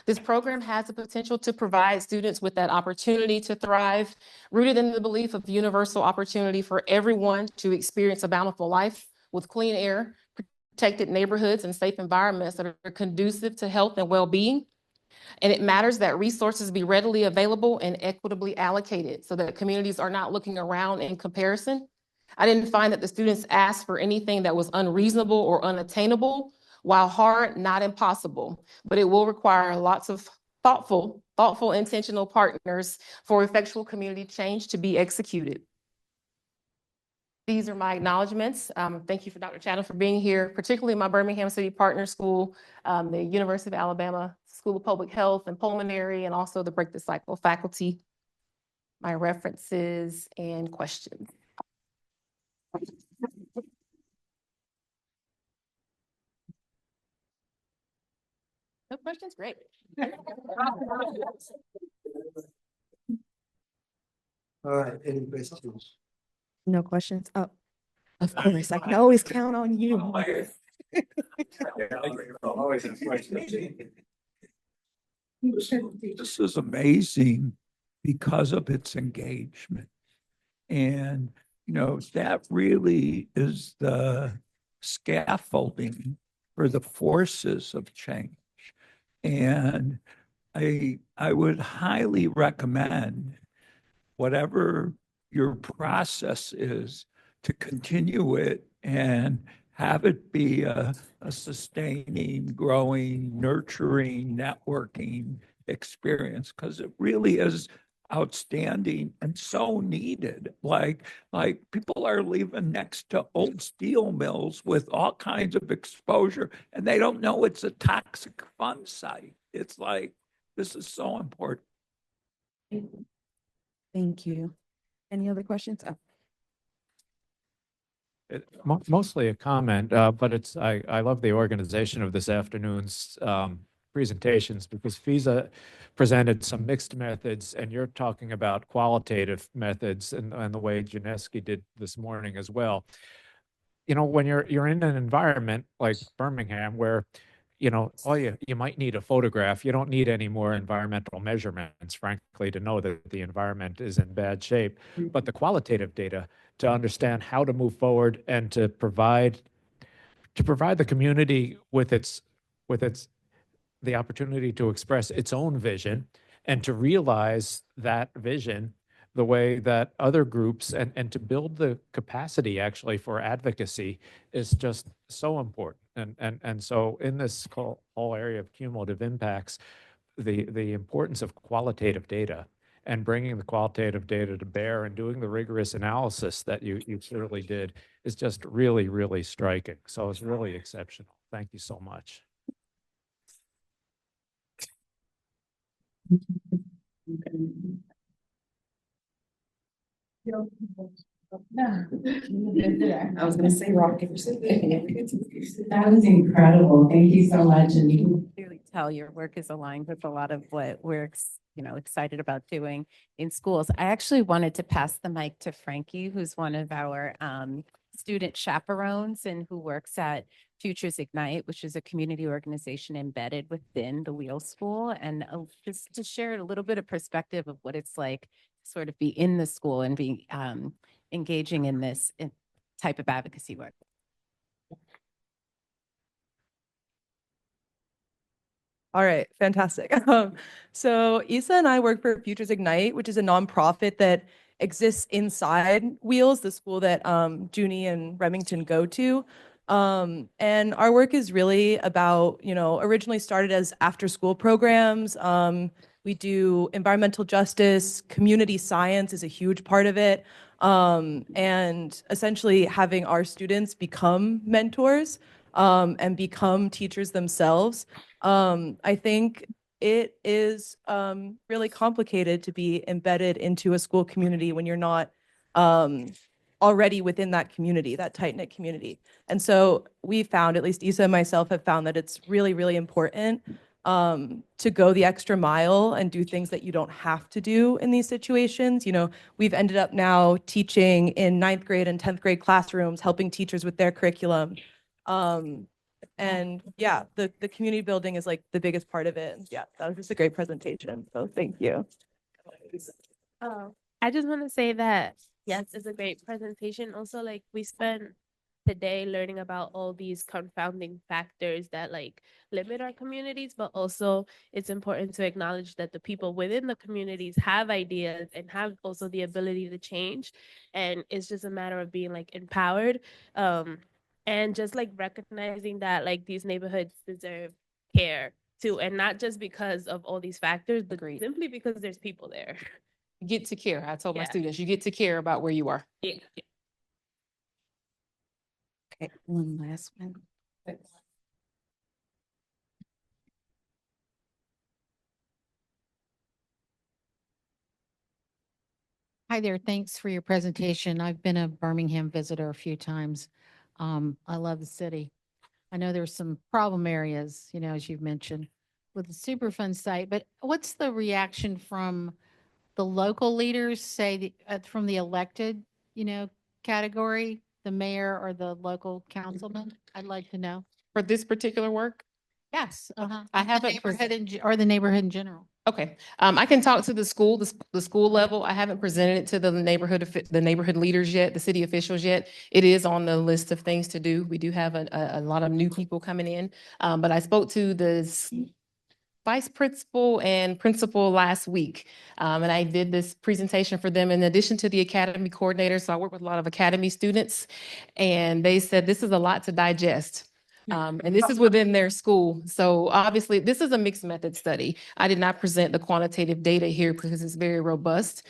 This program has the potential to provide students with that opportunity to thrive, rooted in the belief of universal opportunity for everyone to experience a bountiful life with clean air, protected neighborhoods, and safe environments that are conducive to health and well-being. And it matters that resources be readily available and equitably allocated so that communities are not looking around in comparison. I didn't find that the students asked for anything that was unreasonable or unattainable. While hard, not impossible, but it will require lots of thoughtful, intentional partners for effectual community change to be executed. These are my acknowledgements. Thank you for Dr. Chatham for being here, particularly my Birmingham City Partner School, the University of Alabama School of Public Health and Pulmonary, and also the Break the Cycle faculty. My references and questions. questions? Great. All right, any questions? No questions? Oh, of course, I can always count on you. Always have questions. This is amazing because of its engagement. And, you know, that really is the scaffolding for the forces of change. And I would highly recommend whatever your process is to continue it and have it be a sustaining, growing, nurturing, networking experience, because it really is outstanding and so needed. Like people are leaving next to old steel mills with all kinds of exposure, and they don't know it's a toxic fun site. It's like, this is so important. Thank you. Any other questions? Oh. Mostly a comment, but I love the organization of this afternoon's presentations, because FISA presented some mixed methods, and you're talking about qualitative methods, and the way Janeski did this morning as well. You know, when you're in an environment like Birmingham, where, you know, you might need a photograph. You don't need any more environmental measurements, frankly, to know that the environment is in bad shape. But the qualitative data to understand how to move forward and to provide the community with the opportunity to express its own vision and to realize that vision the way that other groups, and to build the capacity actually for advocacy, is just so important. And so in this whole area of cumulative impacts, the importance of qualitative data and bringing the qualitative data to bear and doing the rigorous analysis that you clearly did is just really, really striking. So it's really exceptional. Thank you so much. I was gonna say rock, paper, scissors. That was incredible. Thank you so much. And you can Clearly tell your work is aligned with a lot of what we're excited about doing in schools. I actually wanted to pass the mic to Frankie, who's one of our student chaperones and who works at Futures Ignite, which is a community organization embedded within the Wheel School, and just to share a little bit of perspective of what it's like to sort of be in the school and be engaging in this type of advocacy work. All right, fantastic. So Isa and I work for Futures Ignite, which is a nonprofit that exists inside Wheels, the school that Junie and Remington go to. And our work is really about, originally started as after-school programs. We do environmental justice, community science is a huge part of it, and essentially having our students become mentors and become teachers themselves. I think it is really complicated to be embedded into a school community when you're not already within that community, that tight-knit community. And so we found, at least Isa and myself have found, that it's really, really important to go the extra mile and do things that you don't have to do in these situations. We've ended up now teaching in 9th grade and 10th grade classrooms, helping teachers with their curriculum. And yeah, the community building is like the biggest part of it. Yeah, that was just a great presentation. So thank you. I just want to say that, yes, it's a great presentation. Also, like, we spent the day learning about all these confounding factors that limit our communities, but also it's important to acknowledge that the people within the communities have ideas and have also the ability to change. And it's just a matter of being empowered. And just recognizing that these neighborhoods deserve care too, and not just because of all these factors, but simply because there's people there. You get to care. I told my Yeah. students, you get to care about where you are. Yeah. Okay, one last one. Hi there. Thanks for your presentation. I've been a Birmingham visitor a few times. I love the city. I know there's some problem areas, as you've mentioned, with the Superfund site, but what's the reaction from the local leaders, say from the elected, category, the mayor or the local councilman? I'd like to know. For this particular work? Yes, I The haven't neighborhood or the neighborhood in general. Okay, I can talk to the school, the school level. I haven't presented it to the neighborhood leaders yet, the city officials yet. It is on the list of things to do. We do have a lot of new people coming in. But I spoke to the vice principal and principal last week. And I did this presentation for them in addition to the academy coordinator. So I work with a lot of academy students, and they said this is a lot to digest. And this is within their school. So obviously, this is a mixed method study. I did not present the quantitative data here because it's very robust.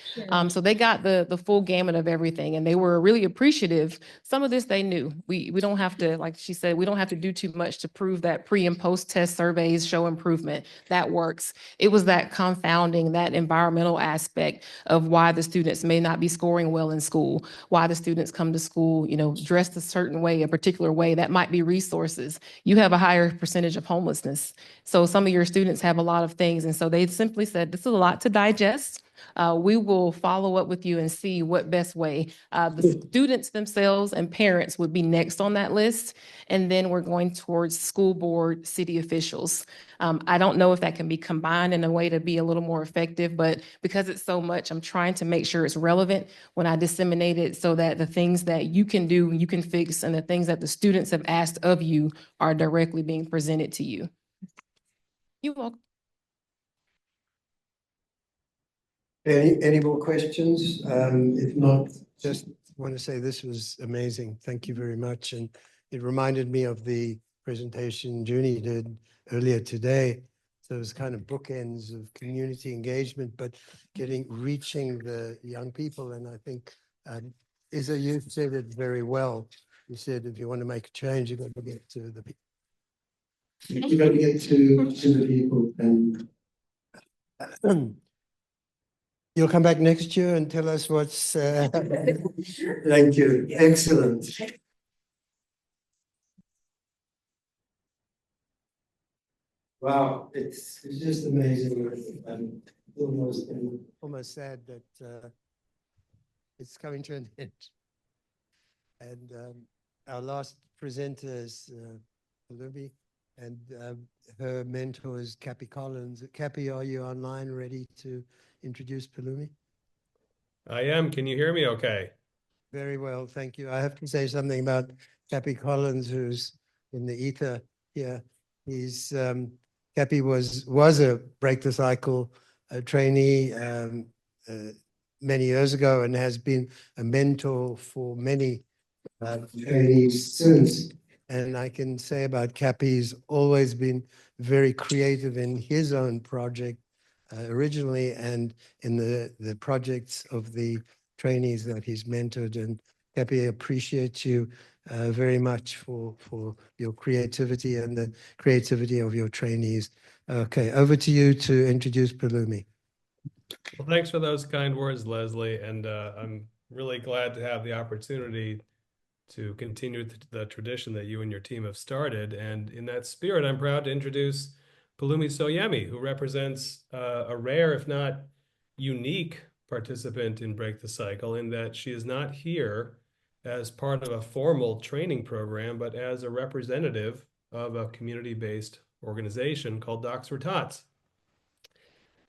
So they got the full gamut of everything, and they were really appreciative. Some of this they knew. We don't have to, like she said, we don't have to do too much to prove that pre and post test surveys show improvement. That works. It was that confounding, that environmental aspect of why the students may not be scoring well in school, why the students come to school, dressed a certain way, a particular way. That might be resources. You have a higher percentage of homelessness. So some of your students have a lot of things. And so they simply said, this is a lot to digest. We will follow up with you and see what best way. The students themselves and parents would be next on that list. And then we're going towards school board, city officials. I don't know if that can be combined in a way to be a little more effective, but because it's so much, I'm trying to make sure it's relevant when I disseminate it so that the things that you can do, you can fix, and the things that the students have asked of you are directly being presented to you. You're welcome. Any more questions? If not, just want to say this was amazing. Thank you very much. And it reminded me of the presentation Junie did earlier today. So it was kind of bookends of community engagement, but reaching the young people. And I think, Isa, you said it very well. You said, if you want to make a change, you've got to get to the people. You got to get to the people. And you'll come back next year and tell us what's. Thank you. Excellent. Wow, it's just amazing. I'm almost sad that it's coming to an end. And our last presenter is Libby, and her mentor is Cappy Collins. Cappy, are you online, ready to introduce Palumi? I am. Can you hear me okay? Very well, thank you. I have to say something about Cappy Collins, who's in the ether here. He's Cappy was a Break the Cycle trainee many years ago, and has been a mentor for many trainees since. And I can say about Cappy, he's always been very creative in his own project originally, and in the projects of the trainees that he's mentored. And Cappy, I appreciate you very much for your creativity and the creativity of your trainees. Okay, over to you to introduce Palumi. Well, thanks for those kind words, Leslie. And I'm really glad to have the opportunity to continue the tradition that you and your team have started. And in that spirit, I'm proud to introduce Palumi Soyemi, who represents a rare, if not unique, participant in Break the Cycle, in that she is not here as part of a formal training program, but as a representative of a community-based organization called Docs for Tots.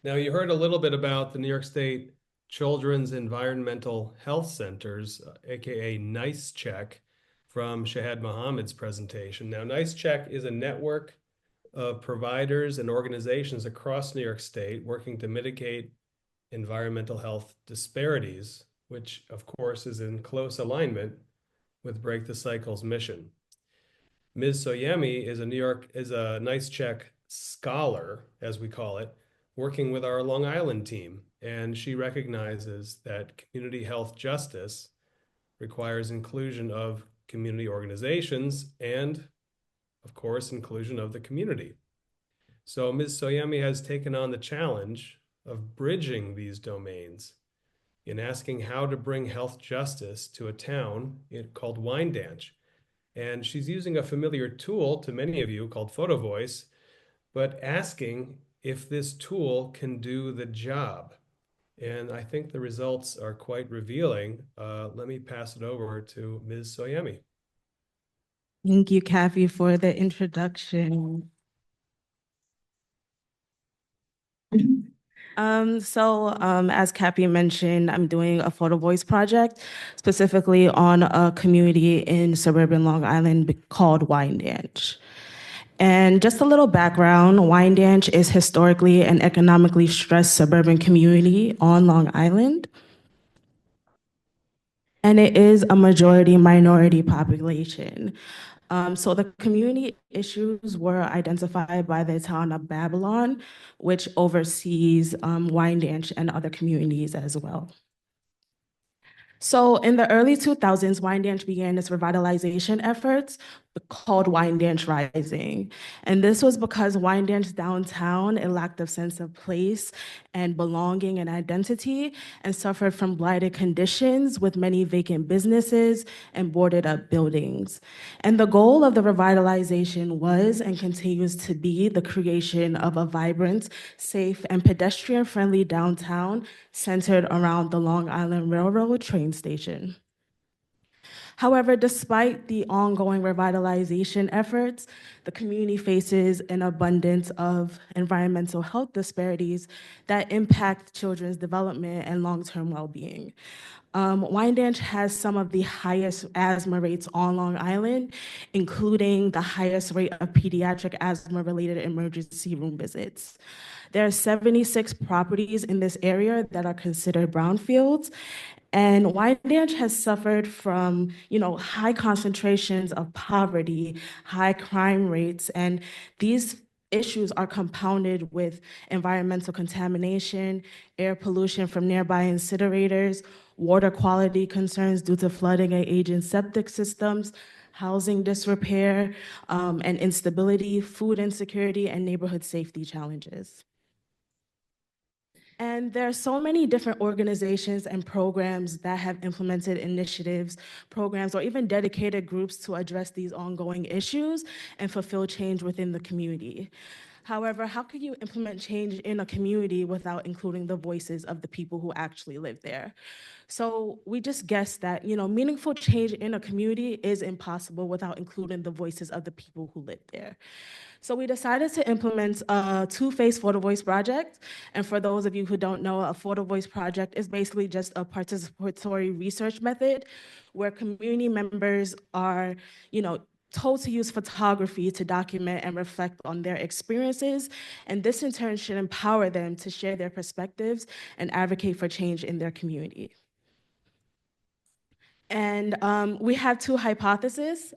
Now, you heard a little bit about the New York State Children's Environmental Health Centers, aka NICE Check, from Shahad Mohammed's presentation. Now, NICE Check is a network of providers and organizations across New York State working to mitigate environmental health disparities, which of course is in close alignment with Break the Cycle's mission. Ms. Soyemi is a NICE Check scholar, as we call it, working with our Long Island team, and she recognizes that community health justice requires inclusion of community organizations and, of course, inclusion of the community. So Ms. Soyemi has taken on the challenge of bridging these domains in asking how to bring health justice to a town called Wyandanch. And she's using a familiar tool to many of you called Photo Voice but asking if this tool can do the job. And I think the results are quite revealing. Let me pass it over to Ms. Soyemi. Thank you, Kathy, for the introduction. As Kathy mentioned, I'm doing a photo voice project specifically on a community in suburban Long Island called Wyandanch. And just a little background, Wyandanch is historically an economically stressed suburban community on Long Island. And it is a majority minority population. So the community issues were identified by the town of Babylon, which oversees Wyandanch and other communities as well. So in the early 2000s, Wyandanch began its revitalization efforts called Wyandanch Rising. And this was because Wyandanch downtown, it lacked a sense of place and belonging and identity and suffered from blighted conditions with many vacant businesses and boarded up buildings. And the goal of the revitalization was and continues to be the creation of a vibrant, safe, and pedestrian-friendly downtown centered around the Long Island Railroad train station. However, despite the ongoing revitalization efforts, the community faces an abundance of environmental health disparities that impact children's development and long-term well-being. Wyandanch has some of the highest asthma rates on Long Island, including the highest rate of pediatric asthma-related emergency room visits. There are 76 properties in this area that are considered brownfields, and Wyandanch has suffered from, high concentrations of poverty, high crime rates, and these issues are compounded with environmental contamination, air pollution from nearby incinerators, water quality concerns due to flooding and aging septic systems, housing disrepair, and instability, food insecurity, and neighborhood safety challenges. And there are so many different organizations and programs that have implemented initiatives, programs, or even dedicated groups to address these ongoing issues and fulfill change within the community. However, how can you implement change in a community without including the voices of the people who actually live there? So we just guessed that, meaningful change in a community is impossible without including the voices of the people who live there. So we decided to implement a two-phase photo voice project. And for those of you who don't know, a photo voice project is basically just a participatory research method where community members are, told to use photography to document and reflect on their experiences. And this in turn should empower them to share their perspectives and advocate for change in their community. And we have two hypotheses,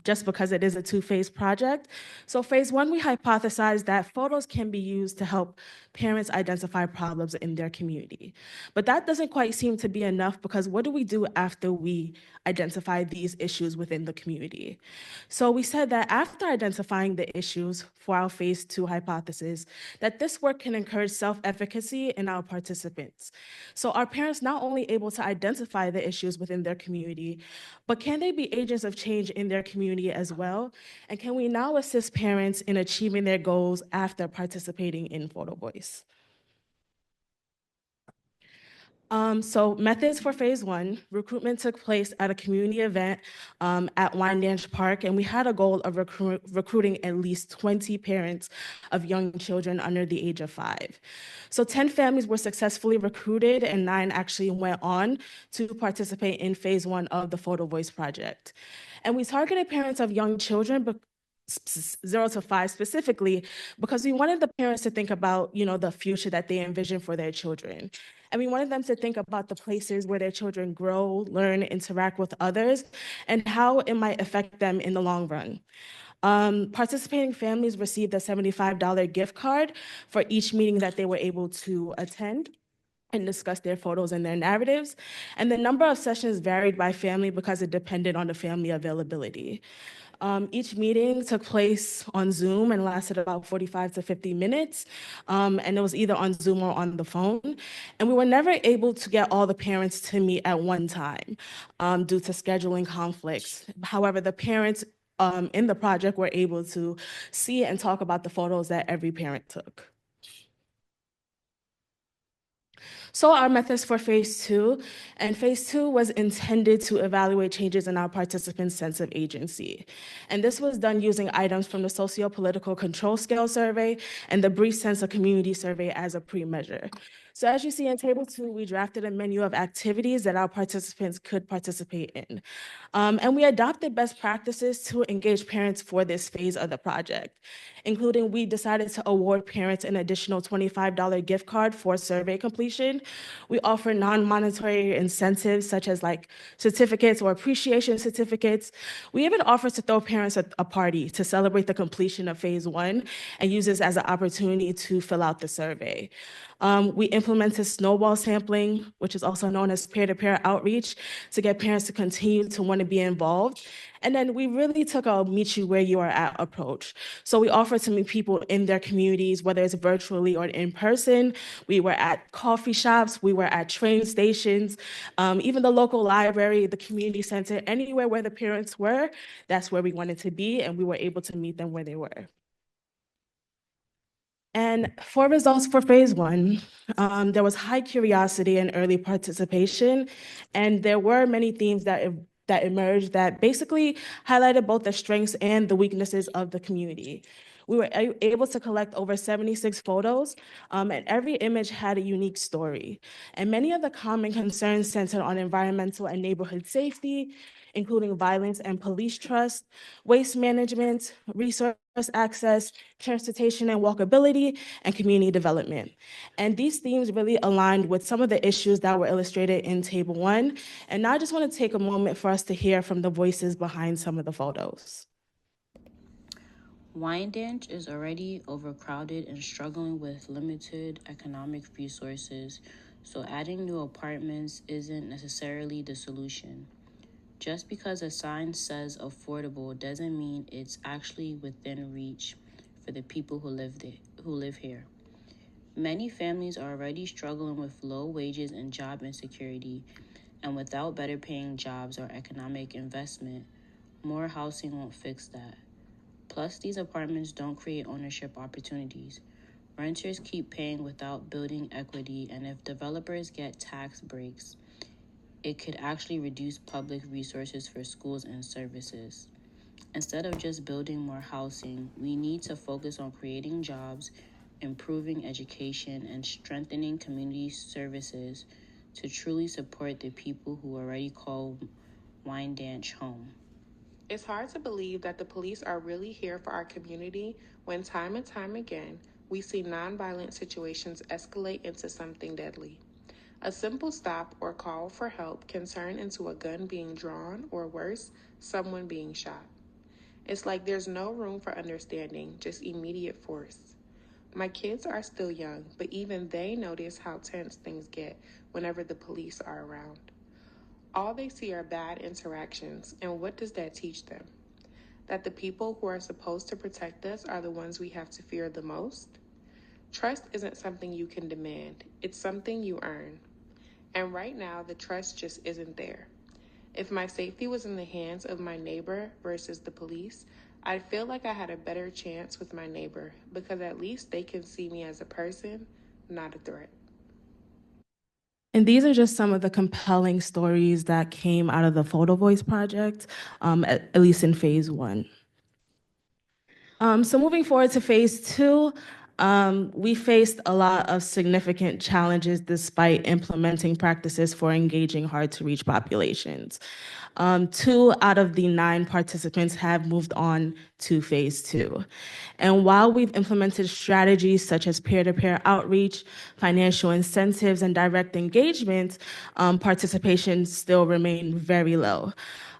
just because it is a two-phase project. So phase one, we hypothesized that photos can be used to help parents identify problems in their community. But that doesn't quite seem to be enough, because what do we do after we identify these issues within the community? So we said that after identifying the issues for our phase two hypothesis, that this work can encourage self-efficacy in our participants. So are parents not only able to identify the issues within their community, but can they be agents of change in their community as well? And can we now assist parents in achieving their goals after participating in Photo Voice? So methods for phase one, recruitment took place at a community event at Wyandanch Park, and we had a goal of recruiting at least 20 parents of young children under the age of 5. So 10 families were successfully recruited, and 9 actually went on to participate in phase one of the Photo Voice project. And we targeted parents of young children, but 0 to 5 specifically, because we wanted the parents to think about, the future that they envision for their children. And we wanted them to think about the places where their children grow, learn, interact with others, and how it might affect them in the long run. Participating families received a $75 gift card for each meeting that they were able to attend and discuss their photos and their narratives. And the number of sessions varied by family because it depended on the family availability. Each meeting took place on Zoom and lasted about 45 to 50 minutes. And it was either on Zoom or on the phone. And we were never able to get all the parents to meet at one time due to scheduling conflicts. However, the parents in the project were able to see and talk about the photos that every parent took. So our methods for phase two, and phase two was intended to evaluate changes in our participants' sense of agency. And this was done using items from the socio-political control scale survey and the brief sense of community survey as a pre-measure. So as you see in table 2, we drafted a menu of activities that our participants could participate in. And we adopted best practices to engage parents for this phase of the project, including we decided to award parents an additional $25 gift card for survey completion. We offer non-monetary incentives such as like certificates or appreciation certificates. We even offer to throw parents a party to celebrate the completion of phase 1 and use this as an opportunity to fill out the survey. We implemented snowball sampling, which is also known as peer-to-peer outreach, to get parents to continue to want to be involved. And then we really took a meet you where you are at approach. So we offered to meet people in their communities, whether it's virtually or in person. We were at coffee shops, we were at train stations, even the local library, the community center, anywhere where the parents were, that's where we wanted to be, and we were able to meet them where they were. And for results for phase 1, there was high curiosity and early participation, and there were many themes that emerged that basically highlighted both the strengths and the weaknesses of the community. We were able to collect over 76 photos, and every image had a unique story. And many of the common concerns centered on environmental and neighborhood safety, including violence and police trust, waste management, resource access, transportation and walkability, and community development. And these themes really aligned with some of the issues that were illustrated in Table 1. And now I just want to take a moment for us to hear from the voices behind some of the photos. Wyandanch is already overcrowded and struggling with limited economic resources, so adding new apartments isn't necessarily the solution. Just because a sign says affordable doesn't mean it's actually within reach for the people who live here. Many families are already struggling with low wages and job insecurity, and without better paying jobs or economic investment, more housing won't fix that. Plus, these apartments don't create ownership opportunities. Renters keep paying without building equity, and if developers get tax breaks, it could actually reduce public resources for schools and services. Instead of just building more housing, we need to focus on creating jobs, improving education, and strengthening community services to truly support the people who already call Wyandanch home. It's hard to believe that the police are really here for our community when time and time again we see nonviolent situations escalate into something deadly. A simple stop or call for help can turn into a gun being drawn or worse, someone being shot. It's like there's no room for understanding, just immediate force. My kids are still young, but even they notice how tense things get whenever the police are around. All they see are bad interactions, and what does that teach them? That the people who are supposed to protect us are the ones we have to fear the most? Trust isn't something you can demand, it's something you earn. And right now, the trust just isn't there. If my safety was in the hands of my neighbor versus the police, I'd feel like I had a better chance with my neighbor because at least they can see me as a person, not a threat. And these are just some of the compelling stories that came out of the Photo Voice project, at least in phase 1. So moving forward to phase 2, we faced a lot of significant challenges despite implementing practices for engaging hard-to-reach populations. 2 out of the 9 participants have moved on to phase 2. And while we've implemented strategies such as peer-to-peer outreach, financial incentives, and direct engagement, participation still remained very low.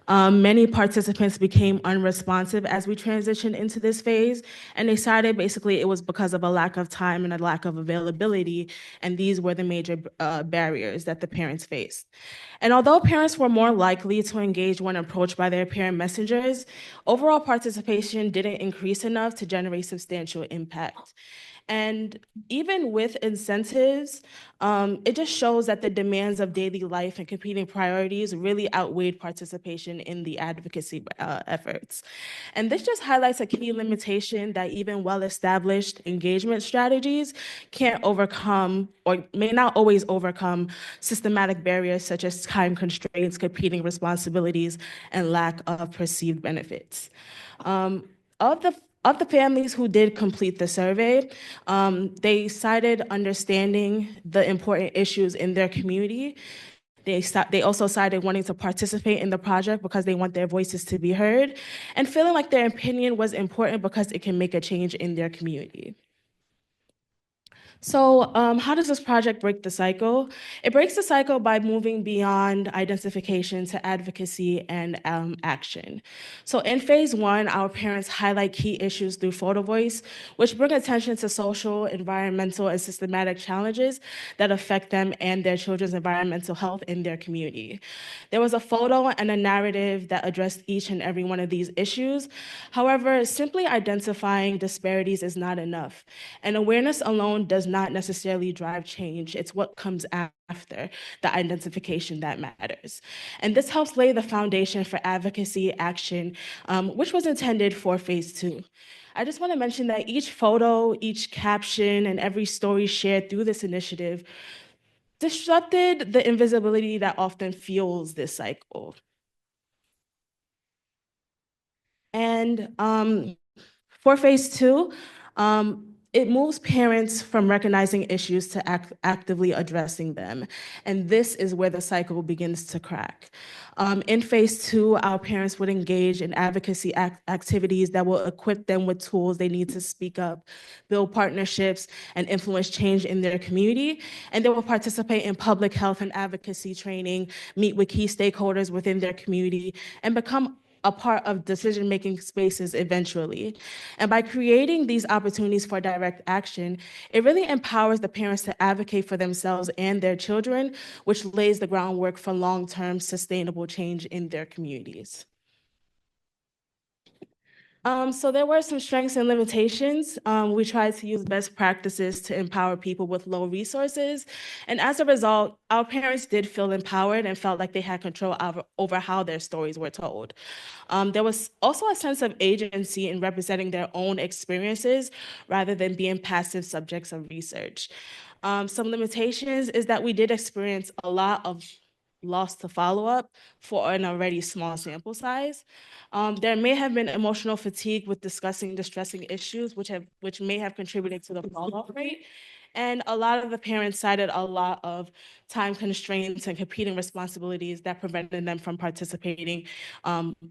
Many participants became unresponsive as we transitioned into this phase, and they cited basically it was because of a lack of time and a lack of availability, and these were the major barriers that the parents faced. And although parents were more likely to engage when approached by their parent messengers, overall participation didn't increase enough to generate substantial impact. And even with incentives, it just shows that the demands of daily life and competing priorities really outweighed participation in the advocacy efforts. And this just highlights a key limitation that even well-established engagement strategies can't overcome or may not always overcome systematic barriers such as time constraints, competing responsibilities, and lack of perceived benefits. Of the families who did complete the survey, they cited understanding the important issues in their community. They also cited wanting to participate in the project because they want their voices to be heard, and feeling like their opinion was important because it can make a change in their community. So how does this project break the cycle? It breaks the cycle by moving beyond identification to advocacy and action. So in phase one, our parents highlight key issues through photo voice, which bring attention to social, environmental, and systematic challenges that affect them and their children's environmental health in their community. There was a photo and a narrative that addressed each and every one of these issues. However, simply identifying disparities is not enough. And awareness alone does not necessarily drive change. It's what comes after the identification that matters. And this helps lay the foundation for advocacy action, which was intended for phase two. I just want to mention that each photo, each caption, and every story shared through this initiative disrupted the invisibility that often fuels this cycle. And for phase two, it moves parents from recognizing issues to actively addressing them. And this is where the cycle begins to crack. In phase two, our parents would engage in advocacy activities that will equip them with tools they need to speak up, build partnerships, and influence change in their community. And they will participate in public health and advocacy training, meet with key stakeholders within their community, and become a part of decision-making spaces eventually. And by creating these opportunities for direct action, it really empowers the parents to advocate for themselves and their children, which lays the groundwork for long-term sustainable change in their communities. So there were some strengths and limitations. We tried to use best practices to empower people with low resources. And as a result, our parents did feel empowered and felt like they had control over how their stories were told. There was also a sense of agency in representing their own experiences rather than being passive subjects of research. Some limitations is that we did experience a lot of loss to follow-up for an already small sample size. There may have been emotional fatigue with discussing distressing issues, which may have contributed to the fall-off rate. And a lot of the parents cited a lot of time constraints and competing responsibilities that prevented them from participating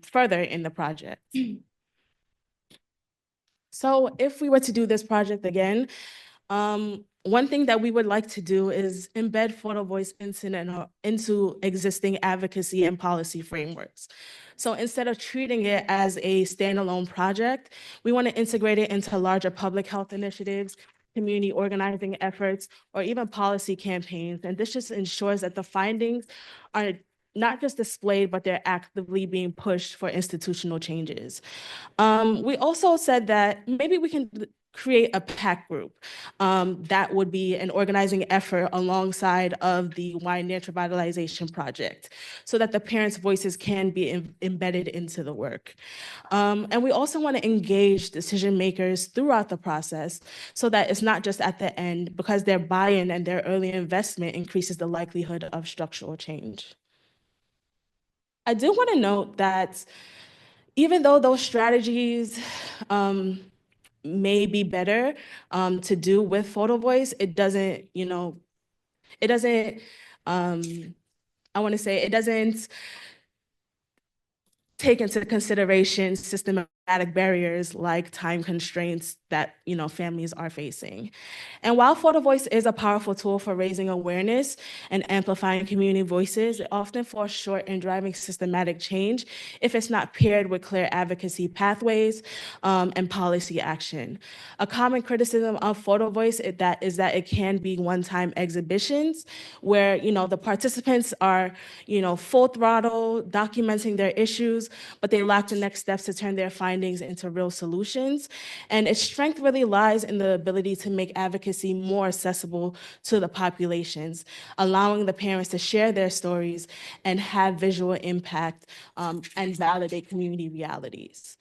further in the project. So if we were to do this project again, one thing that we would like to do is embed photo voice into existing advocacy and policy frameworks. So instead of treating it as a standalone project, we want to integrate it into larger public health initiatives, community organizing efforts, or even policy campaigns. And this just ensures that the findings are not just displayed, but they're actively being pushed for institutional changes. We also said that maybe we can create a PAC group that would be an organizing effort alongside of the Wine Nature Revitalization Project so that the parents' voices can be embedded into the work. And we also want to engage decision makers throughout the process so that it's not just at the end, because their buy-in and their early investment increases the likelihood of structural change. I do want to note that even though those strategies may be better to do with photo voice, it doesn't, it doesn't, I want to say it doesn't take into consideration systematic barriers like time constraints that families are facing. And while photo voice is a powerful tool for raising awareness and amplifying community voices, it often falls short in driving systematic change if it's not paired with clear advocacy pathways and policy action. A common criticism of photo voice is that it can be one-time exhibitions where the participants are full throttle documenting their issues, but they lack the next steps to turn their findings findings into real solutions. And its strength really lies in the ability to make advocacy more accessible to the populations, allowing the parents to share their stories and have visual impact and validate community realities.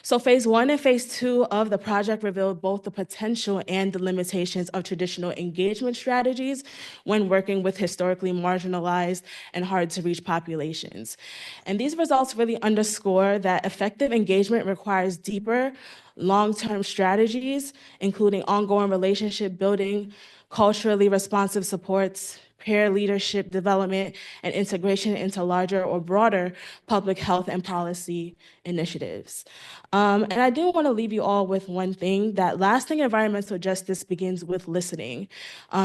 So phase 1 and phase 2 of the project revealed both the potential and the limitations of traditional engagement strategies when working with historically marginalized and hard to reach populations. And these results really underscore that effective engagement requires deeper, long-term strategies, including ongoing relationship building, culturally responsive supports, peer leadership development, and integration into larger or broader public health and policy initiatives. And I do want to leave you all with one thing, that lasting environmental justice begins with listening.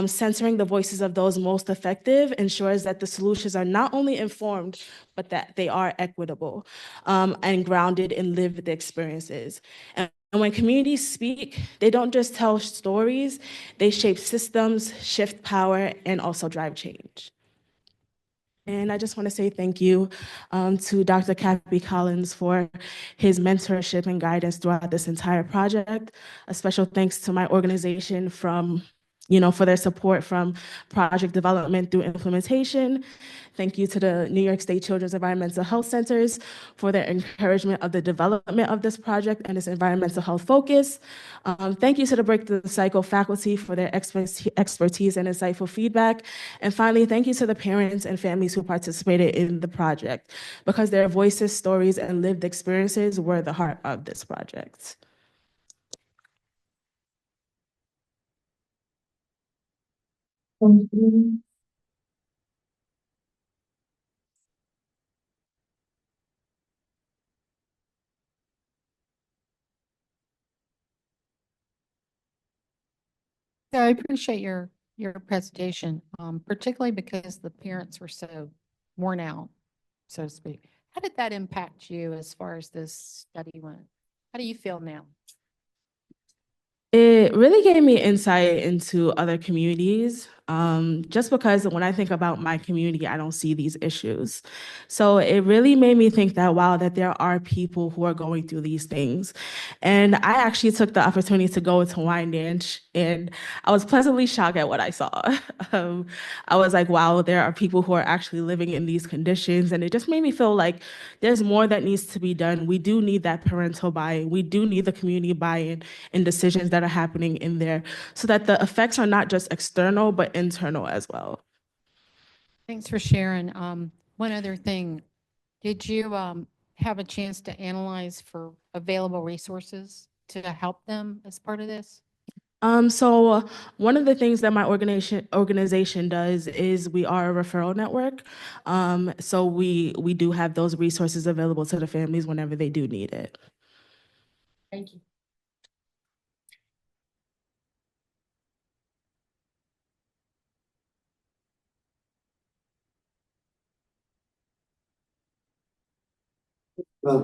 Censoring the voices of those most effective ensures that the solutions are not only informed, but that they are equitable and grounded in lived experiences. And when communities speak, they don't just tell stories, they shape systems, shift power, and also drive change. And I just want to say thank you to Dr. Cappy Collins for his mentorship and guidance throughout this entire project. A special thanks to my organization for their support from project development through implementation. Thank you to the New York State Children's Environmental Health Centers for their encouragement of the development of this project and its environmental health focus. Thank you to the Break the Cycle faculty for their expertise and insightful feedback. And finally, thank you to the parents and families who participated in the project, because their voices, stories, and lived experiences were the heart of this project. Thank you. Yeah, I appreciate your presentation, particularly because the parents were so worn out, so to speak. How did that impact you as far as this study went? How do you feel now? It really gave me insight into other communities, just because when I think about my community, I don't see these issues. So it really made me think that, wow, that there are people who are going through these things. And I actually took the opportunity to go to Wyandanch, and I was pleasantly shocked at what I saw. I was like, wow, there are people who are actually living in these conditions. And it just made me feel like there's more that needs to be done. We do need that parental buy-in. We do need the community buy-in in decisions that are happening in there, so that the effects are not just external, but internal as well. Thanks for sharing. One other thing, did you have a chance to analyze for available resources to help them as part of this? So one of the things that my organization does is we are a referral network. So we do have those resources available to the families whenever they do need it. Thank you.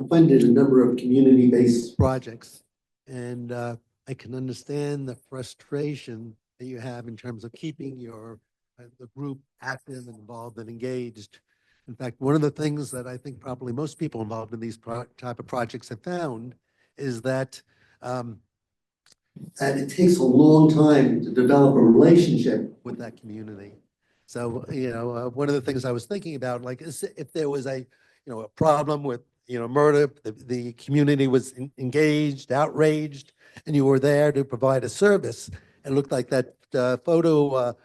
Funded a number of community-based projects, and I can understand the frustration that you have in terms of keeping the group active and involved and engaged. In fact, one of the things that I think probably most people involved in these type of projects have found is that it takes a long time to develop a relationship with that community. So, one of the things I was thinking about, like, is if there was a problem with murder, the community was engaged, outraged, and you were there to provide a service. It looked like that photo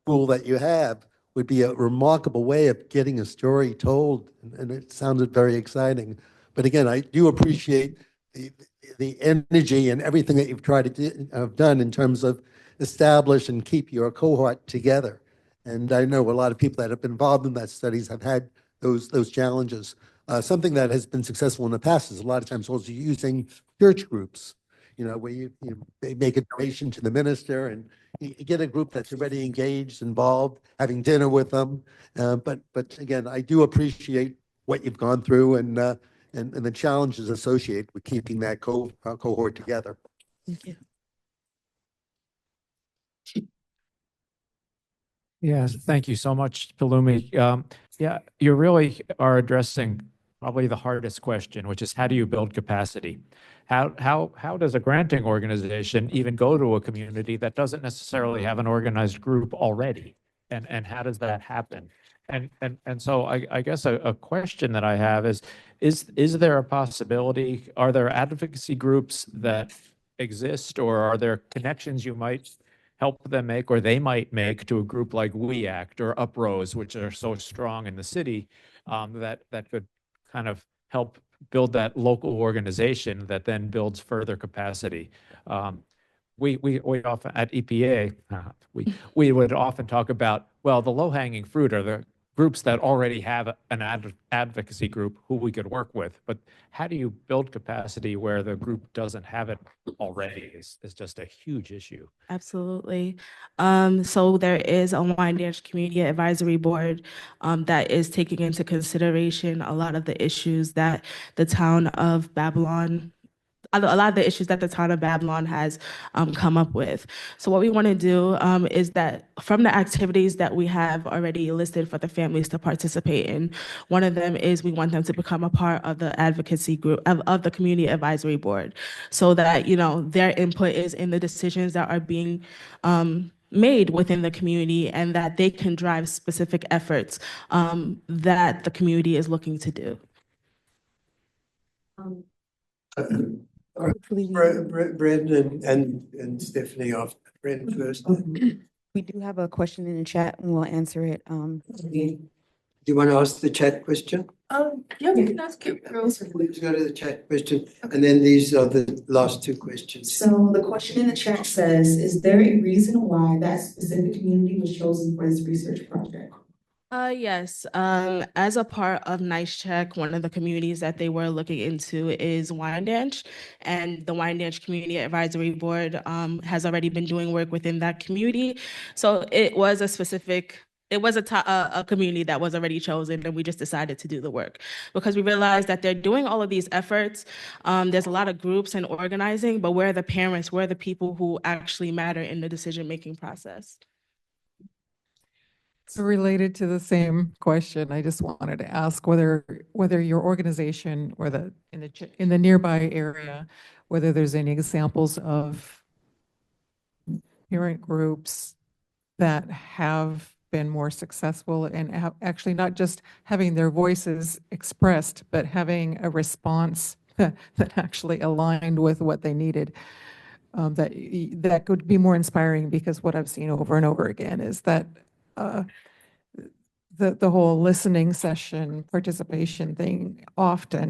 pool that you have would be a remarkable way of getting a story told, and it sounded very exciting. But again, I do appreciate the energy and everything that you've tried to have done in terms of establish and keep your cohort together. And I know a lot of people that have been involved in that studies have had those challenges. Something that has been successful in the past is a lot of times also using church groups, where you make a donation to the minister and you get a group that's already engaged, involved, having dinner with them. But again, I do appreciate what you've gone through and the challenges associated with keeping that cohort together. Thank you. Yes, thank you so much, Palumi. Yeah, you really are addressing probably the hardest question, which is how do you build capacity? How does a granting organization even go to a community that doesn't necessarily have an organized group already? And how does that happen? And so I guess a question that I have is there a possibility, are there advocacy groups that exist, or are there connections you might help them make, or they might make, to a group like We Act or Uprose, which are so strong in the city, that could kind of help build that local organization that then builds further capacity? We often at EPA, we would often talk about, well, the low-hanging fruit are the groups that already have an advocacy group who we could work with. But how do you build capacity where the group doesn't have it already is just a huge issue. Absolutely. So there is a Wyandanch Community Advisory Board that is taking into consideration a lot of the issues that the town of Babylon a lot of the issues that the town of Babylon has come up with. So what we want to do is that from the activities that we have already listed for the families to participate in, one of them is we want them to become a part of the advocacy group of the community advisory board, so that their input is in the decisions that are being made within the community, and that they can drive specific efforts that the community is looking to do. Brendan and Stephanie off. Brendan first. We do have a question in the chat and we'll answer it. Do you want to ask the chat question? Yeah, we can ask it. Please go to the chat question, and then these are the last two questions. So the question in the chat says, is there a reason why that specific community was chosen for this research project? Yes. As a part of Nice Check, one of the communities that they were looking into is Wyandanch, and the Wyandanch Community Advisory Board has already been doing work within that community. So it was a community that was already chosen, and we just decided to do the work because we realized that they're doing all of these efforts. There's a lot of groups and organizing, but where are the parents, where are the people who actually matter in the decision-making process? So related to the same question, I just wanted to ask whether your organization or in the nearby area, whether there's any examples of parent groups that have been more successful and have actually not just having their voices expressed, but having a response that actually aligned with what they needed. That could be more inspiring, because what I've seen over and over again is that the whole listening session participation thing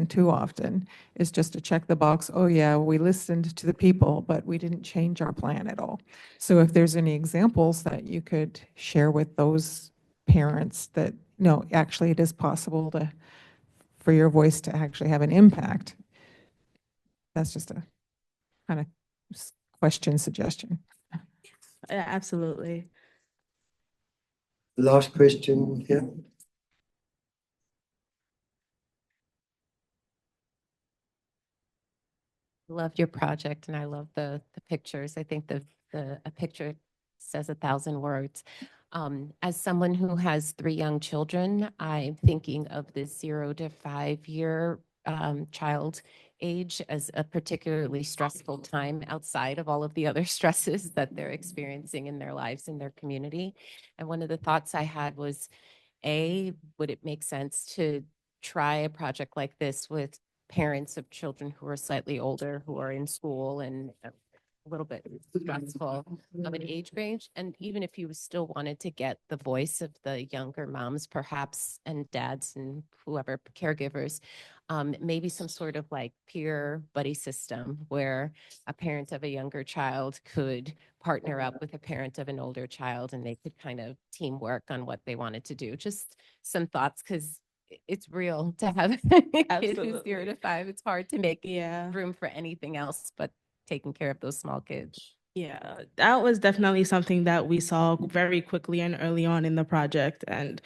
too often is just to check the box. Oh yeah, we listened to the people, but we didn't change our plan at all. So if there's any examples that you could share with those parents that, no, actually it is possible for your voice to actually have an impact. That's just a kind of question suggestion. Yeah, absolutely. Last question here. Love your project, and I love the pictures. I think a picture says 1,000 words. As someone who has 3 young children, I'm thinking of the 0 to 5 year child age as a particularly stressful time outside of all of the other stresses that they're experiencing in their lives, in their community. And one of the thoughts I had was, would it make sense to try a project like this with parents of children who are slightly older, who are in school and a little bit stressful of an age range? And even if you still wanted to get the voice of the younger moms, perhaps, and dads and whoever caregivers, maybe some sort of like peer buddy system where a parent of a younger child could partner up with a parent of an older child, and they could kind of teamwork on what they wanted to do. Just some thoughts, because it's real to have a kid who's 0 to 5. It's hard to make room for anything else but taking care of those small kids. Yeah, that was definitely something that we saw very quickly and early on in the project. And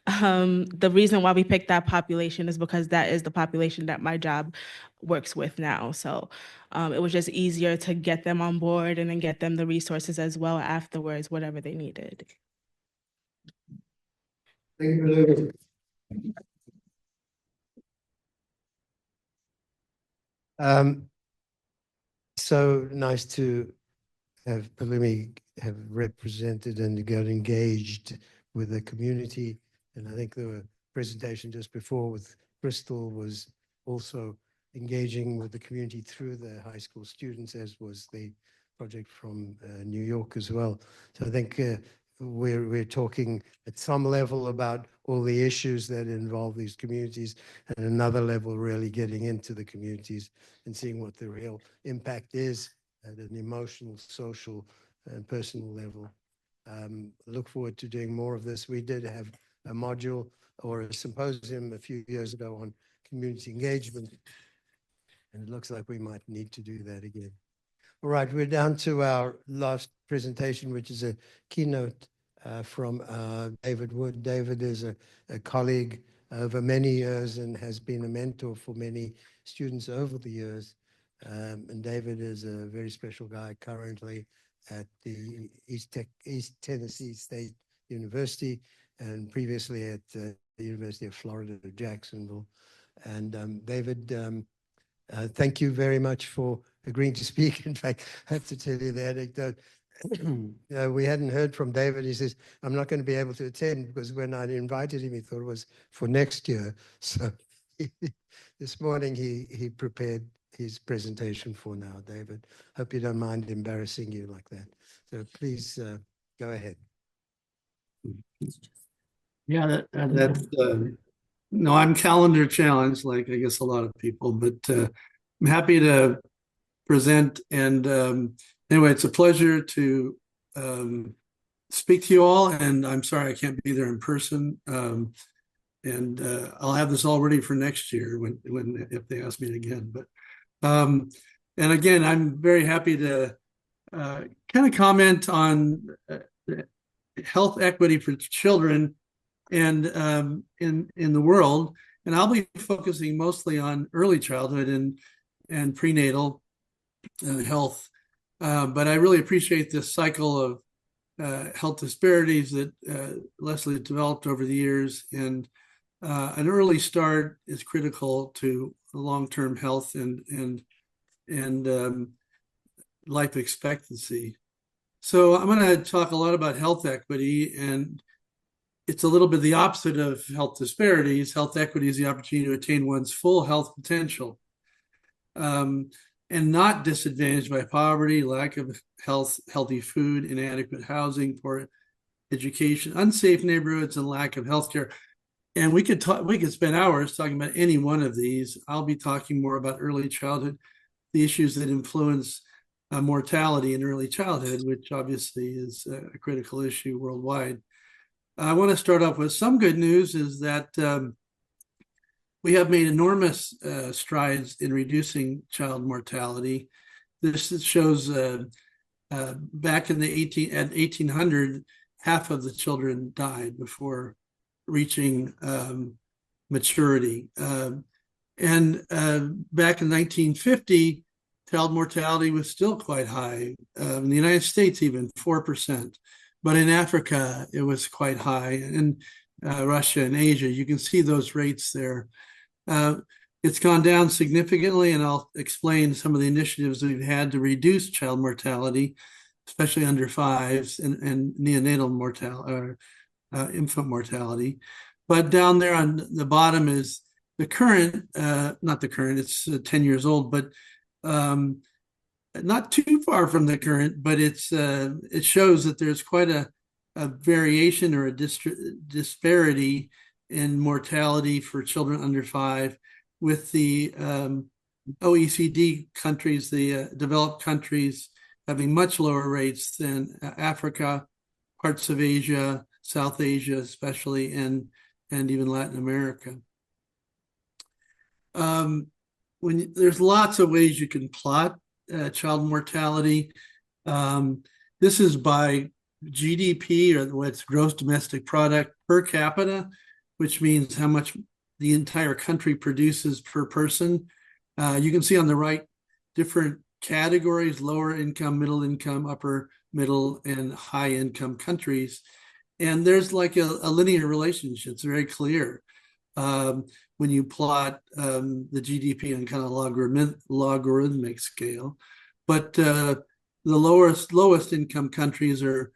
the reason why we picked that population is because that is the population that my job works with now. So it was just easier to get them on board and then get them the resources as well afterwards, whatever they needed. Thank you. So nice to have Palumi have represented and got engaged with the community. And I think the presentation just before with Bristol was also engaging with the community through the high school students, as was the project from New York as well. So I think we're talking at some level about all the issues that involve these communities, and another level really getting into the communities and seeing what the real impact is at an emotional, social, and personal level. Look forward to doing more of this. We did have a module or a symposium a few years ago on community engagement, and it looks like we might need to do that again. All right, we're down to our last presentation, which is a keynote from David Wood. David is a colleague over many years and has been a mentor for many students over the years. And David is a very special guy currently at the East Tennessee State University and previously at the University of Florida, Jacksonville. And David, thank you very much for agreeing to speak. In fact, I have to tell you the anecdote. We hadn't heard from David. He says, I'm not going to be able to attend because when I invited him, he thought it was for next year. So this morning he prepared his presentation for now, David. Hope you don't mind embarrassing you like that. So please go ahead. Yeah, no, I'm calendar challenged, like I guess a lot of people, but I'm happy to present. And anyway, it's a pleasure to speak to you all. And I'm sorry I can't be there in person. And I'll have this all ready for next year when if they ask me again. But and again, I'm very happy to kind of comment on health equity for children and in the world. And I'll be focusing mostly on early childhood and prenatal health. But I really appreciate this cycle of health disparities that Leslie developed over the years. And an early start is critical to long-term health and life expectancy. So I'm going to talk a lot about health equity, and it's a little bit the opposite of health disparities. Health equity is the opportunity to attain one's full health potential and not disadvantaged by poverty, lack of healthy food, inadequate housing, poor education, unsafe neighborhoods, and lack of healthcare. And we could spend hours talking about any one of these. I'll be talking more about early childhood, the issues that influence mortality in early childhood, which obviously is a critical issue worldwide. I want to start off with some good news is that we have made enormous strides in reducing child mortality. This shows back in the 1800, half of the children died before reaching maturity. And back in 1950, child mortality was still quite high. In the United States, even 4%. But in Africa, it was quite high. And Russia and Asia, you can see those rates there. It's gone down significantly, and I'll explain some of the initiatives we've had to reduce child mortality, especially under fives and neonatal mortality, infant mortality. But down there on the bottom is the current, not the current, it's 10 years old, but not too far from the current, but it shows that there's quite a variation or a disparity in mortality for children under 5, with the OECD countries, the developed countries, having much lower rates than Africa, parts of Asia, South Asia especially, and even Latin America. There's lots of ways you can plot child mortality. This is by GDP, or what's gross domestic product per capita, which means how much the entire country produces per person. You can see on the right different categories: lower income, middle income, upper middle, and high income countries. And there's like a linear relationship. It's very clear. when you plot the GDP on kind of logarithmic scale. But the lowest income countries are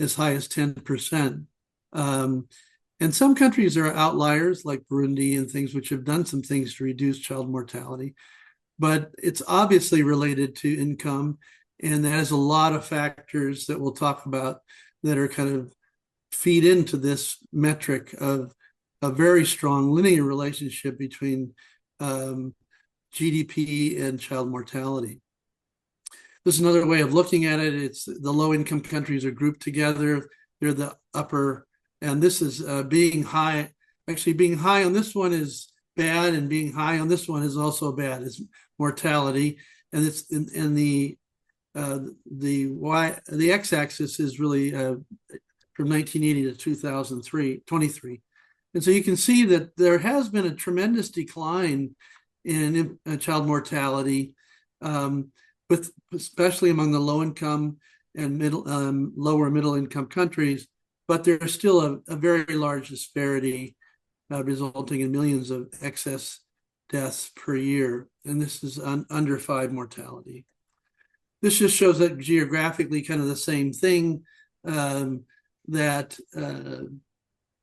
as high as 10%. And some countries are outliers like Burundi and things which have done some things to reduce child mortality. But it's obviously related to income. And that has a lot of factors that we'll talk about that are kind of feed into this metric of a very strong linear relationship between GDP and child mortality. There's another way of looking at it. It's the low income countries are grouped together. They're the upper, and this is being high. Actually, being high on this one is bad, and being high on this one is also bad. It's mortality, and it's in the x-axis is really from 1980 to 2023. And so you can see that there has been a tremendous decline in child mortality, with especially among the low income and lower middle income countries, but there's still a very large disparity resulting in millions of excess deaths per year. And this is under 5 mortality. This just shows that geographically kind of the same thing, that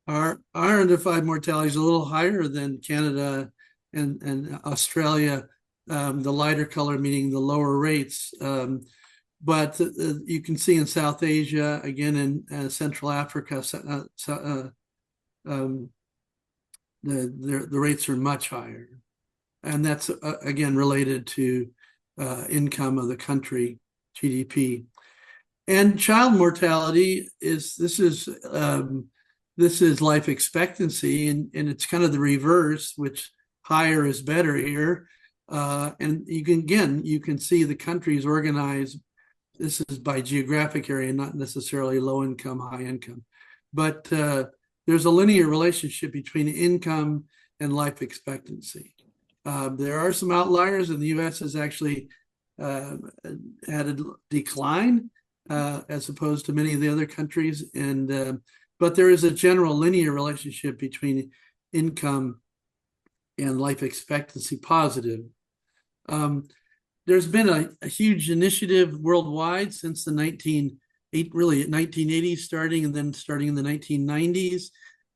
our under 5 mortality is a little higher than Canada and Australia, the lighter color meaning the lower rates. But you can see in South Asia, again in Central Africa, the rates are much higher. And that's, again, related to income of the country, GDP. And child mortality is life expectancy, and it's kind of the reverse, which higher is better here. And you can see the countries organized. This is by geographic area, not necessarily low income, high income. But there's a linear relationship between income and life expectancy. There are some outliers, and the U.S. has actually had a decline as opposed to many of the other countries. But there is a general linear relationship between income and life expectancy positive. There's been a huge initiative worldwide since the 1980s starting, and then starting in the 1990s,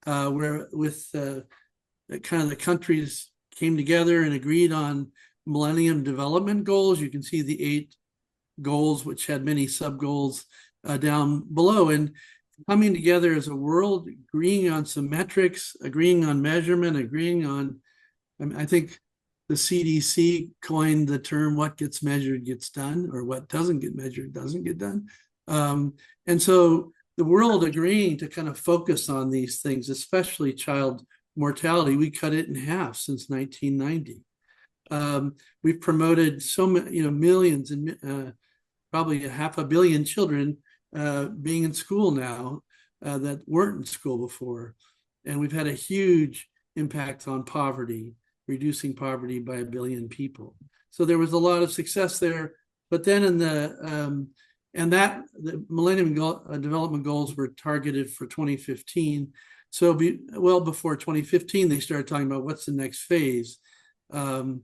where with kind of the countries came together and agreed on Millennium Development Goals. You can see the 8 goals, which had many sub-goals down below, and coming together as a world, agreeing on some metrics, agreeing on measurement, agreeing on, I think the CDC coined the term, what gets measured gets done, or what doesn't get measured doesn't get done. And so the world agreeing to kind of focus on these things, especially child mortality, we cut it in half since 1990. We've promoted so many, millions and probably 500 million children being in school now that weren't in school before. And we've had a huge impact on poverty, reducing poverty by 1 billion people. So there was a lot of success there. But then in the Millennium Development Goals were targeted for 2015. So well before 2015, they started talking about what's the next phase. And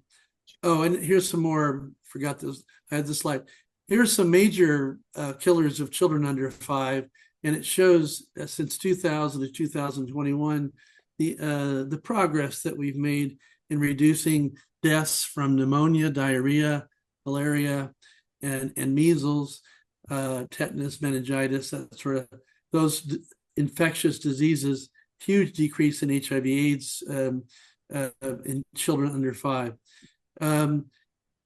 here's some more, forgot this, I had this slide. Here's some major killers of children under 5, and it shows since 2000 to 2021, the progress that we've made in reducing deaths from pneumonia, diarrhea, malaria, and measles, tetanus, meningitis, that sort of those infectious diseases. Huge decrease in HIV/AIDS in children under 5. And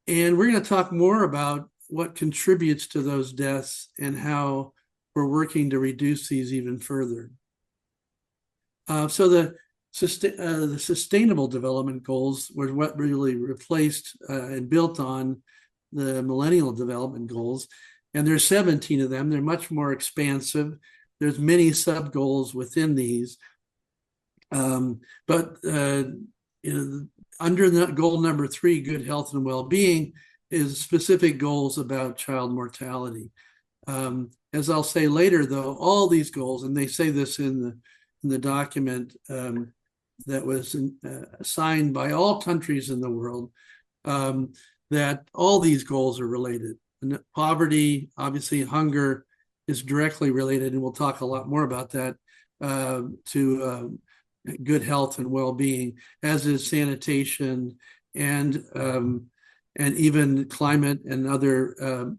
we're going to talk more about what contributes to those deaths and how we're working to reduce these even further. So the Sustainable Development Goals were what really replaced and built on the Millennial Development Goals. And there's 17 of them. They're much more expansive. There's many sub-goals within these. But under the goal number 3, good health and well-being, is specific goals about child mortality. As I'll say later, though, all these goals, and they say this in the document, that was signed by all countries in the world, that all these goals are related. And poverty, obviously hunger is directly related, and we'll talk a lot more about that, to good health and well-being, as is sanitation and even climate and other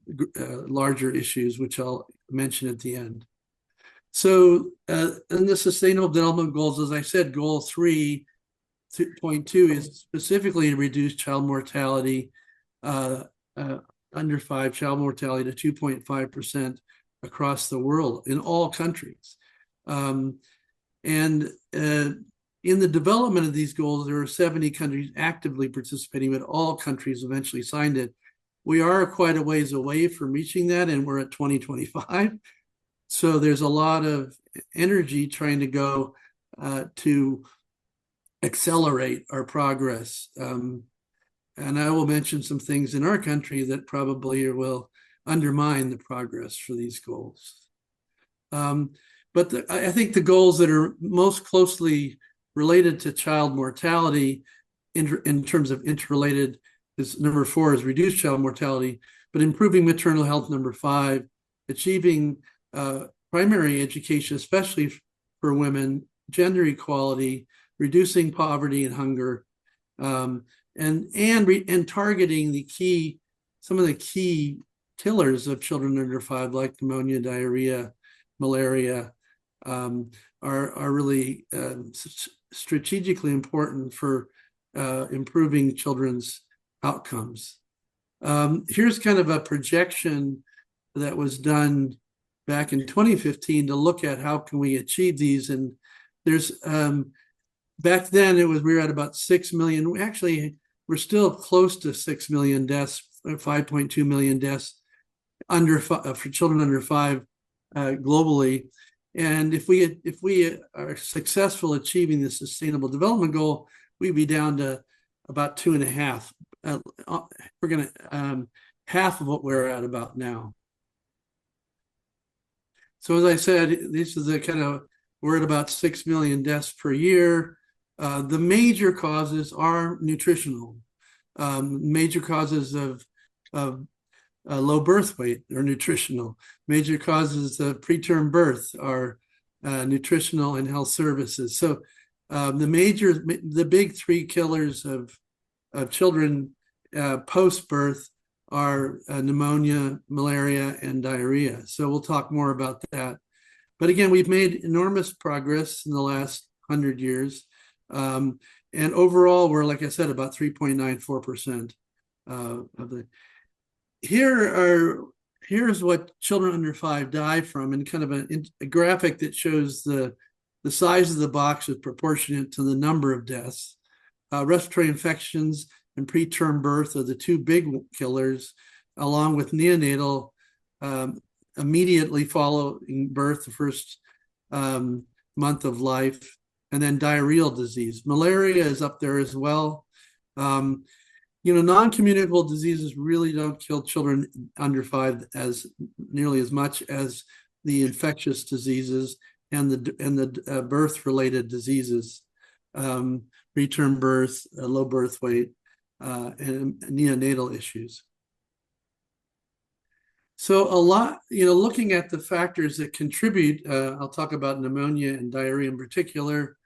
larger issues, which I'll mention at the end. So in the Sustainable Development Goals, as I said, goal 3.2 is specifically to reduce child mortality, under 5 child mortality to 2.5% across the world in all countries. In the development of these goals, there are 70 countries actively participating, but all countries eventually signed it. We are quite a ways away from reaching that, and we're at 2025. So there's a lot of energy trying to go to accelerate our progress. And I will mention some things in our country that probably will undermine the progress for these goals. But I think the goals that are most closely related to child mortality in terms of interrelated is number 4 is reduce child mortality, but improving maternal health, number 5, achieving primary education, especially for women, gender equality, reducing poverty and hunger, and targeting some of the key killers of children under 5, like pneumonia, diarrhea, malaria, are really strategically important for improving children's outcomes. Here's kind of a projection that was done back in 2015 to look at how can we achieve these. And there's back then we were at about 6 million. We're still close to 6 million deaths, 5.2 million deaths for children under 5 globally. And if we are successful achieving the Sustainable Development Goal, we'd be down to about 2.5. We're going to half of what we're at about now. So as I said, this is the kind of, we're at about 6 million deaths per year. The major causes are nutritional. Major causes of low birth weight are nutritional. Major causes of preterm birth are nutritional and health services. So the big 3 killers of children post-birth are pneumonia, malaria, and diarrhea. So we'll talk more about that. But again, we've made enormous progress in the last 100 years. And overall, we're, like I said, about 3.94% of the. Here's what children under 5 die from, and kind of a graphic that shows the size of the box is proportionate to the number of deaths. Respiratory infections and preterm birth are the 2 big killers, along with neonatal, immediately following birth, the first month of life, and then diarrheal disease. Malaria is up there as well. Non-communicable diseases really don't kill children under 5 as nearly as much as the infectious diseases and the birth-related diseases, preterm birth, low birth weight, and neonatal issues. So a lot, looking at the factors that contribute, I'll talk about pneumonia and diarrhea in particular,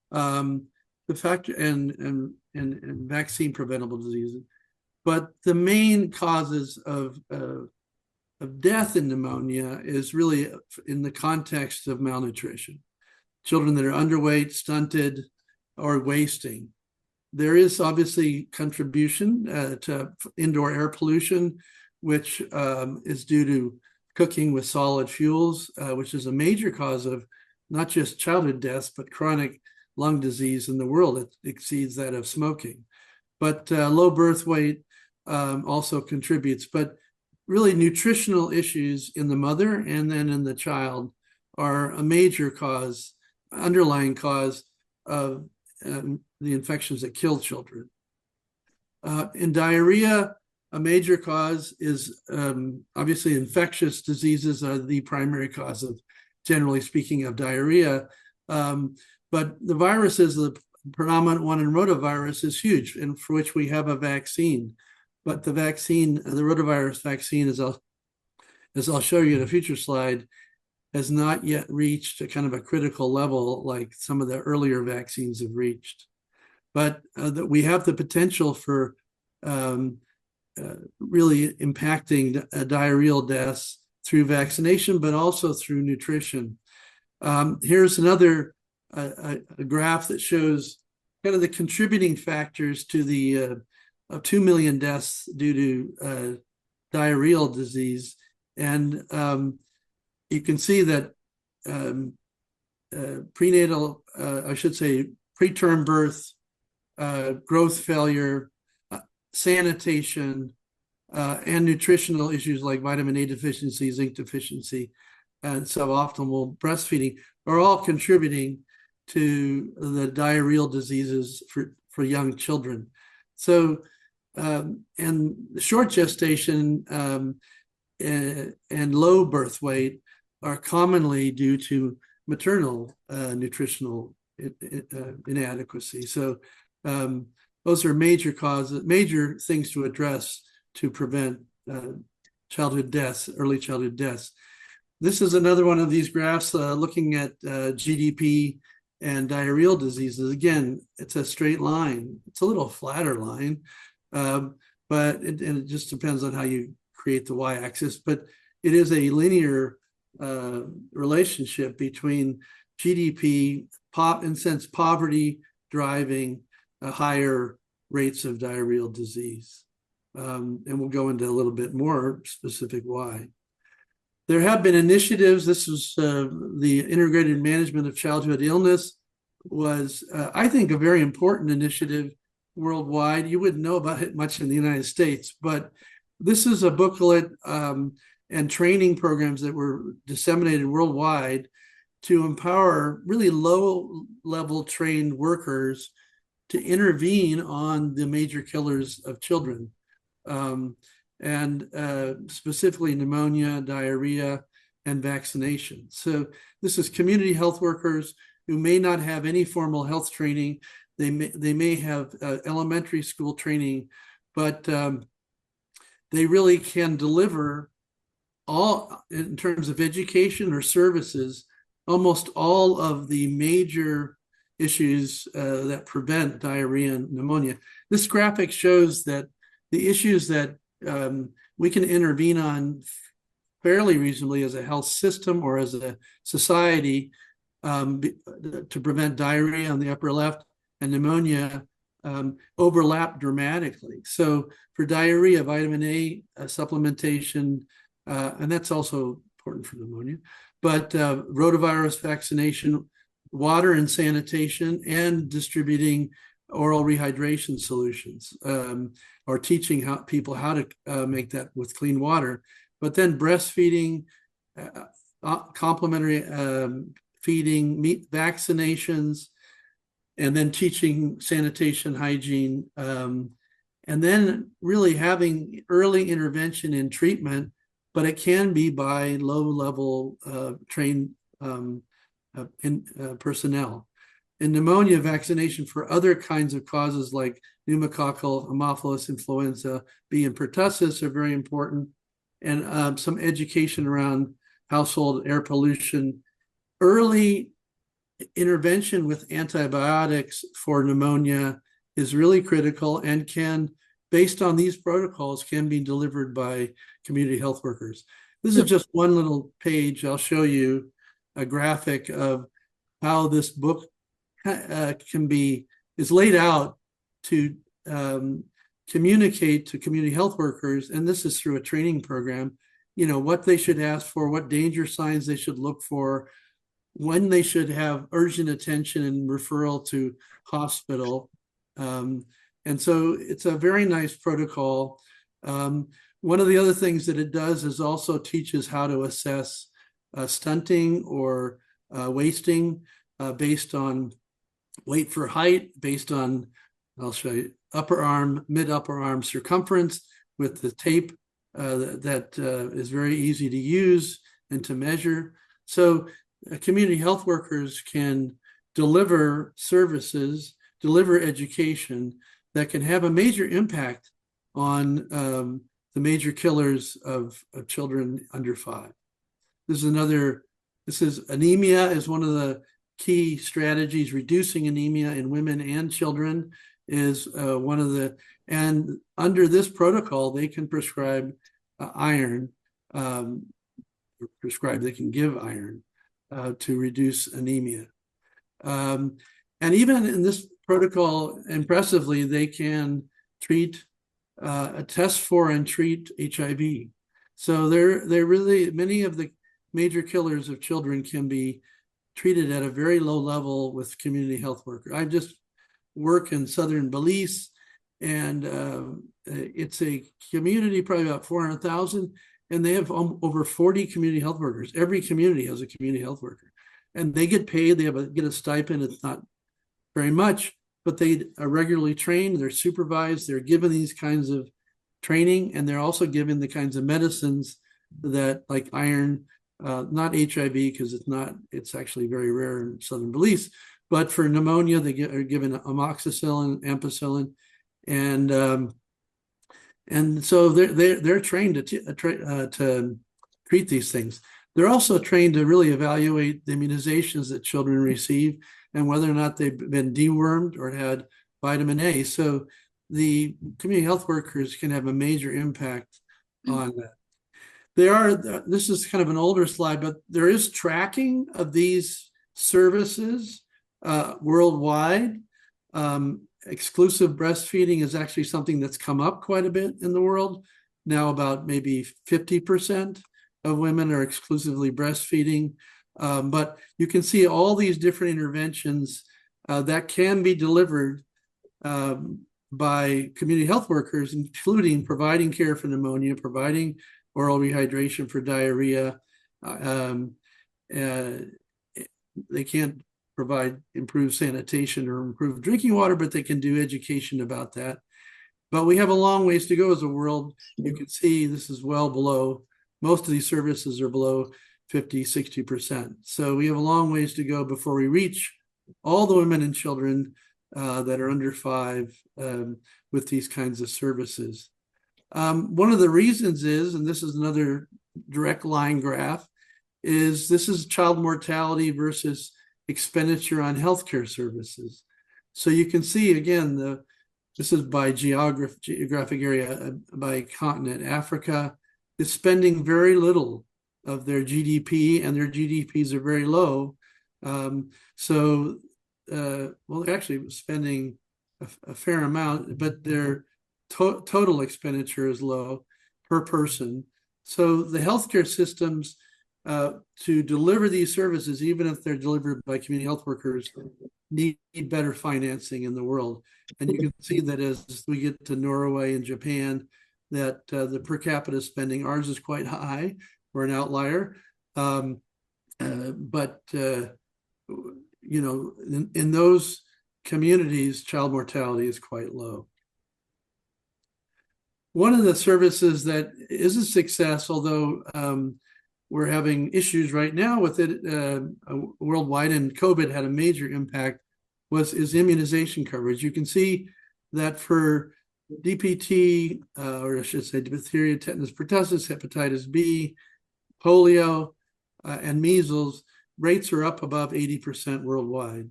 the factor and vaccine preventable diseases. But the main causes of death in pneumonia is really in the context of malnutrition. Children that are underweight, stunted, or wasting. There is obviously contribution to indoor air pollution, which is due to cooking with solid fuels, which is a major cause of not just childhood deaths, but chronic lung disease in the world. It exceeds that of smoking. But low birth weight also contributes. But really, nutritional issues in the mother and then in the child are a major cause, underlying cause of the infections that kill children. In diarrhea, a major cause is obviously infectious diseases are the primary cause of, generally speaking, of diarrhea. But the viruses predominant one in rotavirus is huge, and for which we have a vaccine. But the vaccine, the rotavirus vaccine, as I'll show you in a future slide, has not yet reached a kind of a critical level like some of the earlier vaccines have reached. But that we have the potential for really impacting diarrheal deaths through vaccination, but also through nutrition. Here's another a graph that shows kind of the contributing factors to the 2 million deaths due to diarrheal disease. And you can see that prenatal, I should say, preterm birth, growth failure, sanitation, and nutritional issues like vitamin A deficiency, zinc deficiency, and suboptimal breastfeeding are all contributing to the diarrheal diseases for young children. So, and short gestation and low birth weight are commonly due to maternal nutritional inadequacy. So those are major causes, major things to address to prevent childhood deaths, early childhood deaths. This is another one of these graphs looking at GDP and diarrheal diseases. Again, it's a straight line. It's a little flatter line, but it just depends on how you create the y-axis. But it is a linear relationship between GDP, in sense, poverty driving higher rates of diarrheal disease. And we'll go into a little bit more specific why. There have been initiatives. This was the integrated management of childhood illness was, I think, a very important initiative worldwide. You wouldn't know about it much in the United States, but this is a booklet and training programs that were disseminated worldwide to empower really low-level trained workers to intervene on the major killers of children. And specifically pneumonia, diarrhea, and vaccination. So this is community health workers who may not have any formal health training. They may have elementary school training, but they really can deliver all, in terms of education or services, almost all of the major issues that prevent diarrhea and pneumonia. This graphic shows that the issues that we can intervene on fairly reasonably as a health system or as a society to prevent diarrhea on the upper left and pneumonia overlap dramatically. So for diarrhea, vitamin A supplementation, and that's also important for pneumonia, but rotavirus vaccination, water and sanitation, and distributing oral rehydration solutions, or teaching people how to make that with clean water. But then breastfeeding, complementary feeding, vaccinations, and then teaching sanitation, hygiene, and then really having early intervention in treatment, but it can be by low-level trained personnel. In pneumonia, vaccination for other kinds of causes like pneumococcal, Haemophilus influenza B, and pertussis are very important, and some education around household air pollution. Early intervention with antibiotics for pneumonia is really critical and can, based on these protocols, can be delivered by community health workers. This is just one little page. I'll show you a graphic of how this book is laid out to communicate to community health workers, and this is through a training program, what they should ask for, what danger signs they should look for, when they should have urgent attention and referral to hospital. And so it's a very nice protocol. One of the other things that it does is also teaches how to assess stunting or wasting based on weight for height, based on, I'll show you, upper arm, mid-upper arm circumference with the tape that is very easy to use and to measure. So community health workers can deliver services deliver education that can have a major impact on the major killers of children under 5. This is anemia is one of the key strategies. Reducing anemia in women and children is one of the, and under this protocol, they can prescribe iron, they can give iron to reduce anemia. And even in this protocol, impressively, they can treat, test for and treat HIV. So they're really, many of the major killers of children can be treated at a very low level with community health workers. I just work in southern Belize, and it's a community, probably about 400,000, and they have over 40 community health workers. Every community has a community health worker, and they get paid. They get a stipend. It's not very much, but they are regularly trained. They're supervised. They're given these kinds of training, and they're also given the kinds of medicines that, like iron, not HIV, because it's actually very rare in southern Belize, but for pneumonia, are given amoxicillin, ampicillin, and so they're trained to treat these things. They're also trained to really evaluate the immunizations that children receive and whether or not they've been dewormed or had vitamin A. So the community health workers can have a major impact on that. This is kind of an older slide, but there is tracking of these services worldwide. Exclusive breastfeeding is actually something that's come up quite a bit in the world. Now about maybe 50% of women are exclusively breastfeeding. But you can see all these different interventions that can be delivered by community health workers, including providing care for pneumonia, providing oral rehydration for diarrhea. They can't provide improved sanitation or improved drinking water, but they can do education about that. But we have a long ways to go as a world. You can see this is well below, most of these services are below 50, 60%. So we have a long ways to go before we reach all the women and children that are under 5 with these kinds of services. One of the reasons is, and this is another direct line graph, is this is child mortality versus expenditure on healthcare services. So you can see again, this is by geographic area, by continent. Africa is spending very little of their GDP, and their GDPs are very low. Well, they're actually spending a fair amount, but their total expenditure is low per person. So the healthcare systems to deliver these services, even if they're delivered by community health workers, need better financing in the world. And you can see that as we get to Norway and Japan, that the per capita spending, ours is quite high. We're an outlier. But you know, in those communities, child mortality is quite low. One of the services that is a success, although we're having issues right now with it worldwide, and COVID had a major impact, is immunization coverage. You can see that for DPT, or I should say diphtheria, tetanus pertussis, hepatitis B, polio, and measles, rates are up above 80% worldwide.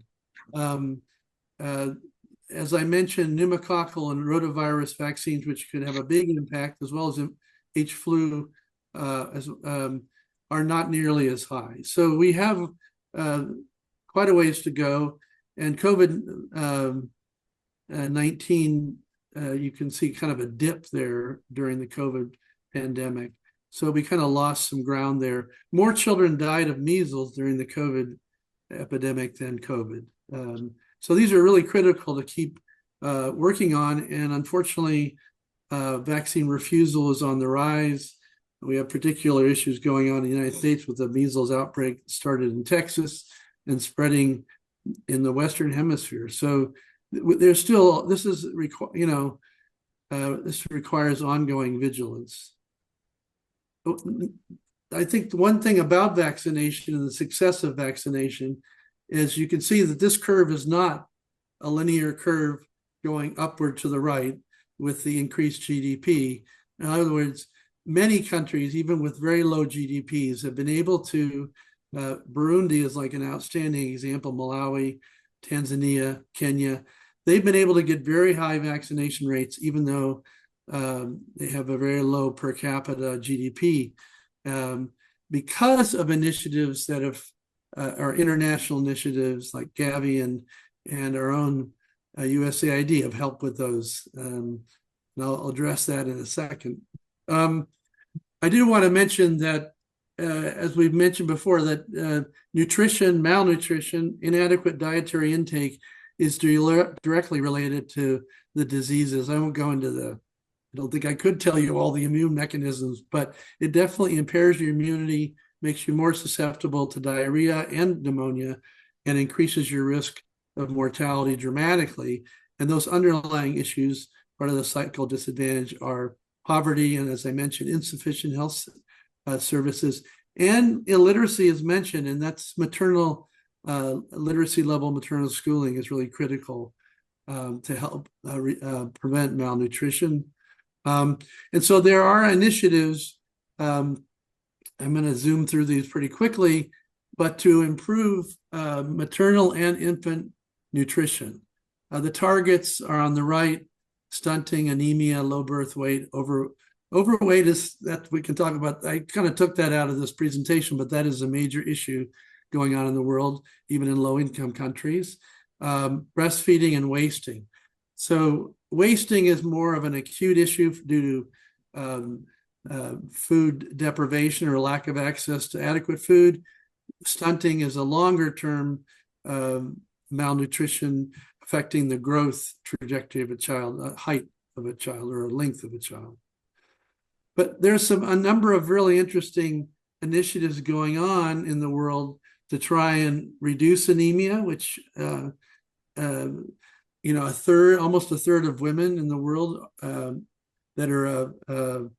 As I mentioned, pneumococcal and rotavirus vaccines, which could have a big impact, as well as H flu, are not nearly as high. So we have quite a ways to go. And COVID-19, you can see kind of a dip there during the COVID pandemic. So we kind of lost some ground there. More children died of measles during the COVID epidemic than COVID. So these are really critical to keep working on. And unfortunately, vaccine refusal is on the rise. We have particular issues going on in the United States with the measles outbreak that started in Texas and spreading in the Western Hemisphere. So there's still, this requires ongoing vigilance. I think the one thing about vaccination and the success of vaccination is you can see that this curve is not a linear curve going upward to the right with the increased GDP. In other words, many countries, even with very low GDPs, have been able to, Burundi is like an outstanding example, Malawi, Tanzania, Kenya, they've been able to get very high vaccination rates, even though they have a very low per capita GDP, because of initiatives that are international initiatives like Gavi and our own USAID have helped with those. And I'll address that in a second. I do want to mention that, as we've mentioned before, that nutrition, malnutrition, inadequate dietary intake is directly related to the diseases. I won't go into I don't think I could tell you all the immune mechanisms, but it definitely impairs your immunity, makes you more susceptible to diarrhea and pneumonia, and increases your risk of mortality dramatically. And those underlying issues, part of the cycle disadvantage, are poverty, and as I mentioned, insufficient health services, and illiteracy is mentioned, and that's maternal literacy level. Maternal schooling is really critical to help prevent malnutrition. And so there are initiatives, I'm going to zoom through these pretty quickly, but to improve maternal and infant nutrition. The targets are on the right: stunting, anemia, low birth weight, overweight is that we can talk about. I kind of took that out of this presentation, but that is a major issue going on in the world, even in low-income countries. Breastfeeding and wasting. So wasting is more of an acute issue due to food deprivation or lack of access to adequate food. Stunting is a longer-term malnutrition affecting the growth trajectory of a child, height of a child, or length of a child. But there's a number of really interesting initiatives going on in the world to try and reduce anemia, which almost a third of women in the world that are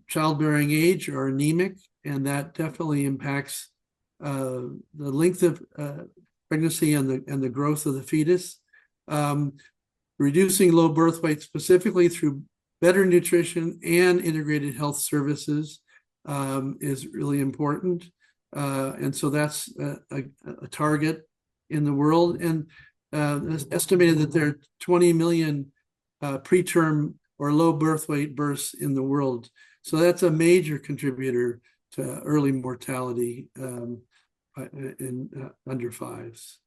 childbearing age are anemic, and that definitely impacts the length of pregnancy and the growth of the fetus. Reducing low birth weight specifically through better nutrition and integrated health services is really important. And so that's a target in the world. And it's estimated that there are 20 million preterm or low birth weight births in the world. So that's a major contributor to early mortality in under fives.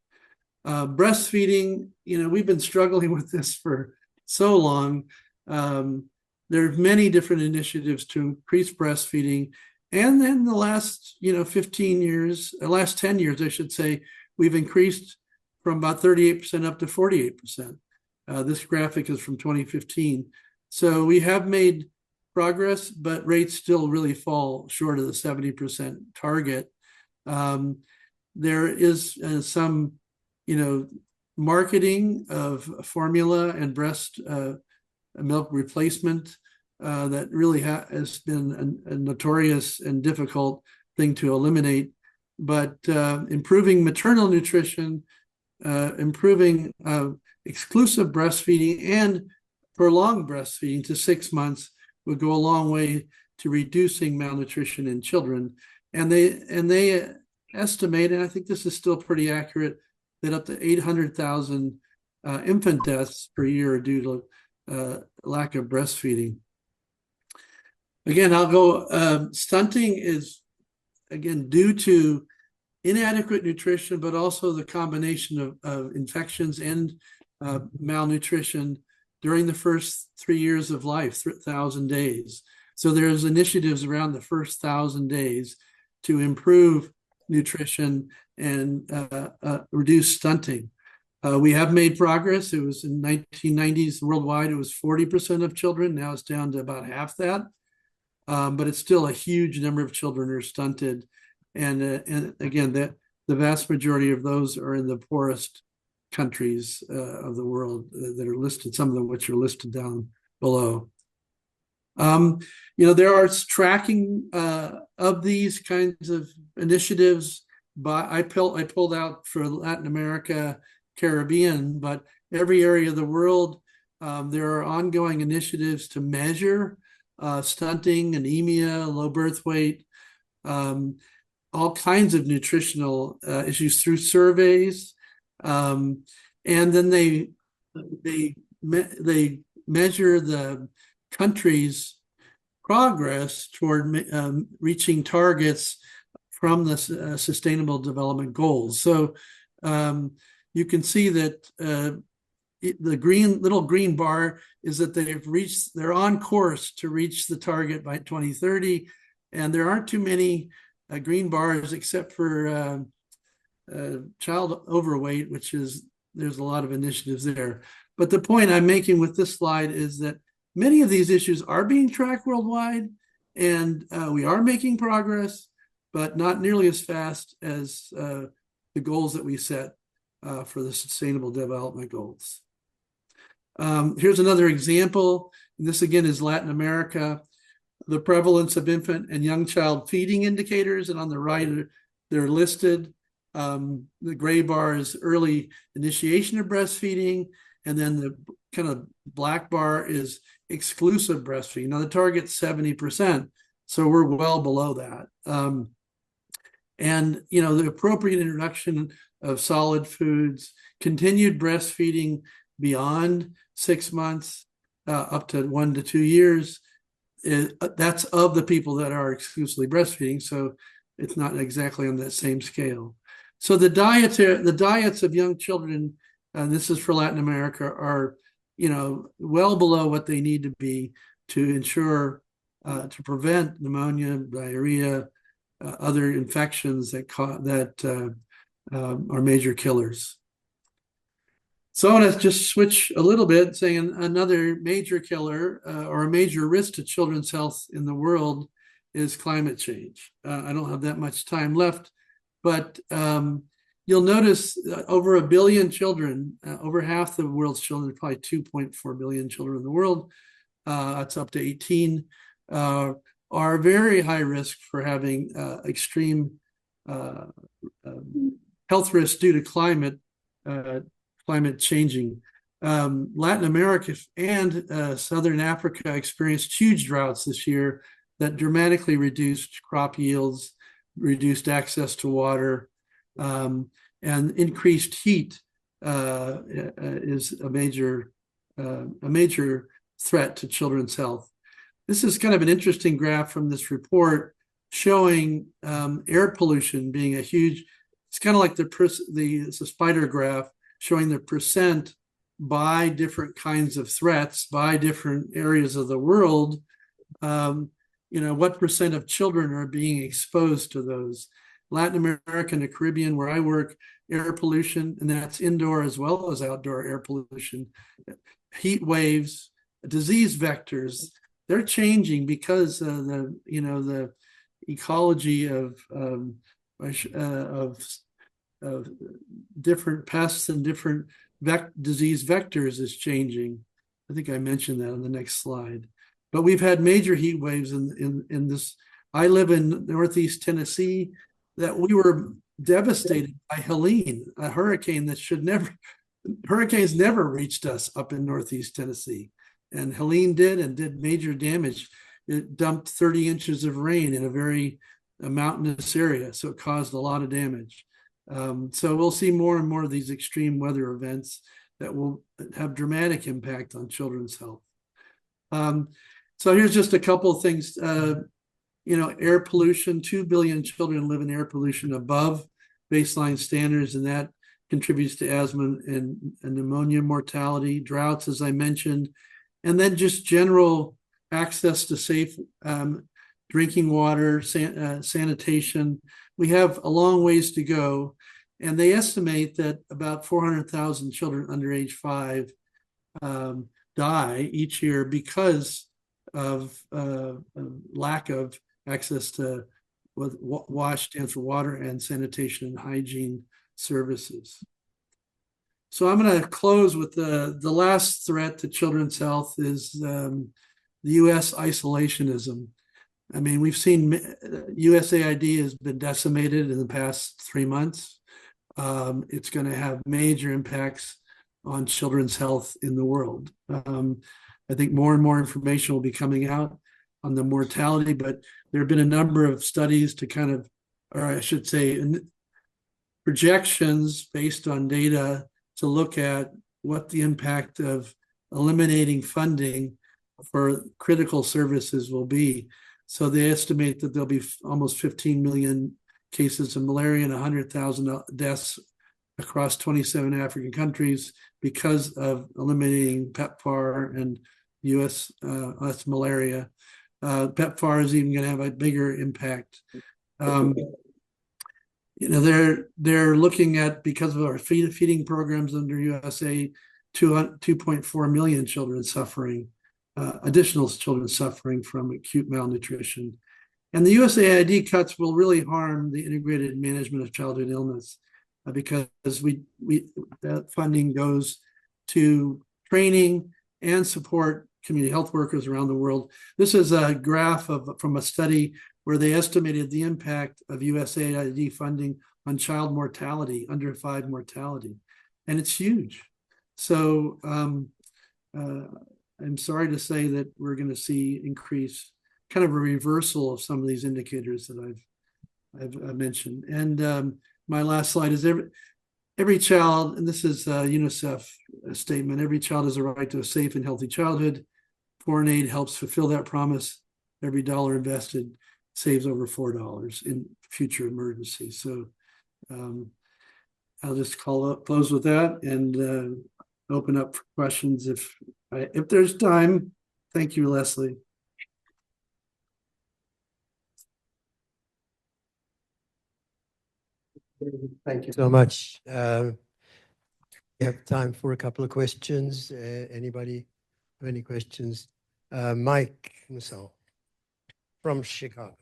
Breastfeeding, we've been struggling with this for so long. There are many different initiatives to increase breastfeeding. And then the last, 10 years, I should say, we've increased from about 38% up to 48%. This graphic is from 2015. So we have made progress, but rates still really fall short of the 70% target. There is some, marketing of formula and breast milk replacement that really has been a notorious and difficult thing to eliminate. But improving maternal nutrition, improving exclusive breastfeeding, and prolonged breastfeeding to 6 months would go a long way to reducing malnutrition in children. And they estimate, and I think this is still pretty accurate, that up to 800,000 infant deaths per year are due to lack of breastfeeding. Again, I'll go, stunting is, again, due to inadequate nutrition, but also the combination of infections and malnutrition during the first 3 years of life, 1,000 days. So there's initiatives around the first 1,000 days to improve nutrition and reduce stunting. We have made progress. It was in 1990s worldwide, it was 40% of children. Now it's down to about half that. But it's still a huge number of children are stunted. And again, the vast majority of those are in the poorest countries of the world that are listed, some of them which are listed down below. There are tracking of these kinds of initiatives. But I pulled out for Latin America Caribbean, but every area of the world. There are ongoing initiatives to measure stunting, anemia, low birth weight, all kinds of nutritional issues through surveys. And then they measure the country's progress toward reaching targets from the Sustainable Development Goals. So you can see that the little green bar is that they're on course to reach the target by 2030. And there aren't too many green bars except for child overweight, there's a lot of initiatives there. But the point I'm making with this slide is that many of these issues are being tracked worldwide, and we are making progress, but not nearly as fast as the goals that we set for the Sustainable Development Goals. Here's another example. This again is Latin America. The prevalence of infant and young child feeding indicators, and on the right they're listed. The gray bar is early initiation of breastfeeding, and then the kind of black bar is exclusive breastfeeding. Now the target's 70%, so we're well below that. And the appropriate introduction of solid foods, continued breastfeeding beyond 6 months, up to 1 to 2 years, that's of the people that are exclusively breastfeeding, so it's not exactly on that same scale. So the diets of young children, and this is for Latin America, are well below what they need to be to ensure to prevent pneumonia, diarrhea, other infections that are major killers. So I want to just switch a little bit, saying another major killer or a major risk to children's health in the world is climate change. I don't have that much time left, but you'll notice over 1 billion children, over half the world's children, probably 2.4 billion children in the world, that's up to 18, are very high risk for having extreme health risks due to climate changing. Latin America and Southern Africa experienced huge droughts this year that dramatically reduced crop yields, reduced access to water, and increased heat is a major threat to children's health. This is kind of an interesting graph from this report showing air pollution being a huge. It's kind of like the spider graph showing the percent by different kinds of threats, by different areas of the world. What percent of children are being exposed to those. Latin America and the Caribbean, where I work, air pollution, and that's indoor as well as outdoor air pollution, heat waves, disease vectors, they're changing because the ecology of different pests and different disease vectors is changing. I think I mentioned that on the next slide. But we've had major heat waves in this. I live in Northeast Tennessee, that we were devastated by Helene, a hurricane that hurricanes never reached us up in Northeast Tennessee. And Helene did major damage. It dumped 30 inches of rain in a very mountainous area, so it caused a lot of damage. So we'll see more and more of these extreme weather events that will have dramatic impact on children's health. So here's just a couple of things. Air pollution, 2 billion children live in air pollution above baseline standards, and that contributes to asthma and pneumonia mortality, droughts, as I mentioned, and then just general access to safe drinking water, sanitation. We have a long ways to go, and they estimate that about 400,000 children under age 5 die each year because of lack of access to what WASH stands for water and sanitation and hygiene services. So I'm going to close with the last threat to children's health is the U.S. isolationism. I mean, we've seen USAID has been decimated in the past 3 months. it's going to have major impacts on children's health in the world. I think more and more information will be coming out on the mortality, but there have been a number of studies to kind of, or I should say, projections based on data to look at what the impact of eliminating funding for critical services will be. So they estimate that there'll be almost 15 million cases of malaria and 100,000 deaths across 27 African countries because of eliminating PEPFAR and US malaria. PEPFAR is even going to have a bigger impact. They're looking at, because of our feeding programs under USA, 2.4 million children suffering, additional children suffering from acute malnutrition. And the USAID cuts will really harm the integrated management of childhood illness because that funding goes to training and support community health workers around the world. This is a graph from a study where they estimated the impact of USAID funding on child mortality, under 5 mortality, and it's huge. So I'm sorry to say that we're going to see kind of a reversal of some of these indicators that I've mentioned. And my last slide is every child, and this is a UNICEF statement, every child has a right to a safe and healthy childhood. Foreign aid helps fulfill that promise. Every dollar invested saves over $4 in future emergencies. So I'll just close with that and open up for questions if there's time. Thank you, Leslie. Thank you so much. We have time for a couple of questions. Anybody have any questions? Mike Mussel from Chicago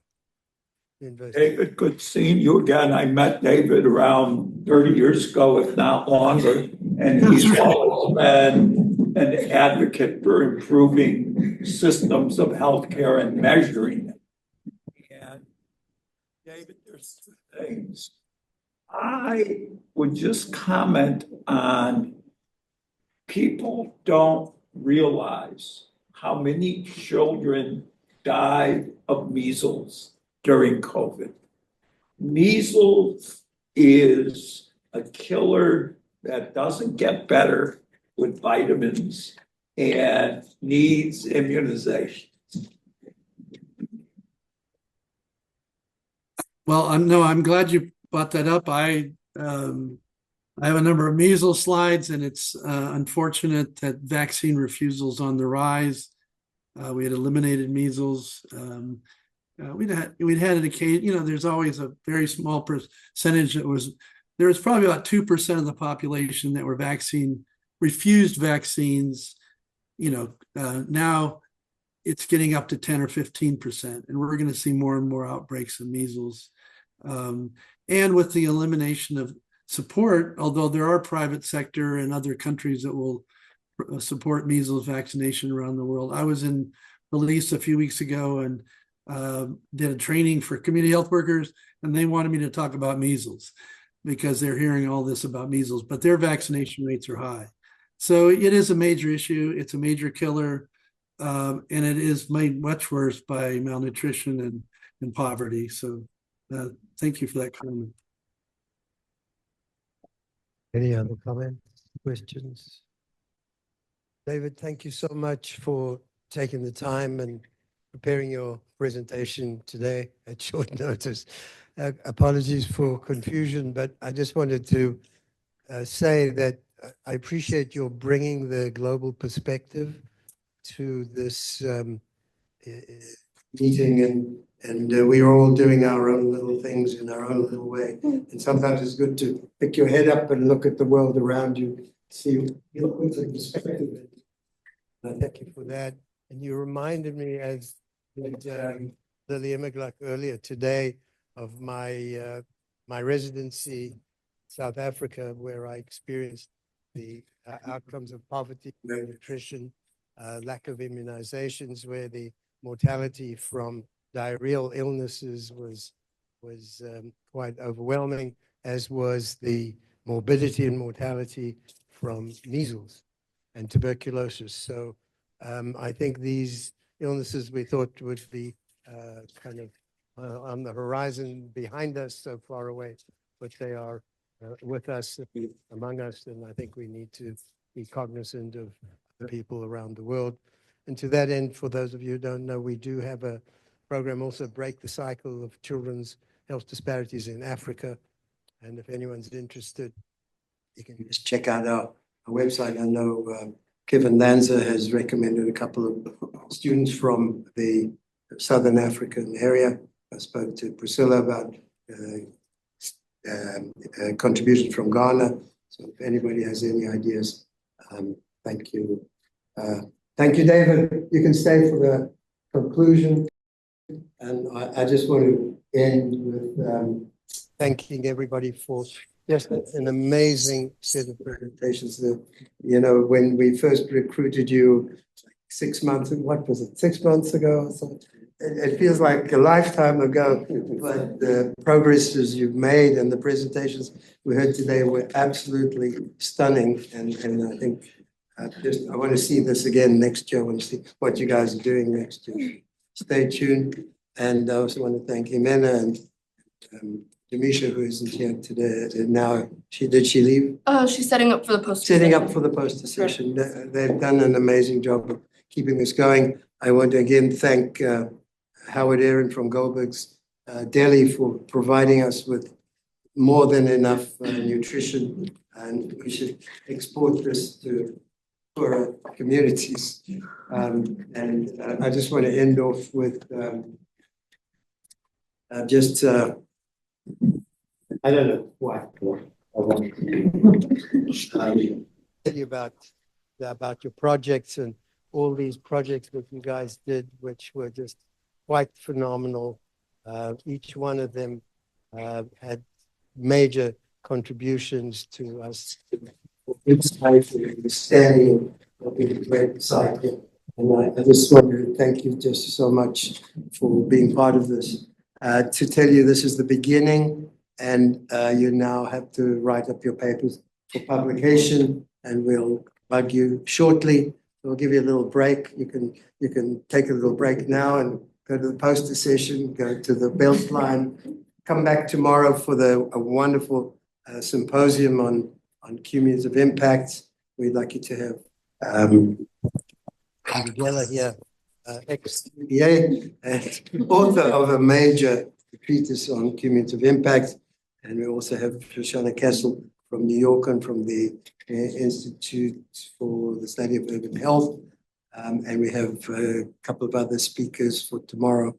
University. David, good seeing you again. I met David around 30 years ago, if not longer, and he's always been an advocate for improving systems of healthcare and measuring it. And David, there's 2 things. I would just comment on people don't realize how many children died of measles during COVID. Measles is a killer that doesn't get better with vitamins and needs immunization. Well, I'm glad you brought that up. I have a number of measles slides, and it's unfortunate that vaccine refusal is on the rise. We had eliminated measles. We'd had an occasion, there's always a very small percentage there was probably about 2% of the population that were refused vaccines. Now it's getting up to 10 or 15%, and we're going to see more and more outbreaks of measles. And with the elimination of support, although there are private sector and other countries that will support measles vaccination around the world. I was in Belize a few weeks ago and did a training for community health workers, and they wanted me to talk about measles because they're hearing all this about measles, but their vaccination rates are high. So it is a major issue. It's a major killer, and it is made much worse by malnutrition and poverty. So thank you for that comment. Any other comments, questions? David, thank you so much for taking the time and preparing your presentation today at short notice. Apologies for confusion, but I just wanted to say that I appreciate your bringing the global perspective to this meeting, and we are all doing our own little things in our own little way. And sometimes it's good to pick your head up and look at the world around you, see what's in perspective. Thank you for that. And you reminded me, as did Lily Immergluck earlier today, of my residency in South Africa, where I experienced the outcomes of poverty, malnutrition, lack of immunizations, where the mortality from diarrheal illnesses was quite overwhelming. as was the morbidity and mortality from measles and tuberculosis. So I think these illnesses we thought would be kind of on the horizon behind us, so far away, but they are with us, among us, and I think we need to be cognizant of the people around the world. And to that end, for those of you who don't know, we do have a program also, Break the Cycle of Children's Health Disparities in Africa. And if anyone's interested, you can just check out our website. I know Kevin Lanza has recommended a couple of students from the Southern African area. I spoke to Priscilla about contributions from Ghana. So if anybody has any ideas, thank you. Thank you, David. You can stay for the conclusion. And I just want to end with thanking everybody for just an amazing set of presentations. You know, when we first recruited you 6 months, what was it, 6 months ago? So it feels like a lifetime ago, but the progresses you've made and the presentations we heard today were absolutely stunning. And I think I want to see this again next year. I want to see what you guys are doing next year. Stay tuned. And I also want to thank Jimena and Demisha, who isn't here today. Now, did she leave? She's setting up for the poster Setting session. up for the poster session. They've done an amazing job of keeping this going. I want to again thank Howard Aaron from Goldberg's Deli for providing us with more than enough nutrition, and we should export this to poorer communities. And I just want to end off with I don't know why. I want to tell you about your projects and all these projects that you guys did, which were just quite phenomenal. Each one of them had major contributions to us, understanding of the great cycle. And I just want to thank you just so much for being part of this. To tell you this is the beginning, and you now have to write up your papers for publication, and we'll bug you shortly. We'll give you a little break. You can take a little break now and go to the poster session, go to the Beltline, come back tomorrow for a wonderful symposium on cumulative impact. We'd like you to have Miguel here, ex-UBA and author of a major treatise on cumulative impact. And we also have Shoshana Castle from New York and from the Institute for the Study of Urban Health. And we have a couple of other speakers for tomorrow.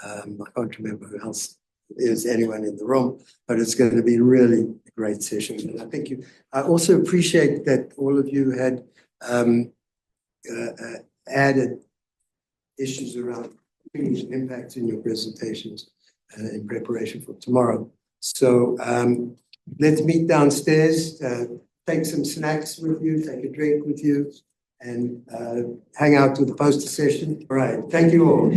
I can't remember who else is anyone in the room, but it's going to be really a great session. And I think I also appreciate that all of you had added issues around impacts in your presentations in preparation for tomorrow. So let's meet downstairs, take some snacks with you, take a drink with you, and hang out to the poster session. All right, thank you all.